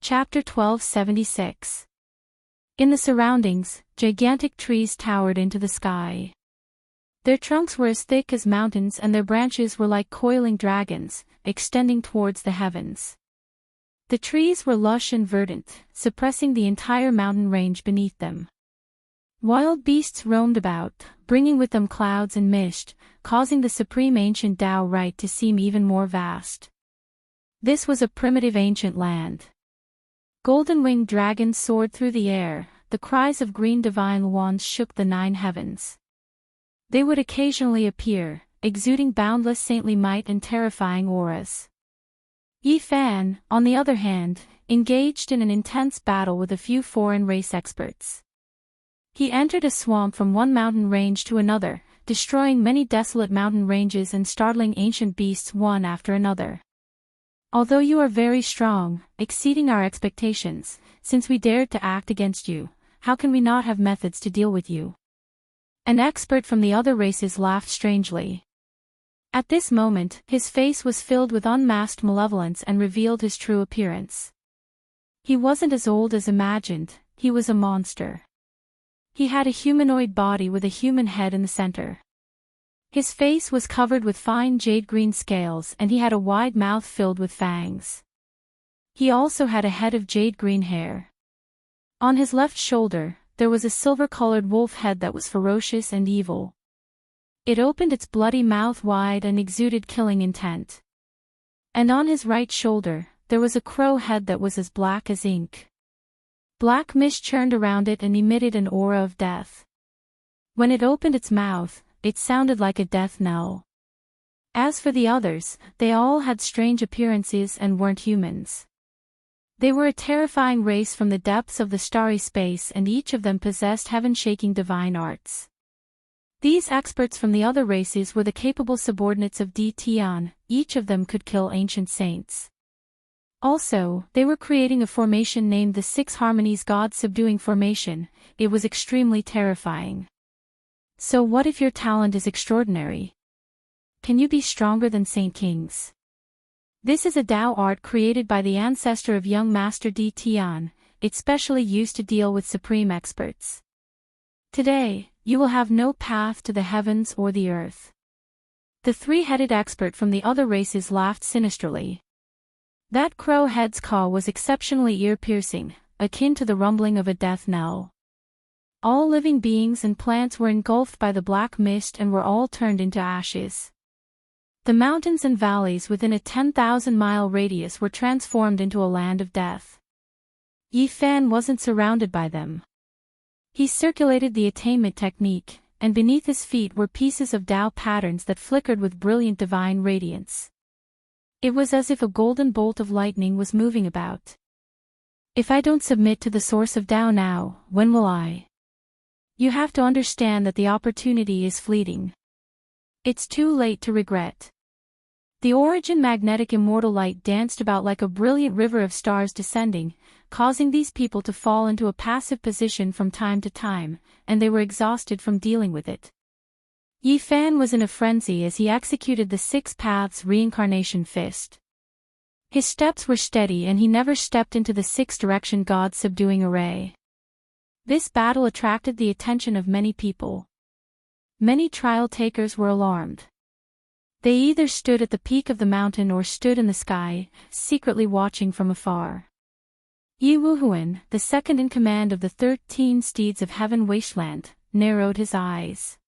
Chapter 1276. In the surroundings, gigantic trees towered into the sky. Their trunks were as thick as mountains and their branches were like coiling dragons, extending towards the heavens. The trees were lush and verdant, suppressing the entire mountain range beneath them. Wild beasts roamed about, bringing with them clouds and mist, causing the supreme ancient Tao right to seem even more vast. This was a primitive ancient land. Golden-winged dragons soared through the air, the cries of green divine wands shook the 9 heavens. They would occasionally appear, exuding boundless saintly might and terrifying auras. Yi Fan, on the other hand, engaged in an intense battle with a few foreign race experts. He entered a swamp from one mountain range to another, destroying many desolate mountain ranges and startling ancient beasts one after another. Although you are very strong, exceeding our expectations, since we dared to act against you, how can we not have methods to deal with you? An expert from the other races laughed strangely. At this moment, his face was filled with unmasked malevolence and revealed his true appearance. He wasn't as old as imagined, he was a monster. He had a humanoid body with a human head in the center. His face was covered with fine jade-green scales and he had a wide mouth filled with fangs. He also had a head of jade-green hair. On his left shoulder, there was a silver-colored wolf head that was ferocious and evil. It opened its bloody mouth wide and exuded killing intent. And on his right shoulder, there was a crow head that was as black as ink. Black mist churned around it and emitted an aura of death. When it opened its mouth, it sounded like a death knell. As for the others, they all had strange appearances and weren't humans. They were a terrifying race from the depths of the starry space and each of them possessed heaven-shaking divine arts. These experts from the other races were the capable subordinates of Di Tian, each of them could kill ancient saints. Also, they were creating a formation named the 6 Harmonies God-subduing formation. It was extremely terrifying. So what if your talent is extraordinary? Can you be stronger than Saint Kings? This is a Tao art created by the ancestor of young Master Di Tian, it's specially used to deal with supreme experts. Today, you will have no path to the heavens or the earth. The 3-headed expert from the other races laughed sinisterly. That crow head's call was exceptionally ear-piercing, akin to the rumbling of a death knell. All living beings and plants were engulfed by the black mist and were all turned into ashes. The mountains and valleys within a 10,000-mile radius were transformed into a land of death. Yi Fan wasn't surrounded by them. He circulated the attainment technique, and beneath his feet were pieces of Tao patterns that flickered with brilliant divine radiance. It was as if a golden bolt of lightning was moving about. If I don't submit to the source of Tao now, when will I? You have to understand that the opportunity is fleeting. It's too late to regret. The origin magnetic immortal light danced about like a brilliant river of stars descending, causing these people to fall into a passive position from time to time, and they were exhausted from dealing with it. Yi Fan was in a frenzy as he executed the 6 paths reincarnation fist. His steps were steady and he never stepped into the 6-direction God-subduing array. This battle attracted the attention of many people. Many trial takers were alarmed. They either stood at the peak of the mountain or stood in the sky, secretly watching from afar. Yi Wuhuan, the second in command of the 13 steeds of heaven wasteland, narrowed his eyes.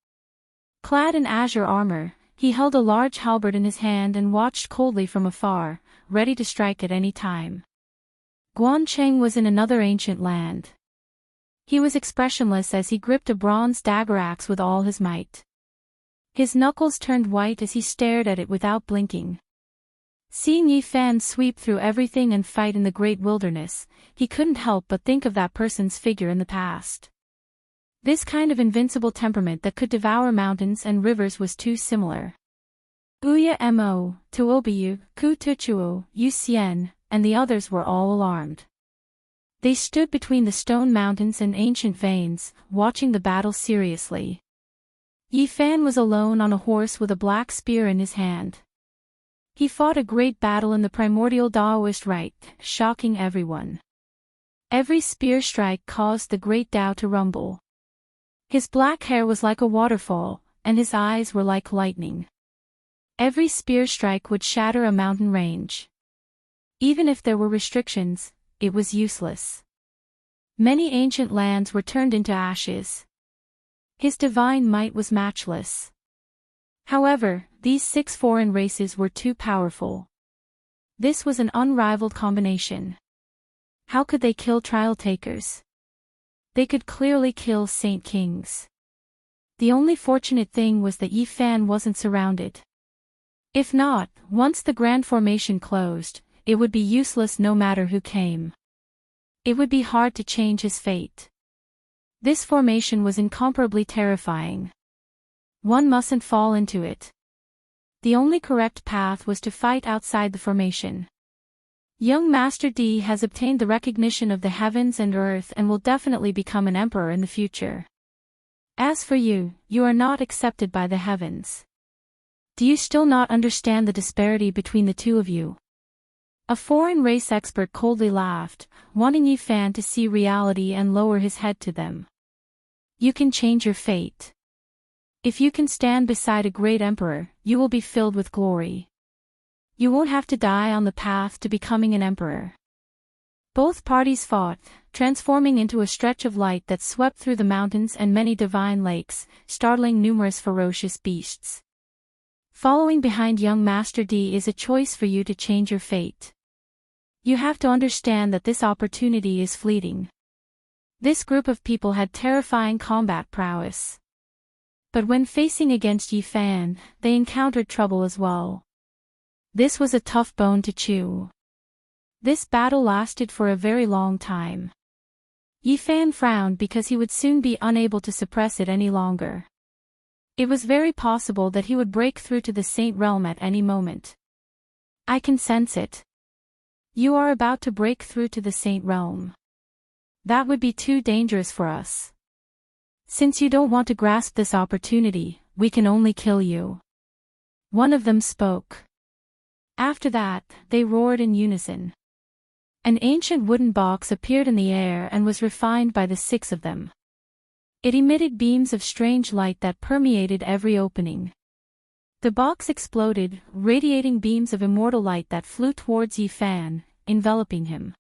Clad in azure armor, he held a large halberd in his hand and watched coldly from afar, ready to strike at any time. Guan Cheng was in another ancient land. He was expressionless as he gripped a bronze dagger axe with all his might. His knuckles turned white as he stared at it without blinking. Seeing Yi Fan sweep through everything and fight in the great wilderness, he couldn't help but think of that person's figure in the past. This kind of invincible temperament that could devour mountains and rivers was too similar. Uya Mo, Tuobiyu, Ku Tuchuo, Yu Xian, and the others were all alarmed. They stood between the stone mountains and ancient veins, watching the battle seriously. Yi Fan was alone on a horse with a black spear in his hand. He fought a great battle in the primordial Taoist rite, shocking everyone. Every spear strike caused the great Tao to rumble. His black hair was like a waterfall, and his eyes were like lightning. Every spear strike would shatter a mountain range. Even if there were restrictions, it was useless. Many ancient lands were turned into ashes. His divine might was matchless. However, these 6 foreign races were too powerful. This was an unrivaled combination. How could they kill trial takers? They could clearly kill Saint Kings. The only fortunate thing was that Yifan wasn't surrounded. If not, once the Grand Formation closed, it would be useless no matter who came. It would be hard to change his fate. This formation was incomparably terrifying. One mustn't fall into it. The only correct path was to fight outside the formation. Young Master D has obtained the recognition of the heavens and earth and will definitely become an emperor in the future. As for you, you are not accepted by the heavens. Do you still not understand the disparity between the two of you? A foreign race expert coldly laughed, wanting Yifan to see reality and lower his head to them. You can change your fate. If you can stand beside a great emperor, you will be filled with glory. You won't have to die on the path to becoming an emperor. Both parties fought, transforming into a stretch of light that swept through the mountains and many divine lakes, startling numerous ferocious beasts. Following behind young Master D is a choice for you to change your fate. You have to understand that this opportunity is fleeting. This group of people had terrifying combat prowess. But when facing against Yifan, they encountered trouble as well. This was a tough bone to chew. This battle lasted for a very long time. Yifan frowned because he would soon be unable to suppress it any longer. It was very possible that he would break through to the Saint Realm at any moment. I can sense it. You are about to break through to the Saint Realm. That would be too dangerous for us. Since you don't want to grasp this opportunity, we can only kill you. One of them spoke. After that, they roared in unison. An ancient wooden box appeared in the air and was refined by the 6 of them. It emitted beams of strange light that permeated every opening. The box exploded, radiating beams of immortal light that flew towards Yifan, enveloping him.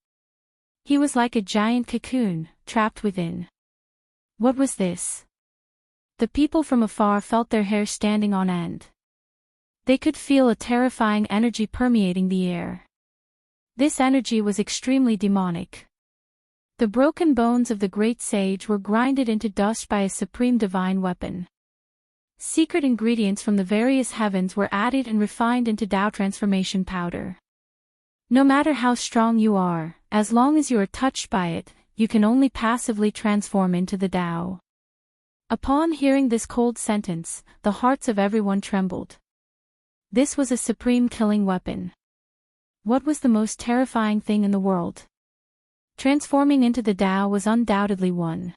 He was like a giant cocoon, trapped within. What was this? The people from afar felt their hair standing on end. They could feel a terrifying energy permeating the air. This energy was extremely demonic. The broken bones of the great sage were grinded into dust by a supreme divine weapon. Secret ingredients from the various heavens were added and refined into Tao transformation powder. No matter how strong you are, as long as you are touched by it, you can only passively transform into the Tao. Upon hearing this cold sentence, the hearts of everyone trembled. This was a supreme killing weapon. What was the most terrifying thing in the world? Transforming into the Tao was undoubtedly one.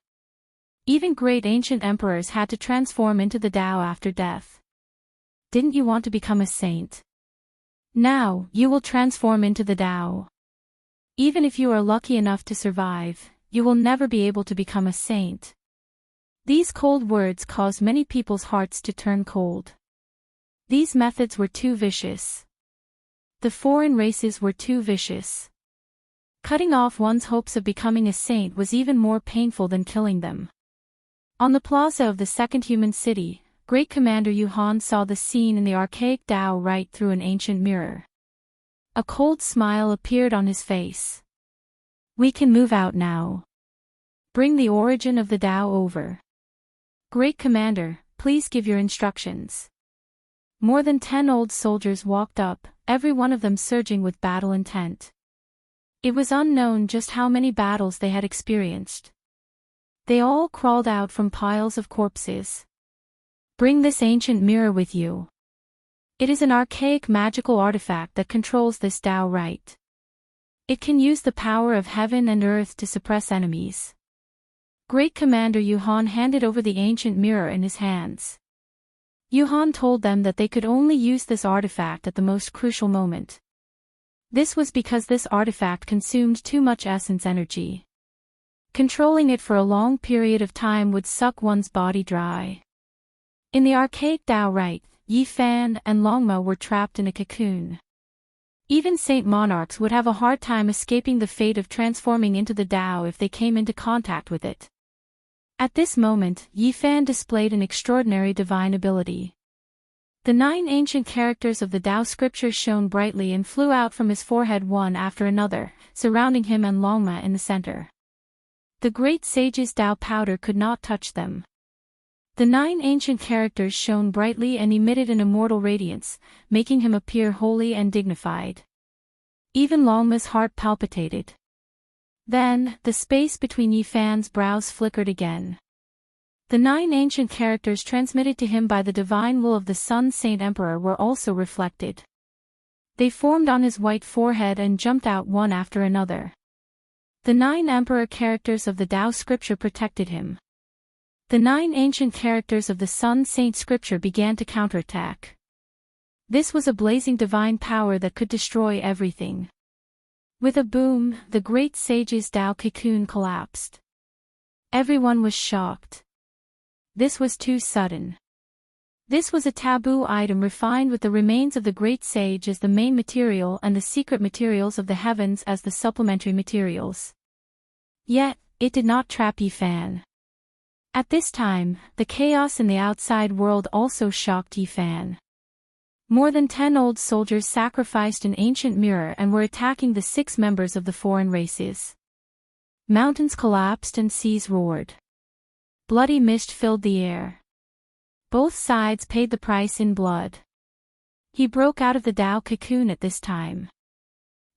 Even great ancient emperors had to transform into the Tao after death. Didn't you want to become a saint? Now, you will transform into the Tao. Even if you are lucky enough to survive, you will never be able to become a saint. These cold words caused many people's hearts to turn cold. These methods were too vicious. The foreign races were too vicious. Cutting off one's hopes of becoming a saint was even more painful than killing them. On the plaza of the second human city, Great Commander Yuhan saw the scene in the archaic Tao right through an ancient mirror. A cold smile appeared on his face. We can move out now. Bring the origin of the Tao over. Great Commander, please give your instructions. More than 10 old soldiers walked up, every one of them surging with battle intent. It was unknown just how many battles they had experienced. They all crawled out from piles of corpses. Bring this ancient mirror with you. It is an archaic magical artifact that controls this Tao right. It can use the power of heaven and earth to suppress enemies. Great Commander Yuhan handed over the ancient mirror in his hands. Yuhan told them that they could only use this artifact at the most crucial moment. This was because this artifact consumed too much essence energy. Controlling it for a long period of time would suck one's body dry. In the archaic Tao rite, Yi Fan and Longma were trapped in a cocoon. Even saint monarchs would have a hard time escaping the fate of transforming into the Tao if they came into contact with it. At this moment, Yi Fan displayed an extraordinary divine ability. The 9 ancient characters of the Tao scripture shone brightly and flew out from his forehead one after another, surrounding him and Longma in the center. The great sage's Tao powder could not touch them. The 9 ancient characters shone brightly and emitted an immortal radiance, making him appear holy and dignified. Even Longma's heart palpitated. Then, the space between Yi Fan's brows flickered again. The 9 ancient characters transmitted to him by the divine will of the Sun Saint Emperor were also reflected. They formed on his white forehead and jumped out one after another. The 9 Emperor characters of the Tao scripture protected him. The 9 ancient characters of the Sun Saint scripture began to counterattack. This was a blazing divine power that could destroy everything. With a boom, the great sage's Tao cocoon collapsed. Everyone was shocked. This was too sudden. This was a taboo item refined with the remains of the great sage as the main material and the secret materials of the heavens as the supplementary materials. Yet, it did not trap Yi Fan. At this time, the chaos in the outside world also shocked Yi Fan. More than 10 old soldiers sacrificed an ancient mirror and were attacking the 6 members of the foreign races. Mountains collapsed and seas roared. Bloody mist filled the air. Both sides paid the price in blood. He broke out of the Tao cocoon at this time.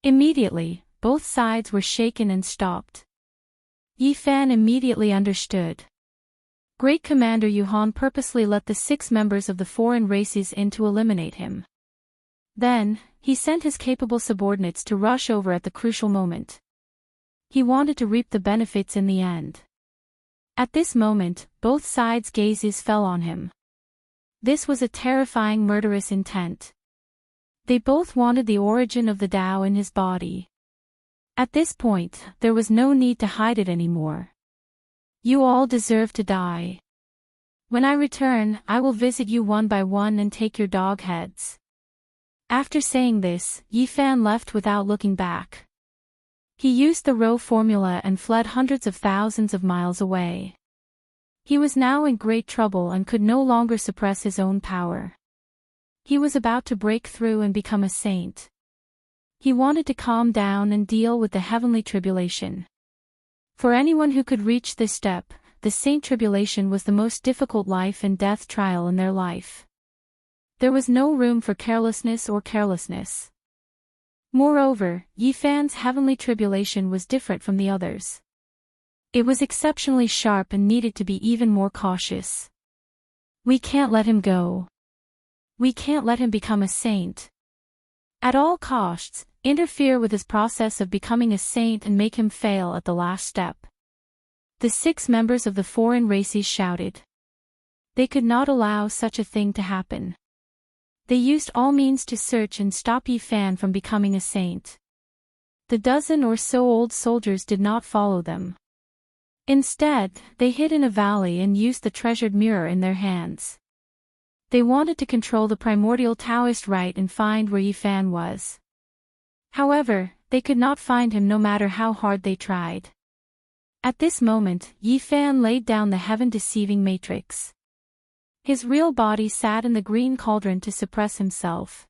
Immediately, both sides were shaken and stopped. Yi Fan immediately understood. Great Commander Yuhan purposely let the 6 members of the foreign races in to eliminate him. Then, he sent his capable subordinates to rush over at the crucial moment. He wanted to reap the benefits in the end. At this moment, both sides' gazes fell on him. This was a terrifying murderous intent. They both wanted the origin of the Tao in his body. At this point, there was no need to hide it anymore. You all deserve to die. When I return, I will visit you one by one and take your dog heads. After saying this, Yi Fan left without looking back. He used the Rho formula and fled hundreds of thousands of miles away. He was now in great trouble and could no longer suppress his own power. He was about to break through and become a saint. He wanted to calm down and deal with the heavenly tribulation. For anyone who could reach this step, the saint tribulation was the most difficult life and death trial in their life. There was no room for carelessness or carelessness. Moreover, Yi Fan's heavenly tribulation was different from the others. It was exceptionally sharp and needed to be even more cautious. We can't let him go. We can't let him become a saint. At all costs, interfere with his process of becoming a saint and make him fail at the last step. The 6 members of the foreign races shouted. They could not allow such a thing to happen. They used all means to search and stop Yi Fan from becoming a saint. The dozen or so old soldiers did not follow them. Instead, they hid in a valley and used the treasured mirror in their hands. They wanted to control the primordial Taoist rite and find where Yi Fan was. However, they could not find him no matter how hard they tried. At this moment, Yi Fan laid down the heaven-deceiving matrix. His real body sat in the green cauldron to suppress himself.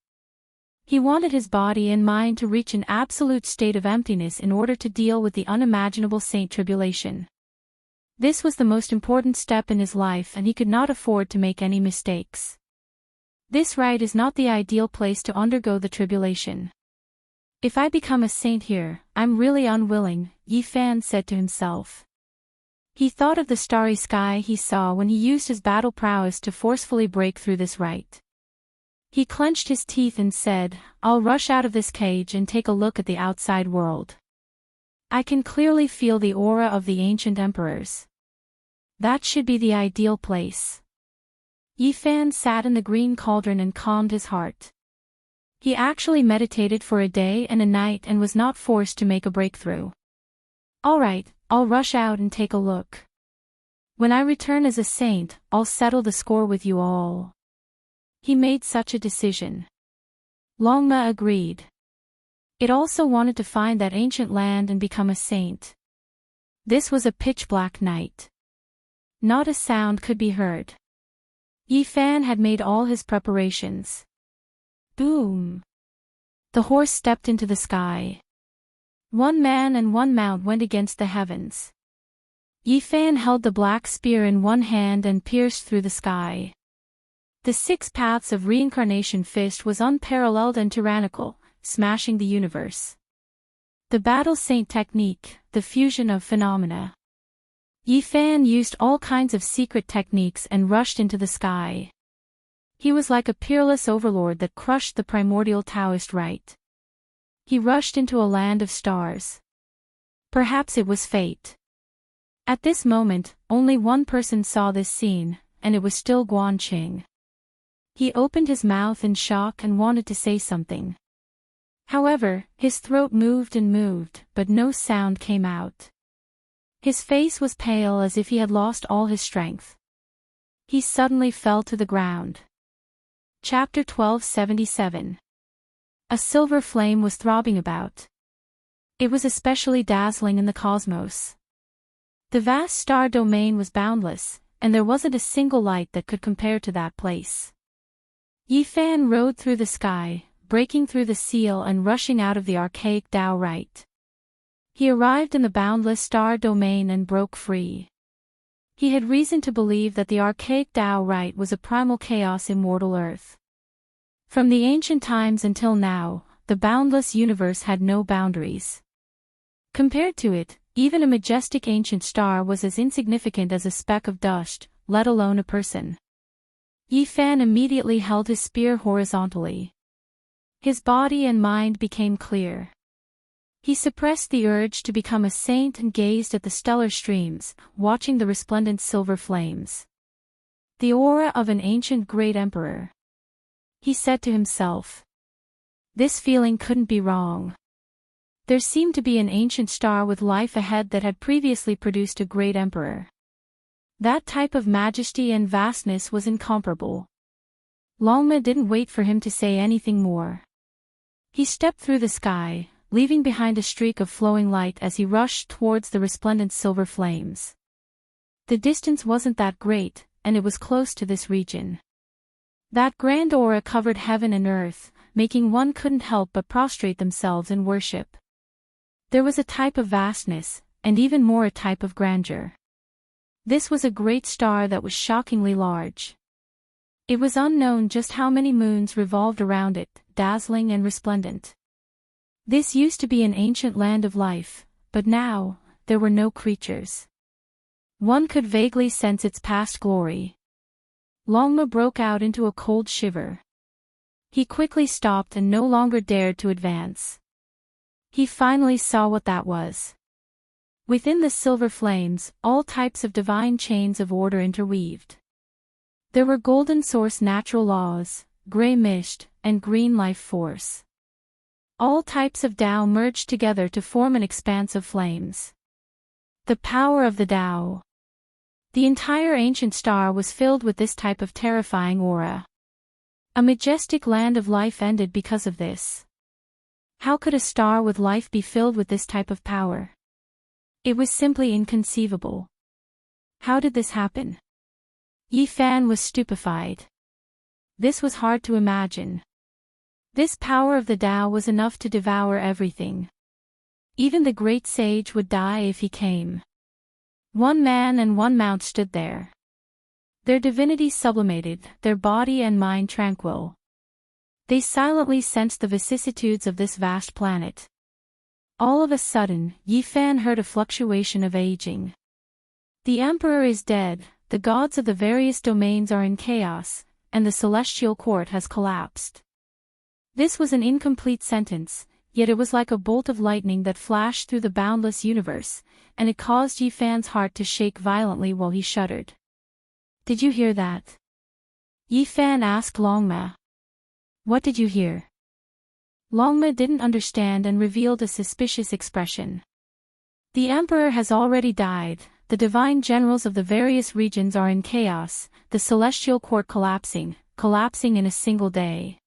He wanted his body and mind to reach an absolute state of emptiness in order to deal with the unimaginable saint tribulation. This was the most important step in his life and he could not afford to make any mistakes. This rite is not the ideal place to undergo the tribulation. If I become a saint here, I'm really unwilling, Yi Fan said to himself. He thought of the starry sky he saw when he used his battle prowess to forcefully break through this rite. He clenched his teeth and said, I'll rush out of this cage and take a look at the outside world. I can clearly feel the aura of the ancient emperors. That should be the ideal place. Yi Fan sat in the green cauldron and calmed his heart. He actually meditated for a day and a night and was not forced to make a breakthrough. Alright, I'll rush out and take a look. When I return as a saint, I'll settle the score with you all. He made such a decision. Longma agreed. It also wanted to find that ancient land and become a saint. This was a pitch-black night. Not a sound could be heard. Yifan had made all his preparations. Boom! The horse stepped into the sky. One man and one mount went against the heavens. Yifan held the black spear in one hand and pierced through the sky. The 6 paths of reincarnation fist was unparalleled and tyrannical, smashing the universe. The battle saint technique, the fusion of phenomena. Yifan used all kinds of secret techniques and rushed into the sky. He was like a peerless overlord that crushed the primordial Taoist rite. He rushed into a land of stars. Perhaps it was fate. At this moment, only one person saw this scene, and it was still Guanqing. He opened his mouth in shock and wanted to say something. However, his throat moved and moved, but no sound came out. His face was pale as if he had lost all his strength. He suddenly fell to the ground. Chapter 1277. A silver flame was throbbing about. It was especially dazzling in the cosmos. The vast star domain was boundless, and there wasn't a single light that could compare to that place. Yifan rode through the sky, breaking through the seal and rushing out of the archaic Tao rite. He arrived in the boundless star domain and broke free. He had reason to believe that the archaic Tao rite was a primal chaos immortal earth. From the ancient times until now, the boundless universe had no boundaries. Compared to it, even a majestic ancient star was as insignificant as a speck of dust, let alone a person. Yifan immediately held his spear horizontally. His body and mind became clear. He suppressed the urge to become a saint and gazed at the stellar streams, watching the resplendent silver flames. The aura of an ancient great emperor. He said to himself. This feeling couldn't be wrong. There seemed to be an ancient star with life ahead that had previously produced a great emperor. That type of majesty and vastness was incomparable. Longma didn't wait for him to say anything more. He stepped through the sky, leaving behind a streak of flowing light as he rushed towards the resplendent silver flames. The distance wasn't that great, and it was close to this region. That grand aura covered heaven and earth, making one couldn't help but prostrate themselves in worship. There was a type of vastness, and even more a type of grandeur. This was a great star that was shockingly large. It was unknown just how many moons revolved around it, dazzling and resplendent. This used to be an ancient land of life, but now, there were no creatures. One could vaguely sense its past glory. Longma broke out into a cold shiver. He quickly stopped and no longer dared to advance. He finally saw what that was. Within the silver flames, all types of divine chains of order interweaved. There were golden source natural laws, gray mist, and green life force. All types of Tao merged together to form an expanse of flames. The power of the Tao. The entire ancient star was filled with this type of terrifying aura. A majestic land of life ended because of this. How could a star with life be filled with this type of power? It was simply inconceivable. How did this happen? Yifan was stupefied. This was hard to imagine. This power of the Tao was enough to devour everything. Even the great sage would die if he came. One man and one mount stood there. Their divinity sublimated, their body and mind tranquil. They silently sensed the vicissitudes of this vast planet. All of a sudden, Yifan heard a fluctuation of aging. The emperor is dead, the gods of the various domains are in chaos, and the celestial court has collapsed. This was an incomplete sentence, yet it was like a bolt of lightning that flashed through the boundless universe, and it caused Yifan's heart to shake violently while he shuddered. Did you hear that? Yifan asked Longma. What did you hear? Longma didn't understand and revealed a suspicious expression. The emperor has already died, the divine generals of the various regions are in chaos, the celestial court collapsing in a single day.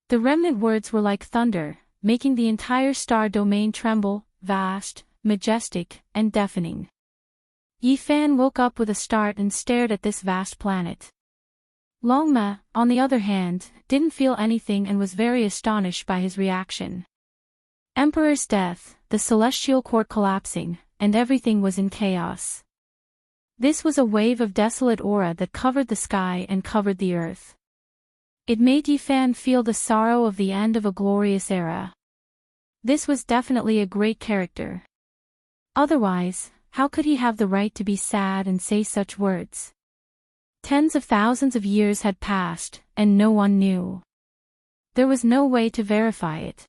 The remnant words were like thunder, making the entire star domain tremble, vast, majestic, and deafening. Yifan woke up with a start and stared at this vast planet. Longma, on the other hand, didn't feel anything and was very astonished by his reaction. Emperor's death, the celestial court collapsing, and everything was in chaos. This was a wave of desolate aura that covered the sky and covered the earth. It made Yifan feel the sorrow of the end of a glorious era. This was definitely a great character. Otherwise, how could he have the right to be sad and say such words? Tens of thousands of years had passed, and no one knew. There was no way to verify it.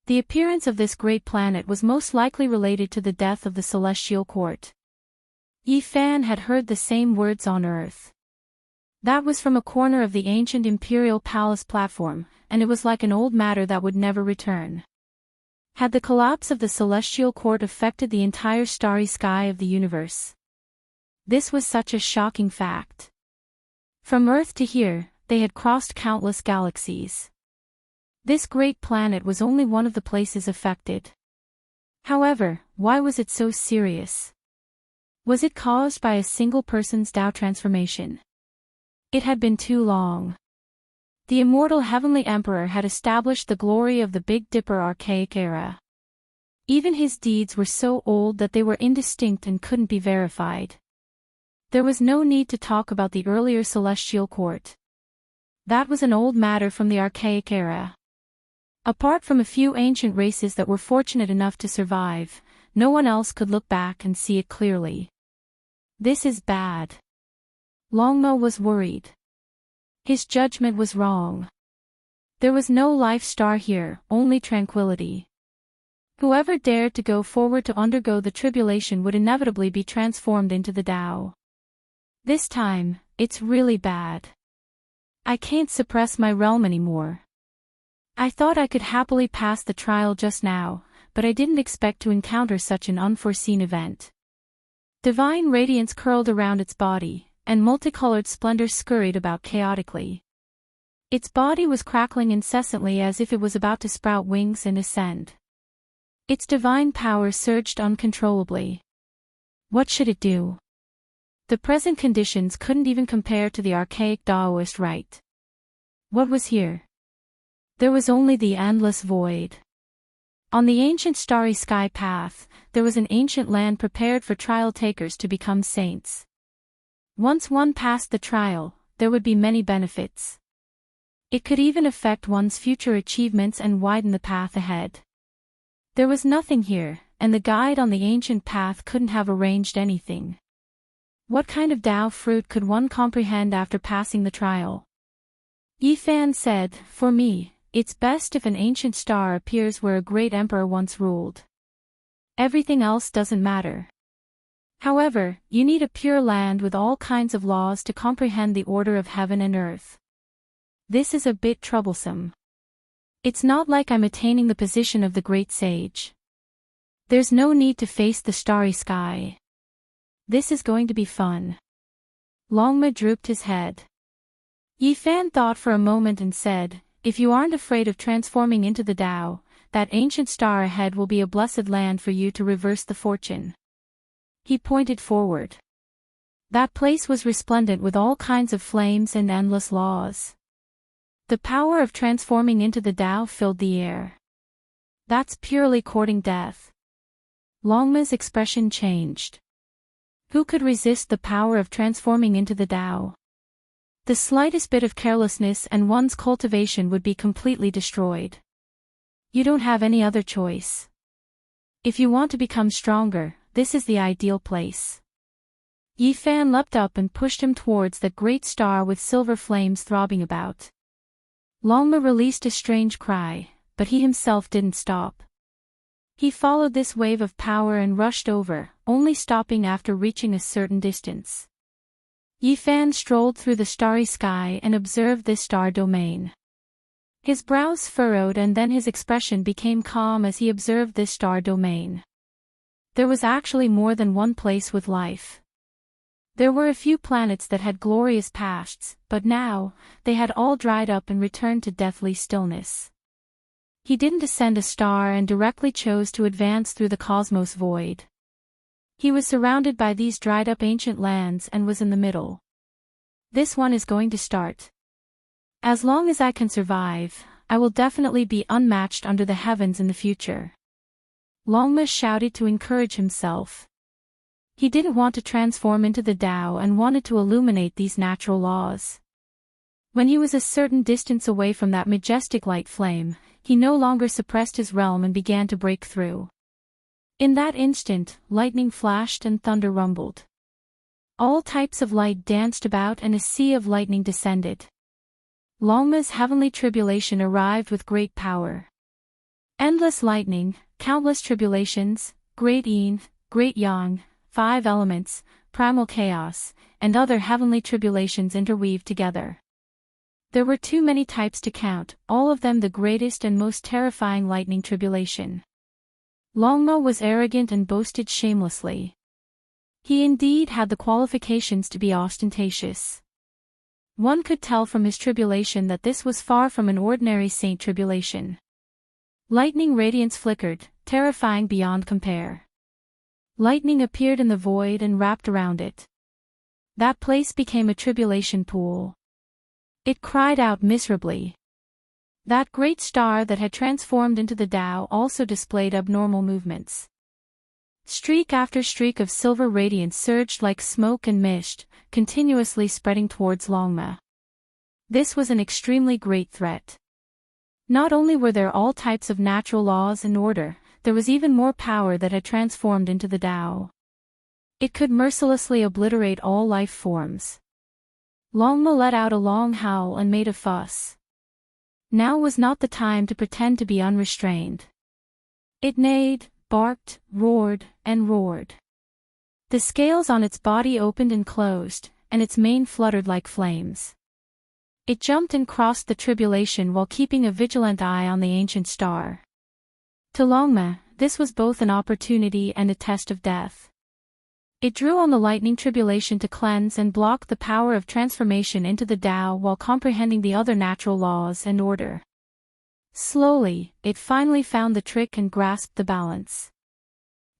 The appearance of this great planet was most likely related to the death of the celestial court. Yifan had heard the same words on Earth. That was from a corner of the ancient imperial palace platform, and it was like an old matter that would never return. Had the collapse of the celestial court affected the entire starry sky of the universe? This was such a shocking fact. From Earth to here, they had crossed countless galaxies. This great planet was only one of the places affected. However, why was it so serious? Was it caused by a single person's Tao transformation? It had been too long. The immortal Heavenly Emperor had established the glory of the Big Dipper archaic era. Even his deeds were so old that they were indistinct and couldn't be verified. There was no need to talk about the earlier celestial court. That was an old matter from the archaic era. Apart from a few ancient races that were fortunate enough to survive, no one else could look back and see it clearly. This is bad. Longmo was worried. His judgment was wrong. There was no life star here, only tranquility. Whoever dared to go forward to undergo the tribulation would inevitably be transformed into the Tao. This time, it's really bad. I can't suppress my realm anymore. I thought I could happily pass the trial just now, but I didn't expect to encounter such an unforeseen event. Divine radiance curled around its body, and multicolored splendor scurried about chaotically. Its body was crackling incessantly as if it was about to sprout wings and ascend. Its divine power surged uncontrollably. What should it do? The present conditions couldn't even compare to the archaic Taoist rite. What was here? There was only the endless void. On the ancient starry sky path, there was an ancient land prepared for trial takers to become saints. Once one passed the trial, there would be many benefits. It could even affect one's future achievements and widen the path ahead. There was nothing here, and the guide on the ancient path couldn't have arranged anything. What kind of Tao fruit could one comprehend after passing the trial? Yifan said, "For me, it's best if an ancient star appears where a great emperor once ruled. Everything else doesn't matter. However, you need a pure land with all kinds of laws to comprehend the order of heaven and earth. This is a bit troublesome. It's not like I'm attaining the position of the great sage. There's no need to face the starry sky. This is going to be fun." Longma drooped his head. Yifan thought for a moment and said, "If you aren't afraid of transforming into the Tao, that ancient star ahead will be a blessed land for you to reverse the fortune." He pointed forward. That place was resplendent with all kinds of flames and endless laws. The power of transforming into the Tao filled the air. That's purely courting death. Longma's expression changed. Who could resist the power of transforming into the Tao? The slightest bit of carelessness and one's cultivation would be completely destroyed. You don't have any other choice. If you want to become stronger, this is the ideal place. Yifan leapt up and pushed him towards that great star with silver flames throbbing about. Longma released a strange cry, but he himself didn't stop. He followed this wave of power and rushed over, only stopping after reaching a certain distance. Yifan strolled through the starry sky and observed this star domain. His brows furrowed and then his expression became calm as he observed this star domain. There was actually more than one place with life. There were a few planets that had glorious pasts, but now, they had all dried up and returned to deathly stillness. He didn't ascend a star and directly chose to advance through the cosmos void. He was surrounded by these dried-up ancient lands and was in the middle. This one is going to start. As long as I can survive, I will definitely be unmatched under the heavens in the future. Longma shouted to encourage himself. He didn't want to transform into the Tao and wanted to illuminate these natural laws. When he was a certain distance away from that majestic light flame, he no longer suppressed his realm and began to break through. In that instant, lightning flashed and thunder rumbled. All types of light danced about and a sea of lightning descended. Longma's heavenly tribulation arrived with great power. Endless lightning, countless tribulations, great yin, great yang, 5 elements, primal chaos, and other heavenly tribulations interweaved together. There were too many types to count, all of them the greatest and most terrifying lightning tribulation. Longma was arrogant and boasted shamelessly. He indeed had the qualifications to be ostentatious. One could tell from his tribulation that this was far from an ordinary saint tribulation. Lightning radiance flickered, terrifying beyond compare. Lightning appeared in the void and wrapped around it. That place became a tribulation pool. It cried out miserably. That great star that had transformed into the Tao also displayed abnormal movements. Streak after streak of silver radiance surged like smoke and mist, continuously spreading towards Longma. This was an extremely great threat. Not only were there all types of natural laws and order, there was even more power that had transformed into the Tao. It could mercilessly obliterate all life forms. Longma let out a long howl and made a fuss. Now was not the time to pretend to be unrestrained. It neighed, barked, roared, and roared. The scales on its body opened and closed, and its mane fluttered like flames. It jumped and crossed the tribulation while keeping a vigilant eye on the ancient star. To Longma, this was both an opportunity and a test of death. It drew on the lightning tribulation to cleanse and block the power of transformation into the Tao while comprehending the other natural laws and order. Slowly, it finally found the trick and grasped the balance.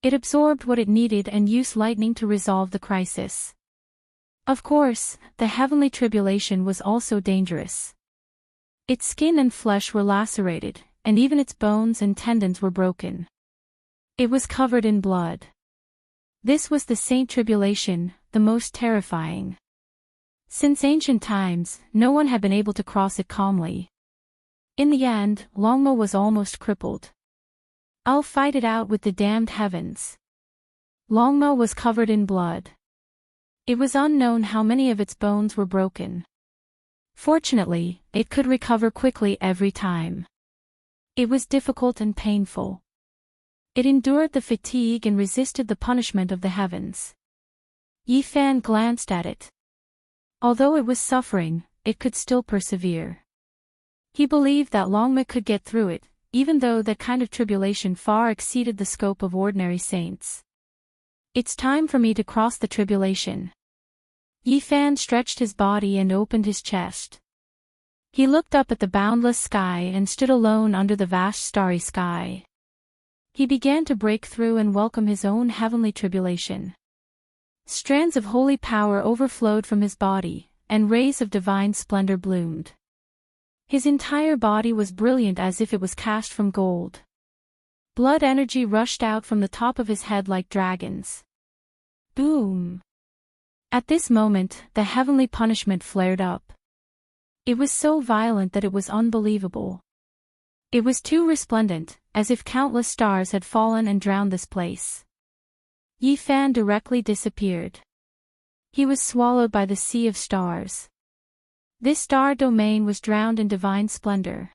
It absorbed what it needed and used lightning to resolve the crisis. Of course, the heavenly tribulation was also dangerous. Its skin and flesh were lacerated, and even its bones and tendons were broken. It was covered in blood. This was the Saint Tribulation, the most terrifying. Since ancient times, no one had been able to cross it calmly. In the end, Longma was almost crippled. I'll fight it out with the damned heavens. Longma was covered in blood. It was unknown how many of its bones were broken. Fortunately, it could recover quickly every time. It was difficult and painful. It endured the fatigue and resisted the punishment of the heavens. Yifan glanced at it. Although it was suffering, it could still persevere. He believed that Longma could get through it, even though that kind of tribulation far exceeded the scope of ordinary saints. It's time for me to cross the tribulation. Yifan stretched his body and opened his chest. He looked up at the boundless sky and stood alone under the vast starry sky. He began to break through and welcome his own heavenly tribulation. Strands of holy power overflowed from his body, and rays of divine splendor bloomed. His entire body was brilliant as if it was cast from gold. Blood energy rushed out from the top of his head like dragons. Boom! At this moment, the heavenly punishment flared up. It was so violent that it was unbelievable. It was too resplendent, as if countless stars had fallen and drowned this place. Yifan directly disappeared. He was swallowed by the sea of stars. This star domain was drowned in divine splendor.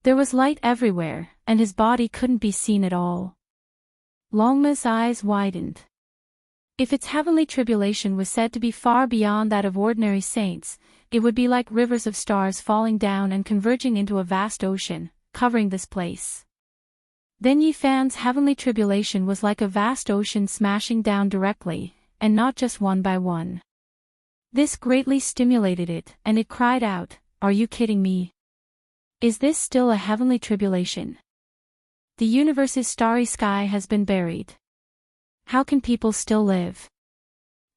There was light everywhere, and his body couldn't be seen at all. Longma's eyes widened. If its heavenly tribulation was said to be far beyond that of ordinary saints, it would be like rivers of stars falling down and converging into a vast ocean, covering this place. Then Yi Fan's heavenly tribulation was like a vast ocean smashing down directly, and not just one by one. This greatly stimulated it, and it cried out, "Are you kidding me? Is this still a heavenly tribulation? The universe's starry sky has been buried. How can people still live?"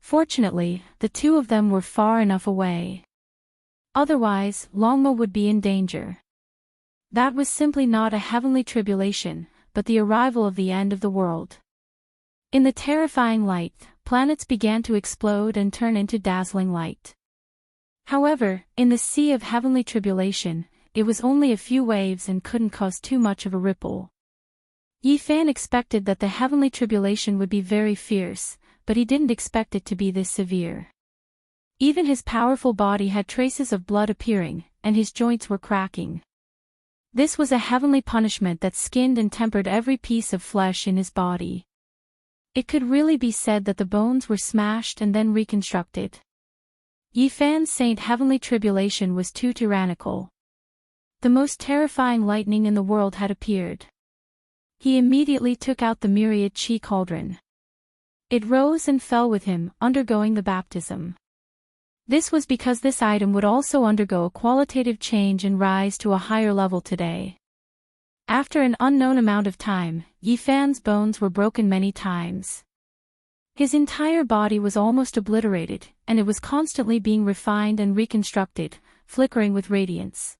Fortunately, the two of them were far enough away. Otherwise, Longma would be in danger. That was simply not a heavenly tribulation, but the arrival of the end of the world. In the terrifying light, planets began to explode and turn into dazzling light. However, in the sea of heavenly tribulation, it was only a few waves and couldn't cause too much of a ripple. Yi Fan expected that the heavenly tribulation would be very fierce, but he didn't expect it to be this severe. Even his powerful body had traces of blood appearing, and his joints were cracking. This was a heavenly punishment that skinned and tempered every piece of flesh in his body. It could really be said that the bones were smashed and then reconstructed. Yi Fan's saint heavenly tribulation was too tyrannical. The most terrifying lightning in the world had appeared. He immediately took out the myriad chi cauldron. It rose and fell with him, undergoing the baptism. This was because this item would also undergo a qualitative change and rise to a higher level today. After an unknown amount of time, Yi Fan's bones were broken many times. His entire body was almost obliterated, and it was constantly being refined and reconstructed, flickering with radiance.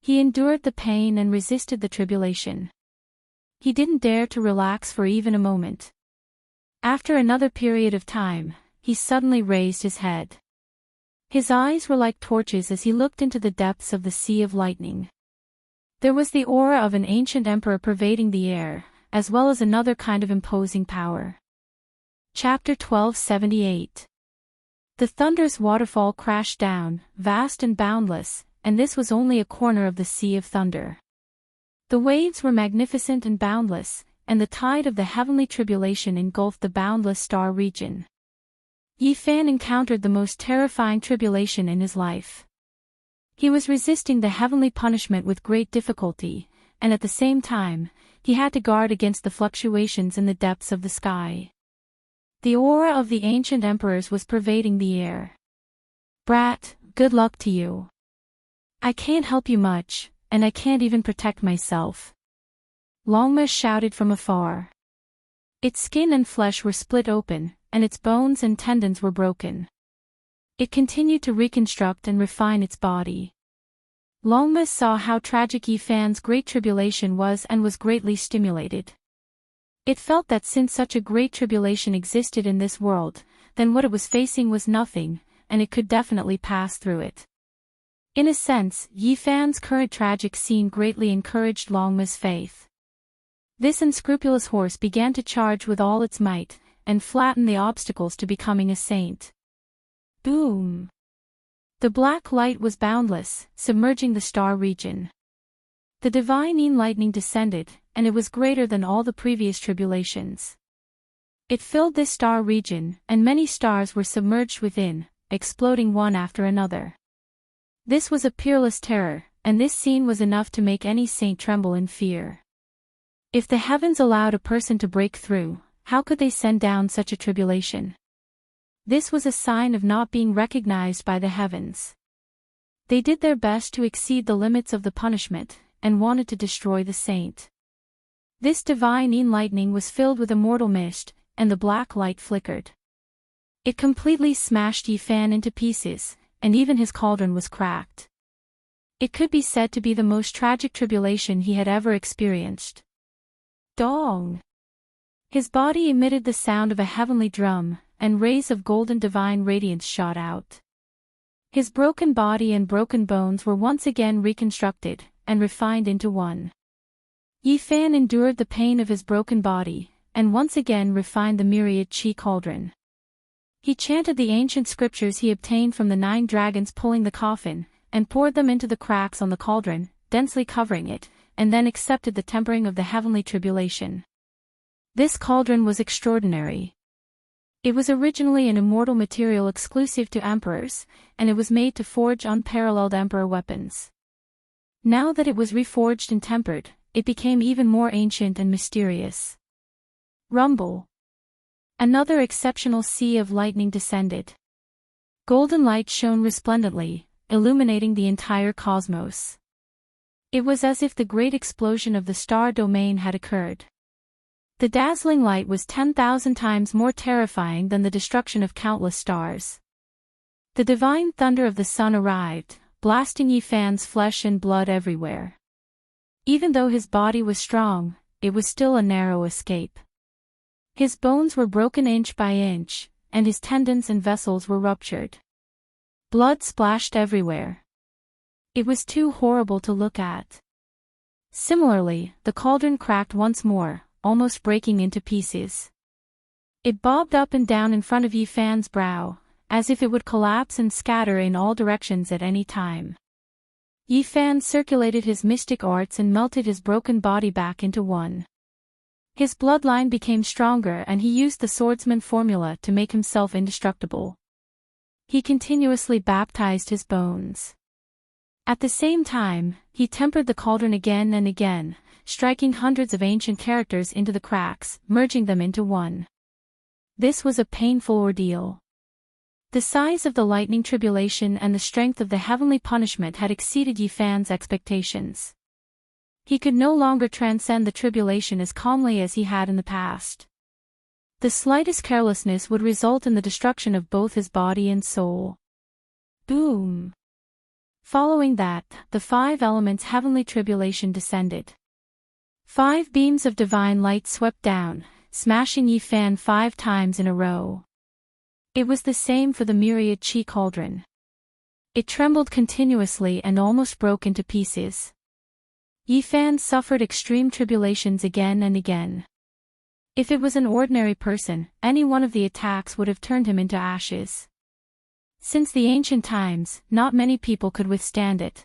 He endured the pain and resisted the tribulation. He didn't dare to relax for even a moment. After another period of time, he suddenly raised his head. His eyes were like torches as he looked into the depths of the sea of lightning. There was the aura of an ancient emperor pervading the air, as well as another kind of imposing power. Chapter 1278. The thunder's waterfall crashed down, vast and boundless, and this was only a corner of the sea of thunder. The waves were magnificent and boundless, and the tide of the heavenly tribulation engulfed the boundless star region. Yi Fan encountered the most terrifying tribulation in his life. He was resisting the heavenly punishment with great difficulty, and at the same time, he had to guard against the fluctuations in the depths of the sky. The aura of the ancient emperors was pervading the air. "Brat, good luck to you. I can't help you much, and I can't even protect myself," Longma shouted from afar. Its skin and flesh were split open, and its bones and tendons were broken. It continued to reconstruct and refine its body. Longma saw how tragic Yi Fan's great tribulation was and was greatly stimulated. It felt that since such a great tribulation existed in this world, then what it was facing was nothing, and it could definitely pass through it. In a sense, Yi Fan's current tragic scene greatly encouraged Longma's faith. This unscrupulous horse began to charge with all its might, and flatten the obstacles to becoming a saint. Boom! The black light was boundless, submerging the star region. The divine lightning descended, and it was greater than all the previous tribulations. It filled this star region, and many stars were submerged within, exploding one after another. This was a peerless terror, and this scene was enough to make any saint tremble in fear. If the heavens allowed a person to break through, how could they send down such a tribulation? This was a sign of not being recognized by the heavens. They did their best to exceed the limits of the punishment, and wanted to destroy the saint. This divine lightning was filled with immortal mist, and the black light flickered. It completely smashed Yi Fan into pieces, and even his cauldron was cracked. It could be said to be the most tragic tribulation he had ever experienced. Dong! His body emitted the sound of a heavenly drum, and rays of golden divine radiance shot out. His broken body and broken bones were once again reconstructed, and refined into one. Yi Fan endured the pain of his broken body, and once again refined the myriad chi cauldron. He chanted the ancient scriptures he obtained from the 9 dragons pulling the coffin, and poured them into the cracks on the cauldron, densely covering it, and then accepted the tempering of the heavenly tribulation. This cauldron was extraordinary. It was originally an immortal material exclusive to emperors, and it was made to forge unparalleled emperor weapons. Now that it was reforged and tempered, it became even more ancient and mysterious. Rumble. Another exceptional sea of lightning descended. Golden light shone resplendently, illuminating the entire cosmos. It was as if the great explosion of the star domain had occurred. The dazzling light was 10,000 times more terrifying than the destruction of countless stars. The divine thunder of the sun arrived, blasting Yifan's flesh and blood everywhere. Even though his body was strong, it was still a narrow escape. His bones were broken inch by inch, and his tendons and vessels were ruptured. Blood splashed everywhere. It was too horrible to look at. Similarly, the cauldron cracked once more, almost breaking into pieces. It bobbed up and down in front of Yifan's brow, as if it would collapse and scatter in all directions at any time. Yifan circulated his mystic arts and melted his broken body back into one. His bloodline became stronger and he used the swordsman formula to make himself indestructible. He continuously baptized his bones. At the same time, he tempered the cauldron again and again, striking hundreds of ancient characters into the cracks, merging them into one. This was a painful ordeal. The size of the lightning tribulation and the strength of the heavenly punishment had exceeded Yifan's expectations. He could no longer transcend the tribulation as calmly as he had in the past. The slightest carelessness would result in the destruction of both his body and soul. Boom! Following that, the 5 elements' heavenly tribulation descended. 5 beams of divine light swept down, smashing Yifan 5 times in a row. It was the same for the myriad chi cauldron. It trembled continuously and almost broke into pieces. Yifan suffered extreme tribulations again and again. If it was an ordinary person, any one of the attacks would have turned him into ashes. Since the ancient times, not many people could withstand it.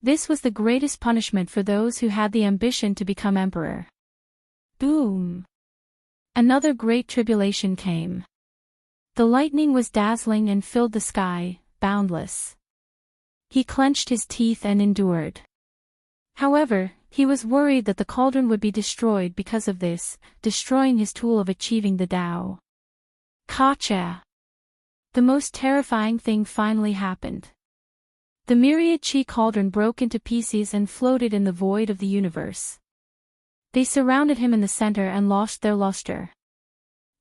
This was the greatest punishment for those who had the ambition to become emperor. Boom! Another great tribulation came. The lightning was dazzling and filled the sky, boundless. He clenched his teeth and endured. However, he was worried that the cauldron would be destroyed because of this, destroying his tool of achieving the Tao. Gotcha! The most terrifying thing finally happened. The myriad chi cauldron broke into pieces and floated in the void of the universe. They surrounded him in the center and lost their luster.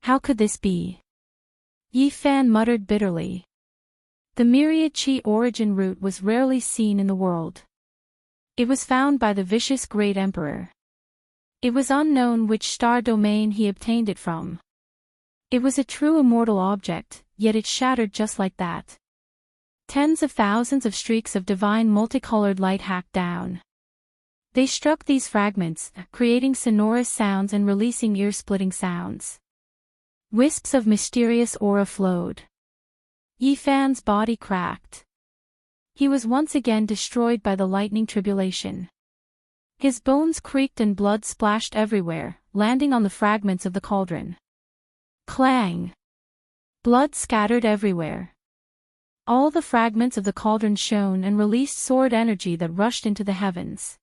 How could this be? Yifan muttered bitterly. The myriad chi origin root was rarely seen in the world. It was found by the vicious great emperor. It was unknown which star domain he obtained it from. It was a true immortal object, yet it shattered just like that. Tens of thousands of streaks of divine multicolored light hacked down. They struck these fragments, creating sonorous sounds and releasing ear-splitting sounds. Wisps of mysterious aura flowed. Yifan's body cracked. He was once again destroyed by the lightning tribulation. His bones creaked and blood splashed everywhere, landing on the fragments of the cauldron. Clang! Blood scattered everywhere. All the fragments of the cauldron shone and released sword energy that rushed into the heavens.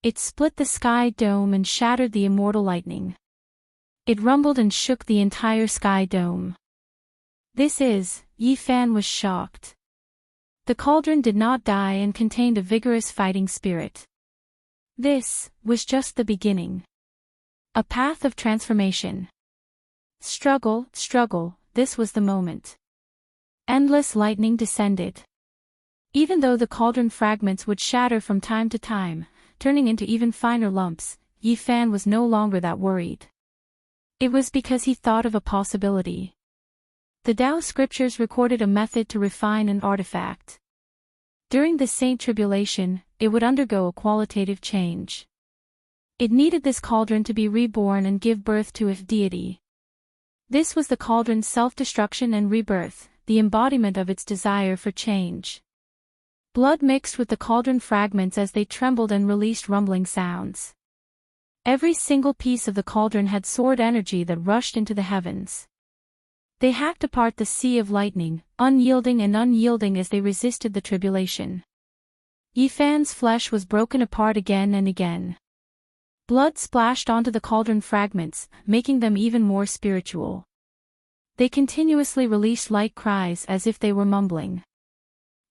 It split the sky dome and shattered the immortal lightning. It rumbled and shook the entire sky dome. Yifan was shocked. The cauldron did not die and contained a vigorous fighting spirit. This was just the beginning. A path of transformation. Struggle, this was the moment. Endless lightning descended. Even though the cauldron fragments would shatter from time to time, turning into even finer lumps, Yifan was no longer that worried. It was because he thought of a possibility. The Tao scriptures recorded a method to refine an artifact. During the Saint Tribulation, it would undergo a qualitative change. It needed this cauldron to be reborn and give birth to its deity. This was the cauldron's self-destruction and rebirth, the embodiment of its desire for change. Blood mixed with the cauldron fragments as they trembled and released rumbling sounds. Every single piece of the cauldron had sword energy that rushed into the heavens. They hacked apart the sea of lightning, unyielding as they resisted the tribulation. Yifan's flesh was broken apart again and again. Blood splashed onto the cauldron fragments, making them even more spiritual. They continuously released light cries as if they were mumbling.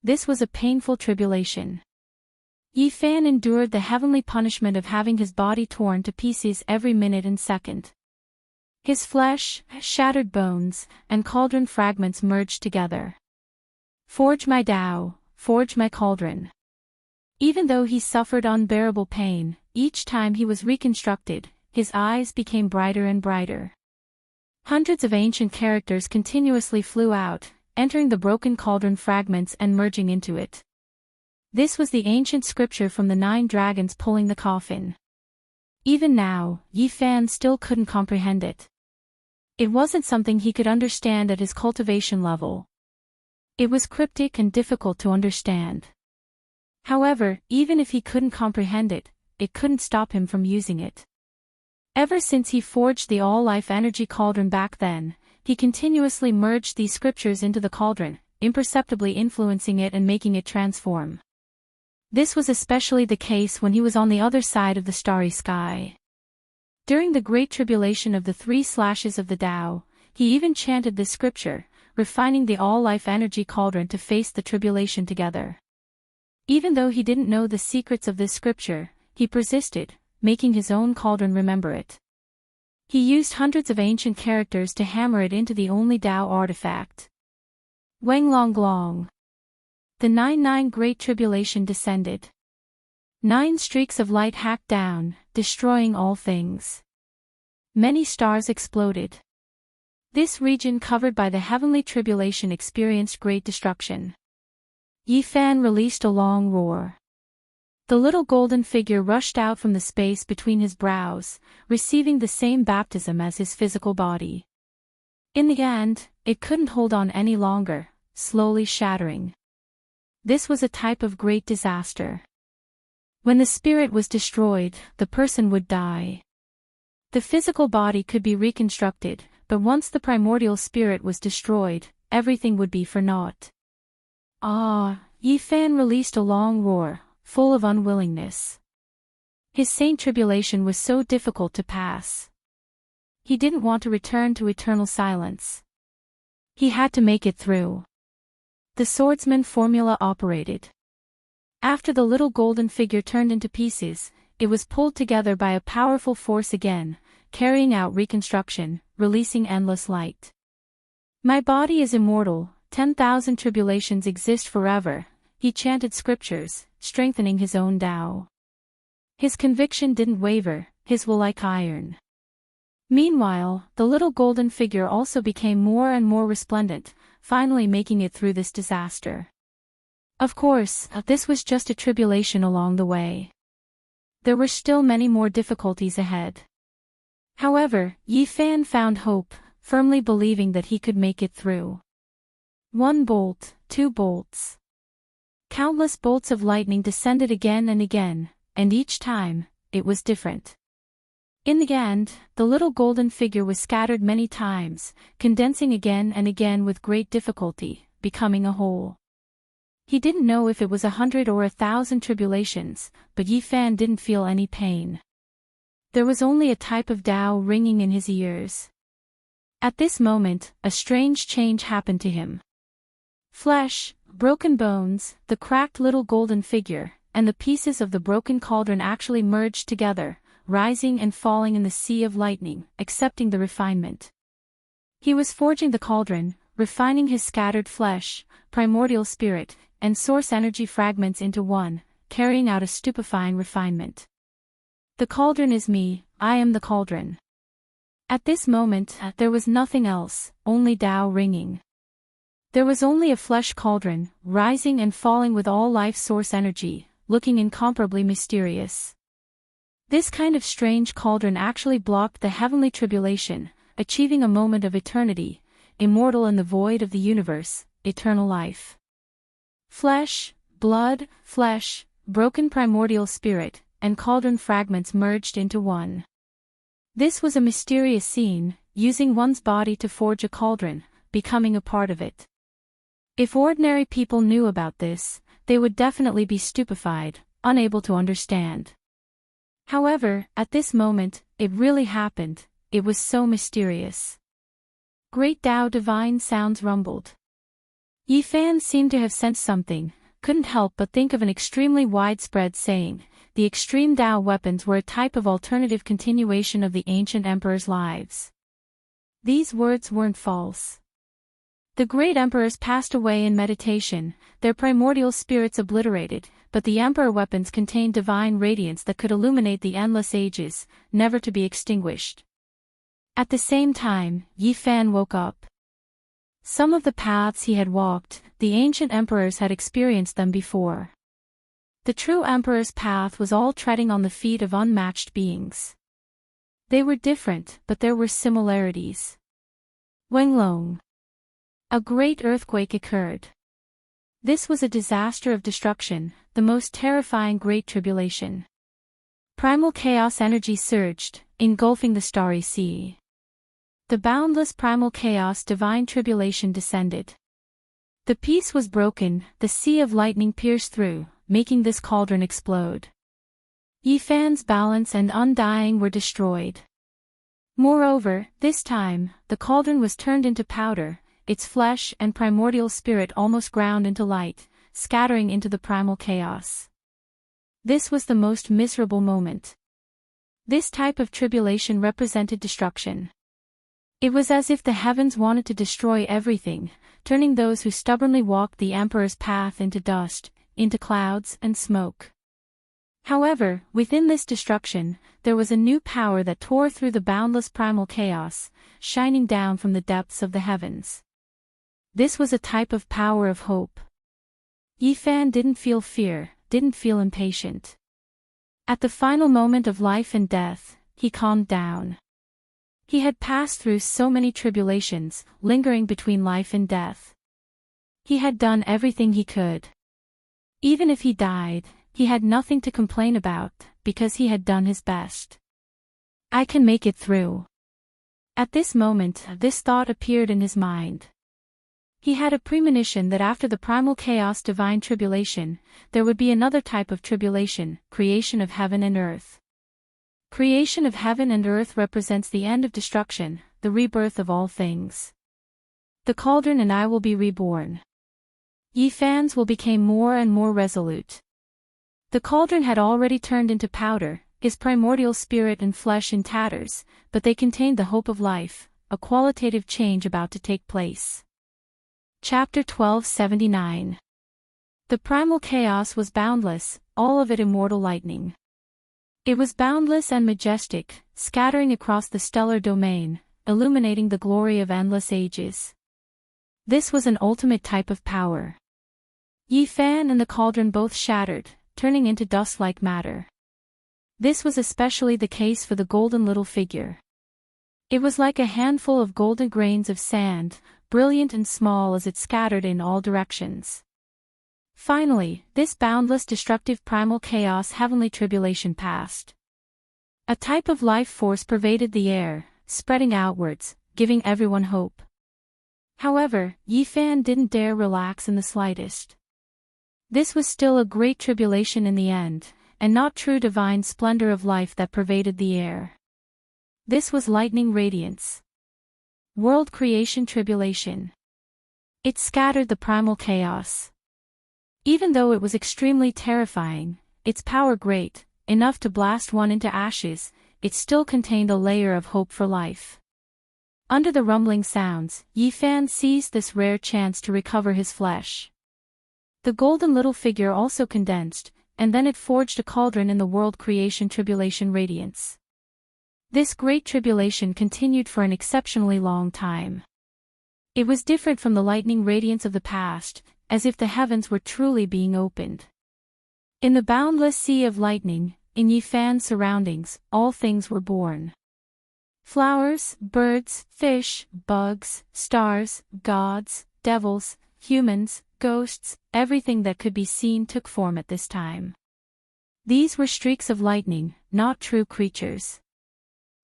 This was a painful tribulation. Yi Fan endured the heavenly punishment of having his body torn to pieces every minute and second. His flesh, shattered bones, and cauldron fragments merged together. Forge my Tao, forge my cauldron. Even though he suffered unbearable pain, each time he was reconstructed, his eyes became brighter and brighter. Hundreds of ancient characters continuously flew out, entering the broken cauldron fragments and merging into it. This was the ancient scripture from the 9 dragons pulling the coffin. Even now, Yi Fan still couldn't comprehend it. It wasn't something he could understand at his cultivation level. It was cryptic and difficult to understand. However, even if he couldn't comprehend it, it couldn't stop him from using it. Ever since he forged the all-life energy cauldron back then, he continuously merged these scriptures into the cauldron, imperceptibly influencing it and making it transform. This was especially the case when he was on the other side of the starry sky. During the Great Tribulation of the 3 slashes of the Tao, he even chanted this scripture, refining the all-life energy cauldron to face the tribulation together. Even though he didn't know the secrets of this scripture, he persisted, making his own cauldron remember it. He used hundreds of ancient characters to hammer it into the only Tao artifact. Wang Long Long. The 9 Great Tribulation descended. 9 streaks of light hacked down, destroying all things. Many stars exploded. This region covered by the heavenly tribulation experienced great destruction. Yi Fan released a long roar. The little golden figure rushed out from the space between his brows, receiving the same baptism as his physical body. In the end, it couldn't hold on any longer, slowly shattering. This was a type of great disaster. When the spirit was destroyed, the person would die. The physical body could be reconstructed, but once the primordial spirit was destroyed, everything would be for naught. Yi Fan released a long roar, full of unwillingness. His saint tribulation was so difficult to pass. He didn't want to return to eternal silence. He had to make it through. The swordsman formula operated. After the little golden figure turned into pieces, it was pulled together by a powerful force again, carrying out reconstruction, releasing endless light. My body is immortal, 10,000 tribulations exist forever, he chanted scriptures, strengthening his own Tao. His conviction didn't waver, his will like iron. Meanwhile, the little golden figure also became more and more resplendent, finally making it through this disaster. Of course, this was just a tribulation along the way. There were still many more difficulties ahead. However, Yi Fan found hope, firmly believing that he could make it through. 1 bolt, 2 bolts. Countless bolts of lightning descended again and again, and each time, it was different. In the end, the little golden figure was scattered many times, condensing again and again with great difficulty, becoming a whole. He didn't know if it was 100 or 1,000 tribulations, but Yi Fan didn't feel any pain. There was only a type of Tao ringing in his ears. At this moment, a strange change happened to him. Flesh, broken bones, the cracked little golden figure, and the pieces of the broken cauldron actually merged together, rising and falling in the sea of lightning, accepting the refinement. He was forging the cauldron, refining his scattered flesh, primordial spirit, and source energy fragments into one, carrying out a stupefying refinement. The cauldron is me, I am the cauldron. At this moment, there was nothing else, only Tao ringing. There was only a flesh cauldron, rising and falling with all life source energy, looking incomparably mysterious. This kind of strange cauldron actually blocked the heavenly tribulation, achieving a moment of eternity, immortal in the void of the universe, eternal life. Flesh, blood, flesh, broken primordial spirit, and cauldron fragments merged into one. This was a mysterious scene, using one's body to forge a cauldron, becoming a part of it. If ordinary people knew about this, they would definitely be stupefied, unable to understand. However, at this moment, it really happened. It was so mysterious. Great Tao divine sounds rumbled. Yi Fan seemed to have sensed something, couldn't help but think of an extremely widespread saying. The extreme Tao weapons were a type of alternative continuation of the ancient emperor's lives. These words weren't false. The great emperors passed away in meditation, their primordial spirits obliterated, but the emperor weapons contained divine radiance that could illuminate the endless ages, never to be extinguished. At the same time, Yi Fan woke up. Some of the paths he had walked, the ancient emperors had experienced them before. The true emperor's path was all treading on the feet of unmatched beings. They were different, but there were similarities. Wenglong. A great earthquake occurred. This was a disaster of destruction, the most terrifying great tribulation. Primal chaos energy surged, engulfing the starry sea. The boundless primal chaos divine tribulation descended. The peace was broken, the sea of lightning pierced through, making this cauldron explode. Yi Fan's balance and undying were destroyed. Moreover, this time, the cauldron was turned into powder, its flesh and primordial spirit almost ground into light, scattering into the primal chaos. This was the most miserable moment. This type of tribulation represented destruction. It was as if the heavens wanted to destroy everything, turning those who stubbornly walked the emperor's path into dust, into clouds and smoke. However, within this destruction, there was a new power that tore through the boundless primal chaos, shining down from the depths of the heavens. This was a type of power of hope. Yi Fan didn't feel fear, didn't feel impatient. At the final moment of life and death, he calmed down. He had passed through so many tribulations, lingering between life and death. He had done everything he could. Even if he died, he had nothing to complain about, because he had done his best. I can make it through. At this moment, this thought appeared in his mind. He had a premonition that after the primal chaos divine tribulation, there would be another type of tribulation, creation of heaven and earth. Creation of heaven and earth represents the end of destruction, the rebirth of all things. The cauldron and I will be reborn. Yi Fan's will become more and more resolute. The cauldron had already turned into powder, his primordial spirit and flesh in tatters, but they contained the hope of life, a qualitative change about to take place. Chapter 1279. The primal chaos was boundless, all of it immortal lightning. It was boundless and majestic, scattering across the stellar domain, illuminating the glory of endless ages. This was an ultimate type of power. Yi Fan and the cauldron both shattered, turning into dust-like matter. This was especially the case for the golden little figure. It was like a handful of golden grains of sand, brilliant and small as it scattered in all directions. Finally, this boundless destructive primal chaos heavenly tribulation passed. A type of life force pervaded the air, spreading outwards, giving everyone hope. However, Yi Fan didn't dare relax in the slightest. This was still a great tribulation in the end, and not true divine splendor of life that pervaded the air. This was lightning radiance. World creation tribulation. It scattered the primal chaos. Even though it was extremely terrifying, its power great, enough to blast one into ashes, it still contained a layer of hope for life. Under the rumbling sounds, Yi Fan seized this rare chance to recover his flesh. The golden little figure also condensed, and then it forged a cauldron in the world creation tribulation radiance. This great tribulation continued for an exceptionally long time. It was different from the lightning radiance of the past, as if the heavens were truly being opened. In the boundless sea of lightning, in Yi Fan's surroundings, all things were born. Flowers, birds, fish, bugs, stars, gods, devils, humans, ghosts, everything that could be seen took form at this time. These were streaks of lightning, not true creatures.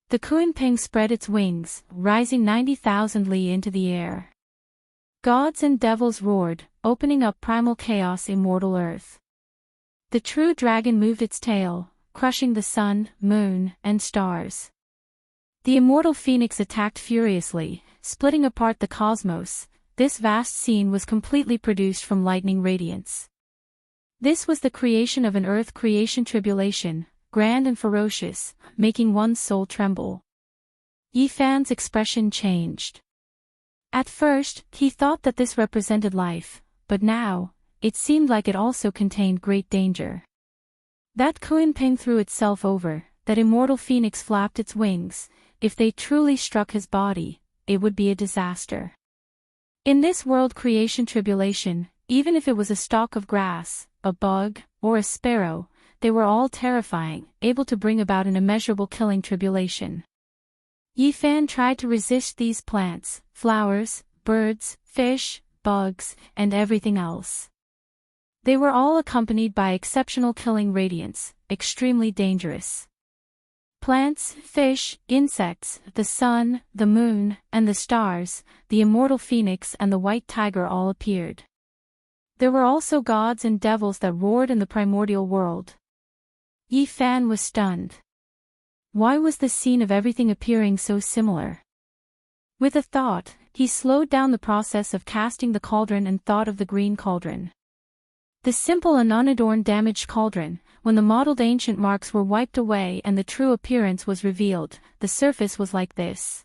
The Kunping spread its wings, rising 90,000 li into the air. Gods and devils roared, opening up primal chaos immortal earth. The true dragon moved its tail, crushing the sun, moon, and stars. The immortal phoenix attacked furiously, splitting apart the cosmos. This vast scene was completely produced from lightning radiance. This was the creation of an earth creation tribulation, grand and ferocious, making one's soul tremble. Yifan's expression changed. At first, he thought that this represented life, but now, it seemed like it also contained great danger. That Kuan-Ping threw itself over, that immortal phoenix flapped its wings. If they truly struck his body, it would be a disaster. In this world creation tribulation, even if it was a stalk of grass, a bug, or a sparrow, they were all terrifying, able to bring about an immeasurable killing tribulation. Yifan tried to resist these plants, flowers, birds, fish, bugs, and everything else. They were all accompanied by exceptional killing radiance, extremely dangerous. Plants, fish, insects, the sun, the moon, and the stars, the immortal phoenix and the white tiger all appeared. There were also gods and devils that roared in the primordial world. Yifan was stunned. Why was the scene of everything appearing so similar? With a thought, he slowed down the process of casting the cauldron and thought of the green cauldron. The simple and unadorned damaged cauldron, when the mottled ancient marks were wiped away and the true appearance was revealed, the surface was like this.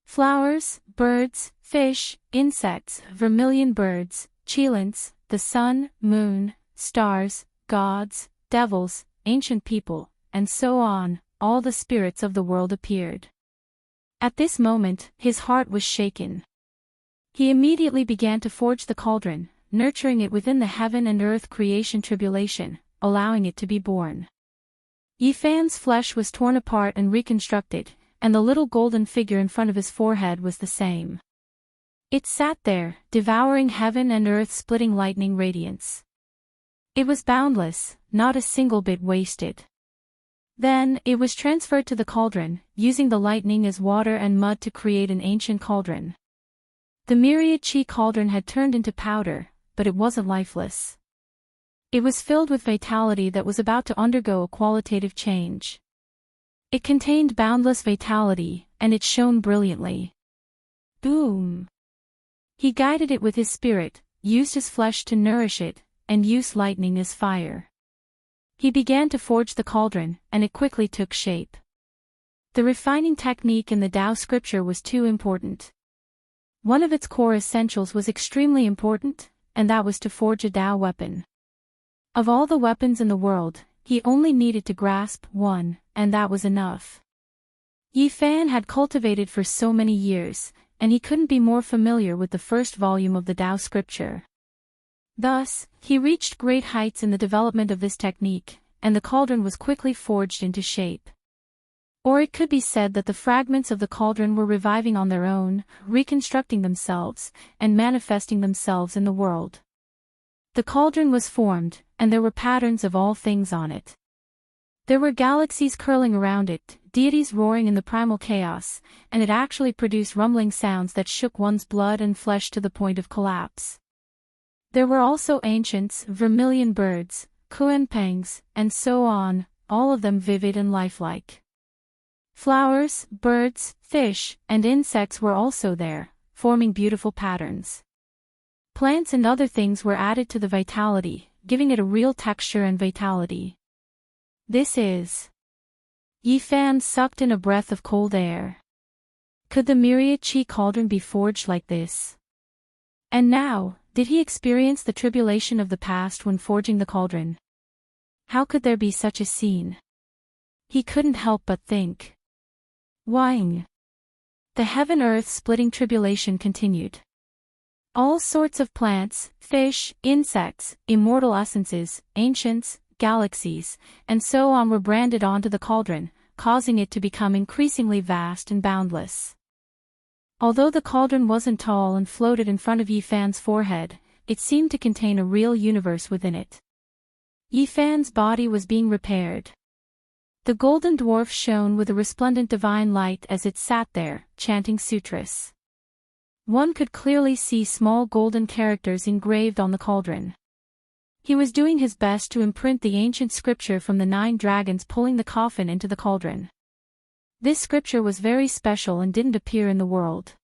Flowers, birds, fish, insects, vermilion birds, cheilants, the sun, moon, stars, gods, devils, ancient people, and so on, all the spirits of the world appeared. At this moment, his heart was shaken. He immediately began to forge the cauldron, nurturing it within the heaven and earth creation tribulation, allowing it to be born. Yifan's flesh was torn apart and reconstructed, and the little golden figure in front of his forehead was the same. It sat there, devouring heaven and earth, splitting lightning radiance. It was boundless, not a single bit wasted. Then, it was transferred to the cauldron, using the lightning as water and mud to create an ancient cauldron. The myriad chi cauldron had turned into powder, but it wasn't lifeless. It was filled with vitality that was about to undergo a qualitative change. It contained boundless vitality, and it shone brilliantly. Boom! He guided it with his spirit, used his flesh to nourish it, and used lightning as fire. He began to forge the cauldron, and it quickly took shape. The refining technique in the Tao scripture was too important. One of its core essentials was extremely important, and that was to forge a Tao weapon. Of all the weapons in the world, he only needed to grasp one, and that was enough. Yifan had cultivated for so many years, and he couldn't be more familiar with the first volume of the Tao scripture. Thus, he reached great heights in the development of this technique, and the cauldron was quickly forged into shape. Or it could be said that the fragments of the cauldron were reviving on their own, reconstructing themselves, and manifesting themselves in the world. The cauldron was formed, and there were patterns of all things on it. There were galaxies curling around it, deities roaring in the primal chaos, and it actually produced rumbling sounds that shook one's blood and flesh to the point of collapse. There were also ancients, vermilion birds, Kuan-Pangs, and so on, all of them vivid and lifelike. Flowers, birds, fish, and insects were also there, forming beautiful patterns. Plants and other things were added to the vitality, giving it a real texture and vitality. This is... Yifan sucked in a breath of cold air. Could the myriad chi cauldron be forged like this? And now, did he experience the tribulation of the past when forging the cauldron? How could there be such a scene? He couldn't help but think. Wang. The heaven-earth splitting tribulation continued. All sorts of plants, fish, insects, immortal essences, ancients, galaxies, and so on were branded onto the cauldron, causing it to become increasingly vast and boundless. Although the cauldron wasn't tall and floated in front of Yifan's forehead, it seemed to contain a real universe within it. Yifan's body was being repaired. The golden dwarf shone with a resplendent divine light as it sat there, chanting sutras. One could clearly see small golden characters engraved on the cauldron. He was doing his best to imprint the ancient scripture from the 9 dragons pulling the coffin into the cauldron. This scripture was very special and didn't appear in the world.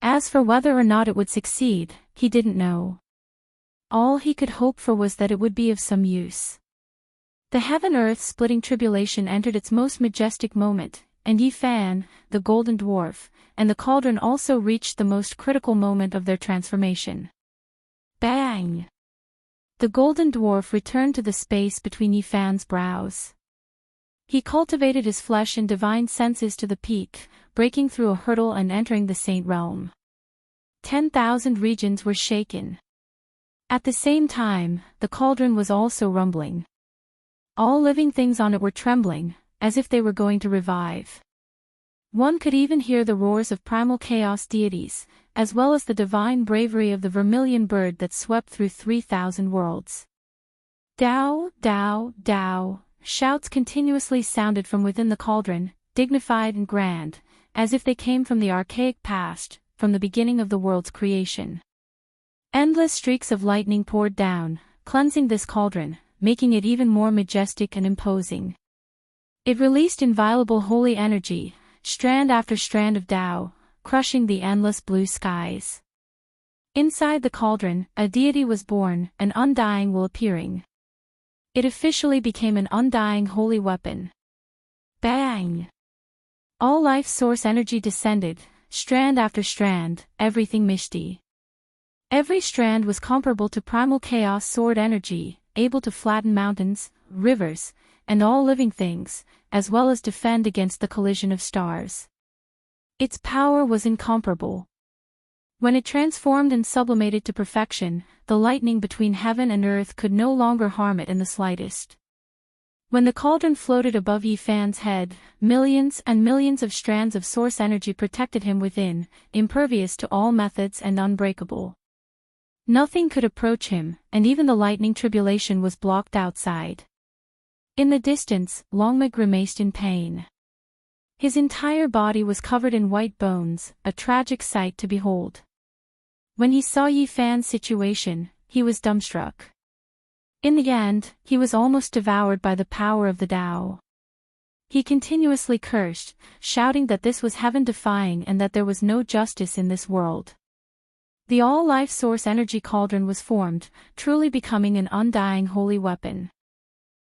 As for whether or not it would succeed, he didn't know. All he could hope for was that it would be of some use. The heaven-earth splitting tribulation entered its most majestic moment, and Yifan, the golden dwarf, and the cauldron also reached the most critical moment of their transformation. Bang! The golden dwarf returned to the space between Yifan's brows. He cultivated his flesh and divine senses to the peak, breaking through a hurdle and entering the saint realm. 10,000 regions were shaken. At the same time, the cauldron was also rumbling. All living things on it were trembling, as if they were going to revive. One could even hear the roars of primal chaos deities, as well as the divine bravery of the vermilion bird that swept through 3,000 worlds. Dao, Dao, Dao, shouts continuously sounded from within the cauldron, dignified and grand, as if they came from the archaic past, from the beginning of the world's creation. Endless streaks of lightning poured down, cleansing this cauldron, making it even more majestic and imposing. It released inviolable holy energy, strand after strand of Tao, crushing the endless blue skies. Inside the cauldron, a deity was born, an undying will appearing. It officially became an undying holy weapon. Bang! All life source energy descended, strand after strand, everything Mishti. Every strand was comparable to primal chaos sword energy, able to flatten mountains, rivers, and all living things, as well as defend against the collision of stars. Its power was incomparable. When it transformed and sublimated to perfection, the lightning between heaven and earth could no longer harm it in the slightest. When the cauldron floated above Yifan's head, millions and millions of strands of source energy protected him within, impervious to all methods and unbreakable. Nothing could approach him, and even the lightning tribulation was blocked outside. In the distance, Longmig grimaced in pain. His entire body was covered in white bones, a tragic sight to behold. When he saw Yifan's situation, he was dumbstruck. In the end, he was almost devoured by the power of the Tao. He continuously cursed, shouting that this was heaven-defying and that there was no justice in this world. The all-life source energy cauldron was formed, truly becoming an undying holy weapon.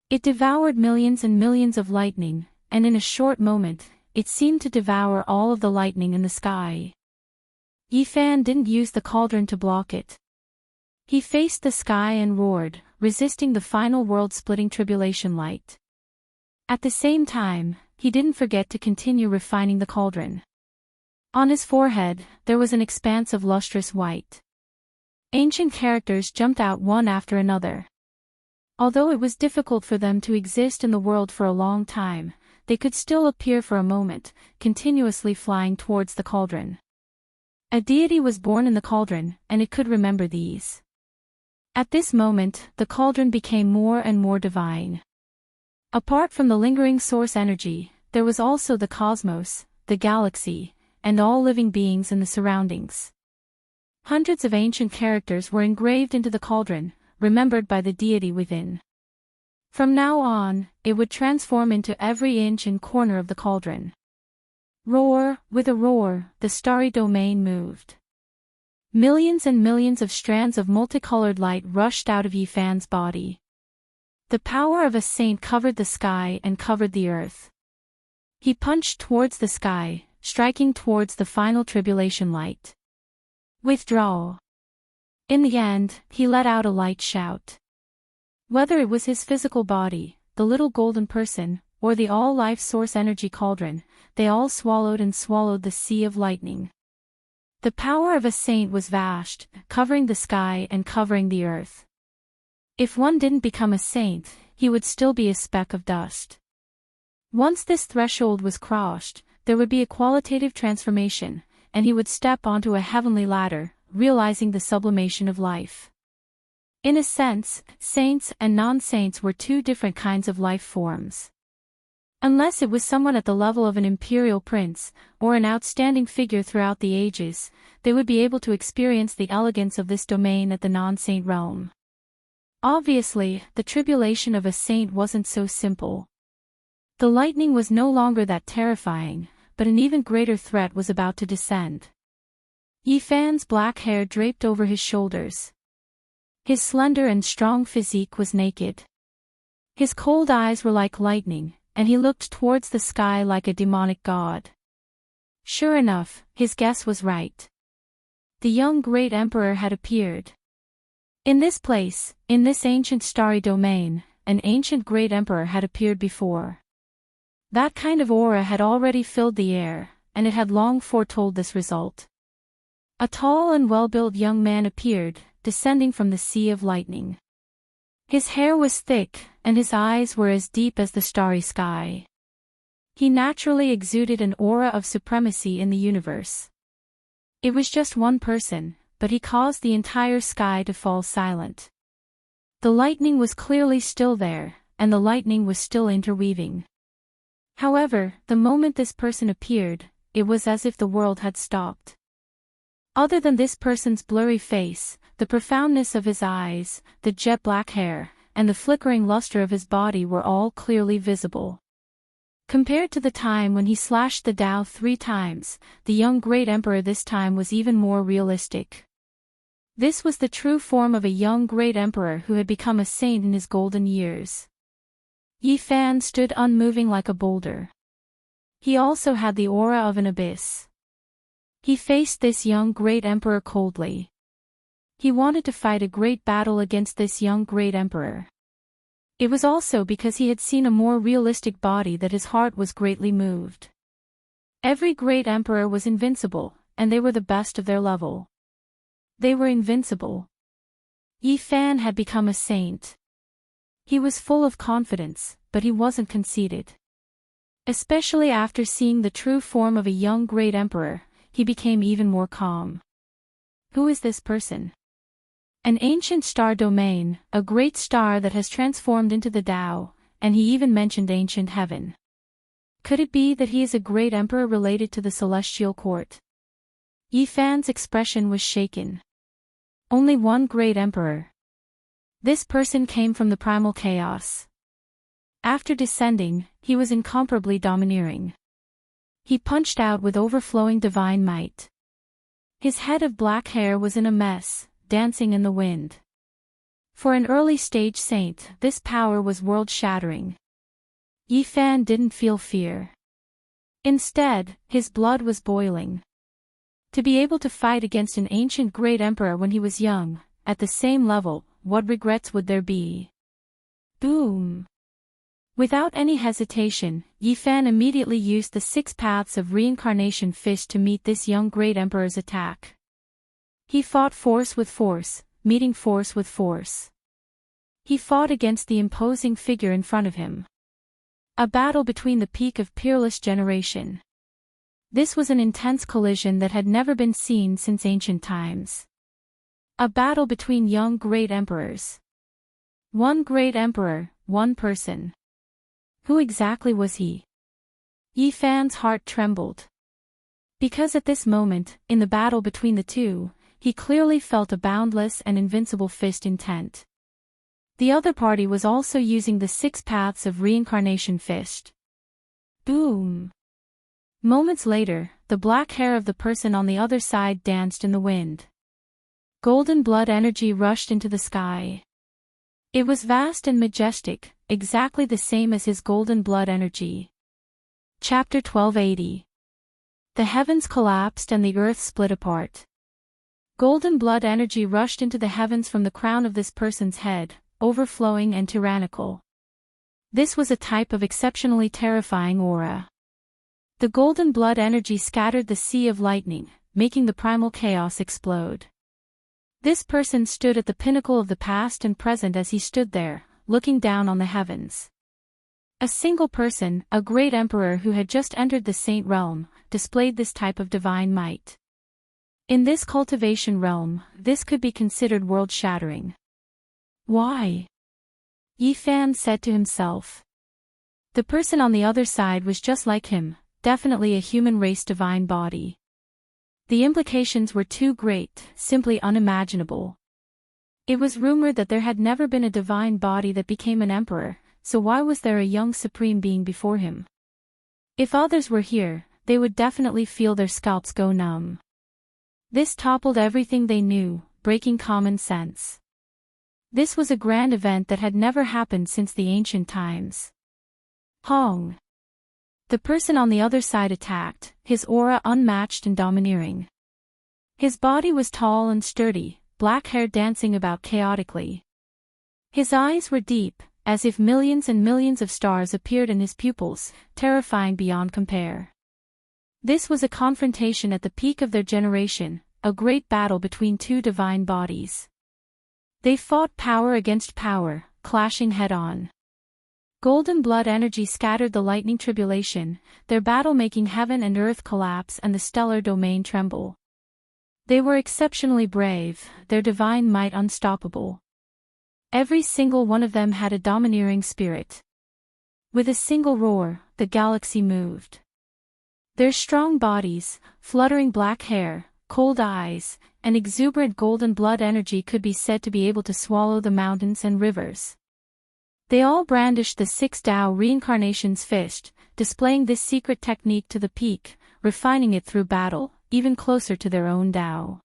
It devoured millions and millions of lightning, and in a short moment, it seemed to devour all of the lightning in the sky. Yifan didn't use the cauldron to block it. He faced the sky and roared, resisting the final world-splitting tribulation light. At the same time, he didn't forget to continue refining the cauldron. On his forehead, there was an expanse of lustrous white. Ancient characters jumped out one after another. Although it was difficult for them to exist in the world for a long time, they could still appear for a moment, continuously flying towards the cauldron. A deity was born in the cauldron, and it could remember these. At this moment, the cauldron became more and more divine. Apart from the lingering source energy, there was also the cosmos, the galaxy, and all living beings in the surroundings. Hundreds of ancient characters were engraved into the cauldron, remembered by the deity within. From now on, it would transform into every inch and corner of the cauldron. Roar, with a roar, the starry domain moved. Millions and millions of strands of multicolored light rushed out of Yifan's body. The power of a saint covered the sky and covered the earth. He punched towards the sky, striking towards the final tribulation light. Withdraw. In the end, he let out a light shout. Whether it was his physical body, the little golden person, or the all-life source energy cauldron, they all swallowed and swallowed the sea of lightning. The power of a saint was vast, covering the sky and covering the earth. If one didn't become a saint, he would still be a speck of dust. Once this threshold was crossed, there would be a qualitative transformation, and he would step onto a heavenly ladder, realizing the sublimation of life. In a sense, saints and non-saints were two different kinds of life forms. Unless it was someone at the level of an imperial prince, or an outstanding figure throughout the ages, they would be able to experience the elegance of this domain at the non-saint realm. Obviously, the tribulation of a saint wasn't so simple. The lightning was no longer that terrifying, but an even greater threat was about to descend. Yifan's black hair draped over his shoulders. His slender and strong physique was naked. His cold eyes were like lightning, and he looked towards the sky like a demonic god. Sure enough, his guess was right. The young great emperor had appeared. In this place, in this ancient starry domain, an ancient great emperor had appeared before. That kind of aura had already filled the air, and it had long foretold this result. A tall and well-built young man appeared, descending from the sea of lightning. His hair was thick, and his eyes were as deep as the starry sky. He naturally exuded an aura of supremacy in the universe. It was just one person, but he caused the entire sky to fall silent. The lightning was clearly still there, and the lightning was still interweaving. However, the moment this person appeared, it was as if the world had stopped. Other than this person's blurry face, the profoundness of his eyes, the jet black hair, and the flickering luster of his body were all clearly visible. Compared to the time when he slashed the Tao 3 times, the young great emperor this time was even more realistic. This was the true form of a young great emperor who had become a saint in his golden years. Yifan stood unmoving like a boulder. He also had the aura of an abyss. He faced this young great emperor coldly. He wanted to fight a great battle against this young great emperor. It was also because he had seen a more realistic body that his heart was greatly moved. Every great emperor was invincible, and they were the best of their level. They were invincible. Yifan had become a saint. He was full of confidence, but he wasn't conceited. Especially after seeing the true form of a young great emperor, he became even more calm. Who is this person? An ancient star domain, a great star that has transformed into the Tao, and he even mentioned ancient heaven. Could it be that he is a great emperor related to the celestial court? Yifan's expression was shaken. Only one great emperor. This person came from the primal chaos. After descending, he was incomparably domineering. He punched out with overflowing divine might. His head of black hair was in a mess, dancing in the wind. For an early-stage saint, this power was world-shattering. Yifan didn't feel fear. Instead, his blood was boiling. To be able to fight against an ancient great emperor when he was young, at the same level, what regrets would there be? Boom! Without any hesitation, Yifan immediately used the 6 paths of reincarnation fist to meet this young great emperor's attack. He fought force with force, meeting force with force. He fought against the imposing figure in front of him. A battle between the peak of peerless generation. This was an intense collision that had never been seen since ancient times. A battle between young great emperors. One great emperor, one person. Who exactly was he? Yifan's heart trembled. Because at this moment, in the battle between the two, he clearly felt a boundless and invincible fist intent. The other party was also using the 6 paths of reincarnation fist. Boom! Moments later, the black hair of the person on the other side danced in the wind. Golden blood energy rushed into the sky. It was vast and majestic, exactly the same as his golden blood energy. Chapter 1280. The heavens collapsed and the earth split apart. Golden blood energy rushed into the heavens from the crown of this person's head, overflowing and tyrannical. This was a type of exceptionally terrifying aura. The golden blood energy scattered the sea of lightning, making the primal chaos explode. This person stood at the pinnacle of the past and present as he stood there, looking down on the heavens. A single person, a great emperor who had just entered the saint realm, displayed this type of divine might. In this cultivation realm, this could be considered world-shattering. Why? Yifan said to himself. The person on the other side was just like him, definitely a human race divine body. The implications were too great, simply unimaginable. It was rumored that there had never been a divine body that became an emperor, so why was there a young supreme being before him? If others were here, they would definitely feel their scalps go numb. This toppled everything they knew, breaking common sense. This was a grand event that had never happened since the ancient times. Hong. The person on the other side attacked, his aura unmatched and domineering. His body was tall and sturdy, black hair dancing about chaotically. His eyes were deep, as if millions and millions of stars appeared in his pupils, terrifying beyond compare. This was a confrontation at the peak of their generation, a great battle between two divine bodies. They fought power against power, clashing head-on. Golden blood energy scattered the lightning tribulation, their battle making heaven and earth collapse and the stellar domain tremble. They were exceptionally brave, their divine might unstoppable. Every single one of them had a domineering spirit. With a single roar, the galaxy moved. Their strong bodies, fluttering black hair, cold eyes, and exuberant golden blood energy could be said to be able to swallow the mountains and rivers. They all brandished the 6 Tao Reincarnation's fist, displaying this secret technique to the peak, refining it through battle, even closer to their own Tao.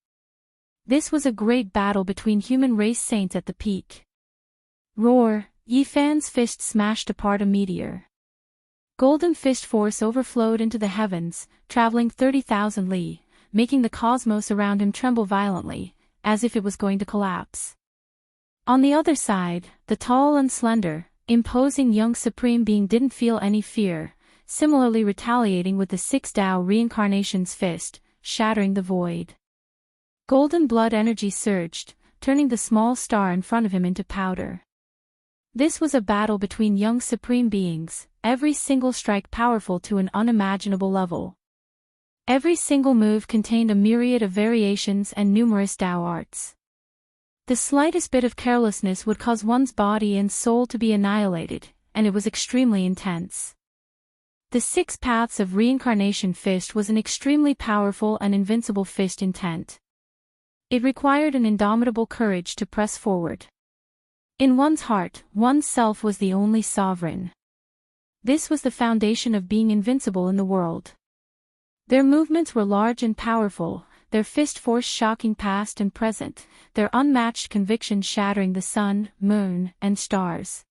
This was a great battle between human race saints at the peak. Roar! Yifan's fist smashed apart a meteor. Golden fist force overflowed into the heavens, traveling 30,000 li, making the cosmos around him tremble violently, as if it was going to collapse. On the other side, the tall and slender, imposing young supreme being didn't feel any fear, similarly retaliating with the 6 Tao Reincarnation's fist, shattering the void. Golden blood energy surged, turning the small star in front of him into powder. This was a battle between young supreme beings, every single strike powerful to an unimaginable level. Every single move contained a myriad of variations and numerous Tao arts. The slightest bit of carelessness would cause one's body and soul to be annihilated, and it was extremely intense. The 6 Paths of Reincarnation fist was an extremely powerful and invincible fist intent. It required an indomitable courage to press forward. In one's heart, one's self was the only sovereign. This was the foundation of being invincible in the world. Their movements were large and powerful, their fist force shocking past and present, their unmatched conviction shattering the sun, moon, and stars.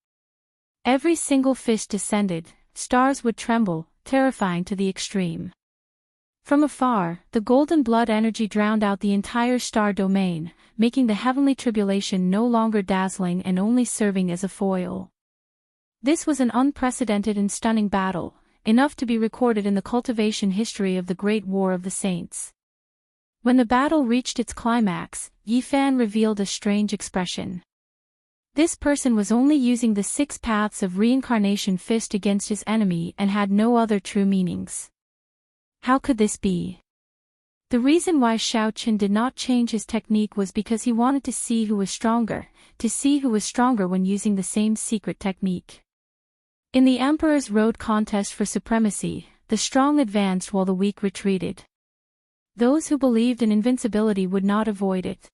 Every single fist descended, stars would tremble, terrifying to the extreme. From afar, the golden blood energy drowned out the entire star domain, making the heavenly tribulation no longer dazzling and only serving as a foil. This was an unprecedented and stunning battle, enough to be recorded in the cultivation history of the Great War of the Saints. When the battle reached its climax, Yifan revealed a strange expression. This person was only using the 6 Paths of Reincarnation fist against his enemy and had no other true meanings. How could this be? The reason why Xiao Qin did not change his technique was because he wanted to see who was stronger when using the same secret technique. In the Emperor's Road contest for supremacy, the strong advanced while the weak retreated. Those who believed in invincibility would not avoid it.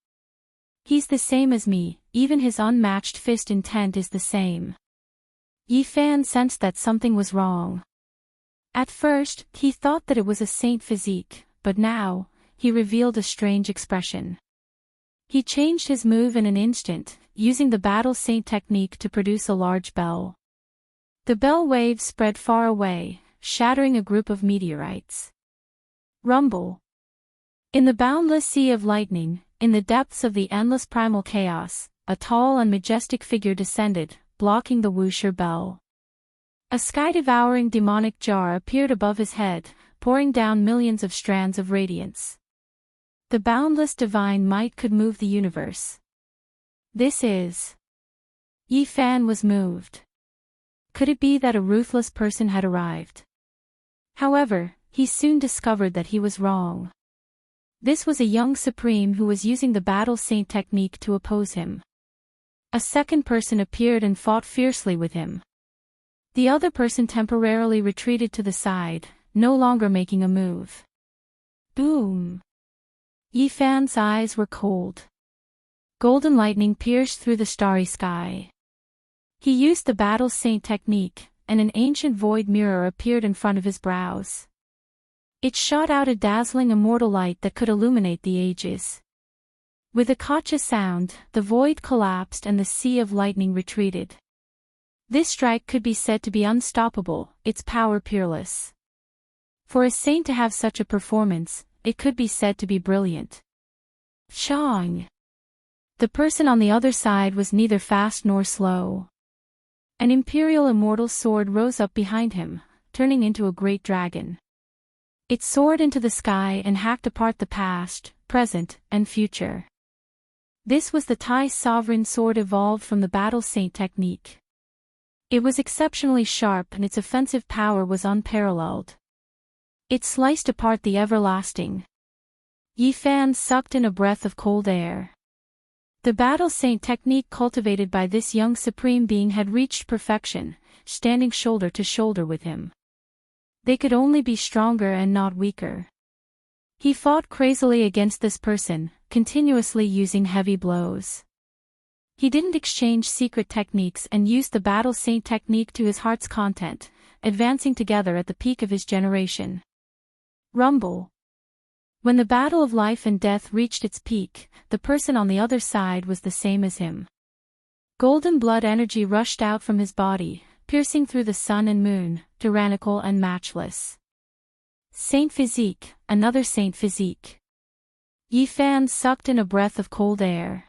He's the same as me, even his unmatched fist intent is the same. Yifan sensed that something was wrong. At first, he thought that it was a saint physique, but now, he revealed a strange expression. He changed his move in an instant, using the battle saint technique to produce a large bell. The bell waves spread far away, shattering a group of meteorites. Rumble. In the boundless sea of lightning, in the depths of the endless primal chaos, a tall and majestic figure descended, blocking the Wuxia bell. A sky-devouring demonic jar appeared above his head, pouring down millions of strands of radiance. The boundless divine might could move the universe. This is... Yifan was moved. Could it be that a ruthless person had arrived? However, he soon discovered that he was wrong. This was a young supreme who was using the battle saint technique to oppose him. A second person appeared and fought fiercely with him. The other person temporarily retreated to the side, no longer making a move. Boom! Yifan's eyes were cold. Golden lightning pierced through the starry sky. He used the battle saint technique, and an ancient void mirror appeared in front of his brows. It shot out a dazzling immortal light that could illuminate the ages. With a gotcha sound, the void collapsed and the sea of lightning retreated. This strike could be said to be unstoppable, its power peerless. For a saint to have such a performance, it could be said to be brilliant. Shang! The person on the other side was neither fast nor slow. An imperial immortal sword rose up behind him, turning into a great dragon. It soared into the sky and hacked apart the past, present, and future. This was the Tai Sovereign sword evolved from the Battle Saint technique. It was exceptionally sharp and its offensive power was unparalleled. It sliced apart the everlasting. Yi Fan sucked in a breath of cold air. The Battle Saint technique cultivated by this young supreme being had reached perfection, standing shoulder to shoulder with him. They could only be stronger and not weaker. He fought crazily against this person, continuously using heavy blows. He didn't exchange secret techniques and used the Battle Saint technique to his heart's content, advancing together at the peak of his generation. Rumble. When the battle of life and death reached its peak, the person on the other side was the same as him. Golden blood energy rushed out from his body, piercing through the sun and moon, tyrannical and matchless. Saint Physique, another Saint Physique. Yi Fan sucked in a breath of cold air.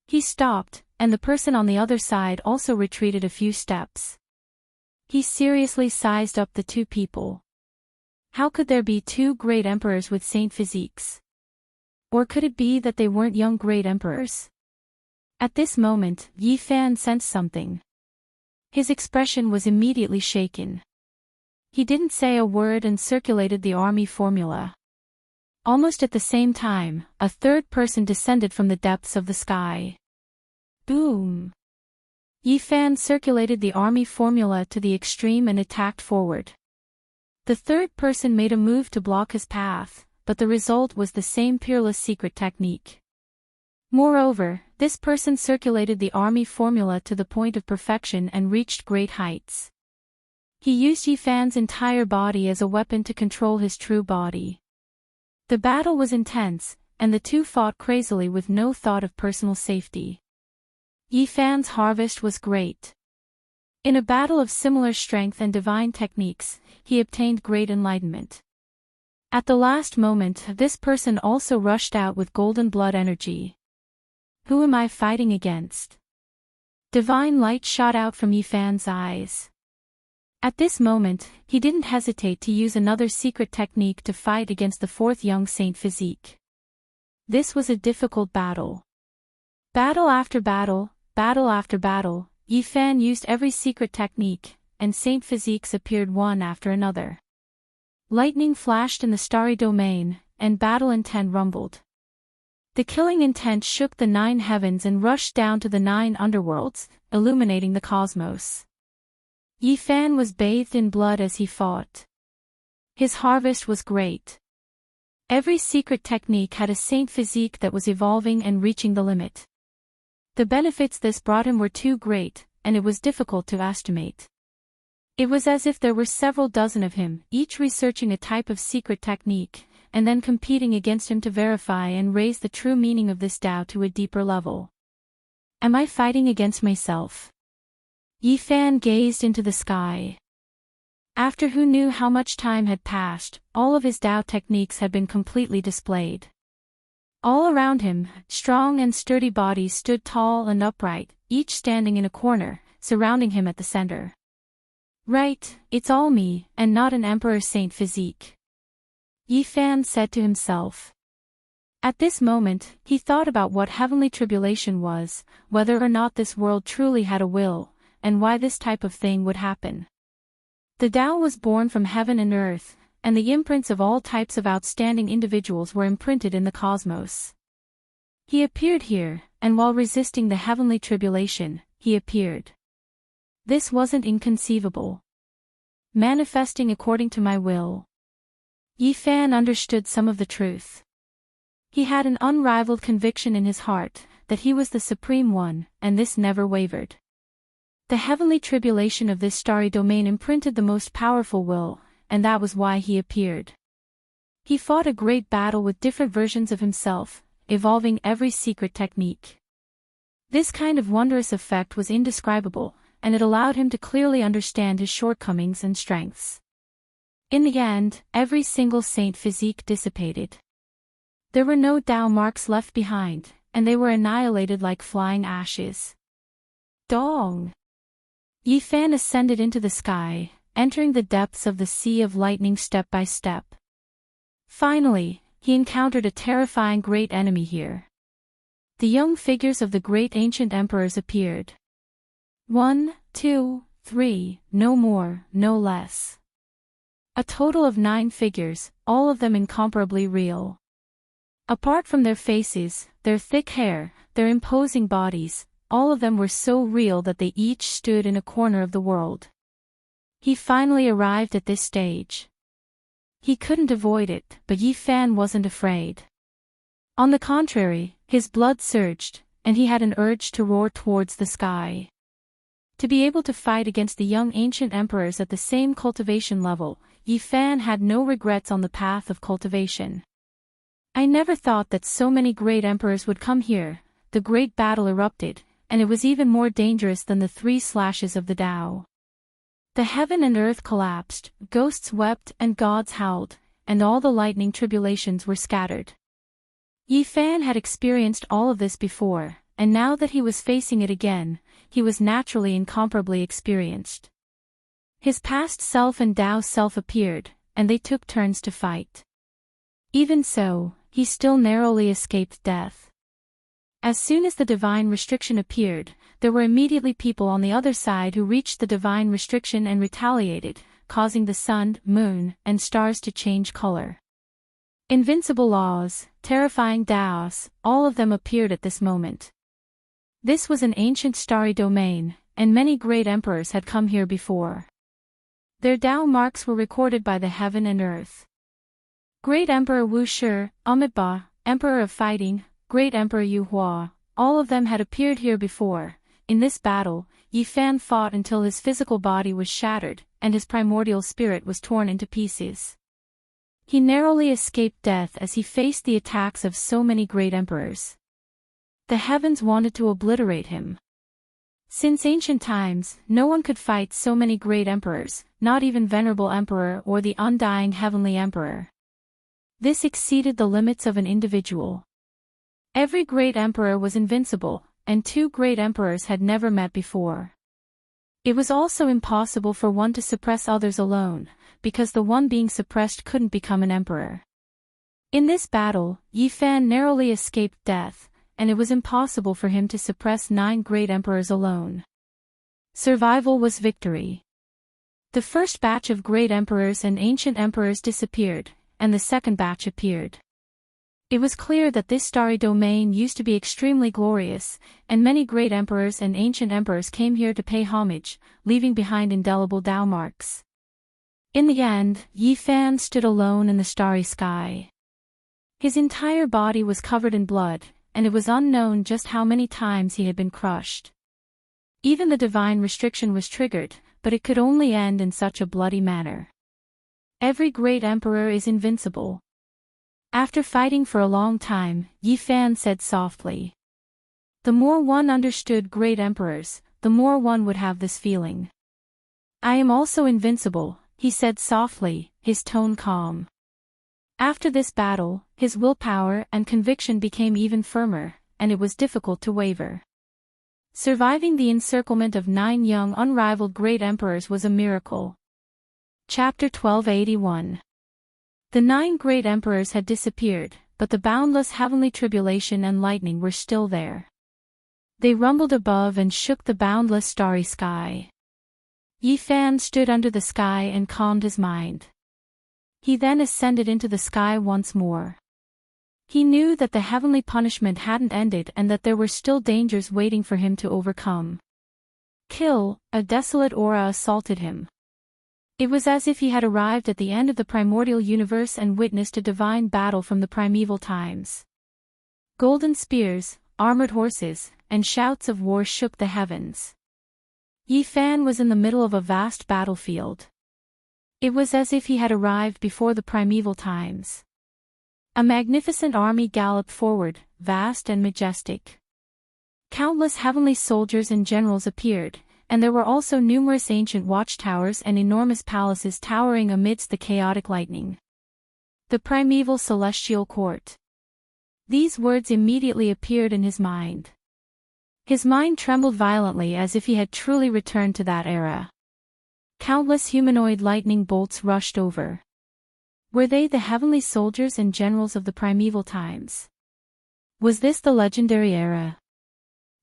He stopped, and the person on the other side also retreated a few steps. He seriously sized up the two people. How could there be two great emperors with saint physiques? Or could it be that they weren't young great emperors? At this moment, Yi Fan sensed something. His expression was immediately shaken. He didn't say a word and circulated the army formula. Almost at the same time, a third person descended from the depths of the sky. Boom! Yi Fan circulated the army formula to the extreme and attacked forward. The third person made a move to block his path, but the result was the same peerless secret technique. Moreover, this person circulated the army formula to the point of perfection and reached great heights. He used Yi Fan's entire body as a weapon to control his true body. The battle was intense, and the two fought crazily with no thought of personal safety. Yi Fan's harvest was great. In a battle of similar strength and divine techniques, he obtained great enlightenment. At the last moment, this person also rushed out with golden blood energy. Who am I fighting against? Divine light shot out from Yi Fan's eyes. At this moment, he didn't hesitate to use another secret technique to fight against the fourth young Saint Physique. This was a difficult battle. Battle after battle, battle after battle, Yi Fan used every secret technique, and Saint Physiques appeared one after another. Lightning flashed in the starry domain, and battle intent rumbled. The killing intent shook the 9 heavens and rushed down to the 9 underworlds, illuminating the cosmos. Yi Fan was bathed in blood as he fought. His harvest was great. Every secret technique had a saint physique that was evolving and reaching the limit. The benefits this brought him were too great, and it was difficult to estimate. It was as if there were several dozen of him, each researching a type of secret technique, and then competing against him to verify and raise the true meaning of this Tao to a deeper level. Am I fighting against myself? Yi Fan gazed into the sky. After who knew how much time had passed, all of his Tao techniques had been completely displayed. All around him, strong and sturdy bodies stood tall and upright, each standing in a corner, surrounding him at the center. Right, it's all me, and not an Emperor Saint Physique. Yi Fan said to himself. At this moment, he thought about what heavenly tribulation was, whether or not this world truly had a will, and why this type of thing would happen. The Tao was born from heaven and earth, and the imprints of all types of outstanding individuals were imprinted in the cosmos. He appeared here, and while resisting the heavenly tribulation, he appeared. This wasn't inconceivable. Manifesting according to my will. Yi Fan understood some of the truth. He had an unrivaled conviction in his heart, that he was the Supreme One, and this never wavered. The heavenly tribulation of this starry domain imprinted the most powerful will, and that was why he appeared. He fought a great battle with different versions of himself, evolving every secret technique. This kind of wondrous effect was indescribable, and it allowed him to clearly understand his shortcomings and strengths. In the end, every single saint physique dissipated. There were no Tao marks left behind, and they were annihilated like flying ashes. Dong! Yi Fan ascended into the sky, entering the depths of the Sea of Lightning step by step. Finally, he encountered a terrifying great enemy here. The young figures of the great ancient emperors appeared. 1, 2, 3, no more, no less. A total of 9 figures, all of them incomparably real. Apart from their faces, their thick hair, their imposing bodies, all of them were so real that they each stood in a corner of the world. He finally arrived at this stage. He couldn't avoid it, but Yi Fan wasn't afraid. On the contrary, his blood surged, and he had an urge to roar towards the sky. To be able to fight against the young ancient emperors at the same cultivation level, Yi Fan had no regrets on the path of cultivation. I never thought that so many great emperors would come here. The great battle erupted, and it was even more dangerous than the 3 slashes of the Tao. The heaven and earth collapsed, ghosts wept and gods howled, and all the lightning tribulations were scattered. Yi Fan had experienced all of this before, and now that he was facing it again, he was naturally incomparably experienced. His past self and Tao self appeared, and they took turns to fight. Even so, he still narrowly escaped death. As soon as the divine restriction appeared, there were immediately people on the other side who reached the divine restriction and retaliated, causing the sun, moon, and stars to change color. Invincible laws, terrifying Taos, all of them appeared at this moment. This was an ancient starry domain, and many great emperors had come here before. Their Tao marks were recorded by the heaven and earth. Great Emperor Wu Shi, Amitabha, Emperor of Fighting, Great Emperor Yu Hua, all of them had appeared here before. In this battle, Yi Fan fought until his physical body was shattered, and his primordial spirit was torn into pieces. He narrowly escaped death as he faced the attacks of so many great emperors. The heavens wanted to obliterate him. Since ancient times, no one could fight so many great emperors, not even Venerable Emperor or the Undying Heavenly Emperor. This exceeded the limits of an individual. Every great emperor was invincible, and 2 great emperors had never met before. It was also impossible for one to suppress others alone, because the one being suppressed couldn't become an emperor. In this battle, Yi Fan narrowly escaped death, and it was impossible for him to suppress 9 great emperors alone. Survival was victory. The first batch of great emperors and ancient emperors disappeared, and the second batch appeared. It was clear that this starry domain used to be extremely glorious, and many great emperors and ancient emperors came here to pay homage, leaving behind indelible Tao marks. In the end, Yi Fan stood alone in the starry sky. His entire body was covered in blood, and it was unknown just how many times he had been crushed. Even the divine restriction was triggered, but it could only end in such a bloody manner. Every great emperor is invincible. After fighting for a long time, Yi Fan said softly. The more one understood great emperors, the more one would have this feeling. I am also invincible, he said softly, his tone calm. After this battle, his willpower and conviction became even firmer, and it was difficult to waver. Surviving the encirclement of 9 young unrivaled great emperors was a miracle. Chapter 1281. The 9 great emperors had disappeared, but the boundless heavenly tribulation and lightning were still there. They rumbled above and shook the boundless starry sky. Yi Fan stood under the sky and calmed his mind. He then ascended into the sky once more. He knew that the heavenly punishment hadn't ended and that there were still dangers waiting for him to overcome. Kill, a desolate aura assaulted him. It was as if he had arrived at the end of the primordial universe and witnessed a divine battle from the primeval times. Golden spears, armored horses, and shouts of war shook the heavens. Yi Fan was in the middle of a vast battlefield. It was as if he had arrived before the primeval times. A magnificent army galloped forward, vast and majestic. Countless heavenly soldiers and generals appeared, and there were also numerous ancient watchtowers and enormous palaces towering amidst the chaotic lightning. The primeval celestial court. These words immediately appeared in his mind. His mind trembled violently as if he had truly returned to that era. Countless humanoid lightning bolts rushed over. Were they the heavenly soldiers and generals of the primeval times? Was this the legendary era?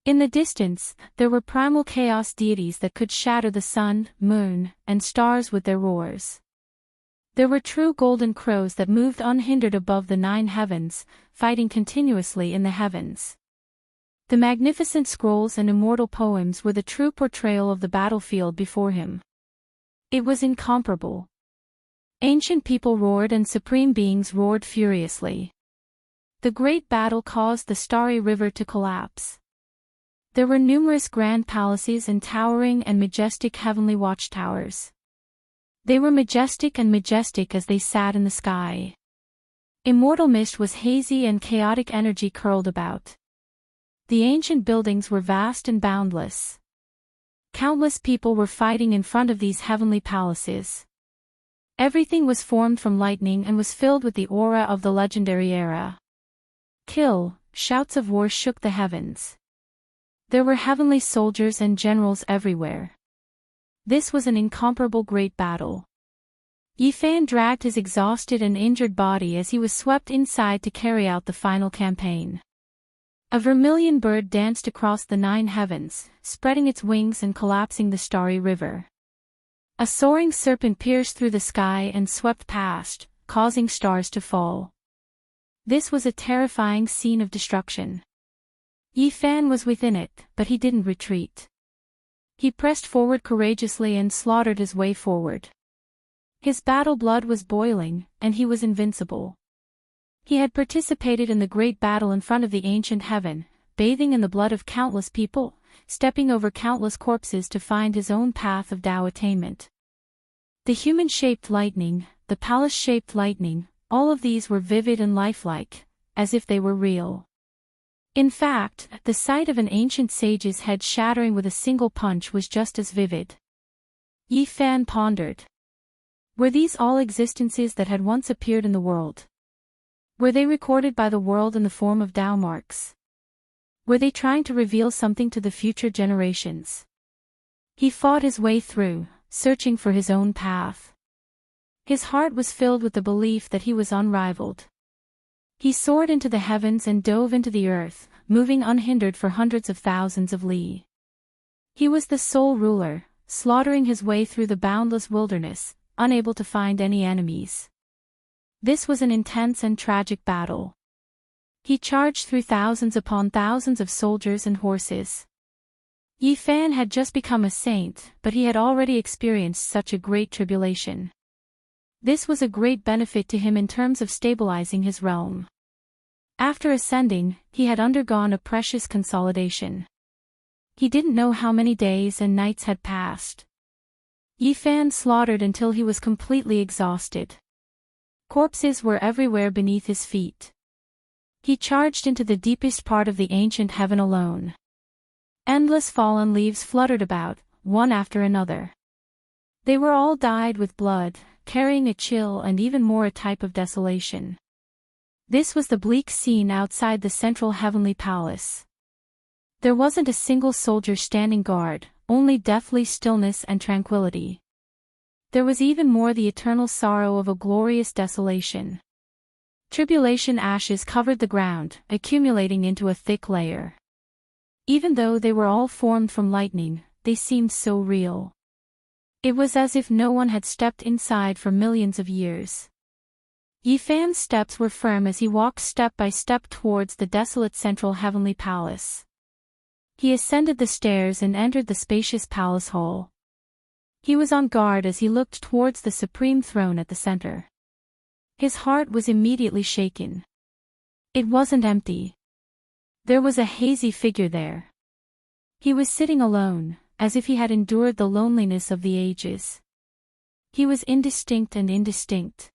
In the distance, there were primal chaos deities that could shatter the sun, moon, and stars with their roars. There were true golden crows that moved unhindered above the 9 heavens, fighting continuously in the heavens. The magnificent scrolls and immortal poems were the true portrayal of the battlefield before him. It was incomparable. Ancient people roared and supreme beings roared furiously. The great battle caused the starry river to collapse. There were numerous grand palaces and towering and majestic heavenly watchtowers. They were majestic as they sat in the sky. Immortal mist was hazy and chaotic energy curled about. The ancient buildings were vast and boundless. Countless people were fighting in front of these heavenly palaces. Everything was formed from lightning and was filled with the aura of the legendary era. Kill, shouts of war shook the heavens. There were heavenly soldiers and generals everywhere. This was an incomparable great battle. Yi Fan dragged his exhausted and injured body as he was swept inside to carry out the final campaign. A vermilion bird danced across the 9 heavens, spreading its wings and collapsing the starry river. A soaring serpent pierced through the sky and swept past, causing stars to fall. This was a terrifying scene of destruction. Yi Fan was within it, but he didn't retreat. He pressed forward courageously and slaughtered his way forward. His battle blood was boiling, and he was invincible. He had participated in the great battle in front of the ancient heaven, bathing in the blood of countless people, stepping over countless corpses to find his own path of Tao attainment. The human-shaped lightning, the palace-shaped lightning, all of these were vivid and lifelike, as if they were real. In fact, the sight of an ancient sage's head shattering with a single punch was just as vivid. Yi Fan pondered. Were these all existences that had once appeared in the world? Were they recorded by the world in the form of Tao marks? Were they trying to reveal something to the future generations? He fought his way through, searching for his own path. His heart was filled with the belief that he was unrivaled. He soared into the heavens and dove into the earth, moving unhindered for hundreds of thousands of li. He was the sole ruler, slaughtering his way through the boundless wilderness, unable to find any enemies. This was an intense and tragic battle. He charged through thousands upon thousands of soldiers and horses. Yi Fan had just become a saint, but he had already experienced such a great tribulation. This was a great benefit to him in terms of stabilizing his realm. After ascending, he had undergone a precious consolidation. He didn't know how many days and nights had passed. Yi Fan slaughtered until he was completely exhausted. Corpses were everywhere beneath his feet. He charged into the deepest part of the ancient heaven alone. Endless fallen leaves fluttered about, one after another. They were all dyed with blood, carrying a chill and even more a type of desolation. This was the bleak scene outside the central heavenly palace. There wasn't a single soldier standing guard, only deathly stillness and tranquility. There was even more the eternal sorrow of a glorious desolation. Tribulation ashes covered the ground, accumulating into a thick layer. Even though they were all formed from lightning, they seemed so real. It was as if no one had stepped inside for millions of years. Yi Fan's steps were firm as he walked step by step towards the desolate central heavenly palace. He ascended the stairs and entered the spacious palace hall. He was on guard as he looked towards the supreme throne at the center. His heart was immediately shaken. It wasn't empty. There was a hazy figure there. He was sitting alone, as if he had endured the loneliness of the ages. He was indistinct and indistinct.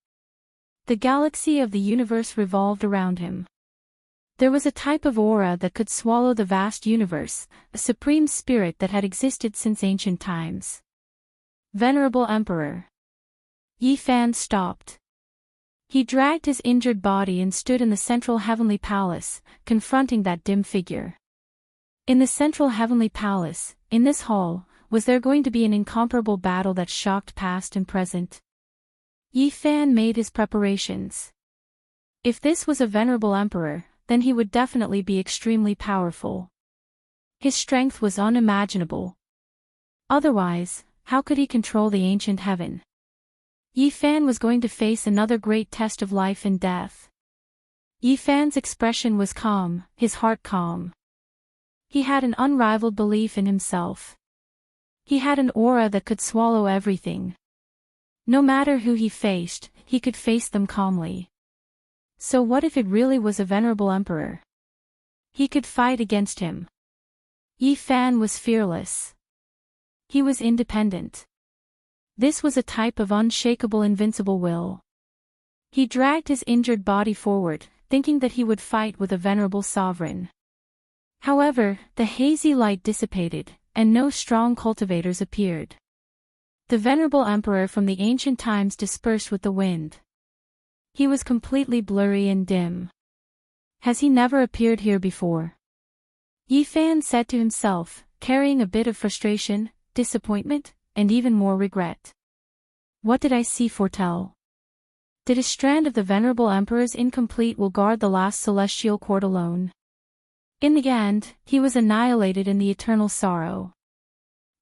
The galaxy of the universe revolved around him. There was a type of aura that could swallow the vast universe, a supreme spirit that had existed since ancient times. Venerable Emperor. Yi Fan stopped. He dragged his injured body and stood in the central heavenly palace, confronting that dim figure. In the central heavenly palace, in this hall, was there going to be an incomparable battle that shocked past and present? Yi Fan made his preparations. If this was a venerable emperor, then he would definitely be extremely powerful. His strength was unimaginable. Otherwise, how could he control the ancient heaven? Yi Fan was going to face another great test of life and death. Yi Fan's expression was calm, his heart calm. He had an unrivaled belief in himself. He had an aura that could swallow everything. No matter who he faced, he could face them calmly. So what if it really was a venerable emperor? He could fight against him. Yi Fan was fearless. He was independent. This was a type of unshakable invincible will. He dragged his injured body forward, thinking that he would fight with a venerable sovereign. However, the hazy light dissipated, and no strong cultivators appeared. The venerable emperor from the ancient times dispersed with the wind. He was completely blurry and dim. Has he never appeared here before? Yi Fan said to himself, carrying a bit of frustration, disappointment, and even more regret. What did I see foretell? Did a strand of the venerable emperor's incomplete will guard the last celestial court alone? In the end, he was annihilated in the eternal sorrow.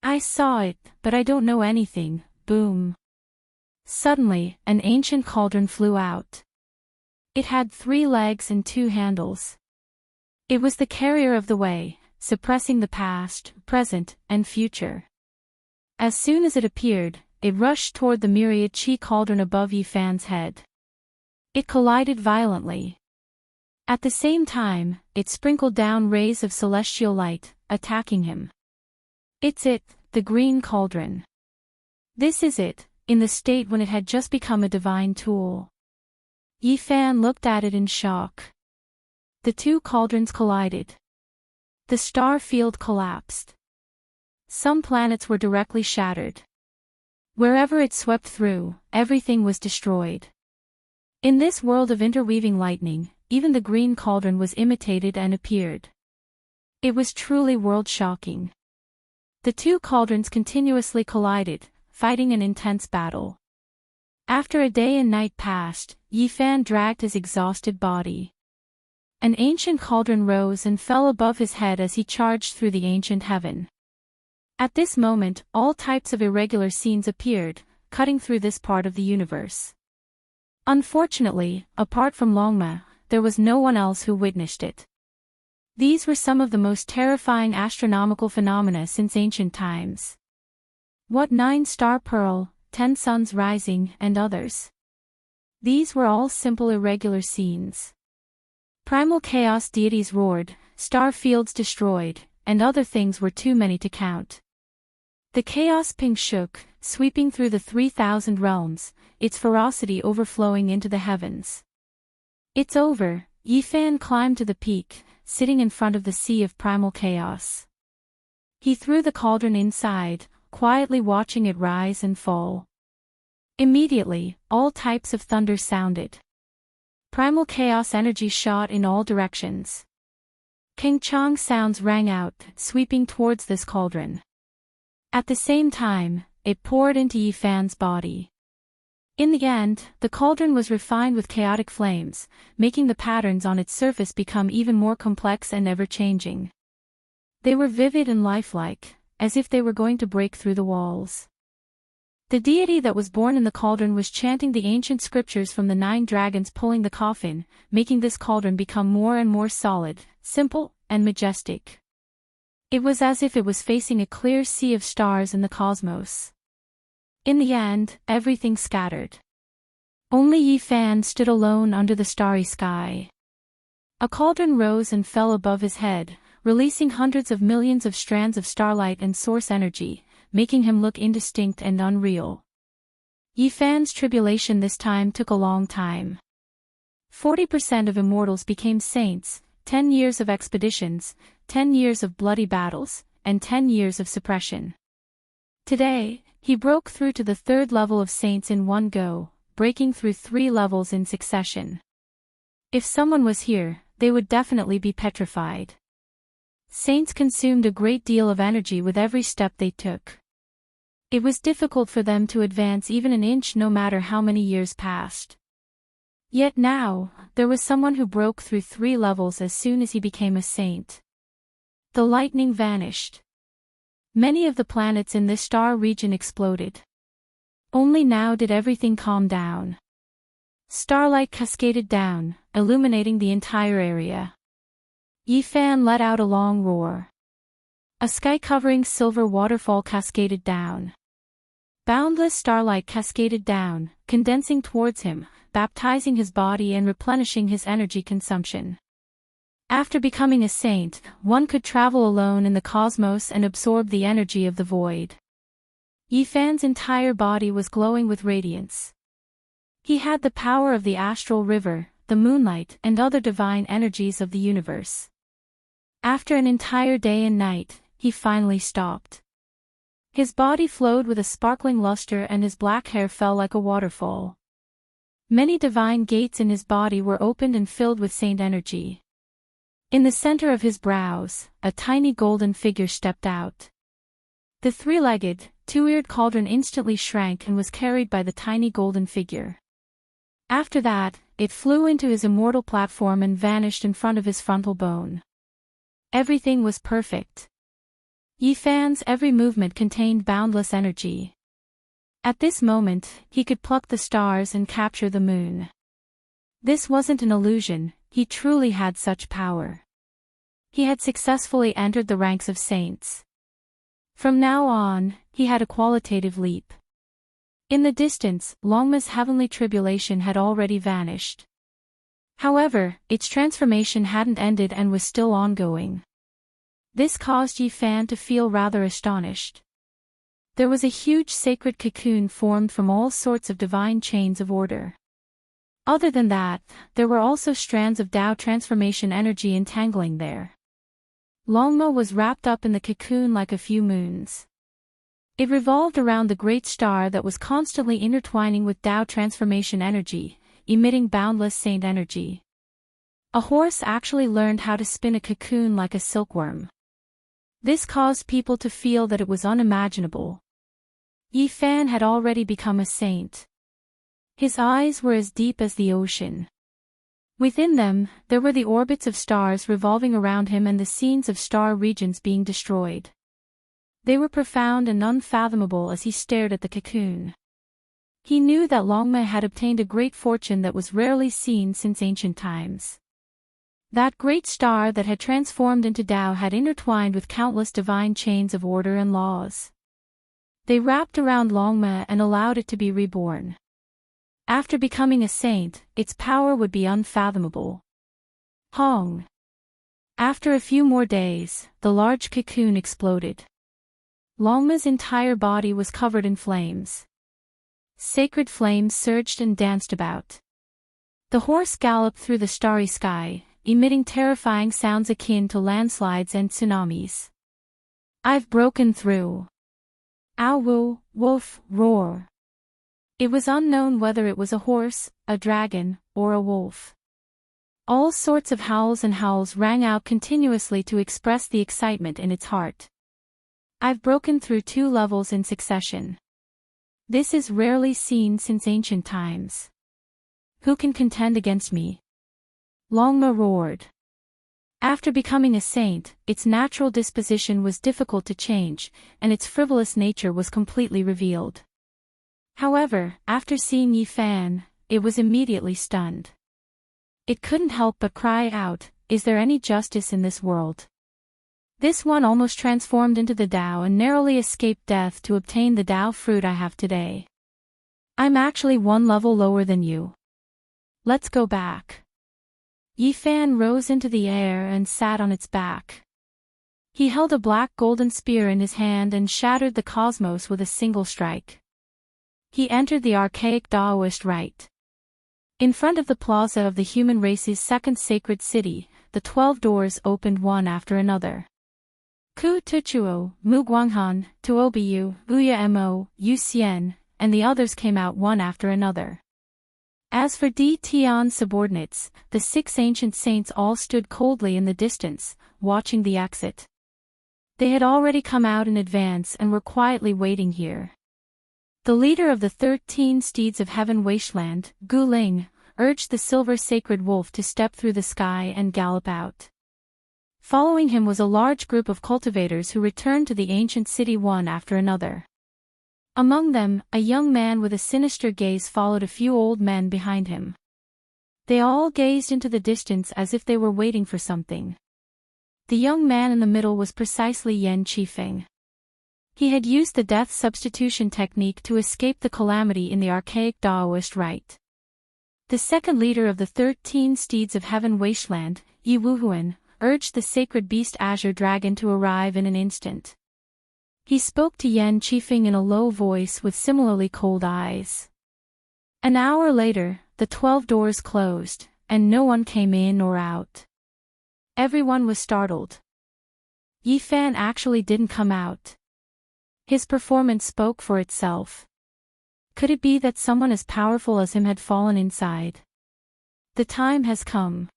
I saw it, but I don't know anything, boom. Suddenly, an ancient cauldron flew out. It had 3 legs and 2 handles. It was the carrier of the way, suppressing the past, present, and future. As soon as it appeared, it rushed toward the myriad chi cauldron above Yi Fan's head. It collided violently. At the same time, it sprinkled down rays of celestial light, attacking him. It's it, the green cauldron. This is it, in the state when it had just become a divine tool. Yi Fan looked at it in shock. The 2 cauldrons collided. The star field collapsed. Some planets were directly shattered. Wherever it swept through, everything was destroyed. In this world of interweaving lightning, even the green cauldron was imitated and appeared. It was truly world-shocking. The 2 cauldrons continuously collided, fighting an intense battle. After a day and night passed, Yi Fan dragged his exhausted body. An ancient cauldron rose and fell above his head as he charged through the ancient heaven. At this moment, all types of irregular scenes appeared, cutting through this part of the universe. Unfortunately, apart from Longma, there was no one else who witnessed it. These were some of the most terrifying astronomical phenomena since ancient times. What 9-star pearl, 10 suns rising, and others? These were all simple irregular scenes. Primal chaos deities roared, star fields destroyed, and other things were too many to count. The chaos ping shook, sweeping through the 3,000 realms, its ferocity overflowing into the heavens. It's over, Yi Fan climbed to the peak, sitting in front of the sea of primal chaos. He threw the cauldron inside, quietly watching it rise and fall. Immediately, all types of thunder sounded. Primal chaos energy shot in all directions. King Chong sounds rang out, sweeping towards this cauldron. At the same time, it poured into Yi Fan's body. In the end, the cauldron was refined with chaotic flames, making the patterns on its surface become even more complex and ever-changing. They were vivid and lifelike, as if they were going to break through the walls. The deity that was born in the cauldron was chanting the ancient scriptures from the 9 dragons pulling the coffin, making this cauldron become more and more solid, simple, and majestic. It was as if it was facing a clear sea of stars in the cosmos. In the end, everything scattered. Only Yi Fan stood alone under the starry sky. A cauldron rose and fell above his head, releasing hundreds of millions of strands of starlight and source energy, making him look indistinct and unreal. Yifan's tribulation this time took a long time. 40% of immortals became saints, 10 years of expeditions, 10 years of bloody battles, and 10 years of suppression. Today, he broke through to the third level of saints in one go, breaking through 3 levels in succession. If someone was here, they would definitely be petrified. Saints consumed a great deal of energy with every step they took. It was difficult for them to advance even an inch no matter how many years passed. Yet now, there was someone who broke through 3 levels as soon as he became a saint. The lightning vanished. Many of the planets in this star region exploded. Only now did everything calm down. Starlight cascaded down, illuminating the entire area. Yifan let out a long roar. A sky-covering silver waterfall cascaded down. Boundless starlight cascaded down, condensing towards him, baptizing his body and replenishing his energy consumption. After becoming a saint, one could travel alone in the cosmos and absorb the energy of the void. Yifan's entire body was glowing with radiance. He had the power of the astral river, the moonlight, and other divine energies of the universe. After an entire day and night, he finally stopped. His body flowed with a sparkling luster and his black hair fell like a waterfall. Many divine gates in his body were opened and filled with saint energy. In the center of his brows, a tiny golden figure stepped out. The 3-legged, 2-eared cauldron instantly shrank and was carried by the tiny golden figure. After that, it flew into his immortal platform and vanished in front of his frontal bone. Everything was perfect. Yifan's every movement contained boundless energy. At this moment, he could pluck the stars and capture the moon. This wasn't an illusion, he truly had such power. He had successfully entered the ranks of saints. From now on, he had a qualitative leap. In the distance, Longma's heavenly tribulation had already vanished. However, its transformation hadn't ended and was still ongoing. This caused Yifan to feel rather astonished. There was a huge sacred cocoon formed from all sorts of divine chains of order. Other than that, there were also strands of Tao transformation energy entangling there. Longma was wrapped up in the cocoon like a few moons. It revolved around the great star that was constantly intertwining with Tao transformation energy, emitting boundless saint energy. A horse actually learned how to spin a cocoon like a silkworm. This caused people to feel that it was unimaginable. Yifan had already become a saint. His eyes were as deep as the ocean. Within them, there were the orbits of stars revolving around him and the scenes of star regions being destroyed. They were profound and unfathomable as he stared at the cocoon. He knew that Longma had obtained a great fortune that was rarely seen since ancient times. That great star that had transformed into Tao had intertwined with countless divine chains of order and laws. They wrapped around Longma and allowed it to be reborn. After becoming a saint, its power would be unfathomable. Hong. After a few more days, the large cocoon exploded. Longma's entire body was covered in flames. Sacred flames surged and danced about. The horse galloped through the starry sky, emitting terrifying sounds akin to landslides and tsunamis. "I've broken through." Ow, wolf, roar. It was unknown whether it was a horse, a dragon, or a wolf. All sorts of howls rang out continuously to express the excitement in its heart. "I've broken through 2 levels in succession. This is rarely seen since ancient times. Who can contend against me?" Longma roared. After becoming a saint, its natural disposition was difficult to change, and its frivolous nature was completely revealed. However, after seeing Yifan, it was immediately stunned. It couldn't help but cry out, "Is there any justice in this world?" This one almost transformed into the Tao and narrowly escaped death to obtain the Tao fruit I have today. I'm actually 1 level lower than you. Let's go back. Yi-Fan rose into the air and sat on its back. He held a black golden spear in his hand and shattered the cosmos with a single strike. He entered the archaic Daoist rite. In front of the plaza of the human race's second sacred city, the 12 doors opened one after another. Ku Tuchuo, Mu Guanghan, Tuobiyu, Uya Mo, Yu Xian, and the others came out one after another. As for Di Tian's subordinates, the 6 ancient saints all stood coldly in the distance, watching the exit. They had already come out in advance and were quietly waiting here. The leader of the 13 steeds of heaven wasteland, Gu Ling, urged the silver sacred wolf to step through the sky and gallop out. Following him was a large group of cultivators who returned to the ancient city one after another. Among them, a young man with a sinister gaze followed a few old men behind him. They all gazed into the distance as if they were waiting for something. The young man in the middle was precisely Yan Qifeng. He had used the death substitution technique to escape the calamity in the archaic Daoist rite. The second leader of the 13 steeds of heaven wasteland, Yi Wuhuan, urged the sacred beast Azure Dragon to arrive in an instant. He spoke to Yan Qifeng in a low voice with similarly cold eyes. An hour later, the 12 doors closed, and no one came in or out. Everyone was startled. Yi-Fan actually didn't come out. His performance spoke for itself. Could it be that someone as powerful as him had fallen inside? The time has come.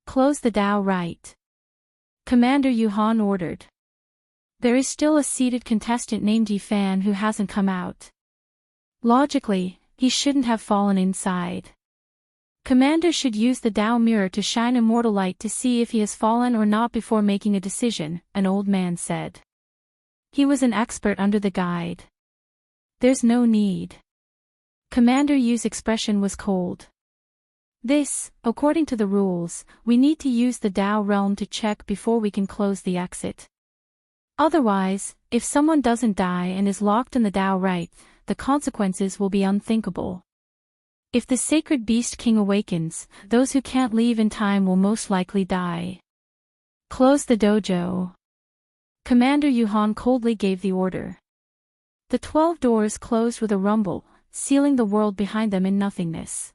Close the Dao Rite. Commander Yuhan ordered. There is still a seated contestant named Yi-Fan who hasn't come out. Logically, he shouldn't have fallen inside. Commander should use the Dao mirror to shine immortal light to see if he has fallen or not before making a decision, an old man said. He was an expert under the guide. There's no need. Commander Yu's expression was cold. This, according to the rules, we need to use the Dao realm to check before we can close the exit. Otherwise, if someone doesn't die and is locked in the Dao Rite, the consequences will be unthinkable. If the sacred beast king awakens, those who can't leave in time will most likely die. Close the dojo. Commander Yuhan coldly gave the order. The 12 doors closed with a rumble, sealing the world behind them in nothingness.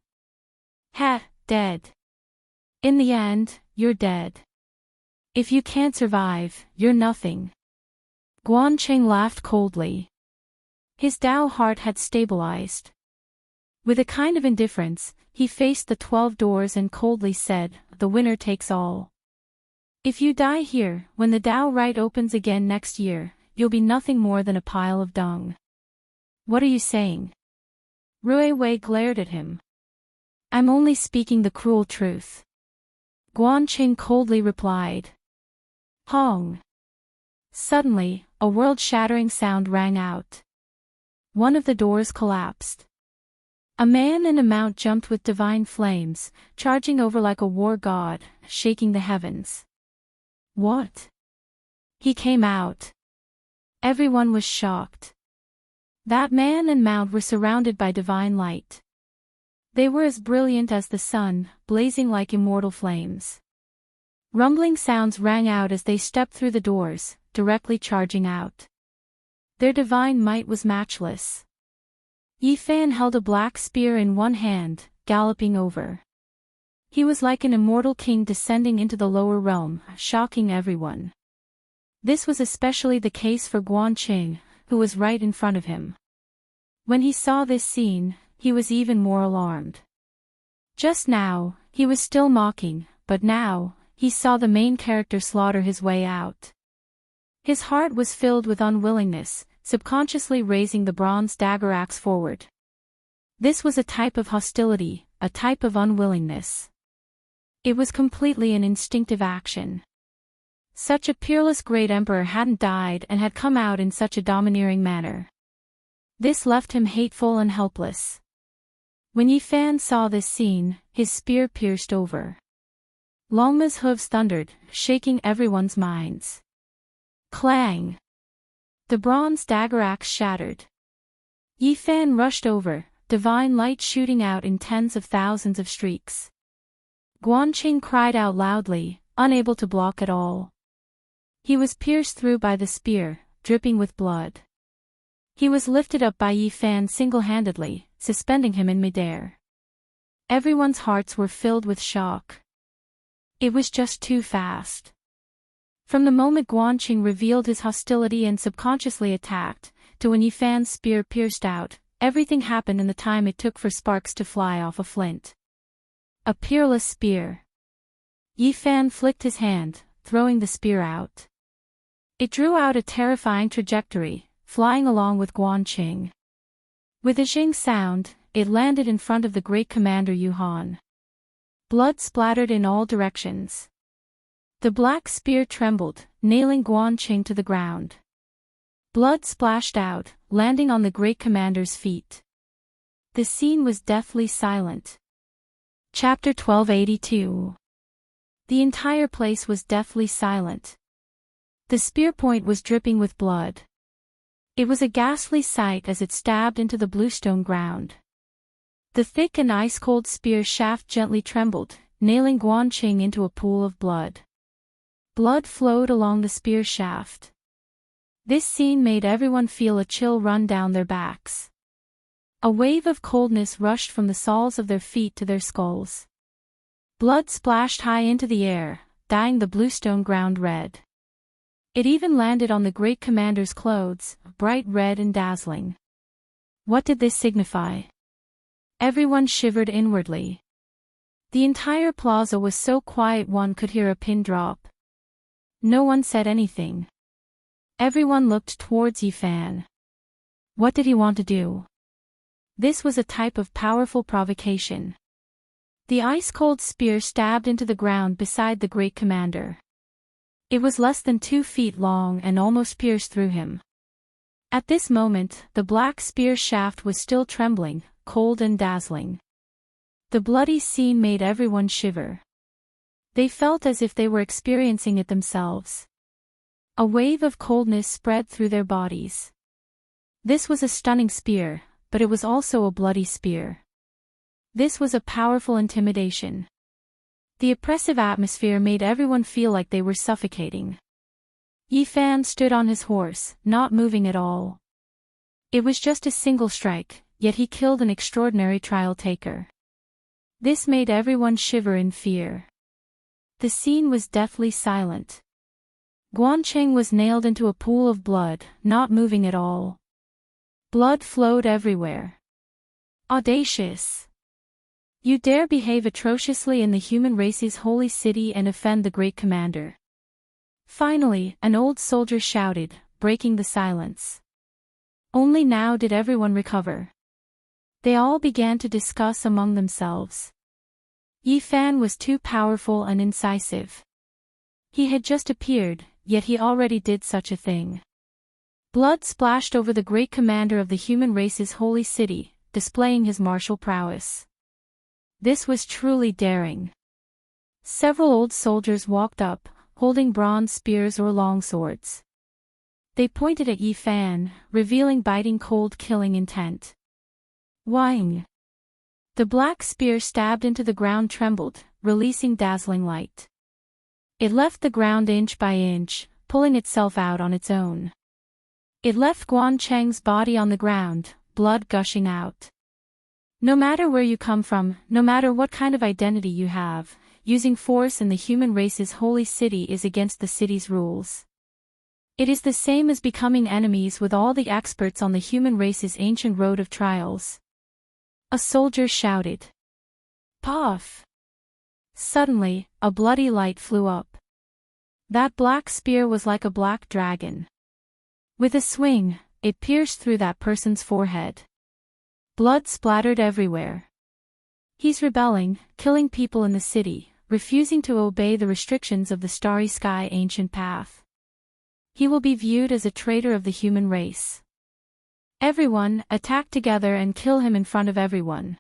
Dead. In the end, you're dead. If you can't survive, you're nothing. Guancheng laughed coldly. His Dao heart had stabilized. With a kind of indifference, he faced the 12 doors and coldly said, "The winner takes all. If you die here, when the Dao Rite opens again next year, you'll be nothing more than a pile of dung." What are you saying? Rui Wei glared at him. I'm only speaking the cruel truth. Guanqing coldly replied. Hong. Suddenly, a world-shattering sound rang out. One of the doors collapsed. A man in a mount jumped with divine flames, charging over like a war god, shaking the heavens. What? He came out. Everyone was shocked. That man and mount were surrounded by divine light. They were as brilliant as the sun, blazing like immortal flames. Rumbling sounds rang out as they stepped through the doors, directly charging out. Their divine might was matchless. Yi-Fan held a black spear in one hand, galloping over. He was like an immortal king descending into the lower realm, shocking everyone. This was especially the case for Guanqing, who was right in front of him. When he saw this scene, he was even more alarmed. Just now, he was still mocking, but now, he saw the main character slaughter his way out. His heart was filled with unwillingness, subconsciously raising the bronze dagger axe forward. This was a type of hostility, a type of unwillingness. It was completely an instinctive action. Such a peerless great emperor hadn't died and had come out in such a domineering manner. This left him hateful and helpless. When Yi-Fan saw this scene, his spear pierced over. Longma's hooves thundered, shaking everyone's minds. Clang! The bronze dagger axe shattered. Yi-Fan rushed over, divine light shooting out in tens of thousands of streaks. Guanqing cried out loudly, unable to block at all. He was pierced through by the spear, dripping with blood. He was lifted up by Yi Fan single-handedly, suspending him in midair. Everyone's hearts were filled with shock. It was just too fast. From the moment Guanqing revealed his hostility and subconsciously attacked, to when Yi Fan's spear pierced out, everything happened in the time it took for sparks to fly off a flint. A peerless spear. Yi Fan flicked his hand, throwing the spear out. It drew out a terrifying trajectory, flying along with Guanqing. With a zing sound, it landed in front of the great commander Yuhan. Blood splattered in all directions. The black spear trembled, nailing Guanqing to the ground. Blood splashed out, landing on the great commander's feet. The scene was deathly silent. Chapter 1282. The entire place was deathly silent. The spear point was dripping with blood. It was a ghastly sight as it stabbed into the bluestone ground. The thick and ice-cold spear shaft gently trembled, nailing Guanqing into a pool of blood. Blood flowed along the spear shaft. This scene made everyone feel a chill run down their backs. A wave of coldness rushed from the soles of their feet to their skulls. Blood splashed high into the air, dyeing the bluestone ground red. It even landed on the great commander's clothes, bright red and dazzling. What did this signify? Everyone shivered inwardly. The entire plaza was so quiet one could hear a pin drop. No one said anything. Everyone looked towards Yi Fan. What did he want to do? This was a type of powerful provocation. The ice-cold spear stabbed into the ground beside the great commander. It was less than 2 feet long and almost pierced through him. At this moment, the black spear shaft was still trembling, cold and dazzling. The bloody scene made everyone shiver. They felt as if they were experiencing it themselves. A wave of coldness spread through their bodies. This was a stunning spear, but it was also a bloody spear. This was a powerful intimidation. The oppressive atmosphere made everyone feel like they were suffocating. Yi Fan stood on his horse, not moving at all. It was just a single strike, yet he killed an extraordinary trial taker. This made everyone shiver in fear. The scene was deathly silent. Guanqing was nailed into a pool of blood, not moving at all. Blood flowed everywhere. Audacious! You dare behave atrociously in the human race's holy city and offend the great commander. Finally, an old soldier shouted, breaking the silence. Only now did everyone recover. They all began to discuss among themselves. Yi Fan was too powerful and incisive. He had just appeared, yet he already did such a thing. Blood splashed over the great commander of the human race's holy city, displaying his martial prowess. This was truly daring. Several old soldiers walked up, holding bronze spears or longswords. They pointed at Yi Fan, revealing biting cold killing intent. Whing! The black spear stabbed into the ground trembled, releasing dazzling light. It left the ground inch by inch, pulling itself out on its own. It left Guanqing's body on the ground, blood gushing out. No matter where you come from, no matter what kind of identity you have, using force in the human race's holy city is against the city's rules. It is the same as becoming enemies with all the experts on the human race's ancient road of trials. A soldier shouted. Puff! Suddenly, a bloody light flew up. That black spear was like a black dragon. With a swing, it pierced through that person's forehead. Blood splattered everywhere. He's rebelling, killing people in the city, refusing to obey the restrictions of the starry sky ancient path. He will be viewed as a traitor of the human race. Everyone, attack together and kill him in front of everyone.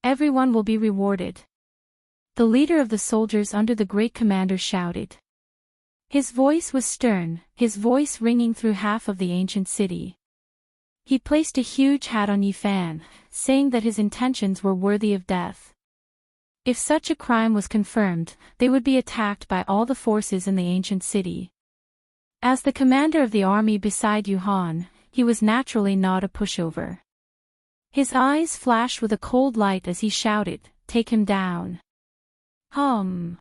Everyone will be rewarded. The leader of the soldiers under the great commander shouted. His voice was stern, his voice ringing through half of the ancient city. He placed a huge hat on Yi Fan, saying that his intentions were worthy of death. If such a crime was confirmed, they would be attacked by all the forces in the ancient city. As the commander of the army beside Yuhan, he was naturally not a pushover. His eyes flashed with a cold light as he shouted, "Take him down." Hum.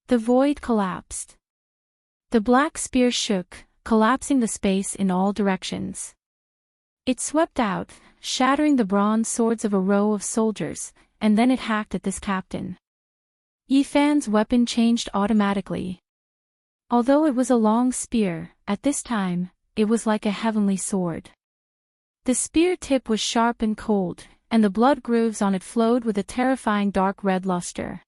The void collapsed. The black spear shook, collapsing the space in all directions. It swept out, shattering the bronze swords of a row of soldiers, and then it hacked at this captain. Yi Fan's weapon changed automatically. Although it was a long spear, at this time, it was like a heavenly sword. The spear tip was sharp and cold, and the blood grooves on it flowed with a terrifying dark red luster.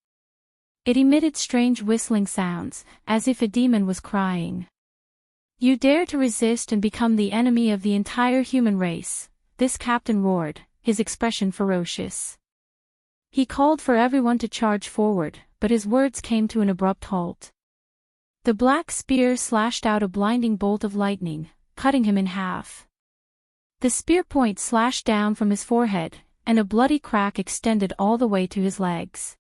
It emitted strange whistling sounds, as if a demon was crying. "You dare to resist and become the enemy of the entire human race," this captain roared, his expression ferocious. He called for everyone to charge forward, but his words came to an abrupt halt. The black spear slashed out a blinding bolt of lightning, cutting him in half. The spear point slashed down from his forehead, and a bloody crack extended all the way to his legs.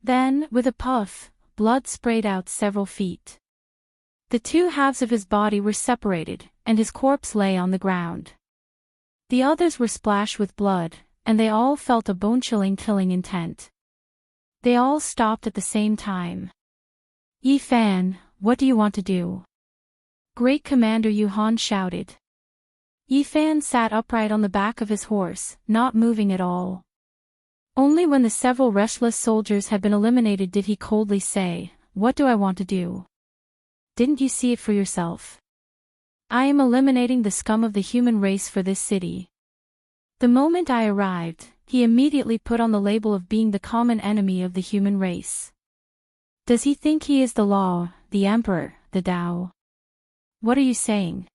Then, with a puff, blood sprayed out several feet. The two halves of his body were separated, and his corpse lay on the ground. The others were splashed with blood, and they all felt a bone-chilling killing intent. They all stopped at the same time. "Yi Fan, what do you want to do?" Great Commander Yuhan shouted. Yi Fan sat upright on the back of his horse, not moving at all. Only when the several restless soldiers had been eliminated did he coldly say, "What do I want to do? Didn't you see it for yourself? I am eliminating the scum of the human race for this city." The moment I arrived, he immediately put on the label of being the common enemy of the human race. Does he think he is the law, the emperor, the Tao? What are you saying?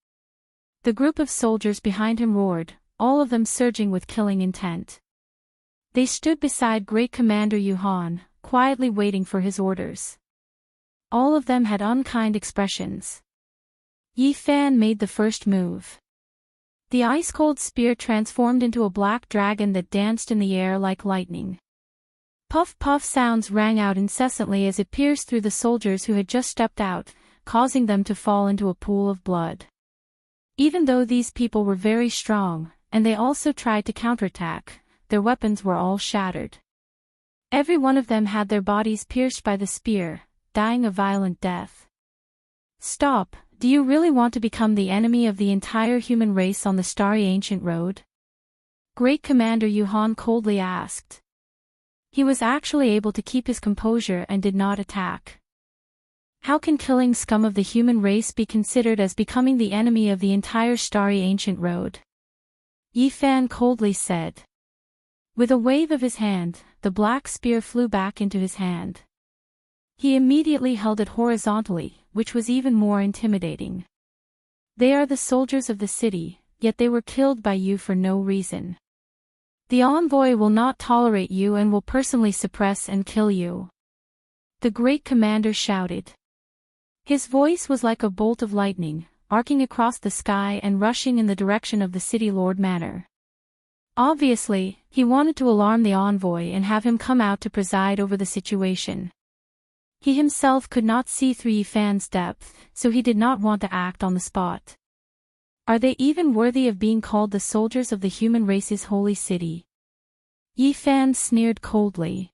The group of soldiers behind him roared, all of them surging with killing intent. They stood beside Great Commander Yuhan, quietly waiting for his orders. All of them had unkind expressions. Yi Fan made the first move. The ice-cold spear transformed into a black dragon that danced in the air like lightning. Puff-puff sounds rang out incessantly as it pierced through the soldiers who had just stepped out, causing them to fall into a pool of blood. Even though these people were very strong, and they also tried to counterattack, their weapons were all shattered. Every one of them had their bodies pierced by the spear, dying a violent death. "Stop, do you really want to become the enemy of the entire human race on the starry ancient road?" Great Commander Yuhan coldly asked. He was actually able to keep his composure and did not attack. How can killing scum of the human race be considered as becoming the enemy of the entire starry ancient road? Yi Fan coldly said. With a wave of his hand, the black spear flew back into his hand. He immediately held it horizontally, which was even more intimidating. They are the soldiers of the city, yet they were killed by you for no reason. The envoy will not tolerate you and will personally suppress and kill you. The great commander shouted. His voice was like a bolt of lightning, arcing across the sky and rushing in the direction of the city lord manor. Obviously, he wanted to alarm the envoy and have him come out to preside over the situation. He himself could not see through Yi Fan's depth, so he did not want to act on the spot. Are they even worthy of being called the soldiers of the human race's holy city? Yi Fan sneered coldly.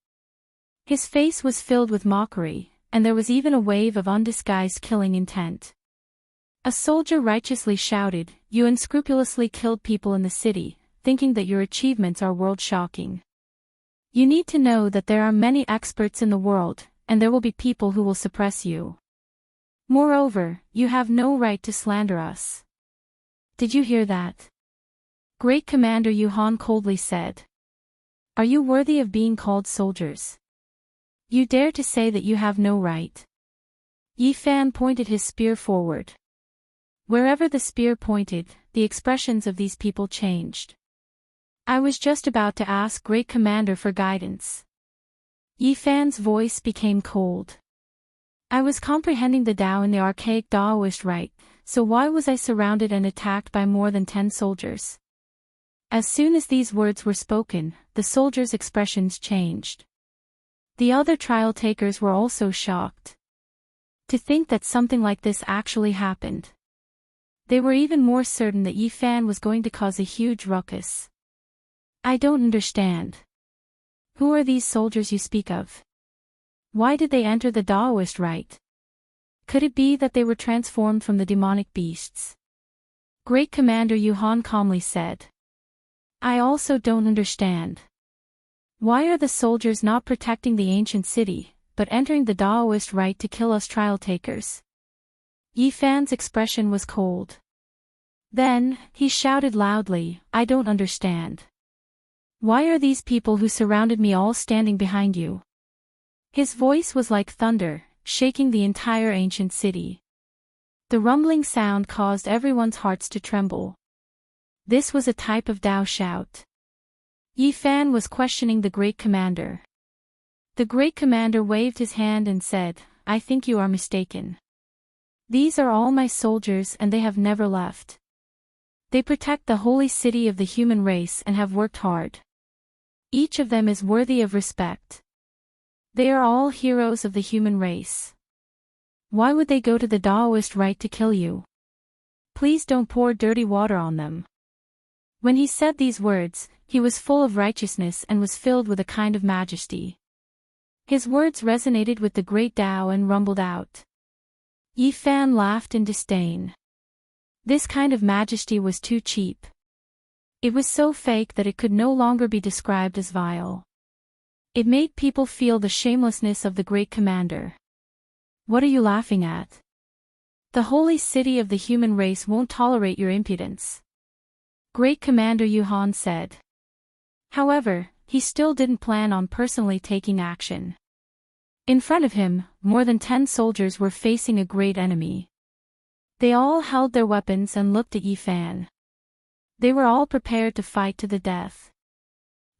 His face was filled with mockery, and there was even a wave of undisguised killing intent. A soldier righteously shouted, "You unscrupulously killed people in the city, thinking that your achievements are world-shocking. You need to know that there are many experts in the world, and there will be people who will suppress you. Moreover, you have no right to slander us." Did you hear that? Great Commander Yuhan coldly said. Are you worthy of being called soldiers? You dare to say that you have no right? Yi Fan pointed his spear forward. Wherever the spear pointed, the expressions of these people changed. I was just about to ask Great Commander for guidance. Yi Fan's voice became cold. I was comprehending the Tao in the archaic Taoist rite, so why was I surrounded and attacked by more than 10 soldiers? As soon as these words were spoken, the soldiers' expressions changed. The other trial takers were also shocked. To think that something like this actually happened. They were even more certain that Yi Fan was going to cause a huge ruckus. I don't understand. Who are these soldiers you speak of? Why did they enter the Daoist rite? Could it be that they were transformed from the demonic beasts? Great Commander Yuhan calmly said. I also don't understand. Why are the soldiers not protecting the ancient city, but entering the Daoist rite to kill us trial takers? Yi Fan's expression was cold. Then, he shouted loudly, I don't understand. Why are these people who surrounded me all standing behind you? His voice was like thunder, shaking the entire ancient city. The rumbling sound caused everyone's hearts to tremble. This was a type of Dao shout. Yi Fan was questioning the Great Commander. The Great Commander waved his hand and said, I think you are mistaken. These are all my soldiers and they have never left. They protect the holy city of the human race and have worked hard. Each of them is worthy of respect. They are all heroes of the human race. Why would they go to the Daoist rite to kill you? Please don't pour dirty water on them. When he said these words, he was full of righteousness and was filled with a kind of majesty. His words resonated with the great Dao and rumbled out. Yi Fan laughed in disdain. This kind of majesty was too cheap. It was so fake that it could no longer be described as vile. It made people feel the shamelessness of the Great Commander. What are you laughing at? The holy city of the human race won't tolerate your impudence. Great Commander Yuhan said. However, he still didn't plan on personally taking action. In front of him, more than 10 soldiers were facing a great enemy. They all held their weapons and looked at Yi Fan. They were all prepared to fight to the death.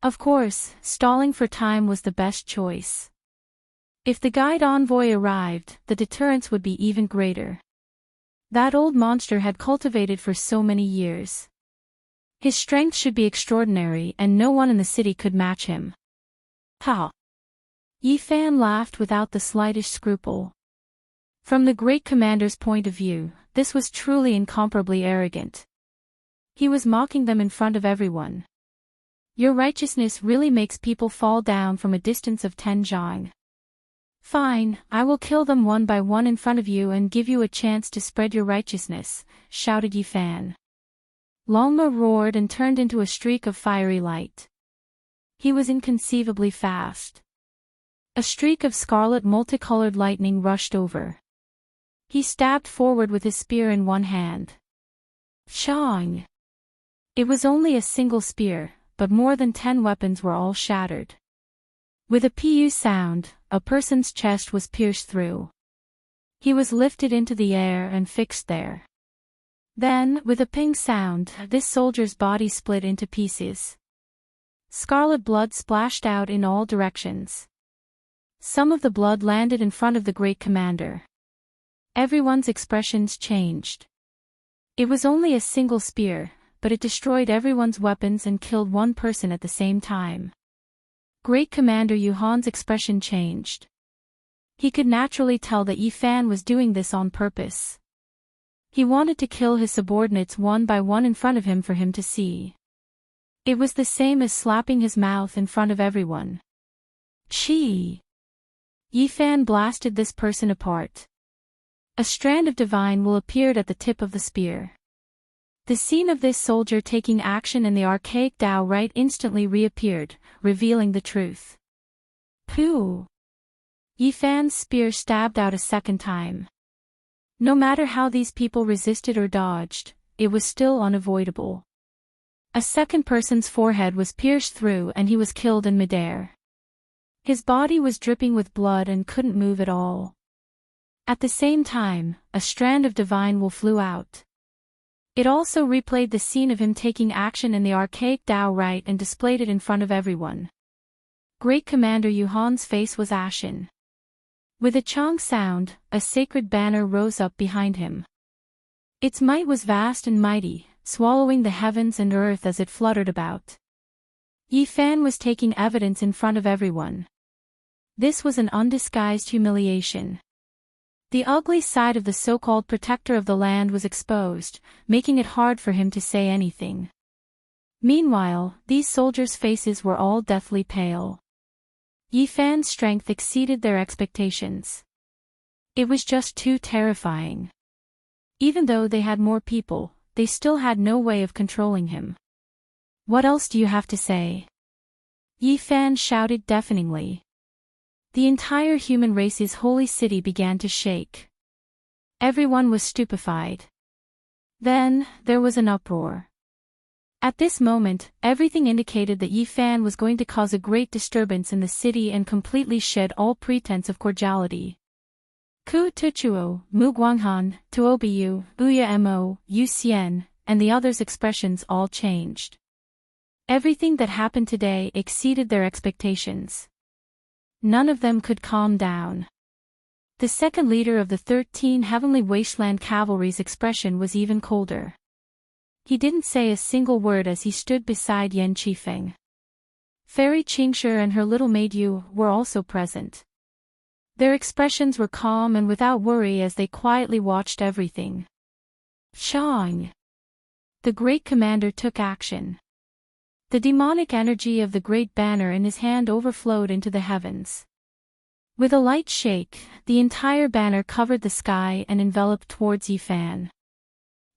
Of course, stalling for time was the best choice. If the guide envoy arrived, the deterrence would be even greater. That old monster had cultivated for so many years. His strength should be extraordinary and no one in the city could match him. Ha! Yi Fan laughed without the slightest scruple. From the Great Commander's point of view, this was truly incomparably arrogant. He was mocking them in front of everyone. Your righteousness really makes people fall down from a distance of 10 zhang. Fine, I will kill them one by one in front of you and give you a chance to spread your righteousness, shouted Yi Fan. Longma roared and turned into a streak of fiery light. He was inconceivably fast. A streak of scarlet multicolored lightning rushed over. He stabbed forward with his spear in one hand. Shang! It was only a single spear, but more than 10 weapons were all shattered. With a pu sound, a person's chest was pierced through. He was lifted into the air and fixed there. Then, with a ping sound, this soldier's body split into pieces. Scarlet blood splashed out in all directions. Some of the blood landed in front of the Great Commander. Everyone's expressions changed. It was only a single spear, but it destroyed everyone's weapons and killed one person at the same time. Great Commander Yuhan's expression changed. He could naturally tell that Yi Fan was doing this on purpose. He wanted to kill his subordinates one by one in front of him for him to see. It was the same as slapping his mouth in front of everyone. Chi! Yi Fan blasted this person apart. A strand of divine will appeared at the tip of the spear. The scene of this soldier taking action in the archaic Dao rite instantly reappeared, revealing the truth. Pooh! Yi Fan's spear stabbed out a second time. No matter how these people resisted or dodged, it was still unavoidable. A second person's forehead was pierced through and he was killed in midair. His body was dripping with blood and couldn't move at all. At the same time, a strand of divine wool flew out. It also replayed the scene of him taking action in the archaic Dao rite and displayed it in front of everyone. Great Commander Yuhan's face was ashen. With a chong sound, a sacred banner rose up behind him. Its might was vast and mighty, swallowing the heavens and earth as it fluttered about. Yi Fan was taking evidence in front of everyone. This was an undisguised humiliation. The ugly side of the so-called protector of the land was exposed, making it hard for him to say anything. Meanwhile, these soldiers' faces were all deathly pale. Yi Fan's strength exceeded their expectations. It was just too terrifying. Even though they had more people, they still had no way of controlling him. "What else do you have to say?" Yi Fan shouted deafeningly. The entire human race's holy city began to shake. Everyone was stupefied. Then, there was an uproar. At this moment, everything indicated that Yi Fan was going to cause a great disturbance in the city and completely shed all pretense of cordiality. Ku Tuchuo, Mu Guanghan, Tuobiyu, Uya Mo, Yu Xian, and the others' expressions all changed. Everything that happened today exceeded their expectations. None of them could calm down. The second leader of the 13 Heavenly Wasteland Cavalry's expression was even colder. He didn't say a single word as he stood beside Yan Qifeng. Fairy Qingshi and her little maid Yu were also present. Their expressions were calm and without worry as they quietly watched everything. Shang! The great commander took action. The demonic energy of the great banner in his hand overflowed into the heavens. With a light shake, the entire banner covered the sky and enveloped towards Yi Fan.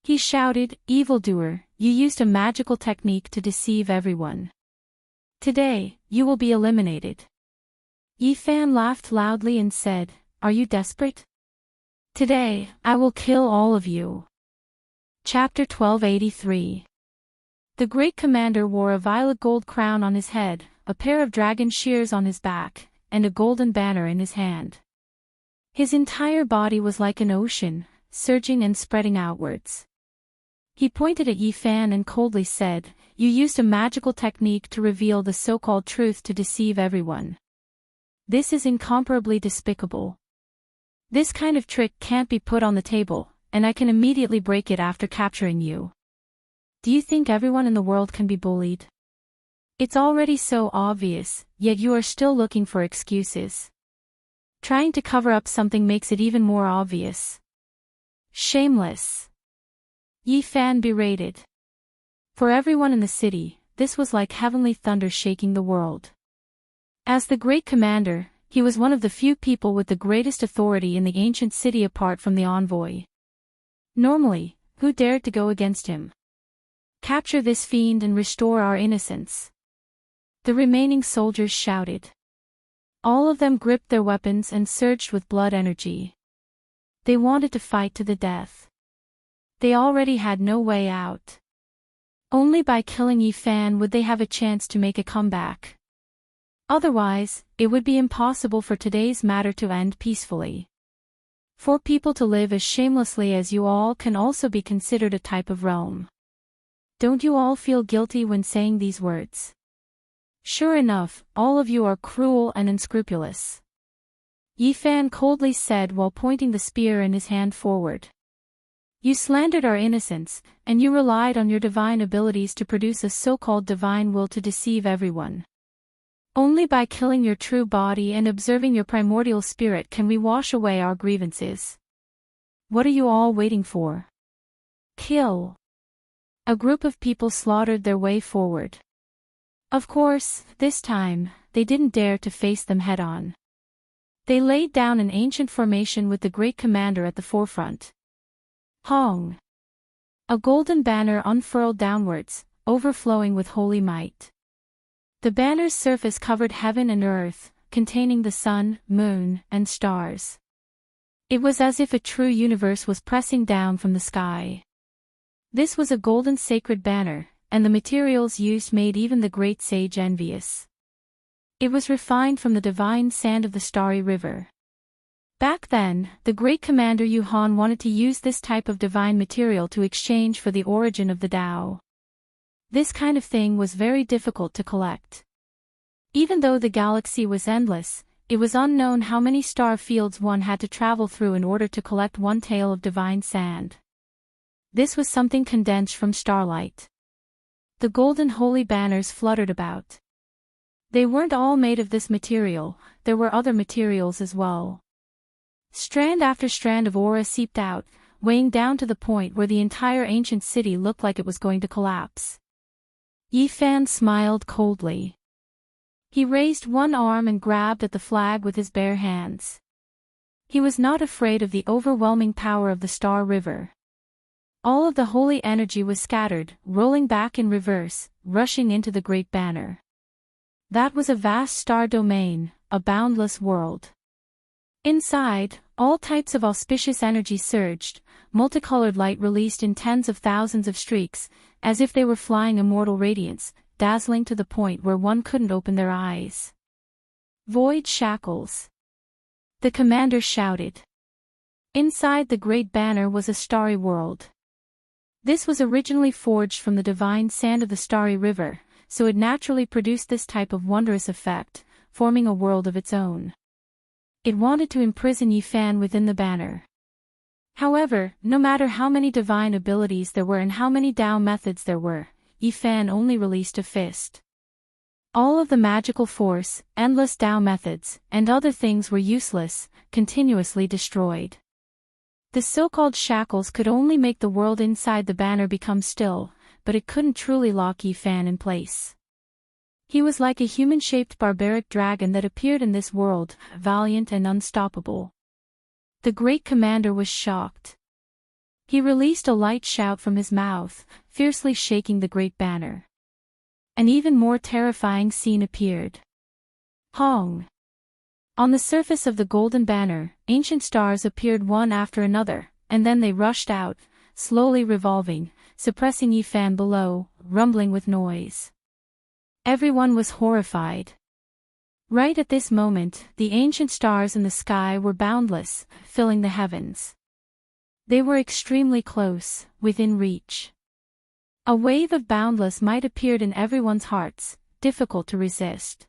He shouted, "Evildoer, you used a magical technique to deceive everyone. Today, you will be eliminated." Yi Fan laughed loudly and said, "Are you desperate? Today, I will kill all of you." Chapter 1283. The great commander wore a violet gold crown on his head, a pair of dragon shears on his back, and a golden banner in his hand. His entire body was like an ocean, surging and spreading outwards. He pointed at Yi Fan and coldly said, "You used a magical technique to reveal the so-called truth to deceive everyone. This is incomparably despicable. This kind of trick can't be put on the table, and I can immediately break it after capturing you. Do you think everyone in the world can be bullied? It's already so obvious, yet you are still looking for excuses. Trying to cover up something makes it even more obvious. Shameless." Yi Fan berated. For everyone in the city, this was like heavenly thunder shaking the world. As the great commander, he was one of the few people with the greatest authority in the ancient city apart from the envoy. Normally, who dared to go against him? "Capture this fiend and restore our innocence." The remaining soldiers shouted. All of them gripped their weapons and surged with blood energy. They wanted to fight to the death. They already had no way out. Only by killing Yi Fan would they have a chance to make a comeback. Otherwise, it would be impossible for today's matter to end peacefully. For people to live as shamelessly as you all can also be considered a type of realm. Don't you all feel guilty when saying these words? Sure enough, all of you are cruel and unscrupulous. Yi Fan coldly said while pointing the spear in his hand forward. You slandered our innocence, and you relied on your divine abilities to produce a so-called divine will to deceive everyone. Only by killing your true body and observing your primordial spirit can we wash away our grievances. What are you all waiting for? Kill! A group of people slaughtered their way forward. Of course, this time, they didn't dare to face them head-on. They laid down an ancient formation with the great commander at the forefront. Hong! A golden banner unfurled downwards, overflowing with holy might. The banner's surface covered heaven and earth, containing the sun, moon, and stars. It was as if a true universe was pressing down from the sky. This was a golden sacred banner, and the materials used made even the great sage envious. It was refined from the divine sand of the starry river. Back then, the great commander Yu Han wanted to use this type of divine material to exchange for the origin of the Tao. This kind of thing was very difficult to collect. Even though the galaxy was endless, it was unknown how many star fields one had to travel through in order to collect one tael of divine sand. This was something condensed from starlight. The golden holy banners fluttered about. They weren't all made of this material, there were other materials as well. Strand after strand of aura seeped out, weighing down to the point where the entire ancient city looked like it was going to collapse. Yi Fan smiled coldly. He raised one arm and grabbed at the flag with his bare hands. He was not afraid of the overwhelming power of the Star River. All of the holy energy was scattered, rolling back in reverse, rushing into the great banner. That was a vast star domain, a boundless world. Inside, all types of auspicious energy surged, multicolored light released in tens of thousands of streaks, as if they were flying immortal radiance, dazzling to the point where one couldn't open their eyes. Void shackles. The commander shouted. Inside the great banner was a starry world. This was originally forged from the divine sand of the starry river, so it naturally produced this type of wondrous effect, forming a world of its own. It wanted to imprison Yi Fan within the banner. However, no matter how many divine abilities there were and how many Tao methods there were, Yi Fan only released a fist. All of the magical force, endless Tao methods, and other things were useless, continuously destroyed. The so-called shackles could only make the world inside the banner become still, but it couldn't truly lock Yi Fan in place. He was like a human-shaped barbaric dragon that appeared in this world, valiant and unstoppable. The great commander was shocked. He released a light shout from his mouth, fiercely shaking the great banner. An even more terrifying scene appeared. Hong! On the surface of the golden banner, ancient stars appeared one after another, and then they rushed out, slowly revolving, suppressing Yi Fan below, rumbling with noise. Everyone was horrified. Right at this moment, the ancient stars in the sky were boundless, filling the heavens. They were extremely close, within reach. A wave of boundless might appeared in everyone's hearts, difficult to resist.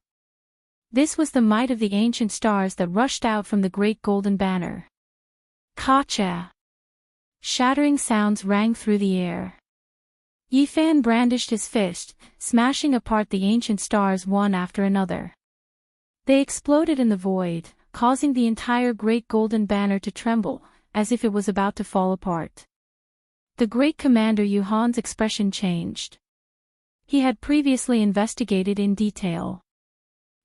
This was the might of the ancient stars that rushed out from the great golden banner. Kacha! Shattering sounds rang through the air. Yi Fan brandished his fist, smashing apart the ancient stars one after another. They exploded in the void, causing the entire great golden banner to tremble, as if it was about to fall apart. The great commander Yuhan's expression changed. He had previously investigated in detail.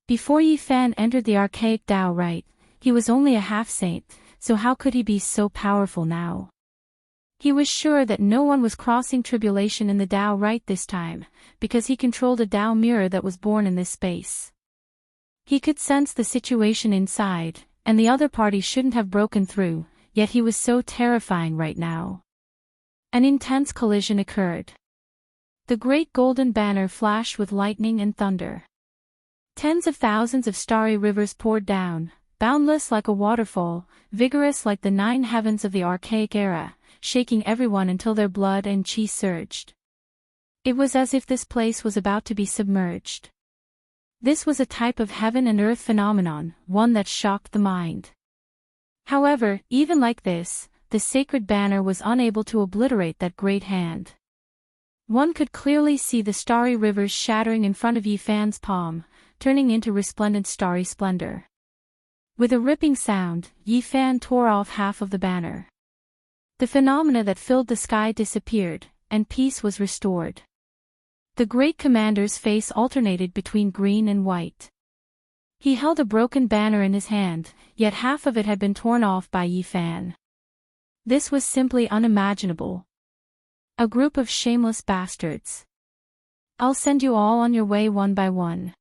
Before Yi Fan entered the archaic Tao Rite, he was only a half-saint, so how could he be so powerful now? He was sure that no one was crossing tribulation in the Tao Rite this time, because he controlled a Tao mirror that was born in this space. He could sense the situation inside, and the other party shouldn't have broken through, yet he was so terrifying right now. An intense collision occurred. The great golden banner flashed with lightning and thunder. Tens of thousands of starry rivers poured down, boundless like a waterfall, vigorous like the 9 heavens of the archaic era, shaking everyone until their blood and chi surged. It was as if this place was about to be submerged. This was a type of heaven and earth phenomenon, one that shocked the mind. However, even like this, the sacred banner was unable to obliterate that great hand. One could clearly see the starry rivers shattering in front of Yi Fan's palm, turning into resplendent starry splendor. With a ripping sound, Yi Fan tore off half of the banner. The phenomena that filled the sky disappeared, and peace was restored. The great commander's face alternated between green and white. He held a broken banner in his hand, yet half of it had been torn off by Yi Fan. This was simply unimaginable. A group of shameless bastards. I'll send you all on your way one by one.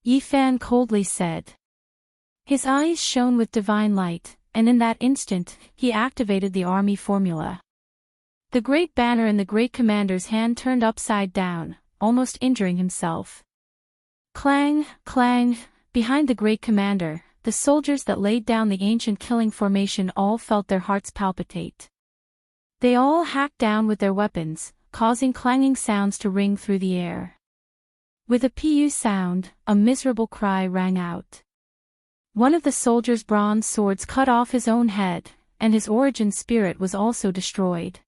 Yi Fan coldly said. His eyes shone with divine light, and in that instant, he activated the army formula. The great banner in the great commander's hand turned upside down, almost injuring himself. Clang, clang, behind the great commander, the soldiers that laid down the ancient killing formation all felt their hearts palpitate. They all hacked down with their weapons, causing clanging sounds to ring through the air. With a pu sound, a miserable cry rang out. One of the soldiers' bronze swords cut off his own head, and his origin spirit was also destroyed.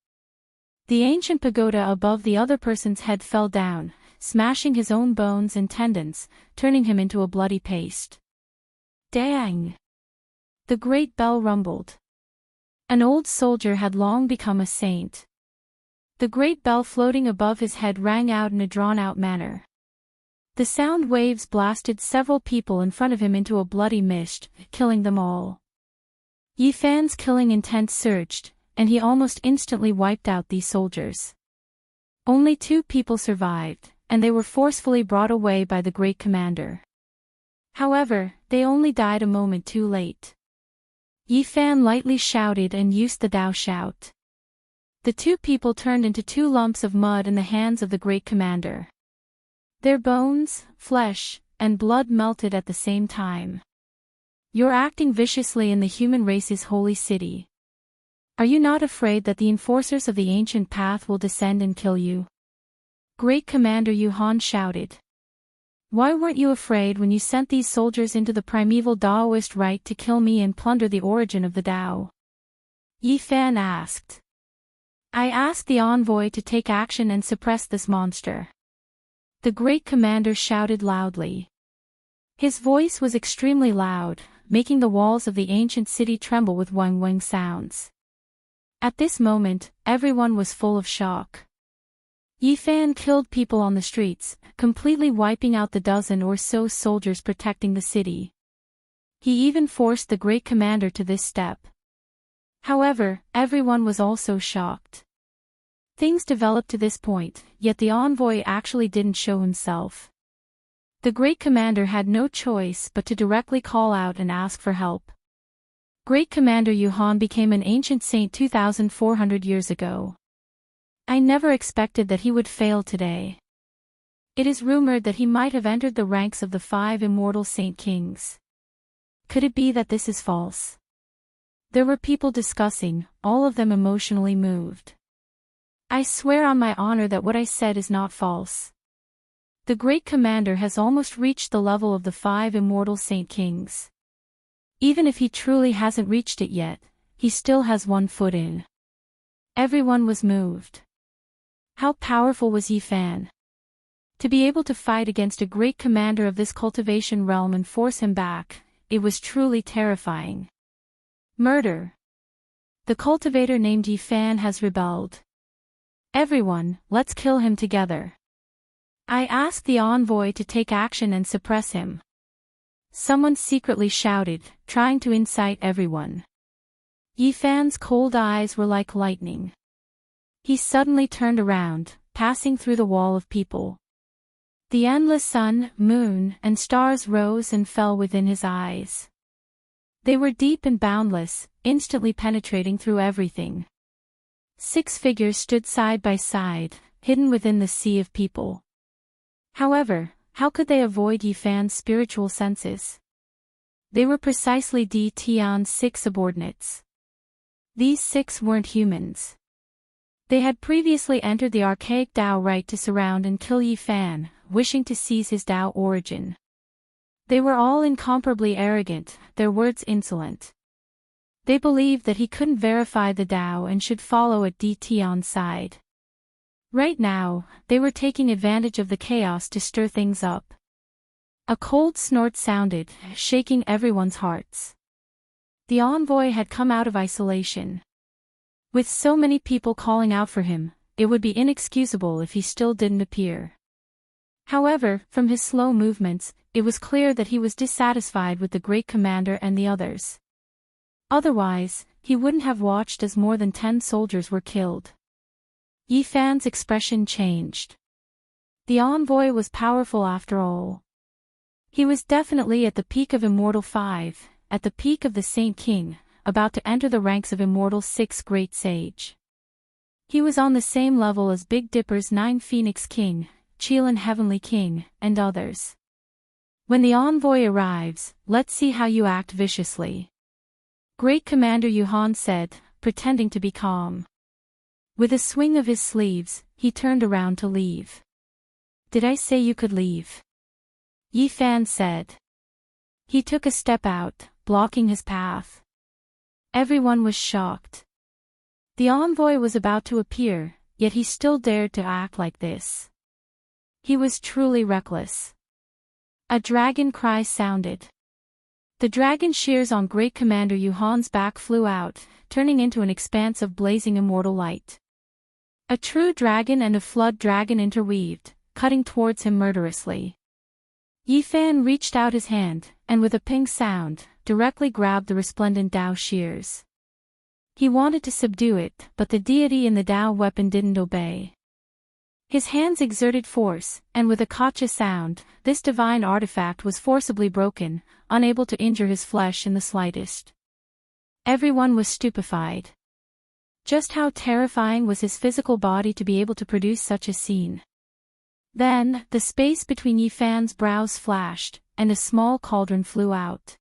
The ancient pagoda above the other person's head fell down, smashing his own bones and tendons, turning him into a bloody paste. Dang! The great bell rumbled. An old soldier had long become a saint. The great bell floating above his head rang out in a drawn-out manner. The sound waves blasted several people in front of him into a bloody mist, killing them all. Yi Fan's killing intent surged, and he almost instantly wiped out these soldiers. Only 2 people survived, and they were forcefully brought away by the great commander. However, they only died a moment too late. Yi Fan lightly shouted and used the Dao shout. The 2 people turned into 2 lumps of mud in the hands of the great commander. Their bones, flesh, and blood melted at the same time. You're acting viciously in the human race's holy city. Are you not afraid that the enforcers of the ancient path will descend and kill you? Great Commander Yuhan shouted. Why weren't you afraid when you sent these soldiers into the primeval Daoist rite to kill me and plunder the origin of the Dao? Yi Fan asked. I asked the envoy to take action and suppress this monster. The great commander shouted loudly. His voice was extremely loud, making the walls of the ancient city tremble with wang-wang sounds. At this moment, everyone was full of shock. Yi Fan killed people on the streets, completely wiping out the dozen or so soldiers protecting the city. He even forced the great commander to this step. However, everyone was also shocked. Things developed to this point, yet the envoy actually didn't show himself. The great commander had no choice but to directly call out and ask for help. Great Commander Yuhan became an ancient saint 2,400 years ago. I never expected that he would fail today. It is rumored that he might have entered the ranks of the 5 immortal saint kings. Could it be that this is false? There were people discussing, all of them emotionally moved. I swear on my honor that what I said is not false. The great commander has almost reached the level of the 5 immortal saint kings. Even if he truly hasn't reached it yet, he still has 1 foot in. Everyone was moved. How powerful was Yi Fan? To be able to fight against a great commander of this cultivation realm and force him back, it was truly terrifying. Murder. The cultivator named Yi Fan has rebelled. Everyone, let's kill him together. I asked the envoy to take action and suppress him. Someone secretly shouted, trying to incite everyone. Yi Fan's cold eyes were like lightning. He suddenly turned around, passing through the wall of people. The endless sun, moon, and stars rose and fell within his eyes. They were deep and boundless, instantly penetrating through everything. 6 figures stood side by side, hidden within the sea of people. However, how could they avoid Yi Fan's spiritual senses? They were precisely Di Tian's 6 subordinates. These 6 weren't humans. They had previously entered the archaic Dao rite to surround and kill Yi Fan, wishing to seize his Dao origin. They were all incomparably arrogant, their words insolent. They believed that he couldn't verify the Dao and should follow at Di Tian's side. Right now, they were taking advantage of the chaos to stir things up. A cold snort sounded, shaking everyone's hearts. The envoy had come out of isolation. With so many people calling out for him, it would be inexcusable if he still didn't appear. However, from his slow movements, it was clear that he was dissatisfied with the great commander and the others. Otherwise, he wouldn't have watched as more than 10 soldiers were killed. Yi Fan's expression changed. The envoy was powerful after all. He was definitely at the peak of Immortal 5, at the peak of the Saint King, about to enter the ranks of Immortal 6 Great Sage. He was on the same level as Big Dipper's 9 Phoenix King, Qilin Heavenly King, and others. When the envoy arrives, let's see how you act viciously. Great Commander Yuhan said, pretending to be calm. With a swing of his sleeves, he turned around to leave. Did I say you could leave? Yi Fan said. He took a step out, blocking his path. Everyone was shocked. The envoy was about to appear, yet he still dared to act like this. He was truly reckless. A dragon cry sounded. The dragon shears on Great Commander Yuhan's back flew out, turning into an expanse of blazing immortal light. A true dragon and a flood dragon interweaved, cutting towards him murderously. Yifan reached out his hand, and with a ping sound, directly grabbed the resplendent Dao shears. He wanted to subdue it, but the deity in the Dao weapon didn't obey. His hands exerted force, and with a gotcha sound, this divine artifact was forcibly broken, unable to injure his flesh in the slightest. Everyone was stupefied. Just how terrifying was his physical body to be able to produce such a scene? Then, the space between Yifan's brows flashed, and a small cauldron flew out.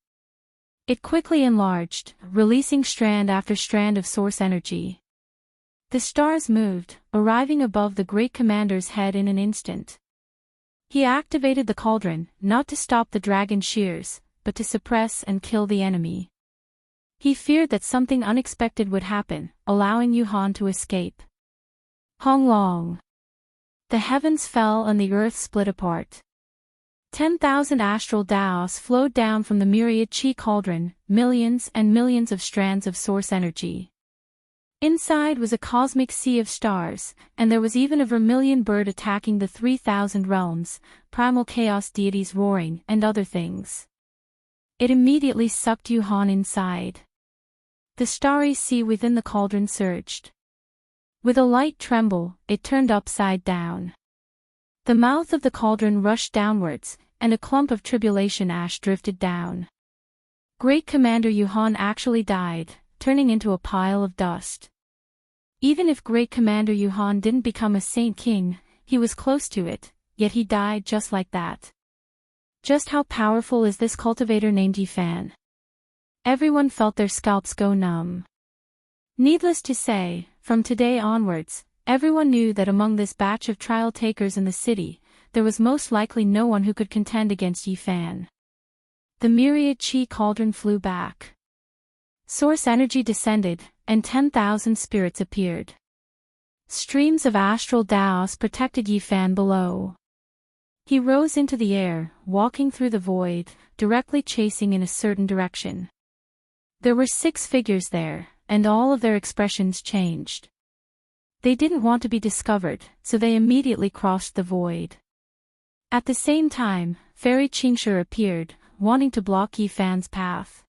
It quickly enlarged, releasing strand after strand of source energy. The stars moved, arriving above the great commander's head in an instant. He activated the cauldron, not to stop the dragon shears, but to suppress and kill the enemy. He feared that something unexpected would happen, allowing Yuhan to escape. Hong Long. The heavens fell and the earth split apart. 10,000 astral Daos flowed down from the myriad chi cauldron, millions and millions of strands of source energy. Inside was a cosmic sea of stars, and there was even a vermilion bird attacking the 3,000 realms, primal chaos deities roaring, and other things. It immediately sucked Yuhan inside. The starry sea within the cauldron surged. With a light tremble, it turned upside down. The mouth of the cauldron rushed downwards, and a clump of tribulation ash drifted down. Great Commander Yuhan actually died, turning into a pile of dust. Even if Great Commander Yuhan didn't become a Saint King, he was close to it, yet he died just like that. Just how powerful is this cultivator named Yifan? Everyone felt their scalps go numb. Needless to say, from today onwards, everyone knew that among this batch of trial takers in the city, there was most likely no one who could contend against Yifan. The myriad chi cauldron flew back. Source energy descended, and 10,000 spirits appeared. Streams of astral Daos protected Yifan below. He rose into the air, walking through the void, directly chasing in a certain direction. There were 6 figures there, and all of their expressions changed. They didn't want to be discovered, so they immediately crossed the void. At the same time, Fairy Qingshi appeared, wanting to block Yifan's path.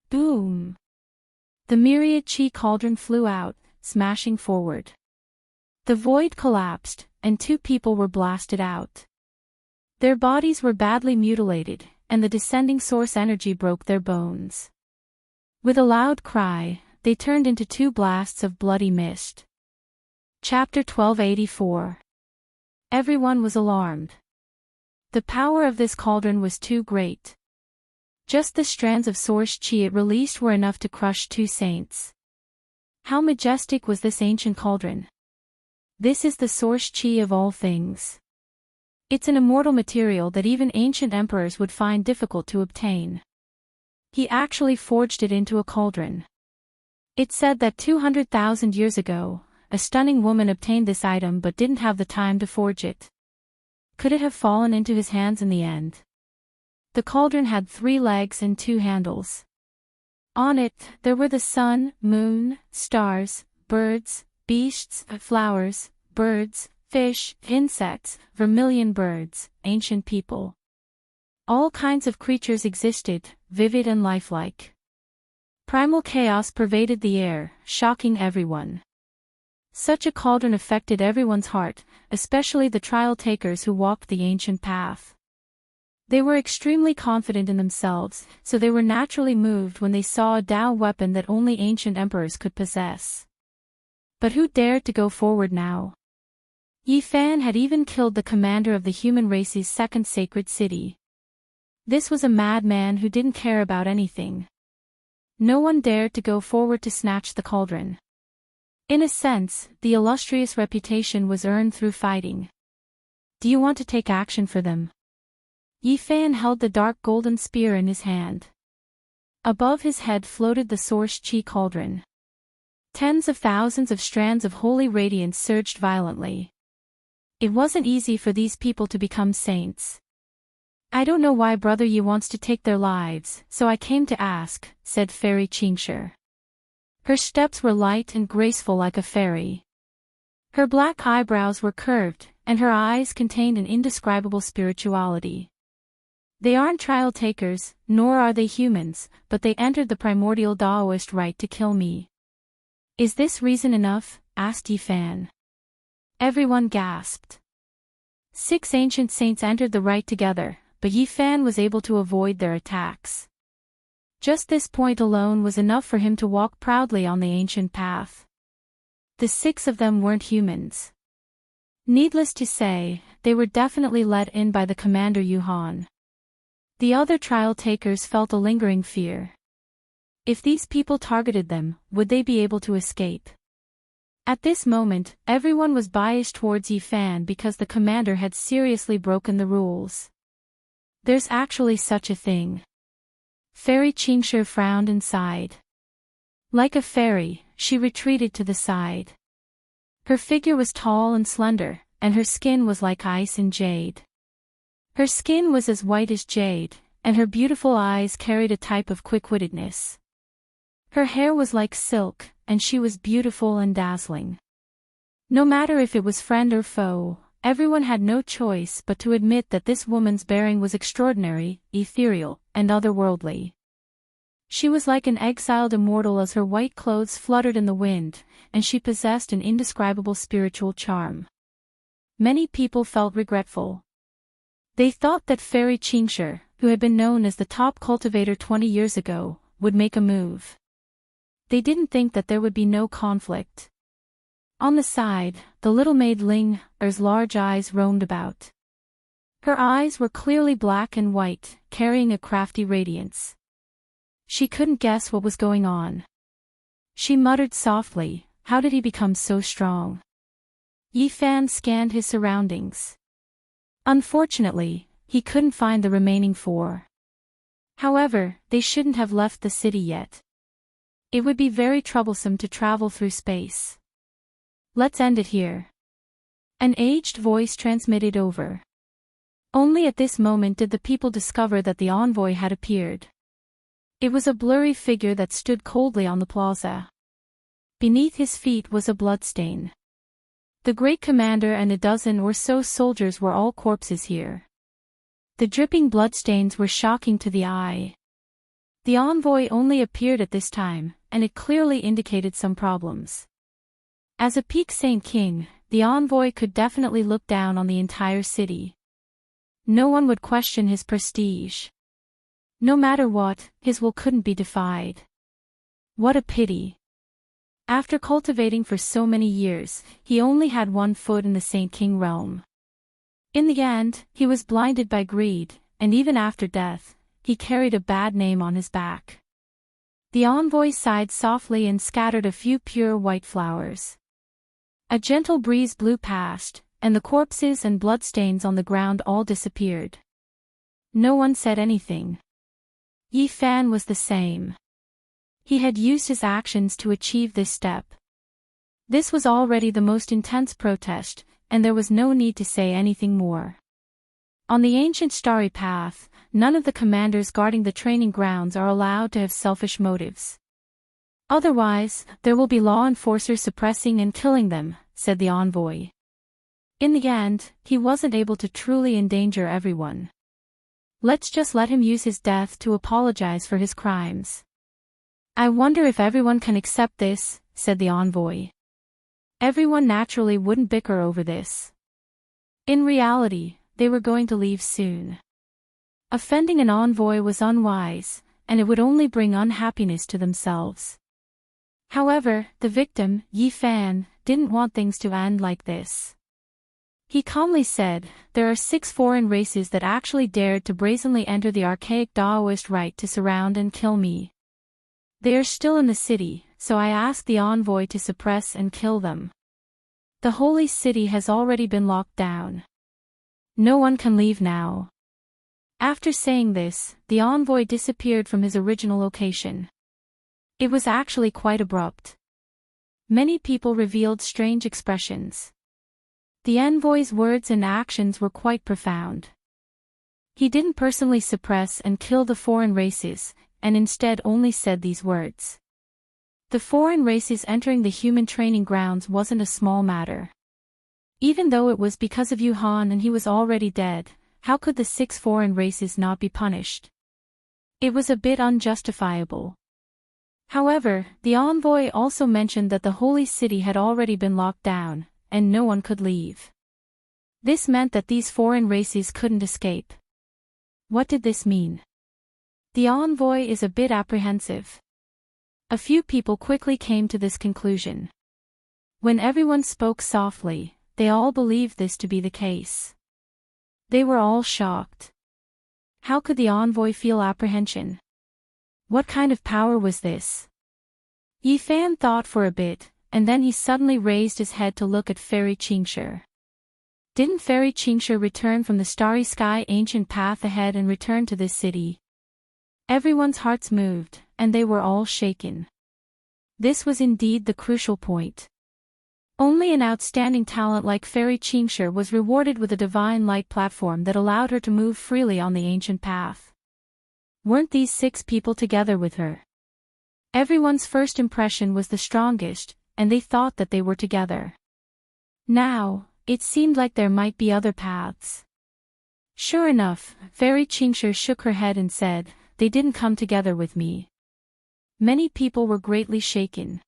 Boom! The myriad chi cauldron flew out, smashing forward. The void collapsed, and 2 people were blasted out. Their bodies were badly mutilated, and the descending source energy broke their bones. With a loud cry, they turned into 2 blasts of bloody mist. Chapter 1284. Everyone was alarmed. The power of this cauldron was too great. Just the strands of source chi it released were enough to crush 2 saints. How majestic was this ancient cauldron? This is the source chi of all things. It's an immortal material that even ancient emperors would find difficult to obtain. He actually forged it into a cauldron. It said that 200,000 years ago, a stunning woman obtained this item but didn't have the time to forge it. Could it have fallen into his hands in the end? The cauldron had 3 legs and 2 handles. On it, there were the sun, moon, stars, birds, beasts, flowers, birds, fish, insects, vermilion birds, ancient people. All kinds of creatures existed, vivid and lifelike. Primal chaos pervaded the air, shocking everyone. Such a cauldron affected everyone's heart, especially the trial takers who walked the ancient path. They were extremely confident in themselves, so they were naturally moved when they saw a Dao weapon that only ancient emperors could possess. But who dared to go forward now? Yifan had even killed the commander of the human race's 2nd sacred city. This was a madman who didn't care about anything. No one dared to go forward to snatch the cauldron. In a sense, the illustrious reputation was earned through fighting. Do you want to take action for them? Yifan held the dark golden spear in his hand. Above his head floated the source chi cauldron. Tens of thousands of strands of holy radiance surged violently. It wasn't easy for these people to become saints. I don't know why Brother Yi wants to take their lives, so I came to ask, said Fairy Qingshi. Her steps were light and graceful like a fairy. Her black eyebrows were curved, and her eyes contained an indescribable spirituality. They aren't trial takers, nor are they humans, but they entered the primordial Taoist rite to kill me. Is this reason enough? Asked Yi Fan. Everyone gasped. 6 ancient saints entered the rite together, but Yi Fan was able to avoid their attacks. Just this point alone was enough for him to walk proudly on the ancient path. The 6 of them weren't humans. Needless to say, they were definitely let in by the commander Yuhan. The other trial takers felt a lingering fear. If these people targeted them, would they be able to escape? At this moment, everyone was biased towards Yi Fan because the commander had seriously broken the rules. There's actually such a thing. Fairy Qingshi frowned and sighed. Like a fairy, she retreated to the side. Her figure was tall and slender, and her skin was like ice and jade. Her skin was as white as jade, and her beautiful eyes carried a type of quick-wittedness. Her hair was like silk, and she was beautiful and dazzling. No matter if it was friend or foe, everyone had no choice but to admit that this woman's bearing was extraordinary, ethereal, and otherworldly. She was like an exiled immortal as her white clothes fluttered in the wind, and she possessed an indescribable spiritual charm. Many people felt regretful. They thought that Fairy Qingshi, who had been known as the top cultivator 20 years ago, would make a move. They didn't think that there would be no conflict. On the side, the little maid Ling's large eyes roamed about. Her eyes were clearly black and white, carrying a crafty radiance. She couldn't guess what was going on. She muttered softly, "How did he become so strong?" Yi Fan scanned his surroundings. Unfortunately, he couldn't find the remaining 4. However, they shouldn't have left the city yet. It would be very troublesome to travel through space. Let's end it here. An aged voice transmitted over. Only at this moment did the people discover that the envoy had appeared. It was a blurry figure that stood coldly on the plaza. Beneath his feet was a bloodstain. The great commander and a dozen or so soldiers were all corpses here. The dripping bloodstains were shocking to the eye. The envoy only appeared at this time, and it clearly indicated some problems. As a peak Saint King, the envoy could definitely look down on the entire city. No one would question his prestige. No matter what, his will couldn't be defied. What a pity. After cultivating for so many years, he only had 1 foot in the Saint King realm. In the end, he was blinded by greed, and even after death, he carried a bad name on his back. The envoy sighed softly and scattered a few pure white flowers. A gentle breeze blew past, and the corpses and bloodstains on the ground all disappeared. No one said anything. Yi Fan was the same. He had used his actions to achieve this step. This was already the most intense protest, and there was no need to say anything more. On the ancient starry path, none of the commanders guarding the training grounds are allowed to have selfish motives. Otherwise, there will be law enforcers suppressing and killing them, said the envoy. In the end, he wasn't able to truly endanger everyone. Let's just let him use his death to apologize for his crimes. I wonder if everyone can accept this, said the envoy. Everyone naturally wouldn't bicker over this. In reality, they were going to leave soon. Offending an envoy was unwise, and it would only bring unhappiness to themselves. However, the victim, Yi Fan, didn't want things to end like this. He calmly said, "There are 6 foreign races that actually dared to brazenly enter the archaic Taoist rite to surround and kill me. They are still in the city, so I asked the envoy to suppress and kill them. The holy city has already been locked down. No one can leave now." After saying this, the envoy disappeared from his original location. It was actually quite abrupt. Many people revealed strange expressions. The envoy's words and actions were quite profound. He didn't personally suppress and kill the foreign races, and instead only said these words. The foreign races entering the human training grounds wasn't a small matter. Even though it was because of Yuhan and he was already dead, how could the 6 foreign races not be punished? It was a bit unjustifiable. However, the envoy also mentioned that the holy city had already been locked down, and no one could leave. This meant that these foreign races couldn't escape. What did this mean? The envoy is a bit apprehensive. A few people quickly came to this conclusion. When everyone spoke softly, they all believed this to be the case. They were all shocked. How could the envoy feel apprehension? What kind of power was this? Yi Fan thought for a bit, and then he suddenly raised his head to look at Fairy Qingshi. Didn't Fairy Qingshi return from the starry sky ancient path ahead and return to this city? Everyone's hearts moved, and they were all shaken. This was indeed the crucial point. Only an outstanding talent like Fairy Qingshi was rewarded with a divine light platform that allowed her to move freely on the ancient path. Weren't these 6 people together with her? Everyone's first impression was the strongest, and they thought that they were together. Now, it seemed like there might be other paths. Sure enough, Fairy Qingshi shook her head and said, "They didn't come together with me." Many people were greatly shaken.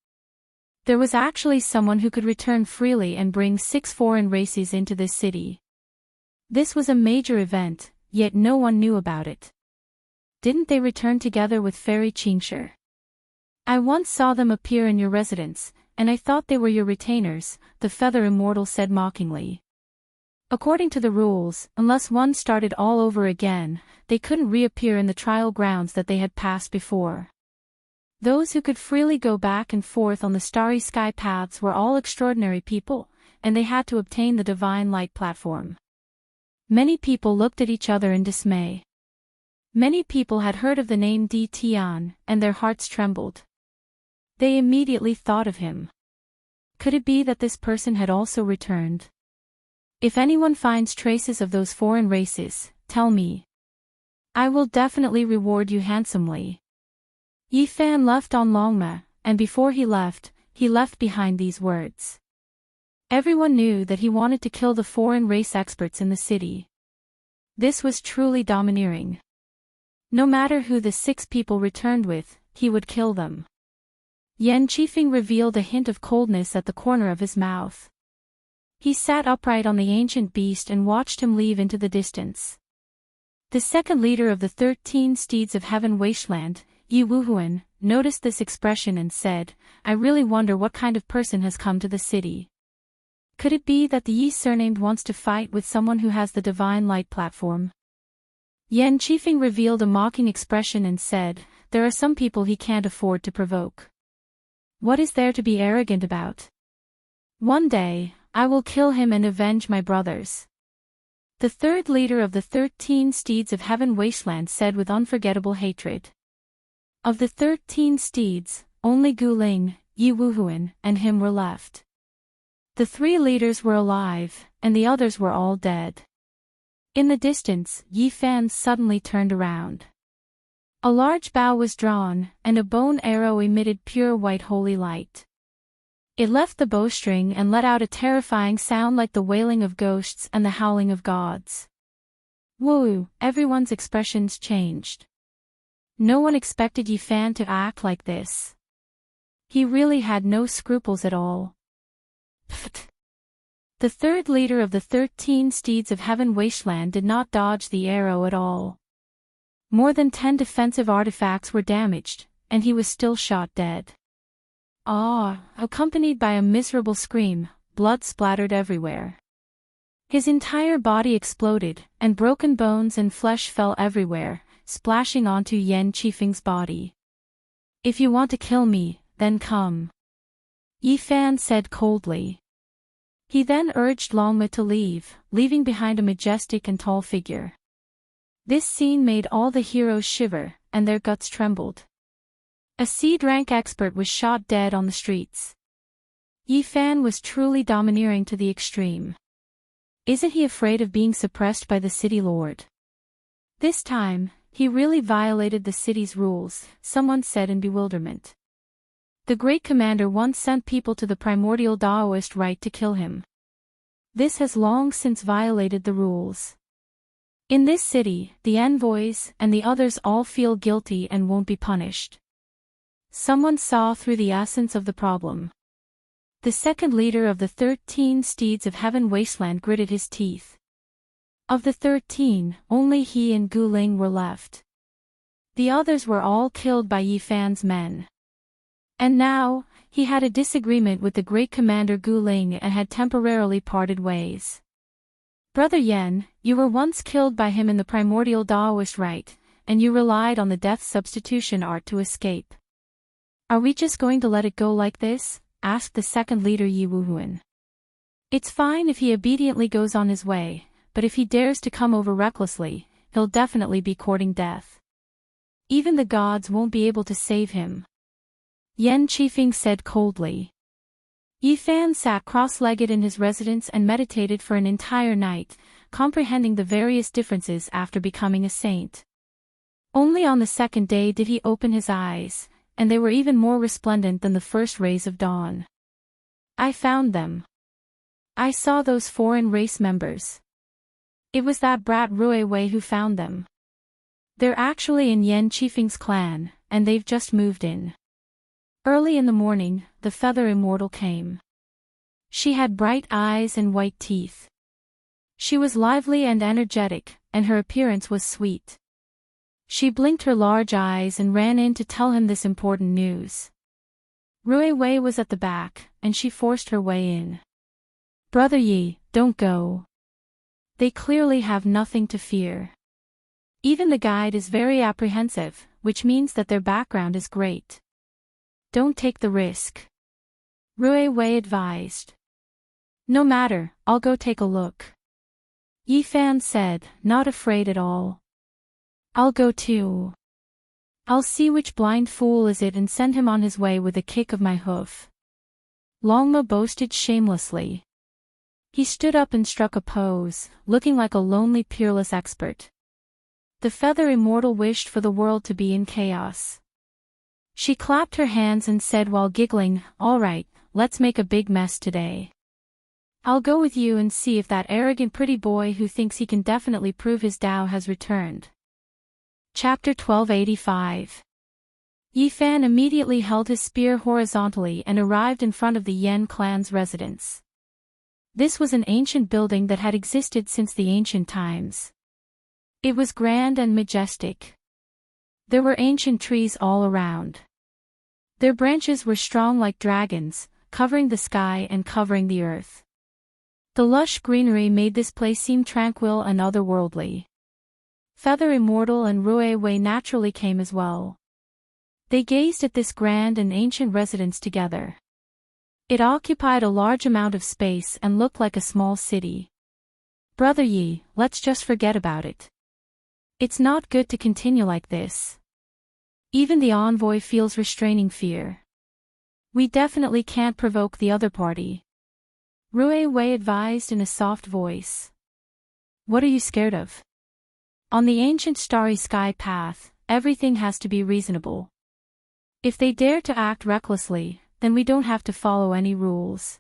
There was actually someone who could return freely and bring 6 foreign races into this city. This was a major event, yet no one knew about it. Didn't they return together with Fairy Qingshi? I once saw them appear in your residence, and I thought they were your retainers, the Feather Immortal said mockingly. According to the rules, unless one started all over again, they couldn't reappear in the trial grounds that they had passed before. Those who could freely go back and forth on the starry sky paths were all extraordinary people, and they had to obtain the divine light platform. Many people looked at each other in dismay. Many people had heard of the name Di Tian, and their hearts trembled. They immediately thought of him. Could it be that this person had also returned? If anyone finds traces of those foreign races, tell me. I will definitely reward you handsomely. Yi Fan left on Longma, and before he left behind these words. Everyone knew that he wanted to kill the foreign race experts in the city. This was truly domineering. No matter who the 6 people returned with, he would kill them. Yan Qifeng revealed a hint of coldness at the corner of his mouth. He sat upright on the ancient beast and watched him leave into the distance. The second leader of the 13 steeds of heaven wasteland, Yi Wuhuan, noticed this expression and said, "I really wonder what kind of person has come to the city. Could it be that the Yi surnamed wants to fight with someone who has the divine light platform?" Yan Qifeng revealed a mocking expression and said, "There are some people he can't afford to provoke. What is there to be arrogant about? One day, I will kill him and avenge my brothers." The third leader of the 13 steeds of heaven wasteland said with unforgettable hatred. Of the 13 steeds, only Gu Ling, Yi Wuhuan, and him were left. The 3 leaders were alive, and the others were all dead. In the distance, Yi Fan suddenly turned around. A large bow was drawn, and a bone arrow emitted pure white holy light. It left the bowstring and let out a terrifying sound like the wailing of ghosts and the howling of gods. Woo! Everyone's expressions changed. No one expected Yi Fan to act like this. He really had no scruples at all. Pfft. The third leader of the 13 steeds of heaven wasteland did not dodge the arrow at all. More than 10 defensive artifacts were damaged, and he was still shot dead. Accompanied by a miserable scream, blood splattered everywhere. His entire body exploded, and broken bones and flesh fell everywhere, splashing onto Yan Qifeng's body. "If you want to kill me, then come," Yi Fan said coldly. He then urged Longma to leave, leaving behind a majestic and tall figure. This scene made all the heroes shiver, and their guts trembled. A seed rank expert was shot dead on the streets. Yi Fan was truly domineering to the extreme. Isn't he afraid of being suppressed by the city lord? This time, he really violated the city's rules, someone said in bewilderment. The great commander once sent people to the primordial Daoist rite to kill him. This has long since violated the rules. In this city, the envoys and the others all feel guilty and won't be punished. Someone saw through the essence of the problem. The second leader of the 13 steeds of heaven wasteland gritted his teeth. Of the 13, only he and Gu Ling were left. The others were all killed by Yi Fan's men. And now, he had a disagreement with the great commander Gu Ling and had temporarily parted ways. Brother Yen, you were once killed by him in the primordial Daoist rite, and you relied on the death substitution art to escape. Are we just going to let it go like this? Asked the second leader Yi Wuhuan. It's fine if he obediently goes on his way, but if he dares to come over recklessly, he'll definitely be courting death. Even the gods won't be able to save him. Yen Qifeng said coldly. Yi Fan sat cross-legged in his residence and meditated for an entire night, comprehending the various differences after becoming a saint. Only on the second day did he open his eyes, and they were even more resplendent than the first rays of dawn. I found them. I saw those foreign race members. It was that brat Rui Wei who found them. They're actually in Yen Qifeng's clan, and they've just moved in. Early in the morning, the Feather Immortal came. She had bright eyes and white teeth. She was lively and energetic, and her appearance was sweet. She blinked her large eyes and ran in to tell him this important news. Rui Wei was at the back, and she forced her way in. Brother Yi, don't go. They clearly have nothing to fear. Even the guide is very apprehensive, which means that their background is great. Don't take the risk. Rui Wei advised. No matter, I'll go take a look. Yi Fan said, not afraid at all. I'll go too. I'll see which blind fool is it and send him on his way with a kick of my hoof. Longma boasted shamelessly. He stood up and struck a pose, looking like a lonely peerless expert. The Feather Immortal wished for the world to be in chaos. She clapped her hands and said while giggling, all right, let's make a big mess today. I'll go with you and see if that arrogant pretty boy who thinks he can definitely prove his Tao has returned. Chapter 1285. Yi Fan immediately held his spear horizontally and arrived in front of the Yen clan's residence. This was an ancient building that had existed since the ancient times. It was grand and majestic. There were ancient trees all around. Their branches were strong like dragons, covering the sky and covering the earth. The lush greenery made this place seem tranquil and otherworldly. Feather Immortal and Rui Wei naturally came as well. They gazed at this grand and ancient residence together. It occupied a large amount of space and looked like a small city. Brother Yi, let's just forget about it. It's not good to continue like this. Even the envoy feels restraining fear. We definitely can't provoke the other party. Rui Wei advised in a soft voice. What are you scared of? On the ancient starry sky path, everything has to be reasonable. If they dare to act recklessly, then we don't have to follow any rules.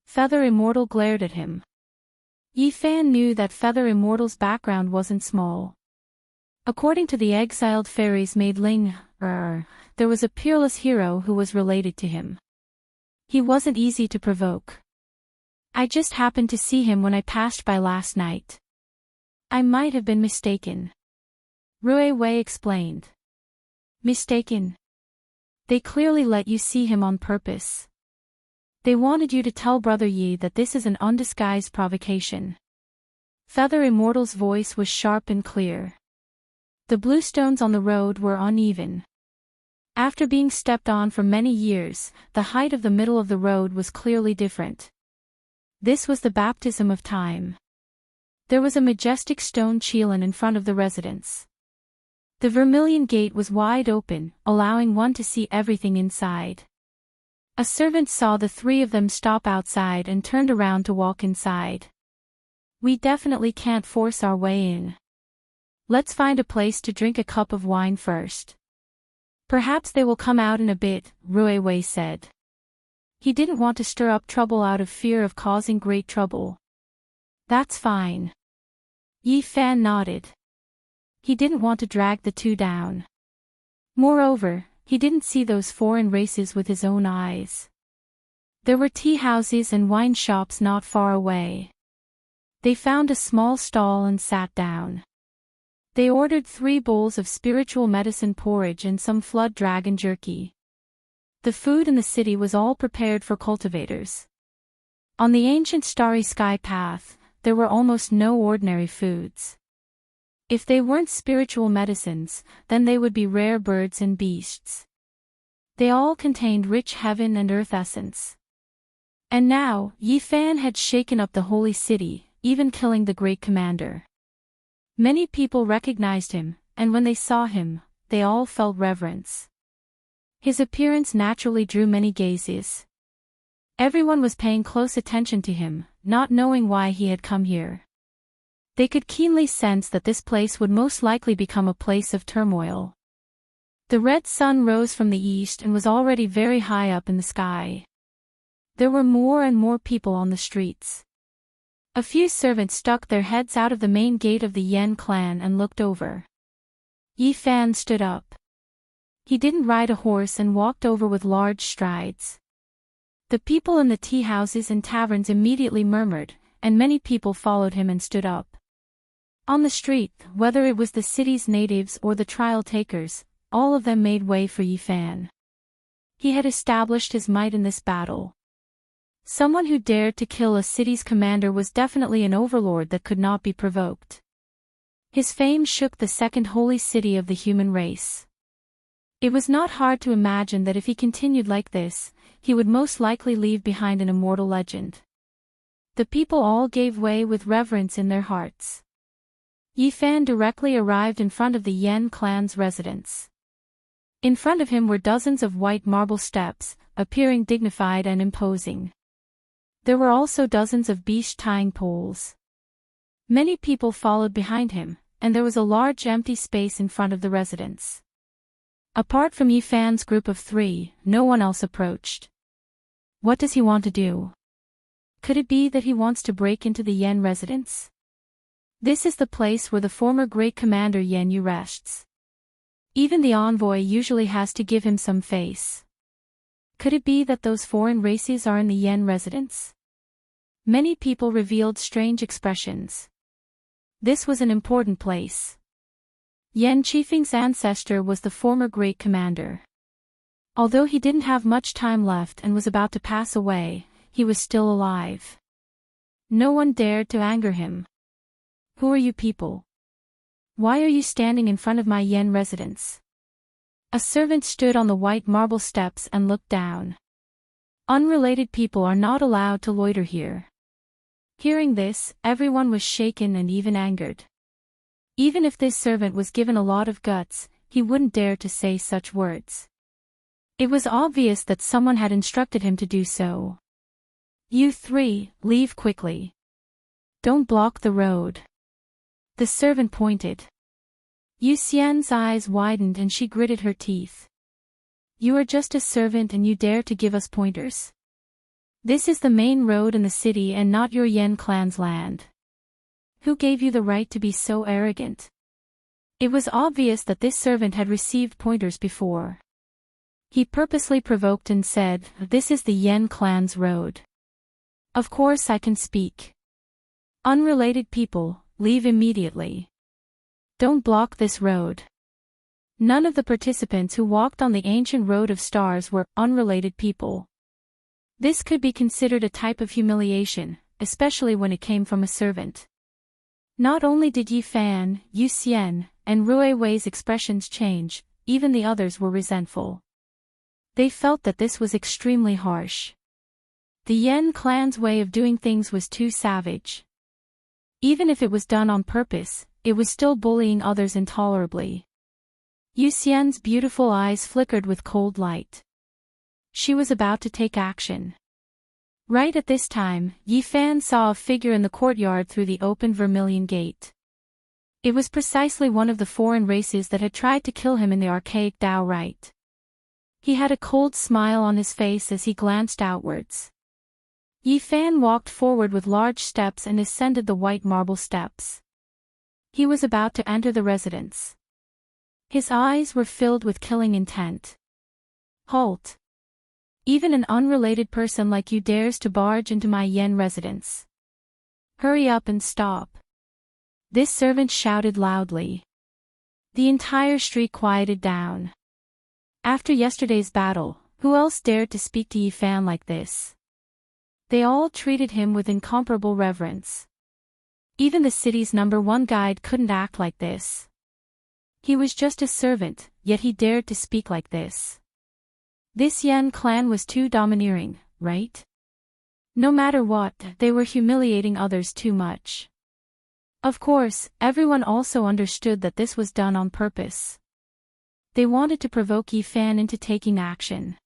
Feather Immortal glared at him. Yi Fan knew that Feather Immortal's background wasn't small. According to the exiled fairy's maid Ling, there was a peerless hero who was related to him. He wasn't easy to provoke. I just happened to see him when I passed by last night. I might have been mistaken. Rui Wei explained. Mistaken? They clearly let you see him on purpose. They wanted you to tell Brother Yi that this is an undisguised provocation. Feather Immortal's voice was sharp and clear. The bluestones on the road were uneven. After being stepped on for many years, the height of the middle of the road was clearly different. This was the baptism of time. There was a majestic stone chilin in front of the residence. The vermilion gate was wide open, allowing one to see everything inside. A servant saw the three of them stop outside and turned around to walk inside. We definitely can't force our way in. Let's find a place to drink a cup of wine first. Perhaps they will come out in a bit, Ruiwei said. He didn't want to stir up trouble out of fear of causing great trouble. That's fine. Yi Fan nodded. He didn't want to drag the two down. Moreover, he didn't see those foreign races with his own eyes. There were tea houses and wine shops not far away. They found a small stall and sat down. They ordered 3 bowls of spiritual medicine porridge and some flood dragon jerky. The food in the city was all prepared for cultivators. On the ancient starry sky path, there were almost no ordinary foods. If they weren't spiritual medicines, then they would be rare birds and beasts. They all contained rich heaven and earth essence. And now, Yi Fan had shaken up the holy city, even killing the great commander. Many people recognized him, and when they saw him, they all felt reverence. His appearance naturally drew many gazes. Everyone was paying close attention to him, not knowing why he had come here. They could keenly sense that this place would most likely become a place of turmoil. The red sun rose from the east and was already very high up in the sky. There were more and more people on the streets. A few servants stuck their heads out of the main gate of the Yen clan and looked over. Yi Fan stood up. He didn't ride a horse and walked over with large strides. The people in the tea houses and taverns immediately murmured, and many people followed him and stood up. On the street, whether it was the city's natives or the trial takers, all of them made way for Yi Fan. He had established his might in this battle. Someone who dared to kill a city's commander was definitely an overlord that could not be provoked. His fame shook the second holy city of the human race. It was not hard to imagine that if he continued like this, he would most likely leave behind an immortal legend. The people all gave way with reverence in their hearts. Yi Fan directly arrived in front of the Yen clan's residence. In front of him were dozens of white marble steps, appearing dignified and imposing. There were also dozens of beach tying poles. Many people followed behind him, and there was a large empty space in front of the residence. Apart from Yi Fan's group of 3, no one else approached. What does he want to do? Could it be that he wants to break into the Yen residence? This is the place where the former great commander Yen Yu rests. Even the envoy usually has to give him some face. Could it be that those foreign races are in the Yen residence? Many people revealed strange expressions. This was an important place. Yen Qifeng's ancestor was the former great commander. Although he didn't have much time left and was about to pass away, he was still alive. No one dared to anger him. Who are you people? Why are you standing in front of my Yen residence? A servant stood on the white marble steps and looked down. Unrelated people are not allowed to loiter here. Hearing this, everyone was shaken and even angered. Even if this servant was given a lot of guts, he wouldn't dare to say such words. It was obvious that someone had instructed him to do so. You 3, leave quickly. Don't block the road. The servant pointed. Yu Xian's eyes widened and she gritted her teeth. You are just a servant and you dare to give us pointers? This is the main road in the city and not your Yen clan's land. Who gave you the right to be so arrogant? It was obvious that this servant had received pointers before. He purposely provoked and said, This is the Yen clan's road. Of course I can speak. Unrelated people, leave immediately. Don't block this road. None of the participants who walked on the ancient road of stars were unrelated people. This could be considered a type of humiliation, especially when it came from a servant. Not only did Yi Fan, Yu Xian, and Ruiwei's expressions change, even the others were resentful. They felt that this was extremely harsh. The Yen clan's way of doing things was too savage. Even if it was done on purpose, it was still bullying others intolerably. Yu Xian's beautiful eyes flickered with cold light. She was about to take action. Right at this time, Yi Fan saw a figure in the courtyard through the open vermilion gate. It was precisely one of the foreign races that had tried to kill him in the archaic Tao rite. He had a cold smile on his face as he glanced outwards. Yi Fan walked forward with large steps and ascended the white marble steps. He was about to enter the residence. His eyes were filled with killing intent. Halt! Even an unrelated person like you dares to barge into my Yen residence. Hurry up and stop. This servant shouted loudly. The entire street quieted down. After yesterday's battle, who else dared to speak to Yi Fan like this? They all treated him with incomparable reverence. Even the city's #1 guide couldn't act like this. He was just a servant, yet he dared to speak like this. This Yen clan was too domineering, right? No matter what, they were humiliating others too much. Of course, everyone also understood that this was done on purpose. They wanted to provoke Yi Fan into taking action.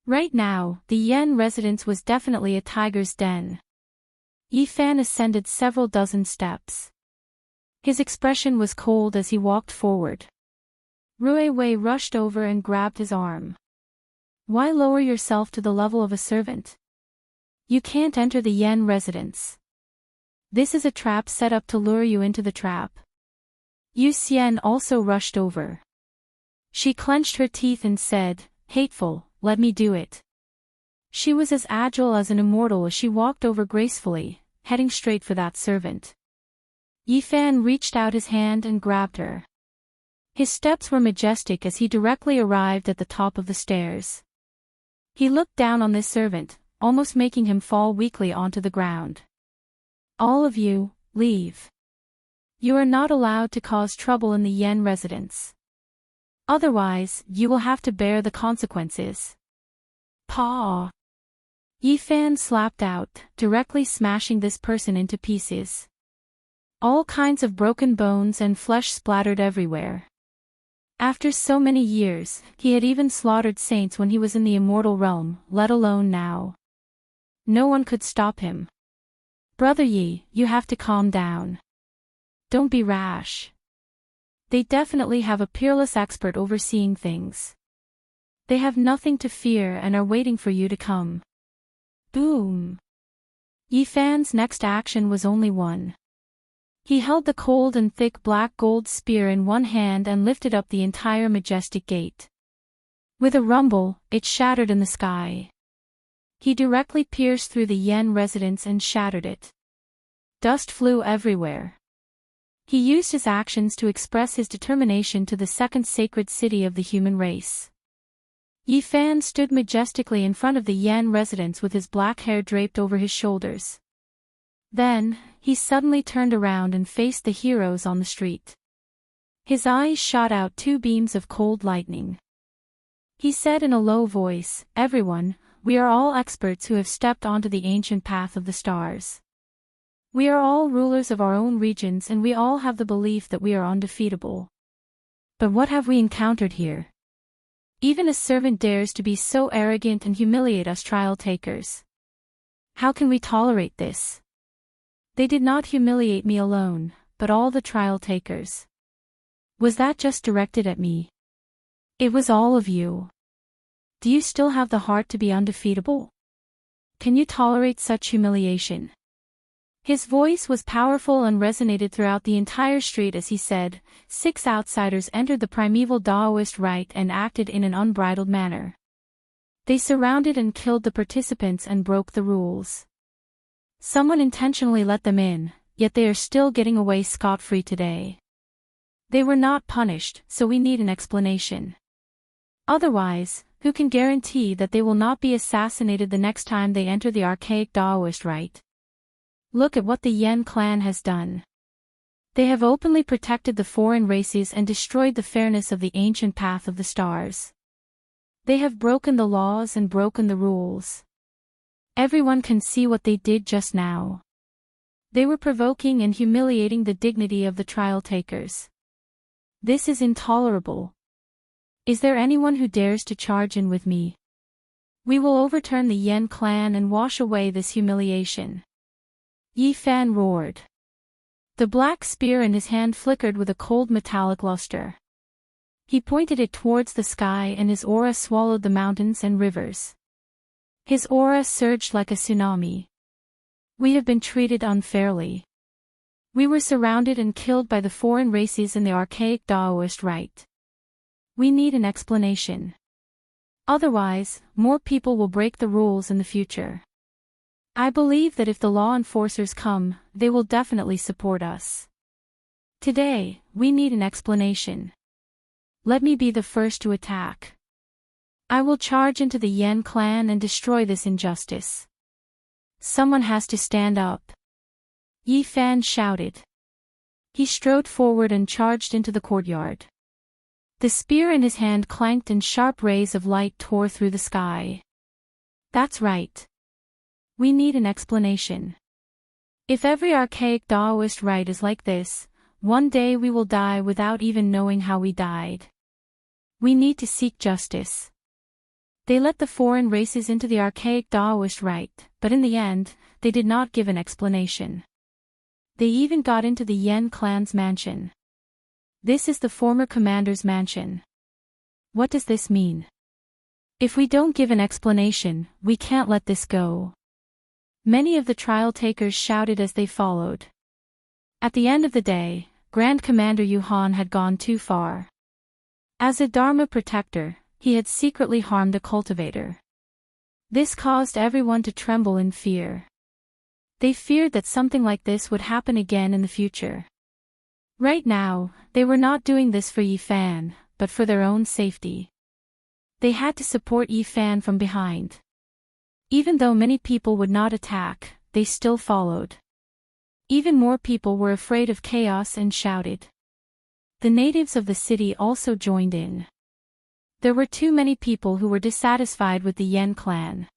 Right now, the Yen residence was definitely a tiger's den. Yi Fan ascended several dozen steps. His expression was cold as he walked forward. Rue Wei rushed over and grabbed his arm. Why lower yourself to the level of a servant? You can't enter the Yen residence. This is a trap set up to lure you into the trap. Yu Xian also rushed over. She clenched her teeth and said, "Hateful, let me do it." She was as agile as an immortal as she walked over gracefully, heading straight for that servant. Yi Fan reached out his hand and grabbed her. His steps were majestic as he directly arrived at the top of the stairs. He looked down on this servant, almost making him fall weakly onto the ground. All of you, leave. You are not allowed to cause trouble in the Yen residence. Otherwise, you will have to bear the consequences. Paw! Yi Fan slapped out, directly smashing this person into pieces. All kinds of broken bones and flesh splattered everywhere. After so many years, he had even slaughtered saints when he was in the immortal realm, let alone now. No one could stop him. Brother Yi, you have to calm down. Don't be rash. They definitely have a peerless expert overseeing things. They have nothing to fear and are waiting for you to come. Boom! Yi Fan's next action was only one. He held the cold and thick black gold spear in one hand and lifted up the entire majestic gate. With a rumble, it shattered in the sky. He directly pierced through the Yen residence and shattered it. Dust flew everywhere. He used his actions to express his determination to the second sacred city of the human race. Yi Fan stood majestically in front of the Yen residence with his black hair draped over his shoulders. Then, he suddenly turned around and faced the heroes on the street. His eyes shot out two beams of cold lightning. He said in a low voice, "Everyone, we are all experts who have stepped onto the ancient path of the stars. We are all rulers of our own regions and we all have the belief that we are undefeatable. But what have we encountered here? Even a servant dares to be so arrogant and humiliate us trial takers. How can we tolerate this? They did not humiliate me alone, but all the trial takers. Was that just directed at me? It was all of you. Do you still have the heart to be undefeatable? Can you tolerate such humiliation?" His voice was powerful and resonated throughout the entire street as he said, 6 outsiders entered the primeval Taoist rite and acted in an unbridled manner. They surrounded and killed the participants and broke the rules. Someone intentionally let them in, yet they are still getting away scot-free today. They were not punished, so we need an explanation. Otherwise, who can guarantee that they will not be assassinated the next time they enter the archaic Taoist rite? Look at what the Yen clan has done. They have openly protected the foreign races and destroyed the fairness of the ancient path of the stars. They have broken the laws and broken the rules. Everyone can see what they did just now. They were provoking and humiliating the dignity of the trial takers. This is intolerable. Is there anyone who dares to charge in with me? We will overturn the Yen clan and wash away this humiliation. Yi Fan roared. The black spear in his hand flickered with a cold metallic luster. He pointed it towards the sky and his aura swallowed the mountains and rivers. His aura surged like a tsunami. We have been treated unfairly. We were surrounded and killed by the foreign races in the archaic Daoist rite. We need an explanation. Otherwise, more people will break the rules in the future. I believe that if the law enforcers come, they will definitely support us. Today, we need an explanation. Let me be the first to attack. I will charge into the Yen clan and destroy this injustice. Someone has to stand up. Yi Fan shouted. He strode forward and charged into the courtyard. The spear in his hand clanked and sharp rays of light tore through the sky. That's right. We need an explanation. If every archaic Daoist rite is like this, one day we will die without even knowing how we died. We need to seek justice. They let the foreign races into the archaic Daoist rite, but in the end, they did not give an explanation. They even got into the Yen clan's mansion. This is the former commander's mansion. What does this mean? If we don't give an explanation, we can't let this go. Many of the trial takers shouted as they followed. At the end of the day, Grand Commander Yuhan had gone too far. As a Dharma protector, he had secretly harmed a cultivator. This caused everyone to tremble in fear. They feared that something like this would happen again in the future. Right now, they were not doing this for Yi Fan, but for their own safety. They had to support Yi Fan from behind. Even though many people would not attack, they still followed. Even more people were afraid of chaos and shouted. The natives of the city also joined in. There were too many people who were dissatisfied with the Yen clan.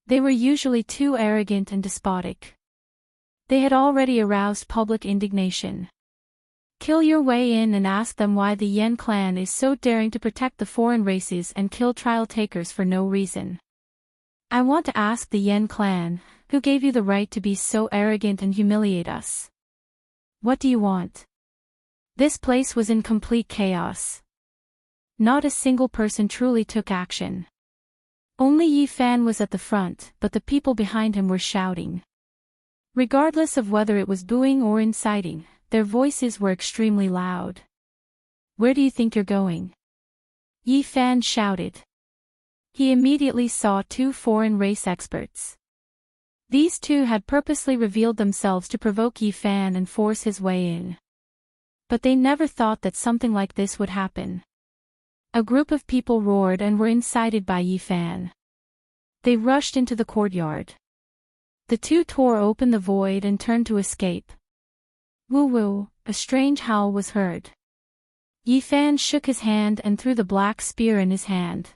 They were usually too arrogant and despotic. They had already aroused public indignation. Kill your way in and ask them why the Yen clan is so daring to protect the foreign races and kill trial takers for no reason. I want to ask the Yen clan, who gave you the right to be so arrogant and humiliate us? What do you want? This place was in complete chaos. Not a single person truly took action. Only Yi Fan was at the front, but the people behind him were shouting. Regardless of whether it was booing or inciting, their voices were extremely loud. Where do you think you're going? Yi Fan shouted. He immediately saw two foreign race experts. These two had purposely revealed themselves to provoke Yi Fan and force his way in. But they never thought that something like this would happen. A group of people roared and were incited by Yi Fan. They rushed into the courtyard. The two tore open the void and turned to escape. Woo-woo, a strange howl was heard. Yi Fan shook his hand and threw the black spear in his hand.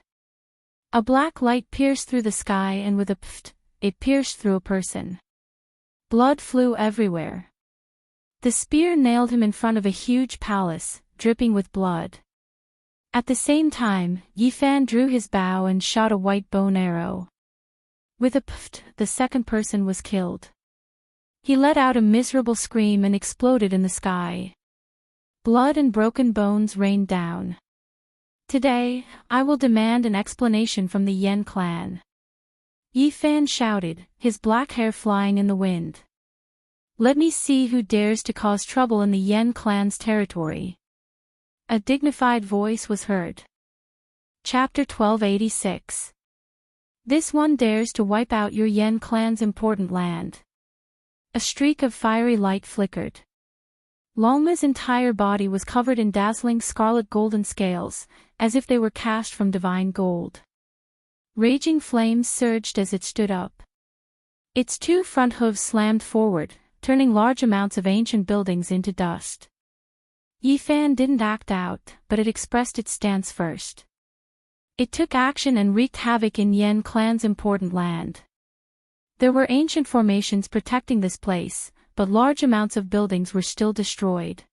A black light pierced through the sky and with a pft, it pierced through a person. Blood flew everywhere. The spear nailed him in front of a huge palace, dripping with blood. At the same time, Yi Fan drew his bow and shot a white bone arrow. With a pft, the second person was killed. He let out a miserable scream and exploded in the sky. Blood and broken bones rained down. Today, I will demand an explanation from the Yen clan. Yi Fan shouted, his black hair flying in the wind. Let me see who dares to cause trouble in the Yen clan's territory. A dignified voice was heard. Chapter 1286. This one dares to wipe out your Yen clan's important land. A streak of fiery light flickered. Longma's entire body was covered in dazzling scarlet golden scales, as if they were cast from divine gold. Raging flames surged as it stood up. Its two front hooves slammed forward, turning large amounts of ancient buildings into dust. Yi Fan didn't act out, but it expressed its stance first. It took action and wreaked havoc in Yen clan's important land. There were ancient formations protecting this place, but large amounts of buildings were still destroyed.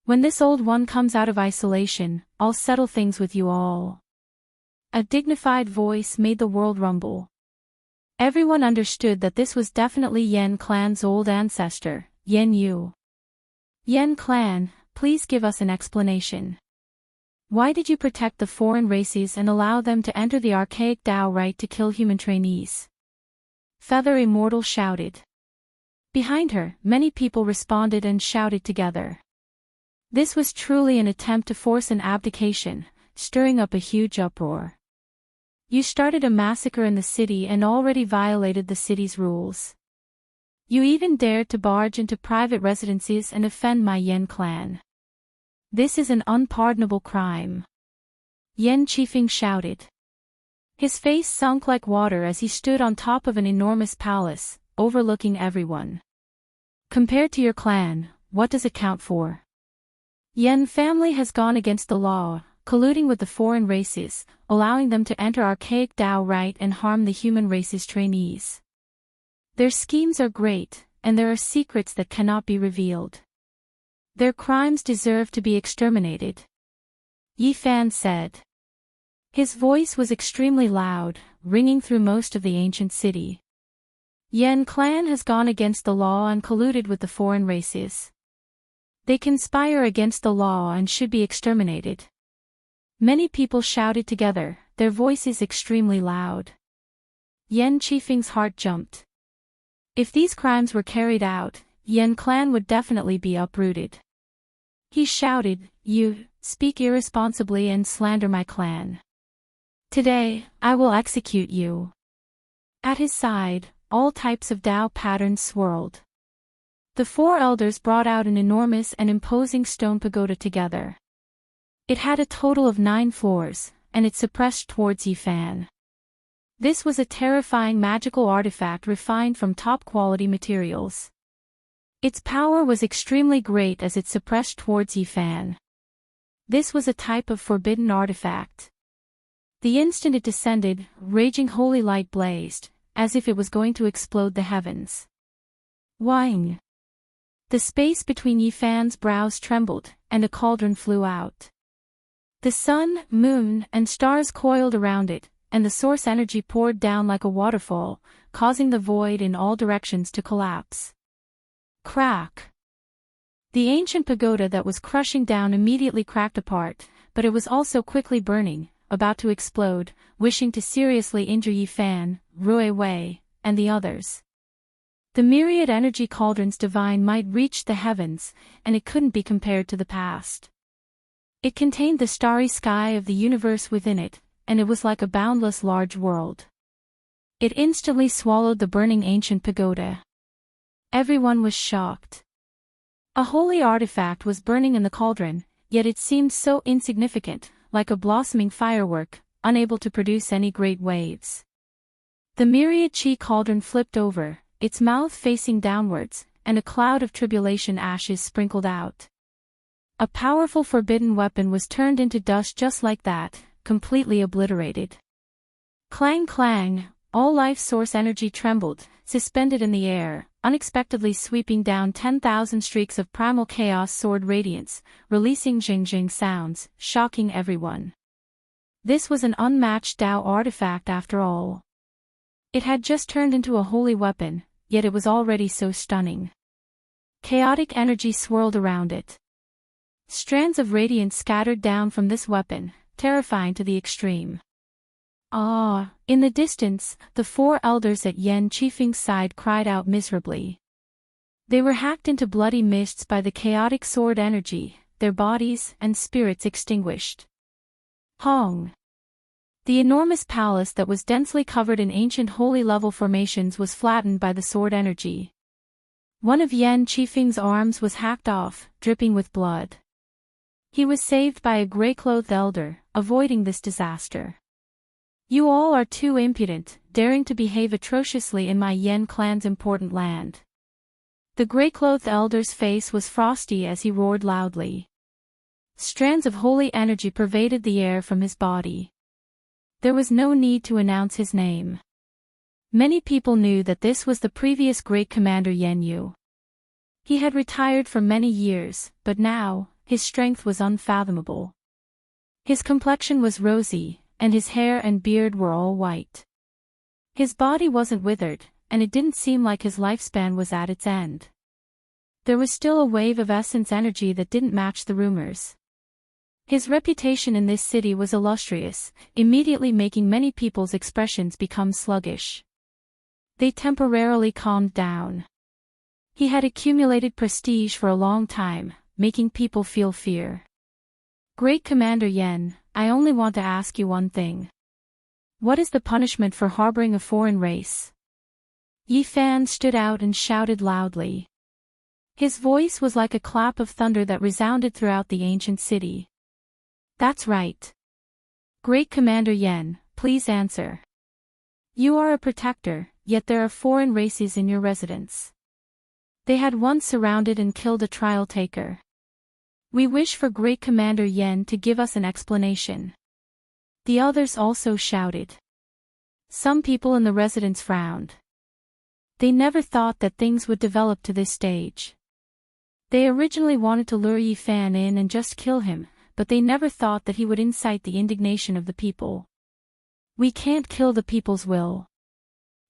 When this old one comes out of isolation, I'll settle things with you all. A dignified voice made the world rumble. Everyone understood that this was definitely Yen clan's old ancestor, Yen Yu. Yen clan, please give us an explanation. Why did you protect the foreign races and allow them to enter the archaic Tao right to kill human trainees? Feather Immortal shouted. Behind her, many people responded and shouted together. This was truly an attempt to force an abdication, stirring up a huge uproar. You started a massacre in the city and already violated the city's rules. You even dared to barge into private residences and offend my Yen clan. This is an unpardonable crime. Yen Qifeng shouted. His face sunk like water as he stood on top of an enormous palace, overlooking everyone. Compared to your clan, what does it count for? Yen family has gone against the law, colluding with the foreign races, allowing them to enter archaic Tao right and harm the human race's trainees. Their schemes are great, and there are secrets that cannot be revealed. Their crimes deserve to be exterminated. Yi Fan said. His voice was extremely loud, ringing through most of the ancient city. Yen clan has gone against the law and colluded with the foreign races. They conspire against the law and should be exterminated. Many people shouted together, their voices extremely loud. Yen Qifeng's heart jumped. If these crimes were carried out, Yen clan would definitely be uprooted. He shouted, "You speak irresponsibly and slander my clan. Today, I will execute you." At his side, all types of Tao patterns swirled. The four elders brought out an enormous and imposing stone pagoda together. It had a total of 9 floors, and it suppressed towards Yi Fan. This was a terrifying magical artifact refined from top-quality materials. Its power was extremely great as it suppressed towards Yi Fan. This was a type of forbidden artifact. The instant it descended, raging holy light blazed, as if it was going to explode the heavens. Wang! The space between Yi Fan's brows trembled, and a cauldron flew out. The sun, moon, and stars coiled around it, and the source energy poured down like a waterfall, causing the void in all directions to collapse. Crack! The ancient pagoda that was crushing down immediately cracked apart, but it was also quickly burning, about to explode, wishing to seriously injure Yi Fan, Rui Wei, and the others. The myriad energy cauldron's divine might reached the heavens, and it couldn't be compared to the past. It contained the starry sky of the universe within it, and it was like a boundless large world. It instantly swallowed the burning ancient pagoda. Everyone was shocked. A holy artifact was burning in the cauldron, yet it seemed so insignificant, like a blossoming firework, unable to produce any great waves. The myriad chi cauldron flipped over, its mouth facing downwards, and a cloud of tribulation ashes sprinkled out. A powerful forbidden weapon was turned into dust just like that, completely obliterated. Clang clang, all life source energy trembled, suspended in the air, unexpectedly sweeping down 10,000 streaks of primal chaos sword radiance, releasing jing-jing sounds, shocking everyone. This was an unmatched Tao artifact after all. It had just turned into a holy weapon, yet it was already so stunning. Chaotic energy swirled around it. Strands of radiance scattered down from this weapon, terrifying to the extreme. Ah! In the distance, the 4 elders at Yen Qifeng's side cried out miserably. They were hacked into bloody mists by the chaotic sword energy, their bodies and spirits extinguished. Hong! The enormous palace that was densely covered in ancient holy level formations was flattened by the sword energy. One of Yen Qifeng's arms was hacked off, dripping with blood. He was saved by a grey-clothed elder, avoiding this disaster. You all are too impudent, daring to behave atrociously in my Yen clan's important land. The grey-clothed elder's face was frosty as he roared loudly. Strands of holy energy pervaded the air from his body. There was no need to announce his name. Many people knew that this was the previous great commander Yen Yu. He had retired for many years, but now, his strength was unfathomable. His complexion was rosy, and his hair and beard were all white. His body wasn't withered, and it didn't seem like his lifespan was at its end. There was still a wave of essence energy that didn't match the rumors. His reputation in this city was illustrious, immediately making many people's expressions become sluggish. They temporarily calmed down. He had accumulated prestige for a long time, making people feel fear. Great Commander Yen, I only want to ask you one thing. What is the punishment for harboring a foreign race? Yi Fan stood out and shouted loudly. His voice was like a clap of thunder that resounded throughout the ancient city. That's right. Great Commander Yen, please answer. You are a protector, yet there are foreign races in your residence. They had once surrounded and killed a trial taker. We wish for Great Commander Yen to give us an explanation. The others also shouted. Some people in the residence frowned. They never thought that things would develop to this stage. They originally wanted to lure Yi Fan in and just kill him, but they never thought that he would incite the indignation of the people. We can't kill the people's will.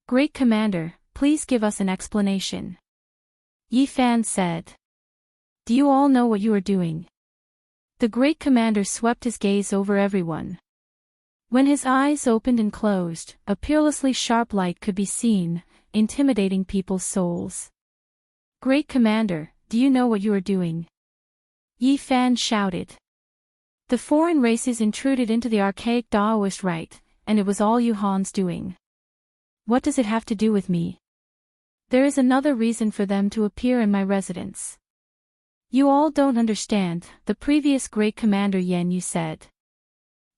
Great Commander, please give us an explanation. Yi Fan said. Do you all know what you are doing? The Great Commander swept his gaze over everyone. When his eyes opened and closed, a peerlessly sharp light could be seen, intimidating people's souls. Great Commander, do you know what you are doing? Yi Fan shouted. The foreign races intruded into the archaic Daoist rite, and it was all Yuhan's doing. What does it have to do with me? There is another reason for them to appear in my residence. You all don't understand, the previous Great Commander Yen you said.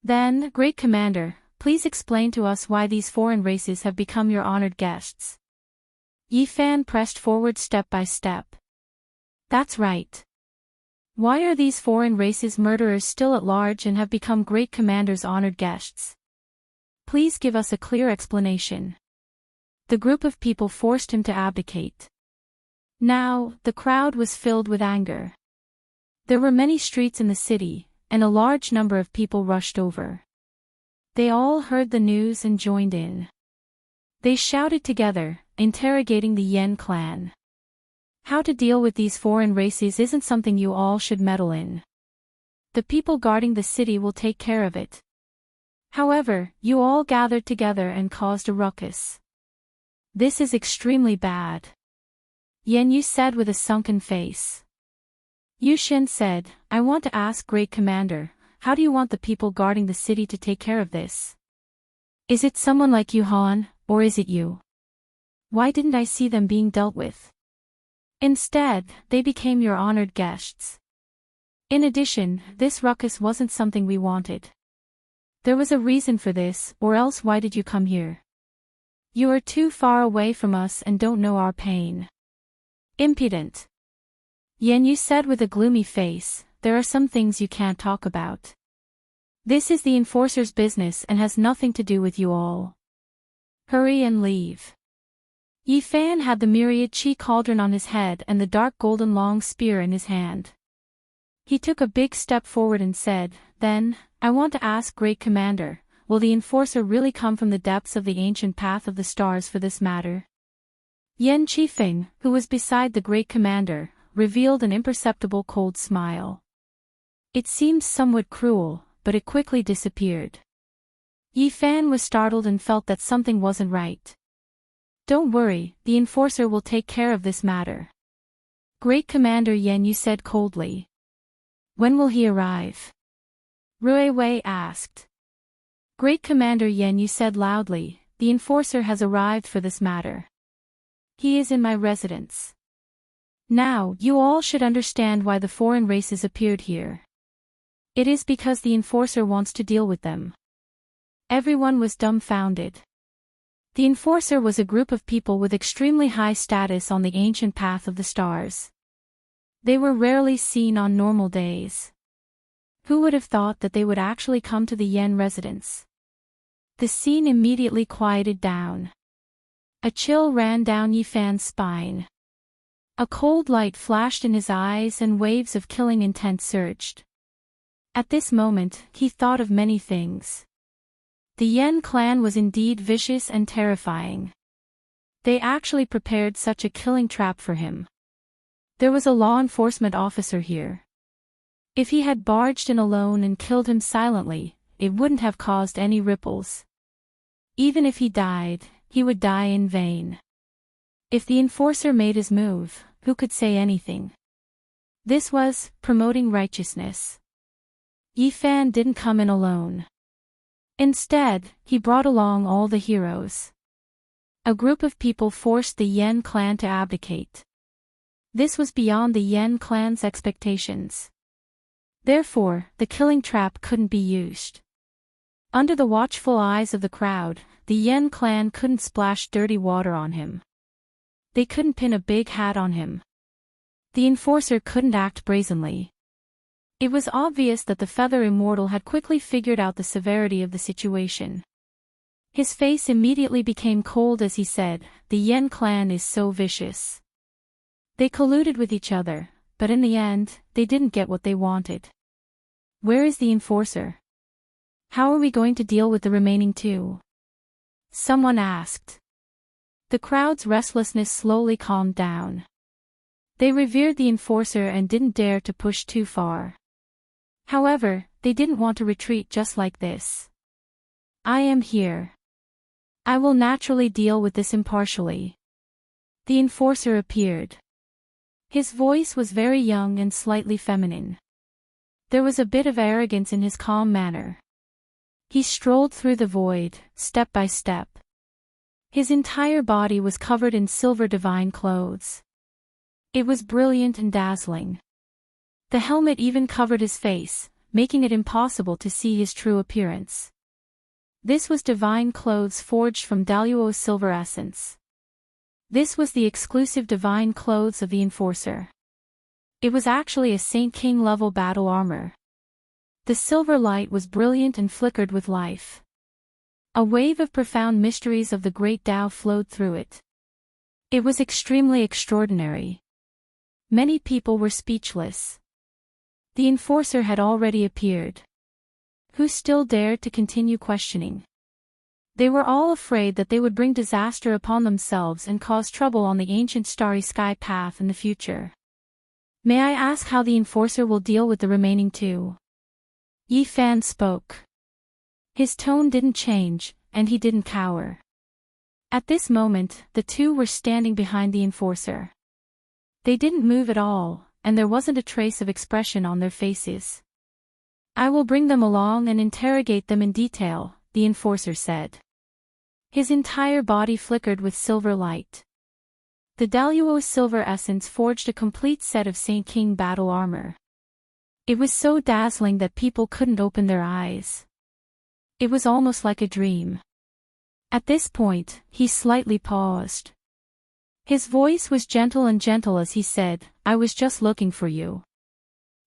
Then, Great Commander, please explain to us why these foreign races have become your honored guests. Yi Fan pressed forward step by step. That's right. Why are these foreign races murderers still at large and have become Great Commander's honored guests? Please give us a clear explanation. The group of people forced him to abdicate. Now, the crowd was filled with anger. There were many streets in the city, and a large number of people rushed over. They all heard the news and joined in. They shouted together, interrogating the Yen clan. How to deal with these foreign races isn't something you all should meddle in. The people guarding the city will take care of it. However, you all gathered together and caused a ruckus. This is extremely bad. Yen Yu said with a sunken face. Yu Shen said, I want to ask Great Commander, how do you want the people guarding the city to take care of this? Is it someone like Yuhan, or is it you? Why didn't I see them being dealt with? Instead, they became your honored guests. In addition, this ruckus wasn't something we wanted. There was a reason for this, or else why did you come here? You are too far away from us and don't know our pain. Impudent. Yen Yu said with a gloomy face, there are some things you can't talk about. This is the enforcer's business and has nothing to do with you all. Hurry and leave. Yi Fan had the myriad chi cauldron on his head and the dark golden long spear in his hand. He took a big step forward and said, Then, I want to ask Great Commander, will the enforcer really come from the depths of the ancient path of the stars for this matter? Yen Qifeng, who was beside the Great Commander, revealed an imperceptible cold smile. It seemed somewhat cruel, but it quickly disappeared. Yi Fan was startled and felt that something wasn't right. Don't worry, the enforcer will take care of this matter. Great Commander Yen Yu said coldly. When will he arrive? Rui Wei asked. Great Commander Yen Yu said loudly, the enforcer has arrived for this matter. He is in my residence. Now, you all should understand why the foreign races appeared here. It is because the enforcer wants to deal with them. Everyone was dumbfounded. The enforcer was a group of people with extremely high status on the ancient path of the stars. They were rarely seen on normal days. Who would have thought that they would actually come to the Yen residence? The scene immediately quieted down. A chill ran down Yi Fan's spine. A cold light flashed in his eyes and waves of killing intent surged. At this moment, he thought of many things. The Yen clan was indeed vicious and terrifying. They actually prepared such a killing trap for him. There was a law enforcement officer here. If he had barged in alone and killed him silently, it wouldn't have caused any ripples. Even if he died, he would die in vain. If the enforcer made his move, who could say anything? This was promoting righteousness. Yi Fan didn't come in alone. Instead, he brought along all the heroes. A group of people forced the Yen clan to abdicate. This was beyond the Yen clan's expectations. Therefore, the killing trap couldn't be used. Under the watchful eyes of the crowd, the Yen clan couldn't splash dirty water on him. They couldn't pin a big hat on him. The enforcer couldn't act brazenly. It was obvious that the Feather Immortal had quickly figured out the severity of the situation. His face immediately became cold as he said, "The Yen clan is so vicious. They colluded with each other, but in the end, they didn't get what they wanted. Where is the enforcer? How are we going to deal with the remaining two?" Someone asked. The crowd's restlessness slowly calmed down. They revered the enforcer and didn't dare to push too far. However, they didn't want to retreat just like this. "I am here. I will naturally deal with this impartially." The enforcer appeared. His voice was very young and slightly feminine. There was a bit of arrogance in his calm manner. He strolled through the void, step by step. His entire body was covered in silver divine clothes. It was brilliant and dazzling. The helmet even covered his face, making it impossible to see his true appearance. This was divine clothes forged from Daluo's silver essence. This was the exclusive divine clothes of the enforcer. It was actually a Saint King level battle armor. The silver light was brilliant and flickered with life. A wave of profound mysteries of the great Tao flowed through it. It was extremely extraordinary. Many people were speechless. The enforcer had already appeared. Who still dared to continue questioning? They were all afraid that they would bring disaster upon themselves and cause trouble on the ancient starry sky path in the future. "May I ask how the enforcer will deal with the remaining two?" Yi Fan spoke. His tone didn't change, and he didn't cower. At this moment, the two were standing behind the enforcer. They didn't move at all, and there wasn't a trace of expression on their faces. "I will bring them along and interrogate them in detail," the enforcer said. His entire body flickered with silver light. The Daluo silver essence forged a complete set of Saint King battle armor. It was so dazzling that people couldn't open their eyes. It was almost like a dream. At this point, he slightly paused. His voice was gentle as he said, "I was just looking for you.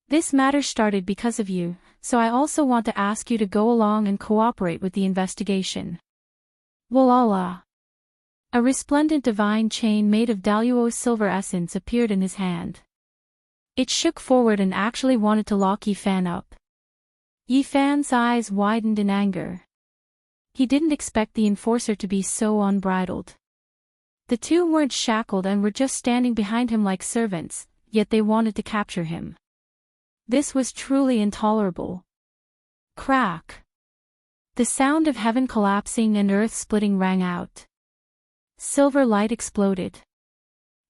This matter started because of you, so I also want to ask you to go along and cooperate with the investigation." Walala. A resplendent divine chain made of Daluo's silver essence appeared in his hand. It shook forward and actually wanted to lock Yi Fan up. Yi Fan's eyes widened in anger. He didn't expect the enforcer to be so unbridled. The two weren't shackled and were just standing behind him like servants, yet they wanted to capture him. This was truly intolerable. Crack! The sound of heaven collapsing and earth splitting rang out. Silver light exploded.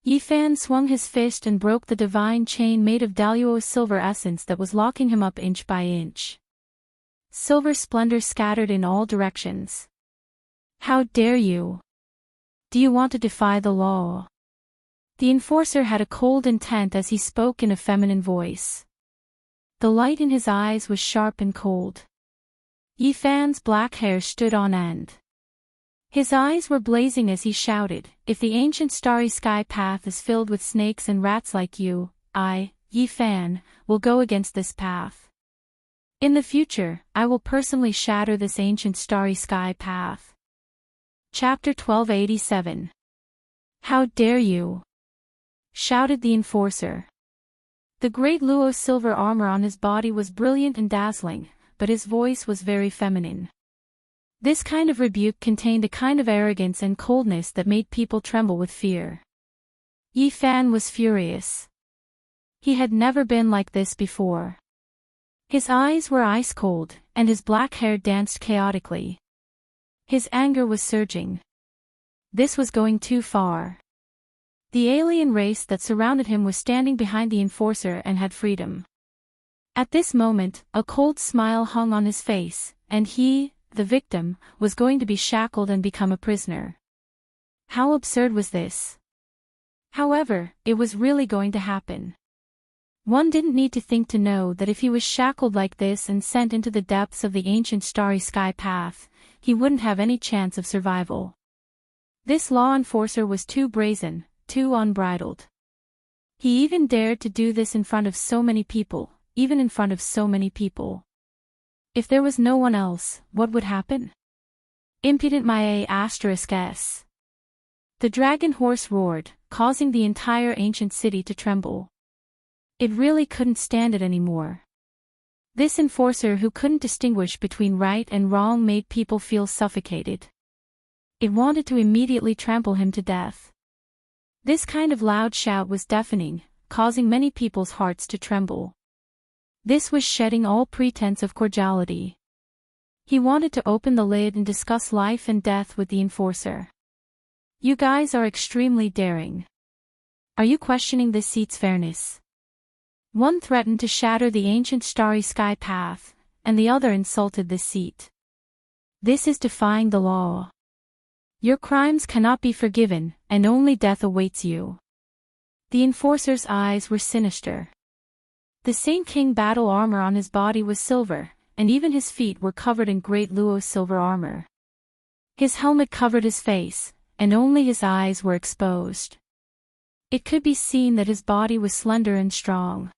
Yi Fan swung his fist and broke the divine chain made of Daluo's silver essence that was locking him up inch by inch. Silver splendor scattered in all directions. "How dare you? Do you want to defy the law?" The enforcer had a cold intent as he spoke in a feminine voice. The light in his eyes was sharp and cold. Yi Fan's black hair stood on end. His eyes were blazing as he shouted, "If the ancient starry sky path is filled with snakes and rats like you, I, Yi Fan, will go against this path. In the future, I will personally shatter this ancient starry sky path." Chapter 1287. "How dare you?" shouted the enforcer. The great Luo's silver armor on his body was brilliant and dazzling, but his voice was very feminine. This kind of rebuke contained a kind of arrogance and coldness that made people tremble with fear. Yi Fan was furious. He had never been like this before. His eyes were ice cold, and his black hair danced chaotically. His anger was surging. This was going too far. The alien race that surrounded him was standing behind the enforcer and had freedom. At this moment, a cold smile hung on his face, and he, the victim, was going to be shackled and become a prisoner. How absurd was this? However, it was really going to happen. One didn't need to think to know that if he was shackled like this and sent into the depths of the ancient starry sky path, he wouldn't have any chance of survival. This law enforcer was too brazen, too unbridled. He even dared to do this in front of so many people, even in front of so many people. If there was no one else, what would happen? Impudent my *s. The dragon horse roared, causing the entire ancient city to tremble. It really couldn't stand it anymore. This enforcer who couldn't distinguish between right and wrong made people feel suffocated. It wanted to immediately trample him to death. This kind of loud shout was deafening, causing many people's hearts to tremble. This was shedding all pretense of cordiality. He wanted to open the lid and discuss life and death with the enforcer. You guys are extremely daring. Are you questioning this seat's fairness? One threatened to shatter the ancient starry sky path, and the other insulted this seat. This is defying the law. Your crimes cannot be forgiven, and only death awaits you. The enforcer's eyes were sinister. The Saint King battle armor on his body was silver, and even his feet were covered in great Luo's silver armor. His helmet covered his face, and only his eyes were exposed. It could be seen that his body was slender and strong.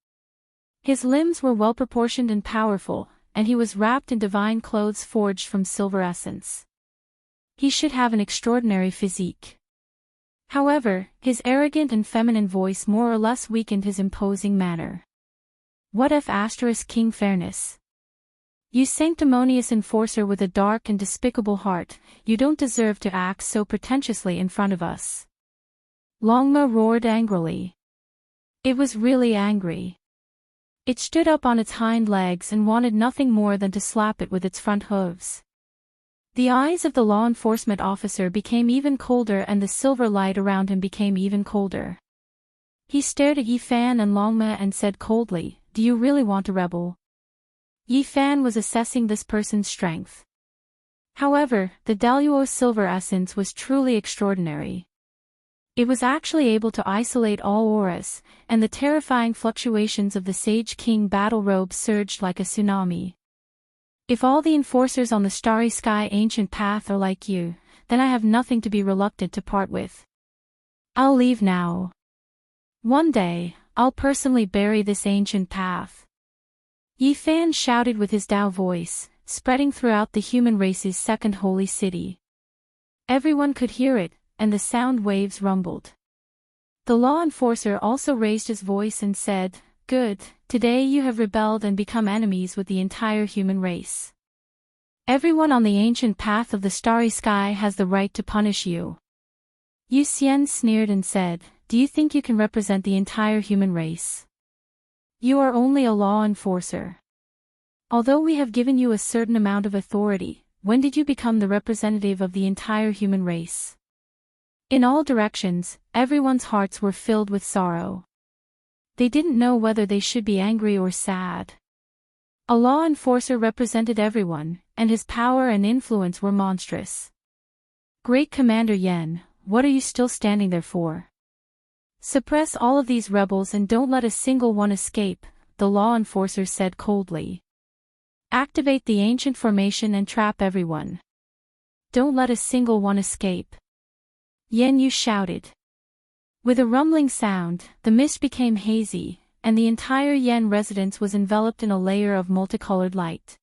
His limbs were well-proportioned and powerful, and he was wrapped in divine clothes forged from silver essence. He should have an extraordinary physique. However, his arrogant and feminine voice more or less weakened his imposing manner. What if *King Fairness? You sanctimonious enforcer with a dark and despicable heart, you don't deserve to act so pretentiously in front of us. Longma roared angrily. It was really angry. It stood up on its hind legs and wanted nothing more than to slap it with its front hooves. The eyes of the law enforcement officer became even colder and the silver light around him became even colder. He stared at Yifan and Longma and said coldly, "Do you really want to rebel?" Yifan was assessing this person's strength. However, the Daluo silver essence was truly extraordinary. It was actually able to isolate all auras, and the terrifying fluctuations of the Sage King battle robe surged like a tsunami. If all the enforcers on the Starry Sky ancient path are like you, then I have nothing to be reluctant to part with. I'll leave now. One day, I'll personally bury this ancient path. Yifan shouted with his Dao voice, spreading throughout the human race's second holy city. Everyone could hear it, and the sound waves rumbled. The law enforcer also raised his voice and said, "Good, today you have rebelled and become enemies with the entire human race. Everyone on the ancient path of the Starry Sky has the right to punish you." Yu Xian sneered and said, "Do you think you can represent the entire human race? You are only a law enforcer. Although we have given you a certain amount of authority, when did you become the representative of the entire human race?" In all directions, everyone's hearts were filled with sorrow. They didn't know whether they should be angry or sad. A law enforcer represented everyone, and his power and influence were monstrous. "Great Commander Yen, what are you still standing there for? Suppress all of these rebels and don't let a single one escape," the law enforcer said coldly. "Activate the ancient formation and trap everyone. Don't let a single one escape." Yen Yu shouted. With a rumbling sound, the mist became hazy, and the entire Yen residence was enveloped in a layer of multicolored light.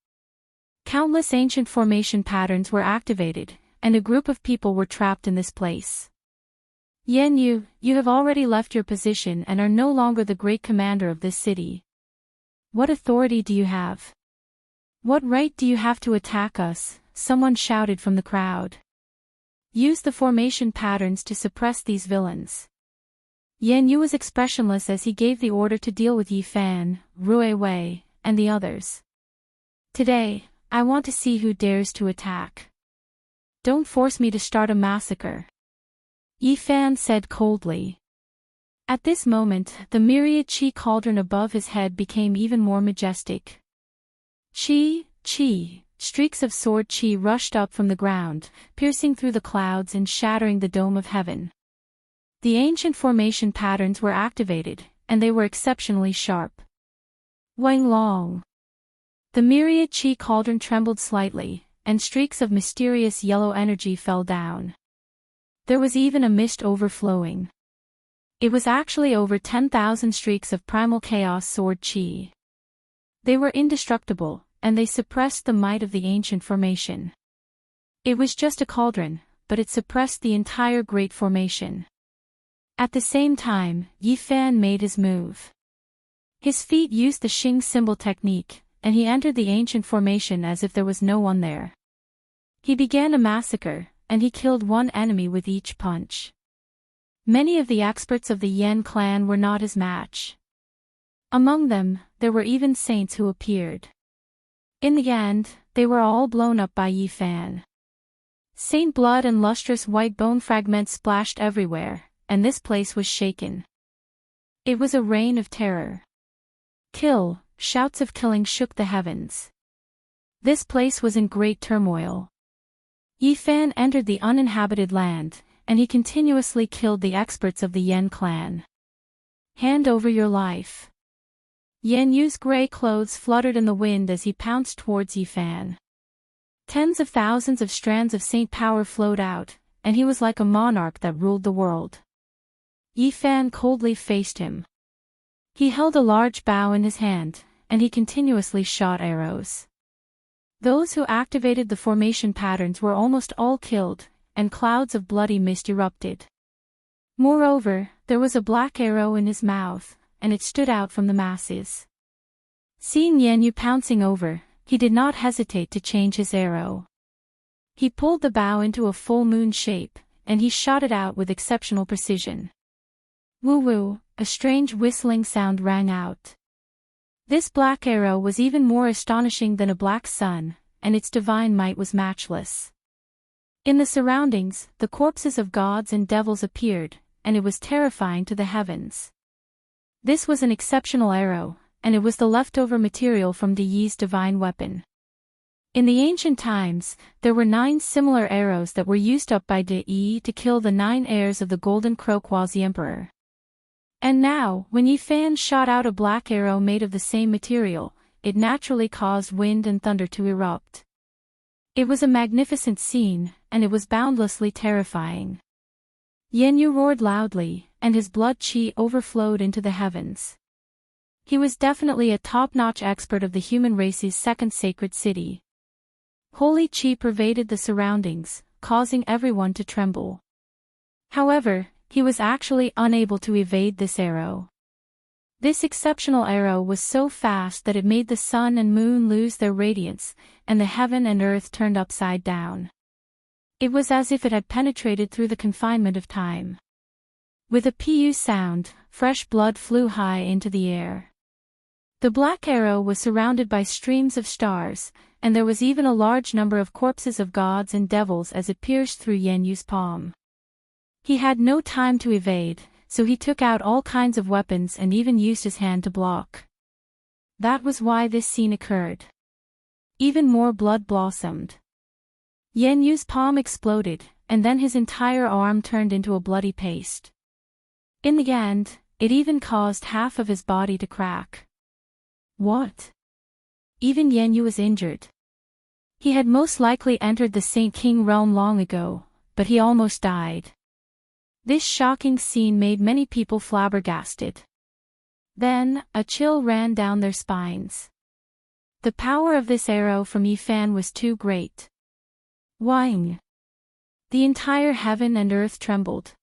Countless ancient formation patterns were activated, and a group of people were trapped in this place. "Yen Yu, you have already left your position and are no longer the great commander of this city. What authority do you have? What right do you have to attack us?" someone shouted from the crowd. "Use the formation patterns to suppress these villains." Yan Yu was expressionless as he gave the order to deal with Yi Fan, Rui Wei, and the others. Today, I want to see who dares to attack. Don't force me to start a massacre. Yi Fan said coldly. At this moment, the myriad qi cauldron above his head became even more majestic. Qi, streaks of sword qi rushed up from the ground, piercing through the clouds and shattering the dome of heaven. The ancient formation patterns were activated, and they were exceptionally sharp. Wang Long. The myriad qi cauldron trembled slightly, and streaks of mysterious yellow energy fell down. There was even a mist overflowing. It was actually over 10,000 streaks of primal chaos sword qi. They were indestructible, and they suppressed the might of the ancient formation. It was just a cauldron, but it suppressed the entire great formation. At the same time, Yi Fan made his move. His feet used the Xing symbol technique, and he entered the ancient formation as if there was no one there. He began a massacre, and he killed one enemy with each punch. Many of the experts of the Yan clan were not his match. Among them, there were even saints who appeared. In the end, they were all blown up by Yi Fan. Saint blood and lustrous white bone fragments splashed everywhere, and this place was shaken. It was a reign of terror. Kill, shouts of killing shook the heavens. This place was in great turmoil. Yi Fan entered the uninhabited land, and he continuously killed the experts of the Yan clan. Hand over your life. Yan Yu's gray clothes fluttered in the wind as he pounced towards Yi Fan. Tens of thousands of strands of saint power flowed out, and he was like a monarch that ruled the world. Yi Fan coldly faced him. He held a large bow in his hand, and he continuously shot arrows. Those who activated the formation patterns were almost all killed, and clouds of bloody mist erupted. Moreover, there was a black arrow in his mouth, and it stood out from the masses. Seeing Yan Yu pouncing over, he did not hesitate to change his arrow. He pulled the bow into a full moon shape, and he shot it out with exceptional precision. Woo-woo, a strange whistling sound rang out. This black arrow was even more astonishing than a black sun, and its divine might was matchless. In the surroundings, the corpses of gods and devils appeared, and it was terrifying to the heavens. This was an exceptional arrow, and it was the leftover material from De Yi's divine weapon. In the ancient times, there were 9 similar arrows that were used up by De Yi to kill the 9 heirs of the Golden Crow Quasi Emperor. And now, when Yi Fan shot out a black arrow made of the same material, it naturally caused wind and thunder to erupt. It was a magnificent scene, and it was boundlessly terrifying. Yan Yu roared loudly, and his blood qi overflowed into the heavens. He was definitely a top-notch expert of the human race's second sacred city. Holy qi pervaded the surroundings, causing everyone to tremble. However, he was actually unable to evade this arrow. This exceptional arrow was so fast that it made the sun and moon lose their radiance, and the heaven and earth turned upside down. It was as if it had penetrated through the confinement of time. With a pu sound, fresh blood flew high into the air. The black arrow was surrounded by streams of stars, and there was even a large number of corpses of gods and devils as it pierced through Yan Yu's palm. He had no time to evade, so he took out all kinds of weapons and even used his hand to block. That was why this scene occurred. Even more blood blossomed. Yan Yu's palm exploded, and then his entire arm turned into a bloody paste. In the end, it even caused half of his body to crack. What? Even Yan Yu was injured. He had most likely entered the Saint King realm long ago, but he almost died. This shocking scene made many people flabbergasted. Then, a chill ran down their spines. The power of this arrow from Yi Fan was too great. Wang! The entire heaven and earth trembled.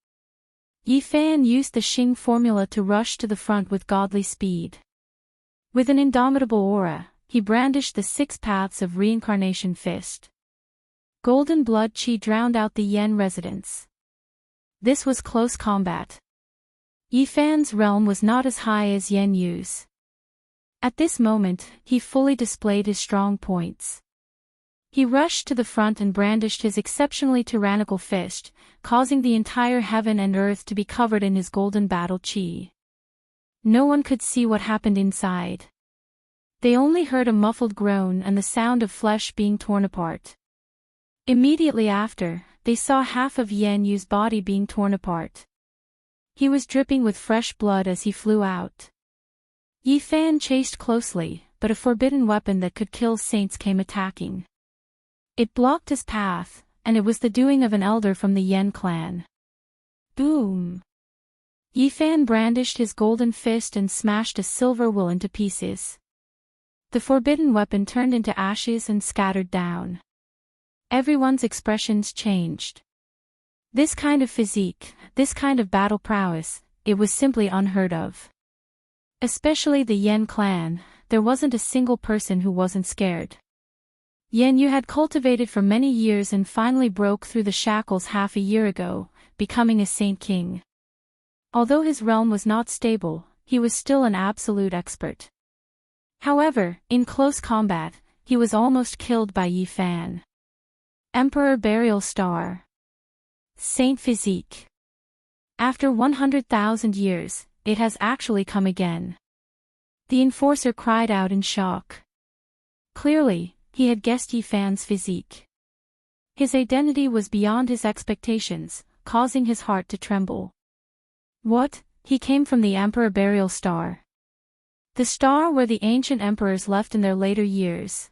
Yi Fan used the Xing formula to rush to the front with godly speed. With an indomitable aura, he brandished the 6 paths of reincarnation fist. Golden blood qi drowned out the Yen residents. This was close combat. Yifan's realm was not as high as Yan Yu's. At this moment, he fully displayed his strong points. He rushed to the front and brandished his exceptionally tyrannical fist, causing the entire heaven and earth to be covered in his golden battle chi. No one could see what happened inside. They only heard a muffled groan and the sound of flesh being torn apart. Immediately after, they saw half of Yan Yu's body being torn apart. He was dripping with fresh blood as he flew out. Yifan chased closely, but a forbidden weapon that could kill saints came attacking. It blocked his path, and it was the doing of an elder from the Yan clan. Boom! Yifan brandished his golden fist and smashed a silver will into pieces. The forbidden weapon turned into ashes and scattered down. Everyone's expressions changed. This kind of physique, this kind of battle prowess, it was simply unheard of. Especially the Yan clan, there wasn't a single person who wasn't scared. Yan Yu had cultivated for many years and finally broke through the shackles half a year ago, becoming a saint king. Although his realm was not stable, he was still an absolute expert. However, in close combat, he was almost killed by Yifan. Emperor Burial Star. Saint Physique. After 100,000 years, it has actually come again. The enforcer cried out in shock. Clearly, he had guessed Yifan's physique. His identity was beyond his expectations, causing his heart to tremble. What? He came from the Emperor Burial Star. The star where the ancient emperors left in their later years.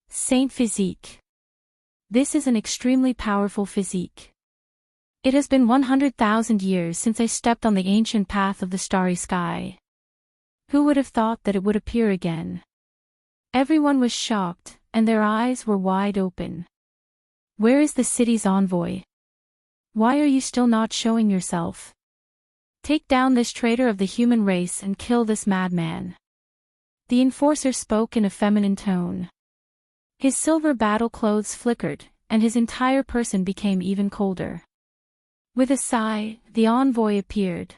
Saint Physique. This is an extremely powerful physique. It has been 100,000 years since I stepped on the ancient path of the starry sky. Who would have thought that it would appear again? Everyone was shocked, and their eyes were wide open. Where is the city's envoy? Why are you still not showing yourself? Take down this traitor of the human race and kill this madman. The enforcer spoke in a feminine tone. His silver battle clothes flickered, and his entire person became even colder. With a sigh, the envoy appeared.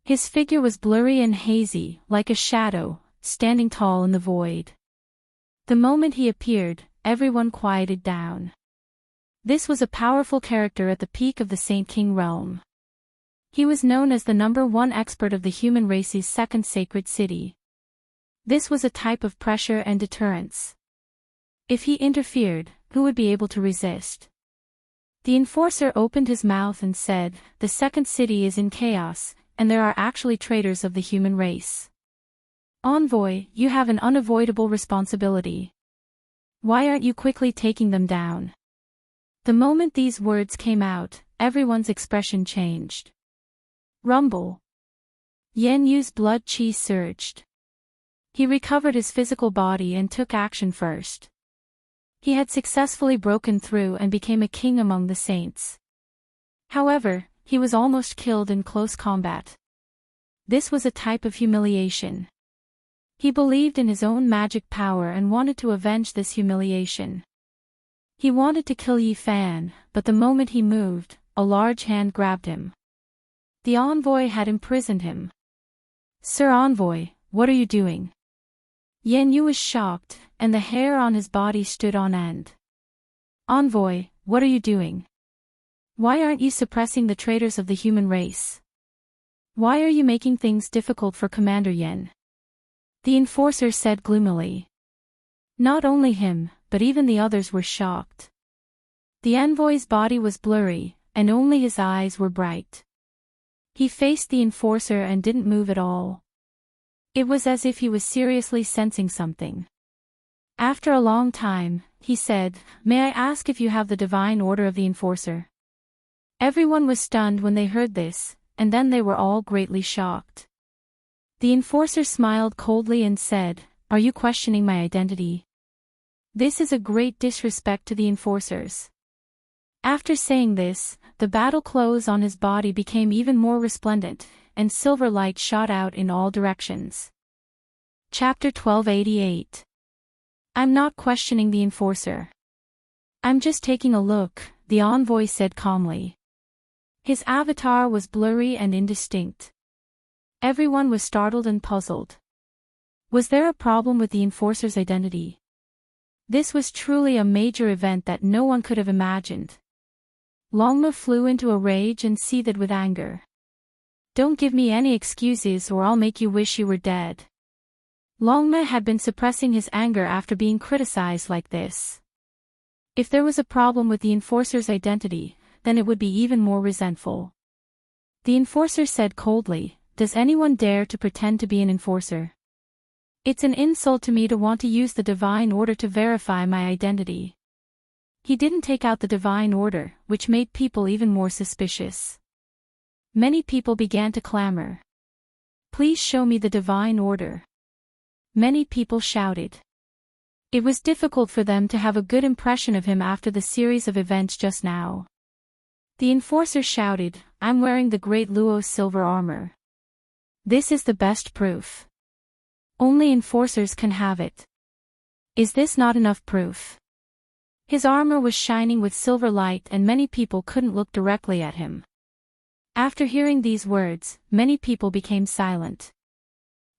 His figure was blurry and hazy, like a shadow, standing tall in the void. The moment he appeared, everyone quieted down. This was a powerful character at the peak of the Saint King realm. He was known as the #1 expert of the human race's second sacred city. This was a type of pressure and deterrence. If he interfered, who would be able to resist? The enforcer opened his mouth and said, "The second city is in chaos, and there are actually traitors of the human race. Envoy, you have an unavoidable responsibility. Why aren't you quickly taking them down?" The moment these words came out, everyone's expression changed. Rumble. Yan Yu's blood chi surged. He recovered his physical body and took action first. He had successfully broken through and became a king among the saints. However, he was almost killed in close combat. This was a type of humiliation. He believed in his own magic power and wanted to avenge this humiliation. He wanted to kill Yifan, but the moment he moved, a large hand grabbed him. The envoy had imprisoned him. "Sir Envoy, what are you doing?" Yan Yu was shocked, and the hair on his body stood on end. "Envoy, what are you doing? Why aren't you suppressing the traitors of the human race? Why are you making things difficult for Commander Yan?" The enforcer said gloomily. Not only him, but even the others were shocked. The envoy's body was blurry, and only his eyes were bright. He faced the enforcer and didn't move at all. It was as if he was seriously sensing something. After a long time, he said, "May I ask if you have the divine order of the enforcer?" Everyone was stunned when they heard this, and then they were all greatly shocked. The enforcer smiled coldly and said, "Are you questioning my identity? This is a great disrespect to the enforcers." After saying this, the battle clothes on his body became even more resplendent, and silver light shot out in all directions. Chapter 1288. I'm not questioning the enforcer. I'm just taking a look, the envoy said calmly. His avatar was blurry and indistinct. Everyone was startled and puzzled. Was there a problem with the enforcer's identity? This was truly a major event that no one could have imagined. Longma flew into a rage and seethed with anger. Don't give me any excuses or I'll make you wish you were dead. Longma had been suppressing his anger after being criticized like this. If there was a problem with the enforcer's identity, then it would be even more resentful. The enforcer said coldly, "Does anyone dare to pretend to be an enforcer? It's an insult to me to want to use the divine order to verify my identity." He didn't take out the divine order, which made people even more suspicious. Many people began to clamor. "Please show me the divine order." Many people shouted. It was difficult for them to have a good impression of him after the series of events just now. The enforcer shouted, "I'm wearing the Great Luo's silver armor. This is the best proof. Only enforcers can have it. Is this not enough proof?" His armor was shining with silver light and many people couldn't look directly at him. After hearing these words, many people became silent.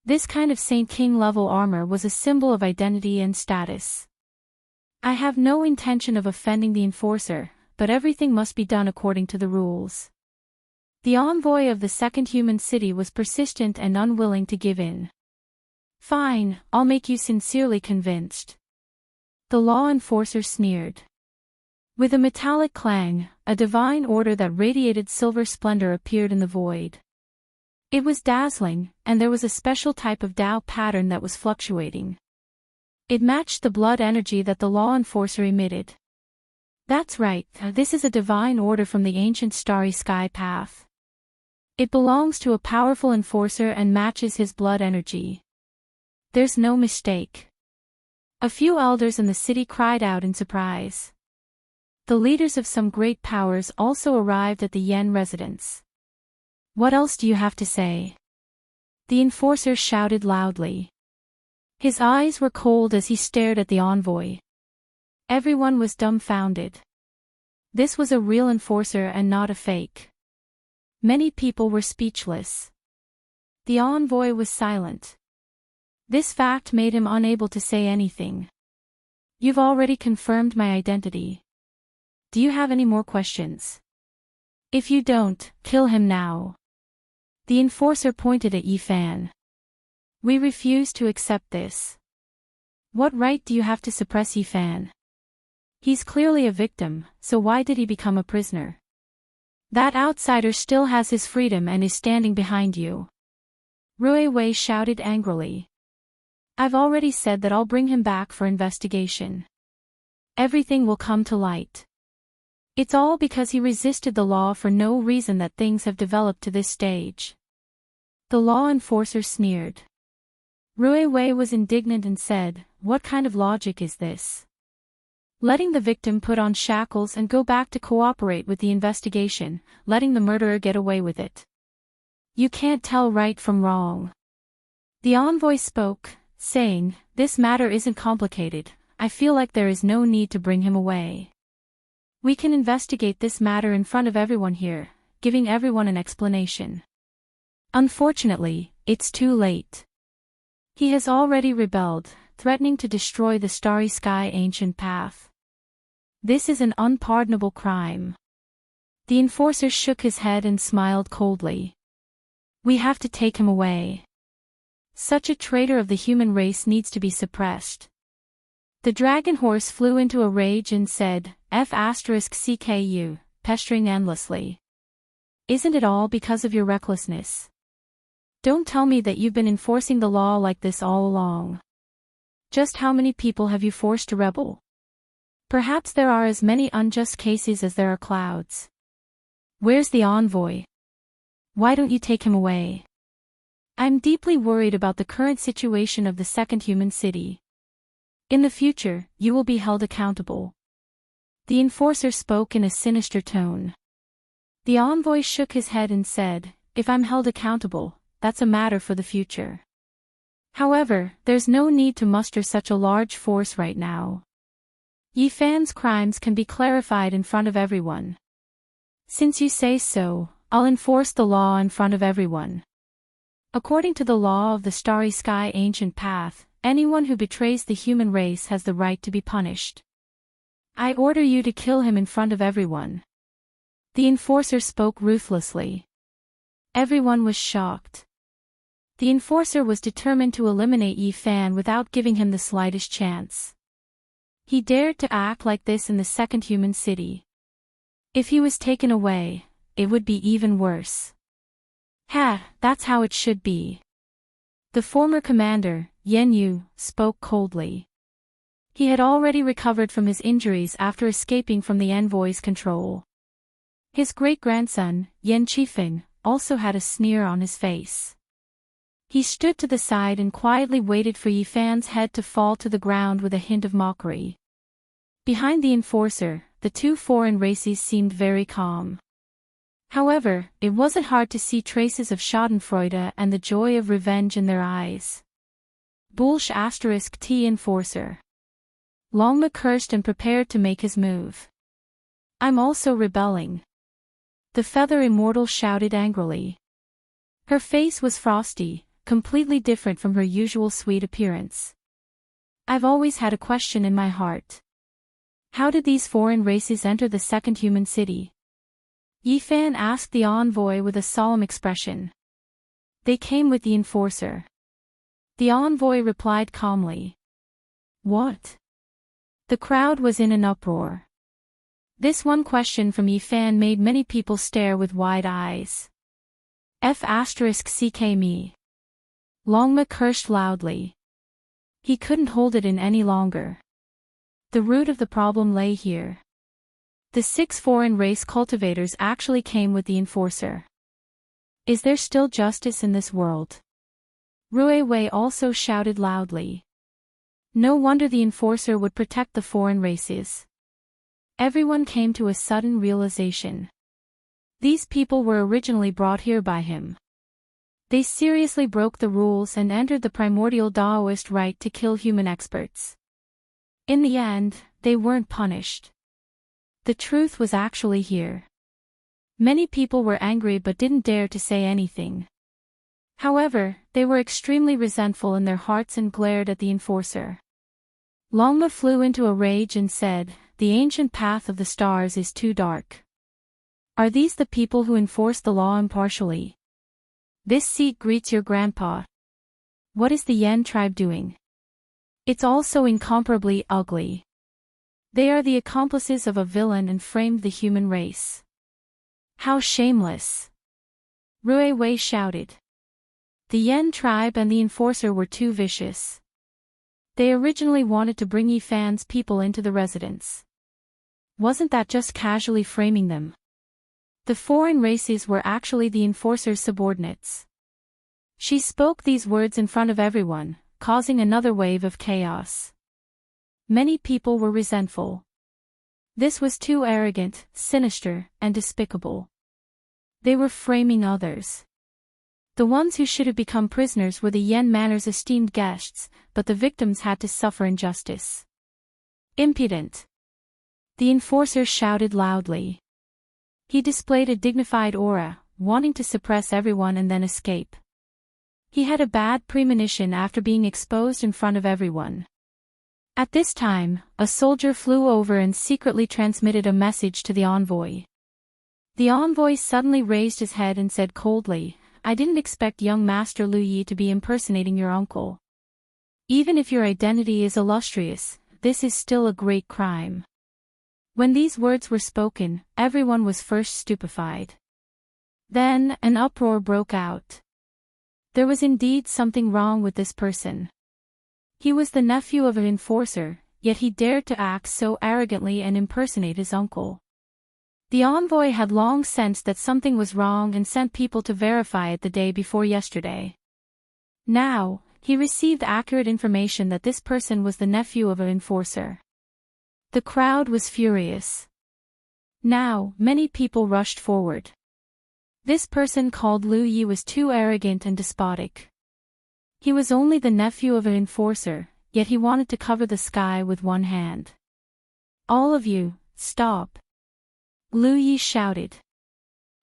This kind of Saint King level armor was a symbol of identity and status. "I have no intention of offending the enforcer, but everything must be done according to the rules." The envoy of the second human city was persistent and unwilling to give in. "Fine, I'll make you sincerely convinced." The law enforcer sneered. With a metallic clang, a divine order that radiated silver splendor appeared in the void. It was dazzling, and there was a special type of Tao pattern that was fluctuating. It matched the blood energy that the law enforcer emitted. "That's right, this is a divine order from the ancient starry sky path. It belongs to a powerful enforcer and matches his blood energy. There's no mistake." A few elders in the city cried out in surprise. The leaders of some great powers also arrived at the Yen residence. "What else do you have to say?" The enforcer shouted loudly. His eyes were cold as he stared at the envoy. Everyone was dumbfounded. This was a real enforcer and not a fake. Many people were speechless. The envoy was silent. This fact made him unable to say anything. "You've already confirmed my identity. Do you have any more questions? If you don't, kill him now." The enforcer pointed at Yifan. "We refuse to accept this. What right do you have to suppress Yifan? He's clearly a victim, so why did he become a prisoner? That outsider still has his freedom and is standing behind you." Rui Wei shouted angrily. "I've already said that I'll bring him back for investigation. Everything will come to light. It's all because he resisted the law for no reason that things have developed to this stage." The law enforcer sneered. Rui Wei was indignant and said, "What kind of logic is this? Letting the victim put on shackles and go back to cooperate with the investigation, letting the murderer get away with it. You can't tell right from wrong." The envoy spoke, saying, "This matter isn't complicated. I feel like there is no need to bring him away. We can investigate this matter in front of everyone here, giving everyone an explanation. Unfortunately, it's too late. He has already rebelled, threatening to destroy the starry sky ancient path. This is an unpardonable crime." The enforcer shook his head and smiled coldly. "We have to take him away. Such a traitor of the human race needs to be suppressed." The dragon horse flew into a rage and said, "F***CKU, pestering endlessly. Isn't it all because of your recklessness? Don't tell me that you've been enforcing the law like this all along. Just how many people have you forced to rebel? Perhaps there are as many unjust cases as there are clouds. Where's the envoy? Why don't you take him away? I'm deeply worried about the current situation of the second human city. In the future, you will be held accountable." The enforcer spoke in a sinister tone. The envoy shook his head and said, "If I'm held accountable, that's a matter for the future. However, there's no need to muster such a large force right now. Yifan's crimes can be clarified in front of everyone. Since you say so, I'll enforce the law in front of everyone. According to the law of the Starry Sky Ancient Path, anyone who betrays the human race has the right to be punished. I order you to kill him in front of everyone. The enforcer spoke ruthlessly. Everyone was shocked. The enforcer was determined to eliminate Yi Fan without giving him the slightest chance. He dared to act like this in the second human city. If he was taken away, it would be even worse. That's how it should be. The former commander, Yen Yu, spoke coldly. He had already recovered from his injuries after escaping from the envoy's control. His great-grandson, Yen Qifeng, also had a sneer on his face. He stood to the side and quietly waited for Yi Fan's head to fall to the ground with a hint of mockery. Behind the enforcer, the two foreign races seemed very calm. However, it wasn't hard to see traces of schadenfreude and the joy of revenge in their eyes. T enforcer. Longma cursed and prepared to make his move. I'm also rebelling. The Feather Immortal shouted angrily. Her face was frosty, completely different from her usual sweet appearance. I've always had a question in my heart. How did these foreign races enter the second human city? Yi Fan asked the envoy with a solemn expression. They came with the enforcer. The envoy replied calmly. What? The crowd was in an uproar. This one question from Yi Fan made many people stare with wide eyes. *CK me. Longma cursed loudly. He couldn't hold it in any longer. The root of the problem lay here. The 6 foreign race cultivators actually came with the enforcer. Is there still justice in this world? Rui Wei also shouted loudly. No wonder the enforcer would protect the foreign races. Everyone came to a sudden realization. These people were originally brought here by him. They seriously broke the rules and entered the primordial Daoist right to kill human experts. In the end, they weren't punished. The truth was actually here. Many people were angry but didn't dare to say anything. However, they were extremely resentful in their hearts and glared at the enforcer. Longma flew into a rage and said, The ancient path of the stars is too dark. Are these the people who enforce the law impartially? This seat greets your grandpa. What is the Yen tribe doing? It's also incomparably ugly. They are the accomplices of a villain and framed the human race. How shameless! Rui Wei shouted. The Yen tribe and the enforcer were too vicious. They originally wanted to bring Yi Fan's people into the residence. Wasn't that just casually framing them? The foreign races were actually the enforcer's subordinates. She spoke these words in front of everyone, causing another wave of chaos. Many people were resentful. This was too arrogant, sinister, and despicable. They were framing others. The ones who should have become prisoners were the Yen Manor's esteemed guests, but the victims had to suffer injustice. Impudent! The enforcer shouted loudly. He displayed a dignified aura, wanting to suppress everyone and then escape. He had a bad premonition after being exposed in front of everyone. At this time, a soldier flew over and secretly transmitted a message to the envoy. The envoy suddenly raised his head and said coldly, I didn't expect young Master Lu Yi to be impersonating your uncle. Even if your identity is illustrious, this is still a great crime. When these words were spoken, everyone was first stupefied. Then, an uproar broke out. There was indeed something wrong with this person. He was the nephew of an enforcer, yet he dared to act so arrogantly and impersonate his uncle. The envoy had long sensed that something was wrong and sent people to verify it the day before yesterday. Now, he received accurate information that this person was the nephew of an enforcer. The crowd was furious. Now, many people rushed forward. This person called Lu Yi was too arrogant and despotic. He was only the nephew of an enforcer, yet he wanted to cover the sky with one hand. All of you, stop! Lu Yi shouted.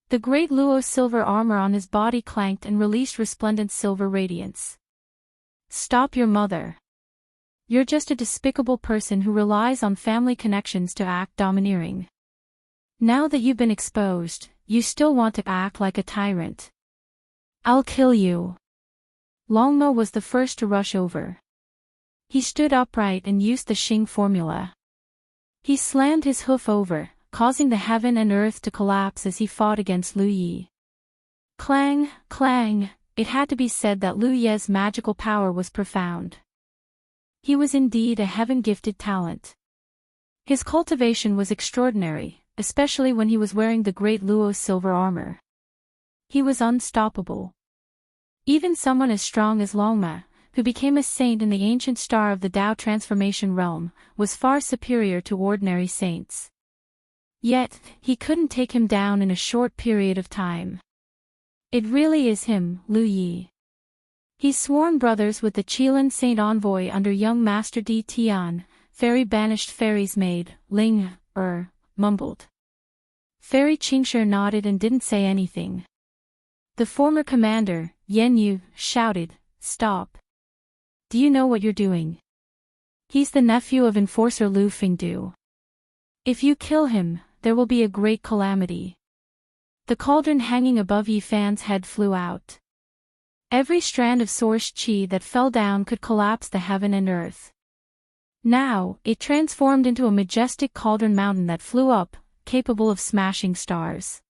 The great Luo's silver armor on his body clanked and released resplendent silver radiance. Stop your mother. You're just a despicable person who relies on family connections to act domineering. Now that you've been exposed, you still want to act like a tyrant. I'll kill you. Longma was the first to rush over. He stood upright and used the Xing formula. He slammed his hoof over, causing the heaven and earth to collapse as he fought against Lu Yi. Clang, clang, it had to be said that Lu Ye's magical power was profound. He was indeed a heaven-gifted talent. His cultivation was extraordinary, especially when he was wearing the great Luo's silver armor. He was unstoppable. Even someone as strong as Longma, who became a saint in the ancient star of the Tao transformation realm, was far superior to ordinary saints. Yet, he couldn't take him down in a short period of time. It really is him, Lu Yi. He's sworn brothers with the Qilin Saint Envoy under young Master Di Tian, Fairy banished Fairy's maid, Ling, mumbled. Fairy Qingshi nodded and didn't say anything. The former commander, Yan Yu, shouted, "Stop. Do you know what you're doing? He's the nephew of Enforcer Lu Fingdu. If you kill him, there will be a great calamity." The cauldron hanging above Yi Fan's head flew out. Every strand of source qi that fell down could collapse the heaven and earth. Now, it transformed into a majestic cauldron mountain that flew up, capable of smashing stars.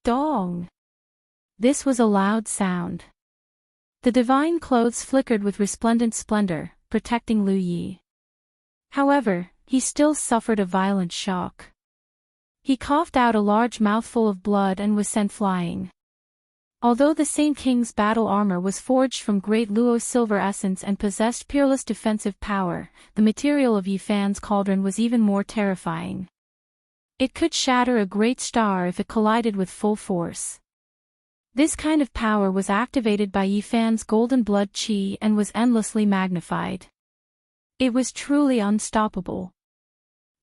Dong! This was a loud sound. The divine clothes flickered with resplendent splendor, protecting Lu Yi. However, he still suffered a violent shock. He coughed out a large mouthful of blood and was sent flying. Although the Saint King's battle armor was forged from great Luo's silver essence and possessed peerless defensive power, the material of Yi Fan's cauldron was even more terrifying. It could shatter a great star if it collided with full force. This kind of power was activated by Yi Fan's golden blood qi and was endlessly magnified. It was truly unstoppable.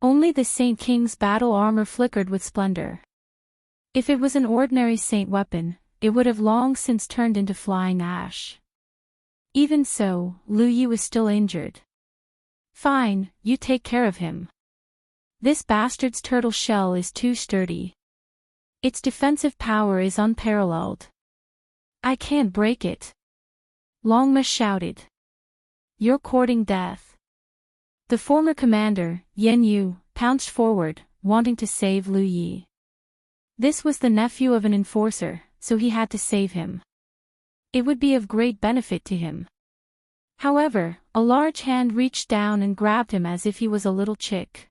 Only the Saint King's battle armor flickered with splendor. If it was an ordinary saint weapon, it would have long since turned into flying ash. Even so, Lu Yi was still injured. Fine, you take care of him. This bastard's turtle shell is too sturdy. Its defensive power is unparalleled. I can't break it. Longma shouted. You're courting death. The former commander, Yan Yu, pounced forward, wanting to save Lu Yi. This was the nephew of an enforcer, so he had to save him. It would be of great benefit to him. However, a large hand reached down and grabbed him as if he was a little chick.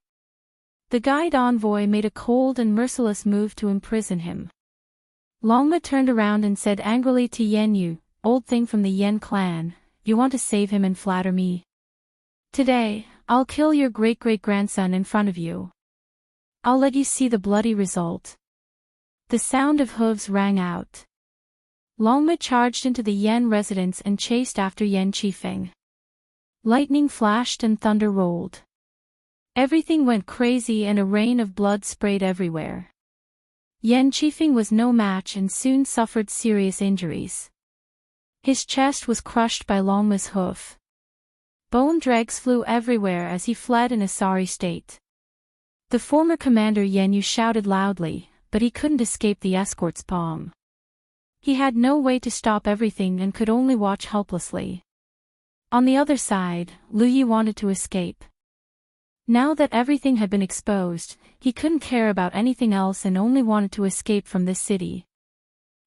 The guide envoy made a cold and merciless move to imprison him. Longma turned around and said angrily to Yan Yu, "Old thing from the Yan clan, you want to save him and flatter me? Today, I'll kill your great-great-grandson in front of you. I'll let you see the bloody result." The sound of hooves rang out. Longma charged into the Yan residence and chased after Yan Qifeng. Lightning flashed and thunder rolled. Everything went crazy and a rain of blood sprayed everywhere. Yan Qifeng was no match and soon suffered serious injuries. His chest was crushed by Longma's hoof. Bone dregs flew everywhere as he fled in a sorry state. The former commander Yan Yu shouted loudly, but he couldn't escape the escort's palm. He had no way to stop everything and could only watch helplessly. On the other side, Lu Yi wanted to escape. Now that everything had been exposed, he couldn't care about anything else and only wanted to escape from this city.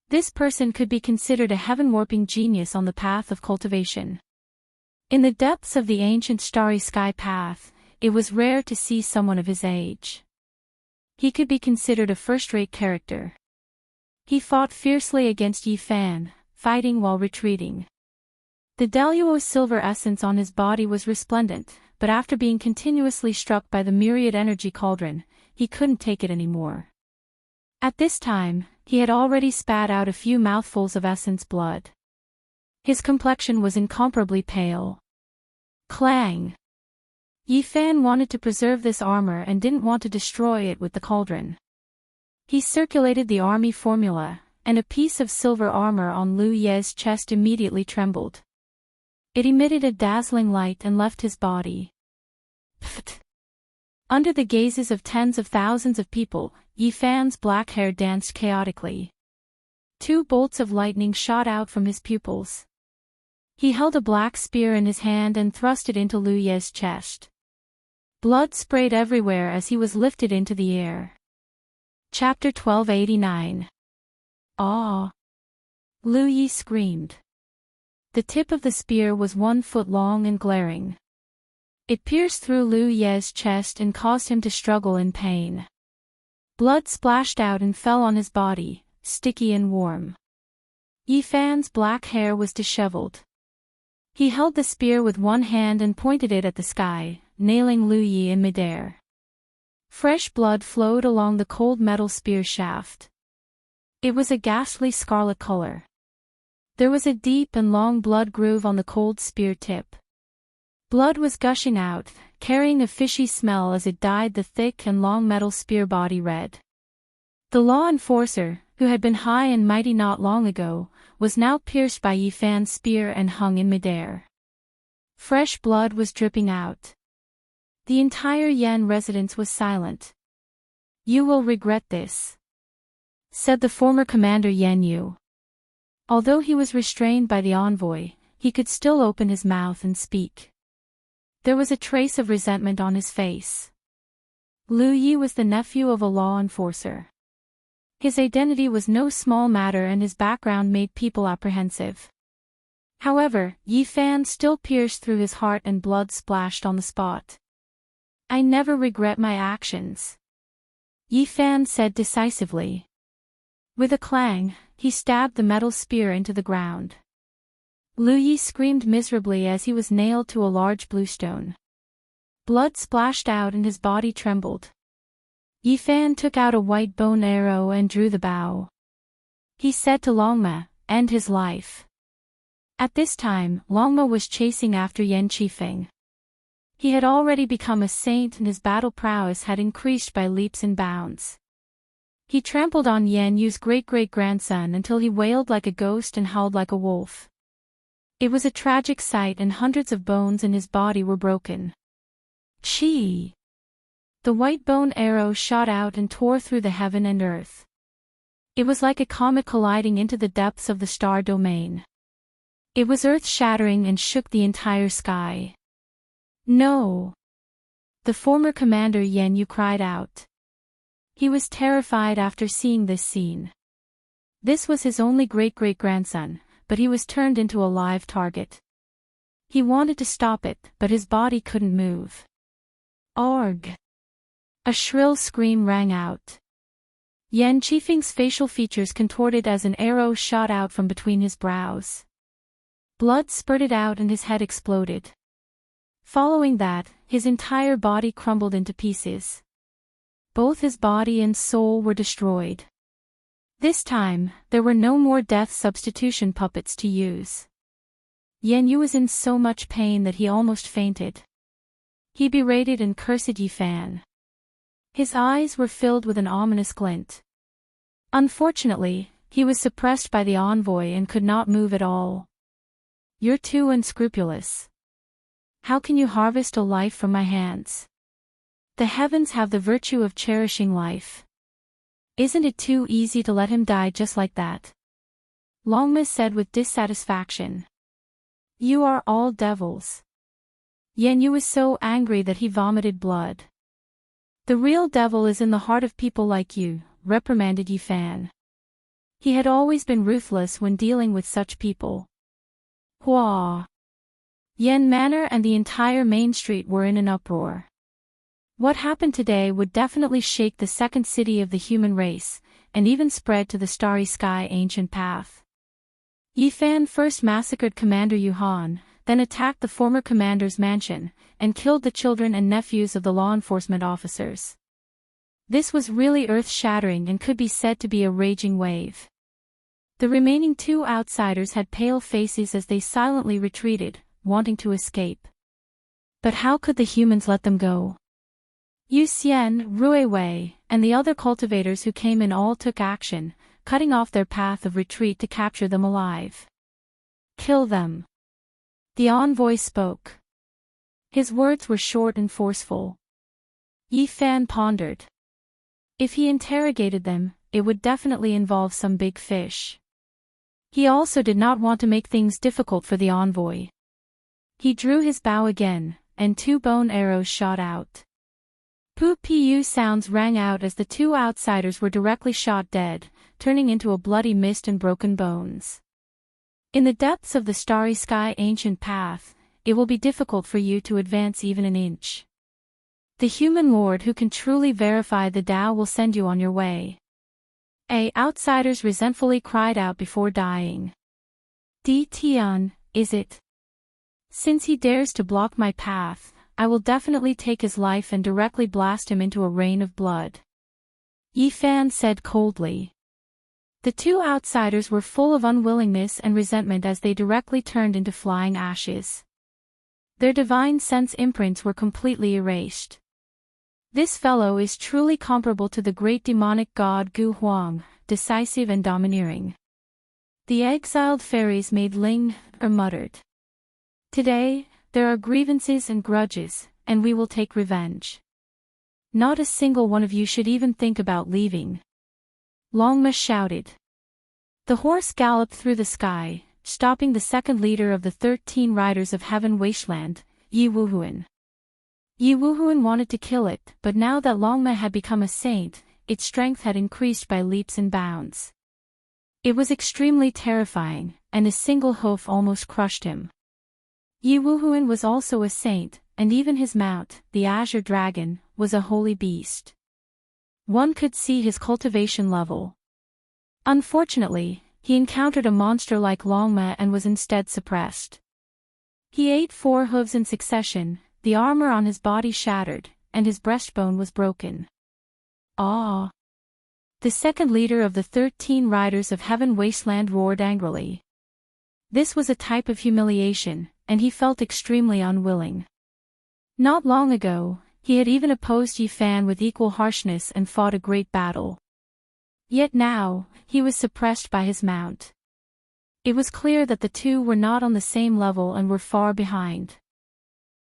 This person could be considered a heaven-warping genius on the path of cultivation. In the depths of the ancient starry sky path, it was rare to see someone of his age. He could be considered a first-rate character. He fought fiercely against Yi Fan, fighting while retreating. The Deluo's silver essence on his body was resplendent, but after being continuously struck by the myriad energy cauldron, he couldn't take it anymore. At this time, he had already spat out a few mouthfuls of essence blood. His complexion was incomparably pale. Clang! Yi Fan wanted to preserve this armor and didn't want to destroy it with the cauldron. He circulated the army formula, and a piece of silver armor on Lu Ye's chest immediately trembled. It emitted a dazzling light and left his body. Pfft. Under the gazes of tens of thousands of people, Yi Fan's black hair danced chaotically. 2 bolts of lightning shot out from his pupils. He held a black spear in his hand and thrust it into Lu Ye's chest. Blood sprayed everywhere as he was lifted into the air. Chapter 1289. Ah! Lu Ye screamed. The tip of the spear was 1 foot long and glaring. It pierced through Lu Ye's chest and caused him to struggle in pain. Blood splashed out and fell on his body, sticky and warm. Yi Fan's black hair was disheveled. He held the spear with one hand and pointed it at the sky, nailing Lu Ye in midair. Fresh blood flowed along the cold metal spear shaft. It was a ghastly scarlet color. There was a deep and long blood groove on the cold spear tip. Blood was gushing out, carrying a fishy smell as it dyed the thick and long metal spear body red. The law enforcer, who had been high and mighty not long ago, was now pierced by Yi Fan's spear and hung in midair. Fresh blood was dripping out. The entire Yan residence was silent. "You will regret this," said the former commander Yan Yu. Although he was restrained by the envoy, he could still open his mouth and speak. There was a trace of resentment on his face. Lu Yi was the nephew of a law enforcer. His identity was no small matter and his background made people apprehensive. However, Yi Fan still pierced through his heart and blood splashed on the spot. "I never regret my actions," Yi Fan said decisively. With a clang, he stabbed the metal spear into the ground. Lu Yi screamed miserably as he was nailed to a large blue stone. Blood splashed out and his body trembled. Yi Fan took out a white bone arrow and drew the bow. He said to Longma, "End his life." At this time, Longma was chasing after Yan Qifeng. He had already become a saint and his battle prowess had increased by leaps and bounds. He trampled on Yan Yu's great-great-grandson until he wailed like a ghost and howled like a wolf. It was a tragic sight and hundreds of bones in his body were broken. Chi! The white bone arrow shot out and tore through the heaven and earth. It was like a comet colliding into the depths of the star domain. It was earth-shattering and shook the entire sky. "No!" The former commander Yan Yu cried out. He was terrified after seeing this scene. This was his only great-great-grandson, but he was turned into a live target. He wanted to stop it, but his body couldn't move. Arg! A shrill scream rang out. Yan Qifeng's facial features contorted as an arrow shot out from between his brows. Blood spurted out and his head exploded. Following that, his entire body crumbled into pieces. Both his body and soul were destroyed. This time, there were no more death substitution puppets to use. Yan Yu was in so much pain that he almost fainted. He berated and cursed Yi Fan. His eyes were filled with an ominous glint. Unfortunately, he was suppressed by the envoy and could not move at all. "You're too unscrupulous. How can you harvest a life from my hands? The heavens have the virtue of cherishing life. Isn't it too easy to let him die just like that?" Longma said with dissatisfaction. "You are all devils." Yan Yu was so angry that he vomited blood. "The real devil is in the heart of people like you," reprimanded Yi Fan. He had always been ruthless when dealing with such people. Hua! Yan Manor and the entire main street were in an uproar. What happened today would definitely shake the second city of the human race, and even spread to the starry sky ancient path. Yi Fan first massacred Commander Yuhan, then attacked the former commander's mansion, and killed the children and nephews of the law enforcement officers. This was really earth-shattering and could be said to be a raging wave. The remaining 2 outsiders had pale faces as they silently retreated, wanting to escape. But how could the humans let them go? Yu Xian, Rui Wei, and the other cultivators who came in all took action, cutting off their path of retreat to capture them alive. Kill them. The envoy spoke. His words were short and forceful. Yi Fan pondered. If he interrogated them, it would definitely involve some big fish. He also did not want to make things difficult for the envoy. He drew his bow again, and 2 bone arrows shot out. Pu sounds rang out as the 2 outsiders were directly shot dead, turning into a bloody mist and broken bones. In the depths of the starry sky ancient path, it will be difficult for you to advance even an inch. The human lord who can truly verify the Tao will send you on your way. Outsiders resentfully cried out before dying. Di Tian, is it? Since he dares to block my path, I will definitely take his life and directly blast him into a rain of blood. Yi Fan said coldly. The 2 outsiders were full of unwillingness and resentment as they directly turned into flying ashes. Their divine sense imprints were completely erased. This fellow is truly comparable to the great demonic god Gu Huang, decisive and domineering. The exiled fairies made Ling, or muttered. Today, there are grievances and grudges, and we will take revenge. Not a single one of you should even think about leaving. Longma shouted. The horse galloped through the sky, stopping the second leader of the 13 Riders of Heaven Wasteland, Yi Wuhuan. Yi Wuhuan wanted to kill it, but now that Longma had become a saint, its strength had increased by leaps and bounds. It was extremely terrifying, and a single hoof almost crushed him. Yi Wuhuan was also a saint, and even his mount, the Azure Dragon, was a holy beast. One could see his cultivation level. Unfortunately, he encountered a monster like Longma and was instead suppressed. He ate 4 hooves in succession, the armor on his body shattered, and his breastbone was broken. Ah! The second leader of the 13 Riders of Heaven Wasteland roared angrily. This was a type of humiliation, and he felt extremely unwilling. Not long ago, he had even opposed Yi Fan with equal harshness and fought a great battle. Yet now, he was suppressed by his mount. It was clear that the 2 were not on the same level and were far behind.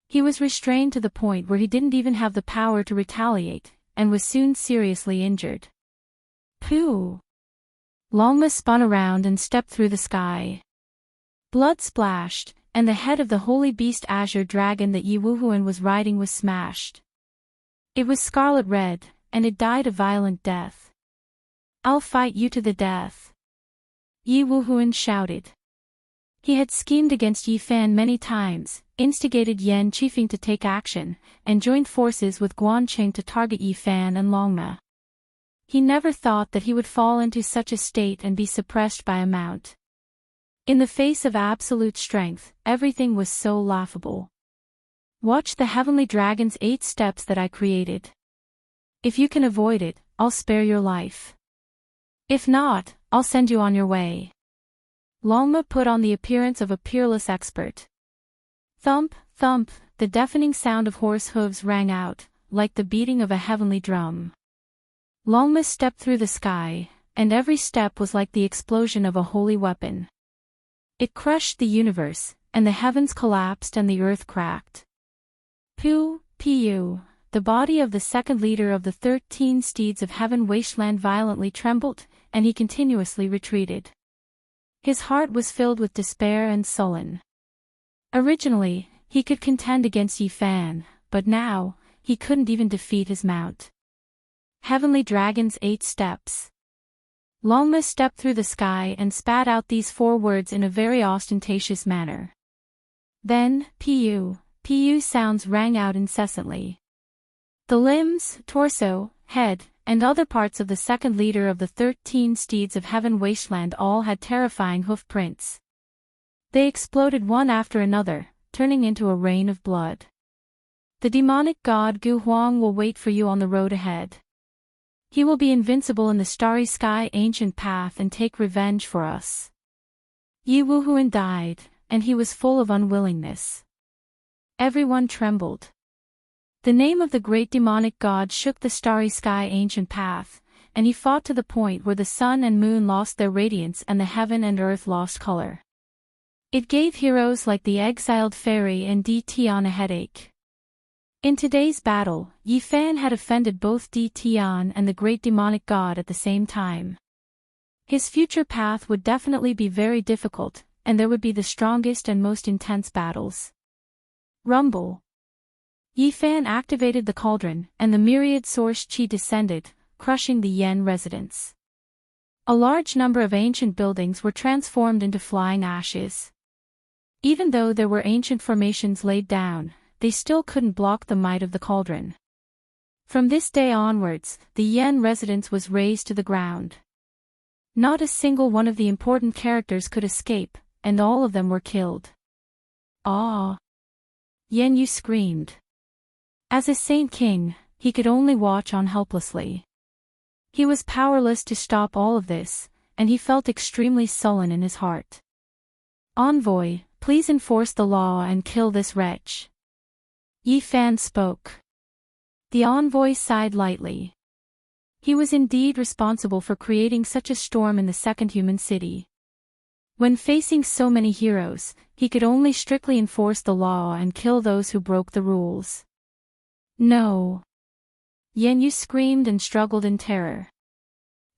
He was restrained to the point where he didn't even have the power to retaliate, and was soon seriously injured. Pooh! Longma spun around and stepped through the sky. Blood splashed, and the head of the holy beast Azure Dragon that Yi Wuhuan was riding was smashed. It was scarlet red, and it died a violent death. I'll fight you to the death. Yi Wuhuan shouted. He had schemed against Yi Fan many times, instigated Yan Qifeng to take action, and joined forces with Guanqing to target Yi Fan and Longma. He never thought that he would fall into such a state and be suppressed by a mount. In the face of absolute strength, everything was so laughable. Watch the heavenly dragon's 8 steps that I created. If you can avoid it, I'll spare your life. If not, I'll send you on your way. Longma put on the appearance of a peerless expert. Thump, thump, the deafening sound of horse hooves rang out, like the beating of a heavenly drum. Longma stepped through the sky, and every step was like the explosion of a holy weapon. It crushed the universe, and the heavens collapsed and the earth cracked. Pu, the body of the second leader of the 13 steeds of Heaven Wasteland violently trembled, and he continuously retreated. His heart was filled with despair and sullen. Originally, he could contend against Yi Fan, but now, he couldn't even defeat his mount. Heavenly Dragon's 8 steps. Longma stepped through the sky and spat out these 4 words in a very ostentatious manner. Then, Pu sounds rang out incessantly. The limbs, torso, head, and other parts of the second leader of the 13 steeds of Heaven Wasteland all had terrifying hoof prints. They exploded one after another, turning into a rain of blood. The demonic god Gu Huang will wait for you on the road ahead. He will be invincible in the starry sky ancient path and take revenge for us. Yi Wuhuan died, and he was full of unwillingness. Everyone trembled. The name of the great demonic god shook the starry sky ancient path, and he fought to the point where the sun and moon lost their radiance and the heaven and earth lost color. It gave heroes like the exiled fairy and Tian a headache. In today's battle, Yi Fan had offended both Tian and the great demonic god at the same time. His future path would definitely be very difficult, and there would be the strongest and most intense battles. Rumble. Yi Fan activated the cauldron, and the myriad source chi descended, crushing the Yen residence. A large number of ancient buildings were transformed into flying ashes. Even though there were ancient formations laid down, they still couldn't block the might of the cauldron. From this day onwards, the Yen residence was razed to the ground. Not a single one of the important characters could escape, and all of them were killed. Ah! Yen Yu screamed. As a Saint King, he could only watch on helplessly. He was powerless to stop all of this, and he felt extremely sullen in his heart. Envoy, please enforce the law and kill this wretch. Yi Fan spoke. The envoy sighed lightly. He was indeed responsible for creating such a storm in the second human city. When facing so many heroes, he could only strictly enforce the law and kill those who broke the rules. No. Yen Yu screamed and struggled in terror.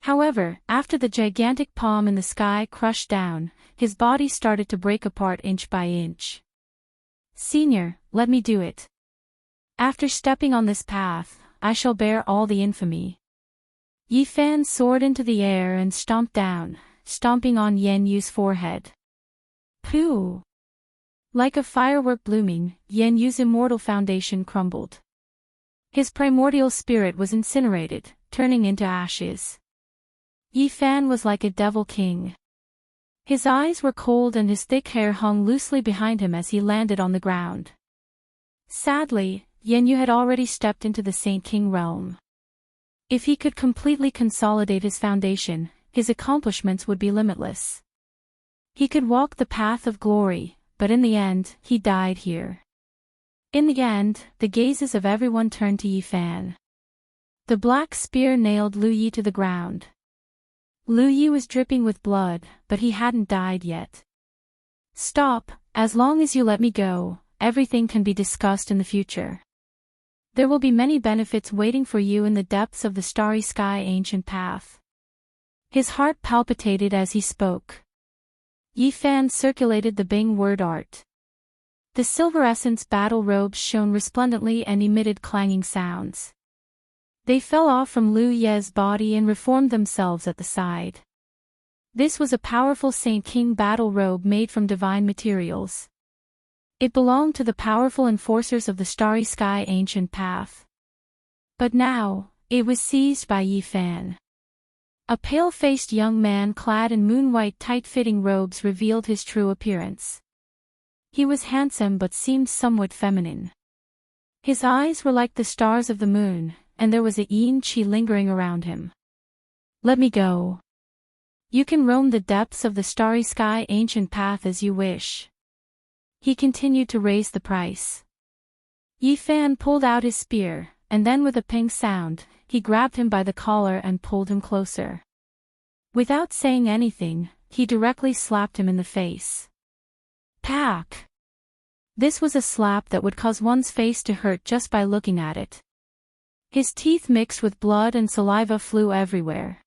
However, after the gigantic palm in the sky crushed down, his body started to break apart inch by inch. Senior, let me do it. After stepping on this path, I shall bear all the infamy. Yi Fan soared into the air and stomped down, stomping on Yen Yu's forehead. Pooh! Like a firework blooming, Yen Yu's immortal foundation crumbled. His primordial spirit was incinerated, turning into ashes. Yi Fan was like a devil king. His eyes were cold and his thick hair hung loosely behind him as he landed on the ground. Sadly, Yen Yu had already stepped into the Saint King realm. If he could completely consolidate his foundation, his accomplishments would be limitless. He could walk the path of glory, but in the end, he died here. In the end, the gazes of everyone turned to Yi Fan. The black spear nailed Lu Yi to the ground. Lu Yi was dripping with blood, but he hadn't died yet. Stop, as long as you let me go, everything can be discussed in the future. There will be many benefits waiting for you in the depths of the starry sky ancient path. His heart palpitated as he spoke. Yi Fan circulated the Bing word art. The silver essence battle robes shone resplendently and emitted clanging sounds. They fell off from Lu Ye's body and reformed themselves at the side. This was a powerful Saint King battle robe made from divine materials. It belonged to the powerful enforcers of the starry sky ancient path. But now, it was seized by Yi Fan. A pale-faced young man clad in moon-white tight-fitting robes revealed his true appearance. He was handsome but seemed somewhat feminine. His eyes were like the stars of the moon, and there was a yin qi lingering around him. Let me go. You can roam the depths of the starry sky ancient path as you wish. He continued to raise the price. Yi Fan pulled out his spear, and then with a ping sound, he grabbed him by the collar and pulled him closer. Without saying anything, he directly slapped him in the face. Pack! This was a slap that would cause one's face to hurt just by looking at it. His teeth mixed with blood and saliva flew everywhere.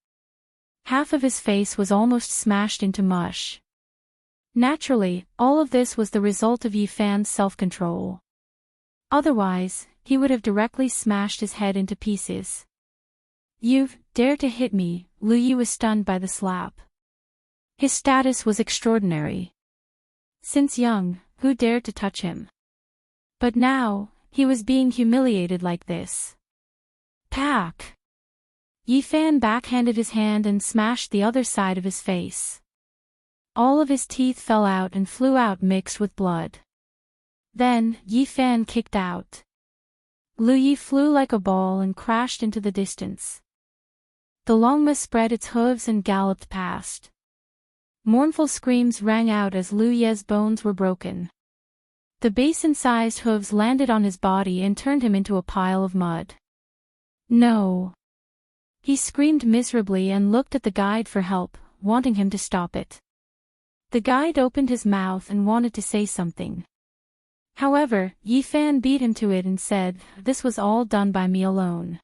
Half of his face was almost smashed into mush. Naturally, all of this was the result of Yi Fan's self-control. Otherwise, he would have directly smashed his head into pieces. You've dared to hit me, Lu Yi was stunned by the slap. His status was extraordinary. Since young, who dared to touch him? But now, he was being humiliated like this. Pack! Yi Fan backhanded his hand and smashed the other side of his face. All of his teeth fell out and flew out mixed with blood. Then, Yi Fan kicked out. Lu Yi flew like a ball and crashed into the distance. The Longma spread its hooves and galloped past. Mournful screams rang out as Lu Ye's bones were broken. The basin-sized hooves landed on his body and turned him into a pile of mud. No! He screamed miserably and looked at the guide for help, wanting him to stop it. The guide opened his mouth and wanted to say something. However, Yifan beat him to it and said, "This was all done by me alone.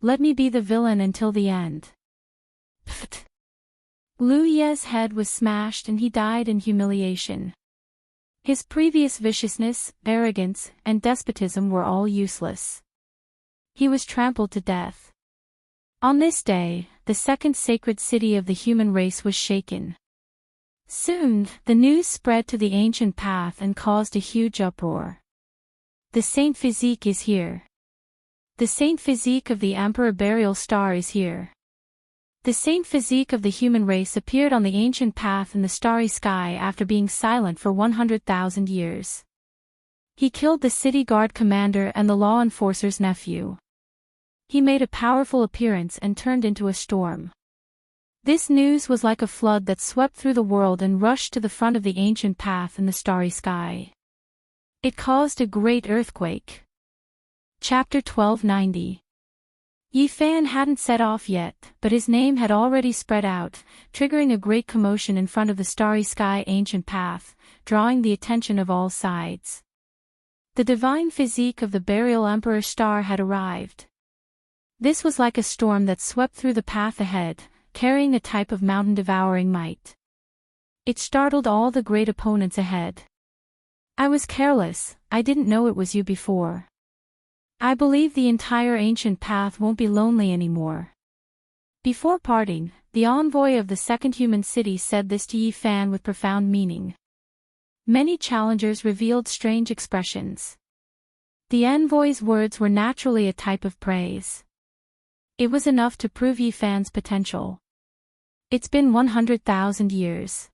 Let me be the villain until the end." Pfft. Lu Ye's head was smashed and he died in humiliation. His previous viciousness, arrogance, and despotism were all useless. He was trampled to death. On this day, the second sacred city of the human race was shaken. Soon, the news spread to the ancient path and caused a huge uproar. The Saint Physique is here. The Saint Physique of the Emperor Burial Star is here. The Saint Physique of the human race appeared on the ancient path in the starry sky after being silent for 100,000 years. He killed the city guard commander and the law enforcer's nephew. He made a powerful appearance and turned into a storm. This news was like a flood that swept through the world and rushed to the front of the ancient path in the starry sky. It caused a great earthquake. Chapter 1290. Yifan hadn't set off yet, but his name had already spread out, triggering a great commotion in front of the starry sky ancient path, drawing the attention of all sides. The divine physique of the burial emperor star had arrived. This was like a storm that swept through the path ahead, carrying a type of mountain-devouring might. It startled all the great opponents ahead. "I was careless, I didn't know it was you before. I believe the entire ancient path won't be lonely anymore." Before parting, the envoy of the second human city said this to Yifan with profound meaning. Many challengers revealed strange expressions. The envoy's words were naturally a type of praise. It was enough to prove Yifan's potential. It's been 100,000 years.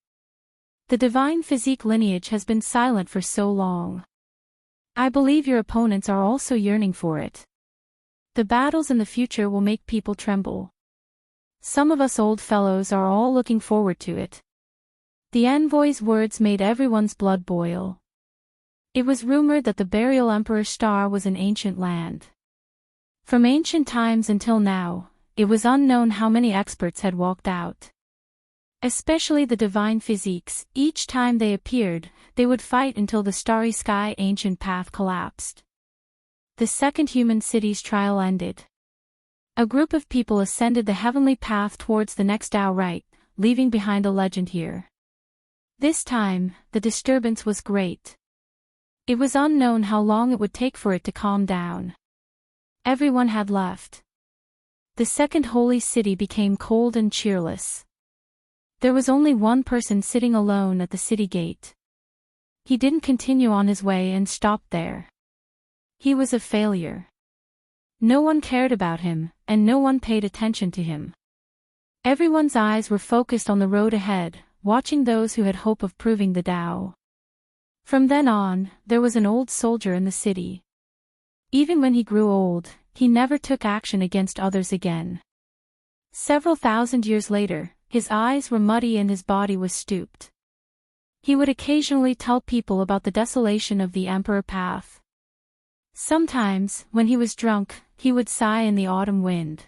The divine physique lineage has been silent for so long. I believe your opponents are also yearning for it. The battles in the future will make people tremble. Some of us old fellows are all looking forward to it. The envoy's words made everyone's blood boil. It was rumored that the burial emperor star was an ancient land. From ancient times until now, it was unknown how many experts had walked out. Especially the divine physiques, each time they appeared, they would fight until the starry sky ancient path collapsed. The second human city's trial ended. A group of people ascended the heavenly path towards the next outright, leaving behind a legend here. This time, the disturbance was great. It was unknown how long it would take for it to calm down. Everyone had left. The second holy city became cold and cheerless. There was only one person sitting alone at the city gate. He didn't continue on his way and stopped there. He was a failure. No one cared about him, and no one paid attention to him. Everyone's eyes were focused on the road ahead, watching those who had hope of proving the Tao. From then on, there was an old soldier in the city. Even when he grew old, he never took action against others again. Several thousand years later, his eyes were muddy and his body was stooped. He would occasionally tell people about the desolation of the Emperor Path. Sometimes, when he was drunk, he would sigh in the autumn wind.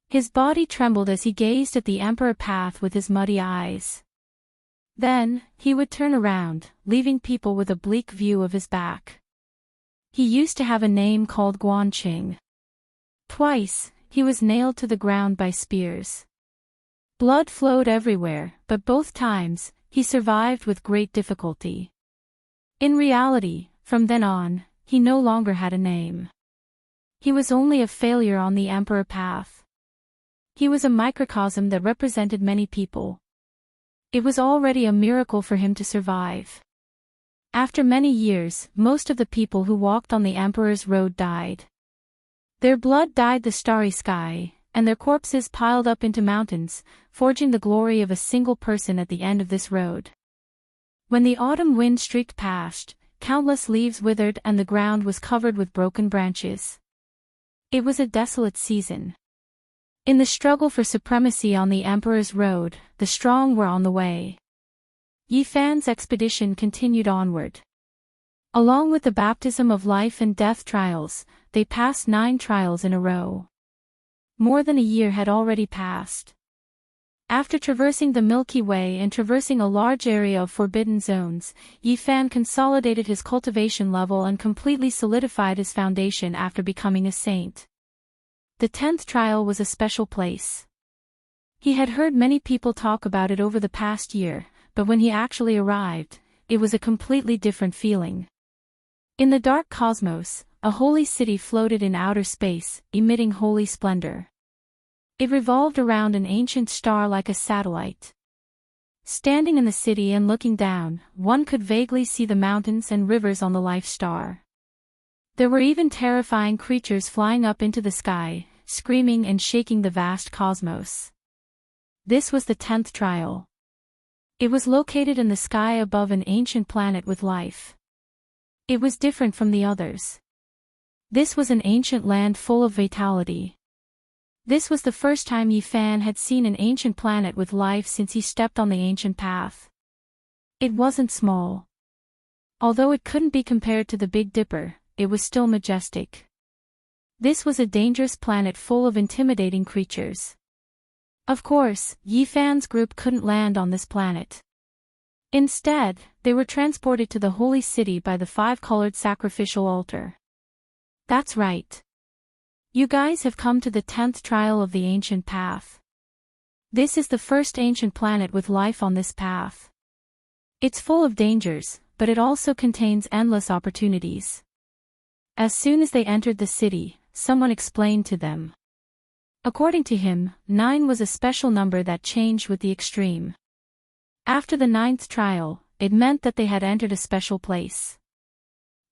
His body trembled as he gazed at the Emperor Path with his muddy eyes. Then, he would turn around, leaving people with a bleak view of his back. He used to have a name called Guanqing. Twice, he was nailed to the ground by spears. Blood flowed everywhere, but both times, he survived with great difficulty. In reality, from then on, he no longer had a name. He was only a failure on the Emperor Path. He was a microcosm that represented many people. It was already a miracle for him to survive. After many years, most of the people who walked on the Emperor's road died. Their blood dyed the starry sky, and their corpses piled up into mountains, forging the glory of a single person at the end of this road. When the autumn wind streaked past, countless leaves withered and the ground was covered with broken branches. It was a desolate season. In the struggle for supremacy on the Emperor's road, the strong were on the way. Yifan's expedition continued onward. Along with the baptism of life and death trials, they passed 9 trials in a row. More than a year had already passed. After traversing the Milky Way and traversing a large area of forbidden zones, Yifan consolidated his cultivation level and completely solidified his foundation after becoming a saint. The 10th trial was a special place. He had heard many people talk about it over the past year, but when he actually arrived, it was a completely different feeling. In the dark cosmos, a holy city floated in outer space, emitting holy splendor. It revolved around an ancient star like a satellite. Standing in the city and looking down, one could vaguely see the mountains and rivers on the life star. There were even terrifying creatures flying up into the sky, screaming and shaking the vast cosmos. This was the 10th trial. It was located in the sky above an ancient planet with life. It was different from the others. This was an ancient land full of vitality. This was the first time Yifan had seen an ancient planet with life since he stepped on the ancient path. It wasn't small. Although it couldn't be compared to the Big Dipper, it was still majestic. This was a dangerous planet full of intimidating creatures. Of course, Yifan's group couldn't land on this planet. Instead, they were transported to the holy city by the 5-colored sacrificial altar. That's right. You guys have come to the 10th trial of the ancient path. This is the first ancient planet with life on this path. It's full of dangers, but it also contains endless opportunities. As soon as they entered the city, someone explained to them. According to him, 9 was a special number that changed with the extreme. After the 9th trial, it meant that they had entered a special place.